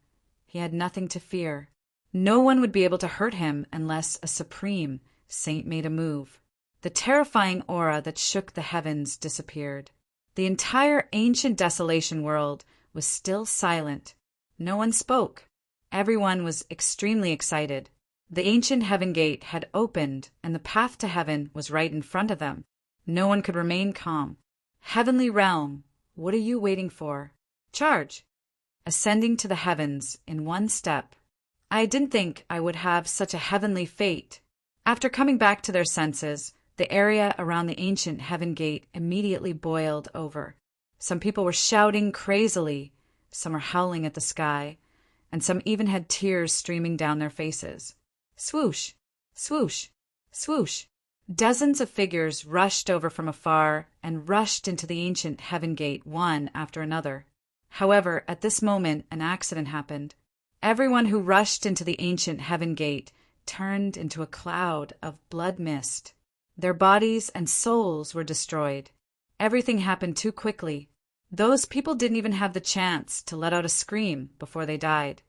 he had nothing to fear. No one would be able to hurt him unless a supreme saint made a move. The terrifying aura that shook the heavens disappeared. The entire ancient desolation world was still silent. No one spoke. Everyone was extremely excited. The ancient heaven gate had opened, and the path to heaven was right in front of them. No one could remain calm. Heavenly realm, what are you waiting for? Charge! Ascending to the heavens in one step. I didn't think I would have such a heavenly fate. After coming back to their senses, the area around the ancient heaven gate immediately boiled over. Some people were shouting crazily, some were howling at the sky, and some even had tears streaming down their faces. Swoosh! Swoosh! Swoosh! Dozens of figures rushed over from afar and rushed into the ancient heaven gate one after another. However, at this moment an accident happened. Everyone who rushed into the ancient heaven gate turned into a cloud of blood mist. Their bodies and souls were destroyed. Everything happened too quickly. Those people didn't even have the chance to let out a scream before they died.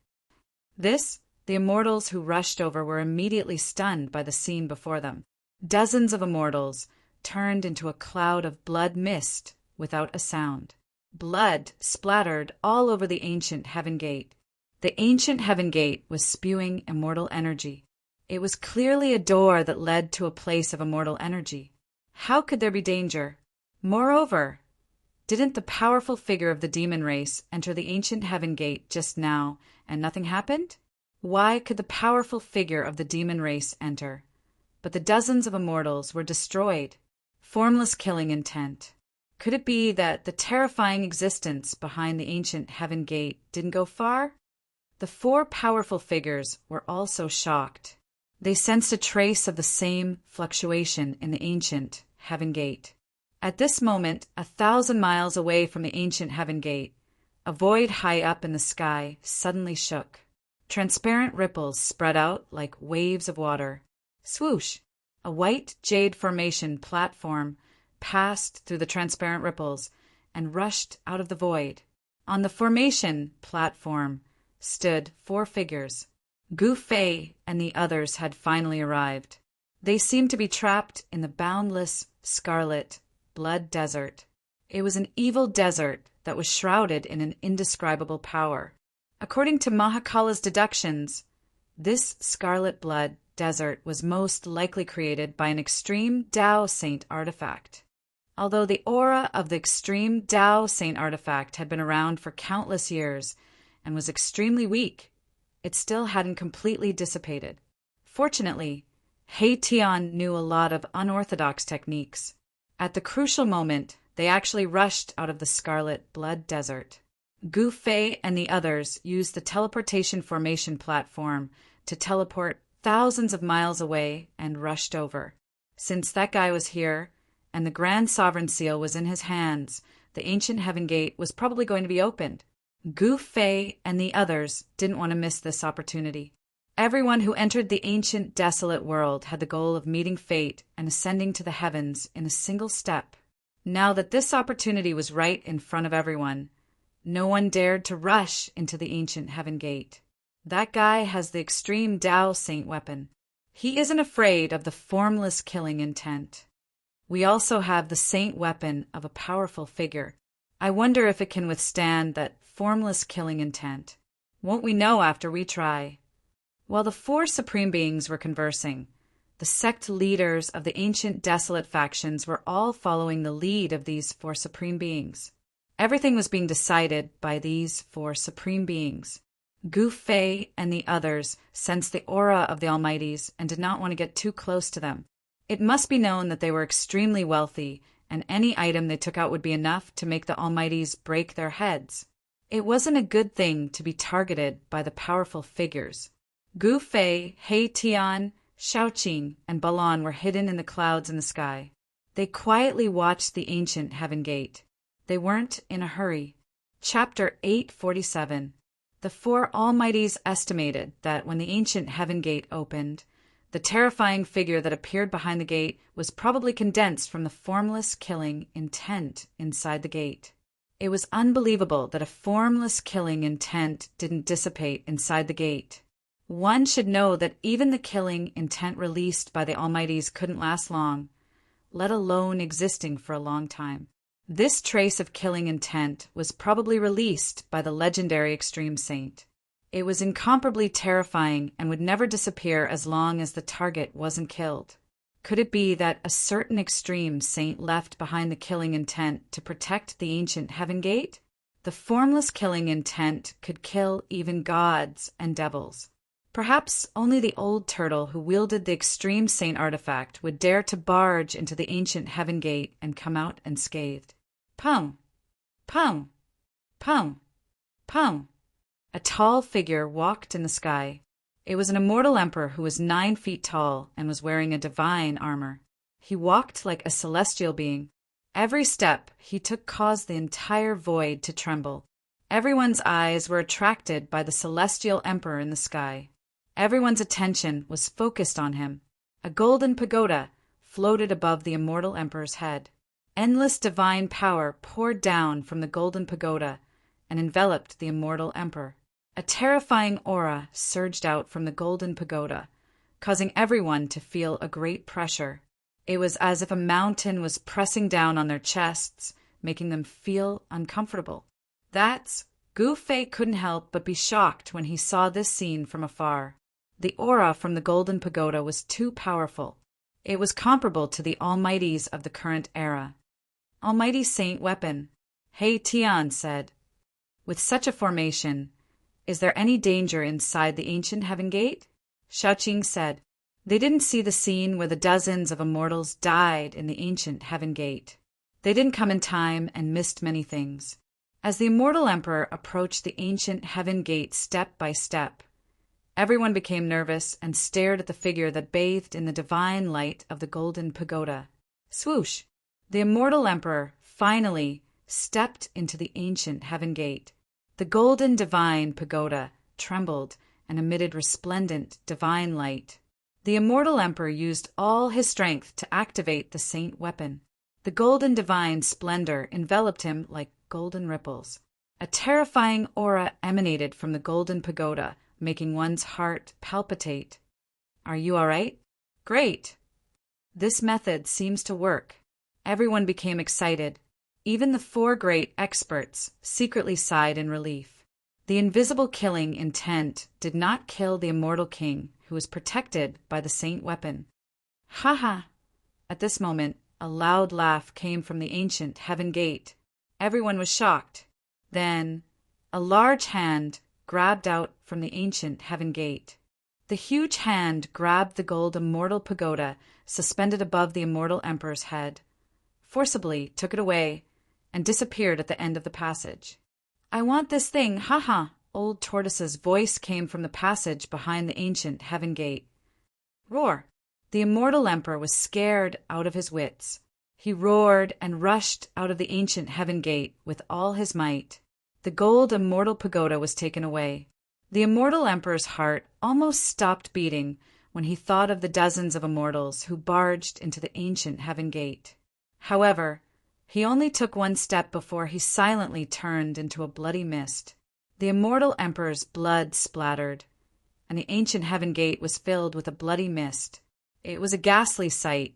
The immortals who rushed over were immediately stunned by the scene before them. Dozens of immortals turned into a cloud of blood mist without a sound. Blood splattered all over the ancient heaven gate. The ancient heaven gate was spewing immortal energy. It was clearly a door that led to a place of immortal energy. How could there be danger? Moreover, didn't the powerful figure of the demon race enter the ancient heaven gate just now and nothing happened? Why could the powerful figure of the demon race enter, but the dozens of immortals were destroyed? Formless killing intent. Could it be that the terrifying existence behind the ancient heaven gate didn't go far? The four powerful figures were also shocked. They sensed a trace of the same fluctuation in the ancient heaven gate. At this moment, 1,000 miles away from the ancient heaven gate, a void high up in the sky suddenly shook. Transparent ripples spread out like waves of water. Swoosh! A white jade formation platform passed through the transparent ripples and rushed out of the void. On the formation platform stood 4 figures. Gu Fei and the others had finally arrived. They seemed to be trapped in the boundless, scarlet, blood desert. It was an evil desert that was shrouded in an indescribable power. According to Mahakala's deductions, this scarlet blood desert was most likely created by an extreme Tao Saint artifact. Although the aura of the extreme Tao Saint artifact had been around for countless years and was extremely weak, it still hadn't completely dissipated. Fortunately, He Tian knew a lot of unorthodox techniques. At the crucial moment, they actually rushed out of the scarlet blood desert. Gu Fei and the others used the teleportation formation platform to teleport thousands of miles away and rushed over. Since that guy was here, and the Grand Sovereign Seal was in his hands, the ancient heaven gate was probably going to be opened. Gu Fei and the others didn't want to miss this opportunity. Everyone who entered the ancient desolate world had the goal of meeting fate and ascending to the heavens in a single step. Now that this opportunity was right in front of everyone, no one dared to rush into the ancient heaven gate. That guy has the extreme Tao Saint weapon. He isn't afraid of the formless killing intent. We also have the saint weapon of a powerful figure. I wonder if it can withstand that formless killing intent. Won't we know after we try? While the 4 supreme beings were conversing, the sect leaders of the ancient desolate factions were all following the lead of these 4 supreme beings. Everything was being decided by these 4 supreme beings. Gu Fei and the others sensed the aura of the Almighties and did not want to get too close to them. It must be known that they were extremely wealthy, and any item they took out would be enough to make the Almighties break their heads. It wasn't a good thing to be targeted by the powerful figures. Gu Fei, He Tian, Shaoqing, and Balan were hidden in the clouds in the sky. They quietly watched the ancient heaven gate. They weren't in a hurry. Chapter 847. The 4 Almighties estimated that when the ancient heaven gate opened, The terrifying figure that appeared behind the gate was probably condensed from the formless killing intent inside the gate. It was unbelievable that a formless killing intent didn't dissipate inside the gate. One should know that even the killing intent released by the Almighties couldn't last long, let alone existing for a long time. This trace of killing intent was probably released by the legendary extreme saint. It was incomparably terrifying and would never disappear as long as the target wasn't killed. Could it be that a certain extreme saint left behind the killing intent to protect the ancient heaven gate? The formless killing intent could kill even gods and devils. Perhaps only the old turtle who wielded the extreme saint artifact would dare to barge into the ancient heaven gate and come out unscathed. Pum! Pum! Pum! Pum! A tall figure walked in the sky. It was an immortal emperor who was 9 feet tall and was wearing a divine armor. He walked like a celestial being. Every step he took caused the entire void to tremble. Everyone's eyes were attracted by the celestial emperor in the sky. Everyone's attention was focused on him. A golden pagoda floated above the immortal emperor's head. Endless divine power poured down from the golden pagoda and enveloped the immortal emperor. A terrifying aura surged out from the golden pagoda, causing everyone to feel a great pressure. It was as if a mountain was pressing down on their chests, making them feel uncomfortable. Gu Fei couldn't help but be shocked when he saw this scene from afar. The aura from the golden pagoda was too powerful. It was comparable to the almighties of the current era. Almighty Saint Weapon, Hei Tian said. With such a formation, is there any danger inside the ancient heaven gate? Shaoqing said. They didn't see the scene where the dozens of immortals died in the ancient heaven gate. They didn't come in time and missed many things. As the immortal emperor approached the ancient heaven gate step by step, everyone became nervous and stared at the figure that bathed in the divine light of the golden pagoda. Swoosh! The immortal emperor finally stepped into the ancient heaven gate. The golden divine pagoda trembled and emitted resplendent divine light. The immortal emperor used all his strength to activate the saint weapon. The golden divine splendor enveloped him like golden ripples. A terrifying aura emanated from the golden pagoda, making one's heart palpitate. Are you all right? Great! This method seems to work. Everyone became excited. Even the 4 great experts secretly sighed in relief. The invisible killing intent did not kill the immortal king, who was protected by the saint weapon. Ha ha! At this moment, a loud laugh came from the ancient heaven gate. Everyone was shocked. Then, a large hand grabbed out from the ancient heaven gate. The huge hand grabbed the gold immortal pagoda suspended above the immortal emperor's head, forcibly took it away, and disappeared at the end of the passage. I want this thing, ha! Old Tortoise's voice came from the passage behind the ancient heaven gate. Roar! The immortal emperor was scared out of his wits. He roared and rushed out of the ancient heaven gate with all his might. The gold immortal pagoda was taken away. The immortal emperor's heart almost stopped beating when he thought of the dozens of immortals who barged into the ancient heaven gate. However, he only took 1 step before he silently turned into a bloody mist. The immortal emperor's blood splattered, and the ancient heaven gate was filled with a bloody mist. It was a ghastly sight.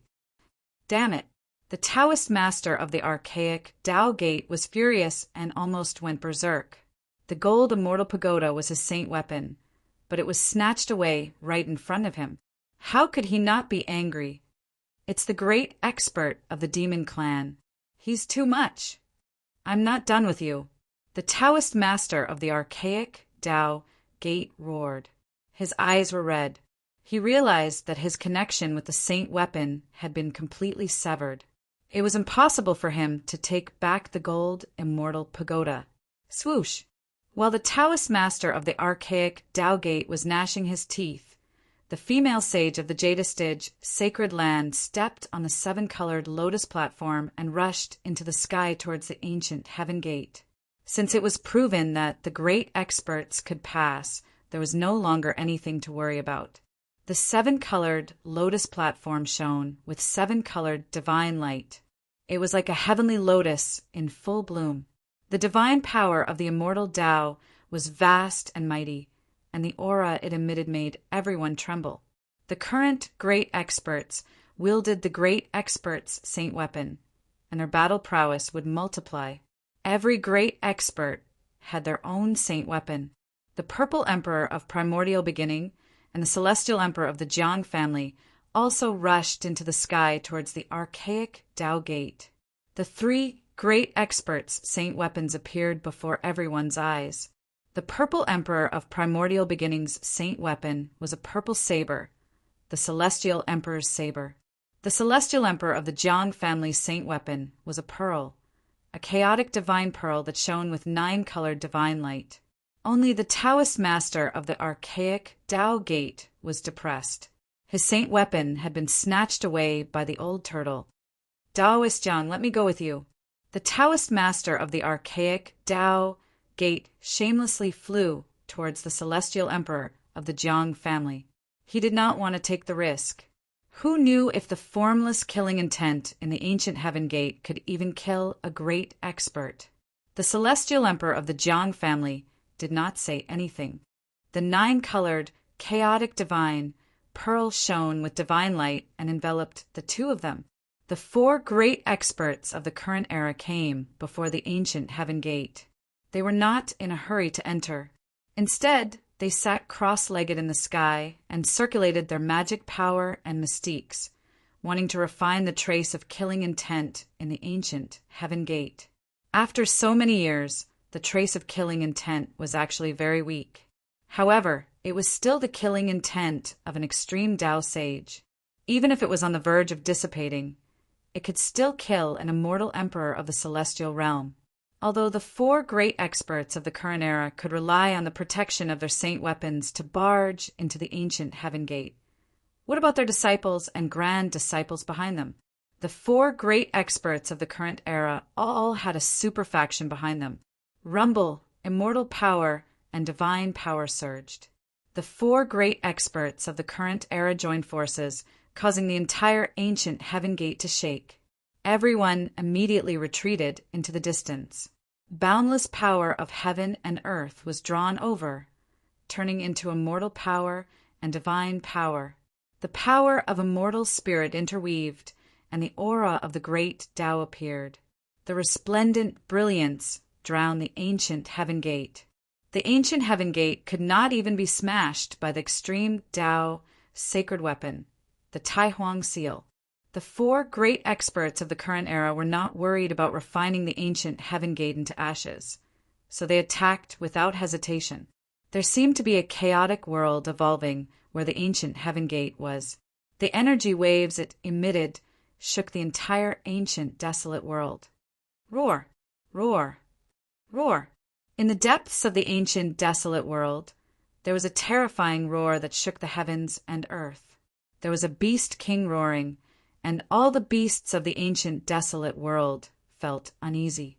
Damn it! The Taoist master of the archaic Tao Gate was furious and almost went berserk. The gold immortal pagoda was his saint weapon, but it was snatched away right in front of him. How could he not be angry? It's the great expert of the demon clan. He's too much. I'm not done with you. The Taoist master of the archaic Tao Gate roared. His eyes were red. He realized that his connection with the saint weapon had been completely severed. It was impossible for him to take back the gold immortal pagoda. Swoosh! While the Taoist master of the archaic Tao Gate was gnashing his teeth, the female sage of the Jadistige sacred land stepped on the 7-colored lotus platform and rushed into the sky towards the ancient heaven gate. Since it was proven that the great experts could pass, there was no longer anything to worry about. The 7-colored lotus platform shone with 7-colored divine light. It was like a heavenly lotus in full bloom. The divine power of the immortal Tao was vast and mighty, and the aura it emitted made everyone tremble. The current great experts wielded the great expert's saint weapon, and their battle prowess would multiply. Every great expert had their own saint weapon. The Purple Emperor of Primordial Beginning and the Celestial Emperor of the Jiang family also rushed into the sky towards the archaic Tao Gate. The 3 great experts' saint weapons appeared before everyone's eyes. The Purple Emperor of Primordial Beginning's saint weapon was a purple saber, the Celestial Emperor's saber. The Celestial Emperor of the Jiang family's saint weapon was a pearl, a chaotic divine pearl that shone with 9-colored divine light. Only the Taoist master of the archaic Tao Gate was depressed. His saint weapon had been snatched away by the old turtle. Taoist Jiang, let me go with you. The Taoist master of the archaic Tao Gate shamelessly flew towards the Celestial Emperor of the Jiang family. He did not want to take the risk. Who knew if the formless killing intent in the ancient Heaven Gate could even kill a great expert? The Celestial Emperor of the Jiang family did not say anything. The 9-colored, chaotic divine pearl shone with divine light and enveloped the 2 of them. The 4 great experts of the current era came before the ancient Heaven Gate. They were not in a hurry to enter. Instead, they sat cross-legged in the sky and circulated their magic power and mystiques, wanting to refine the trace of killing intent in the ancient Heaven Gate. After so many years, the trace of killing intent was actually very weak. However, it was still the killing intent of an extreme Tao sage. Even if it was on the verge of dissipating, it could still kill an immortal emperor of the celestial realm. Although the 4 great experts of the current era could rely on the protection of their saint weapons to barge into the ancient Heaven Gate, what about their disciples and grand disciples behind them? The 4 great experts of the current era all had a super faction behind them. Rumble, immortal power, and divine power surged. The 4 great experts of the current era joined forces, causing the entire ancient Heaven Gate to shake. Everyone immediately retreated into the distance. Boundless power of heaven and earth was drawn over, turning into immortal power and divine power. The power of immortal spirit interweaved, and the aura of the great Tao appeared. The resplendent brilliance drowned the ancient Heaven Gate. The ancient Heaven Gate could not even be smashed by the extreme Tao sacred weapon, the Tai Huang seal. The 4 great experts of the current era were not worried about refining the ancient Heaven Gate into ashes, so they attacked without hesitation. There seemed to be a chaotic world evolving where the ancient Heaven Gate was. The energy waves it emitted shook the entire ancient desolate world. Roar, roar, roar. In the depths of the ancient desolate world, there was a terrifying roar that shook the heavens and earth. There was a beast king roaring, and all the beasts of the ancient desolate world felt uneasy.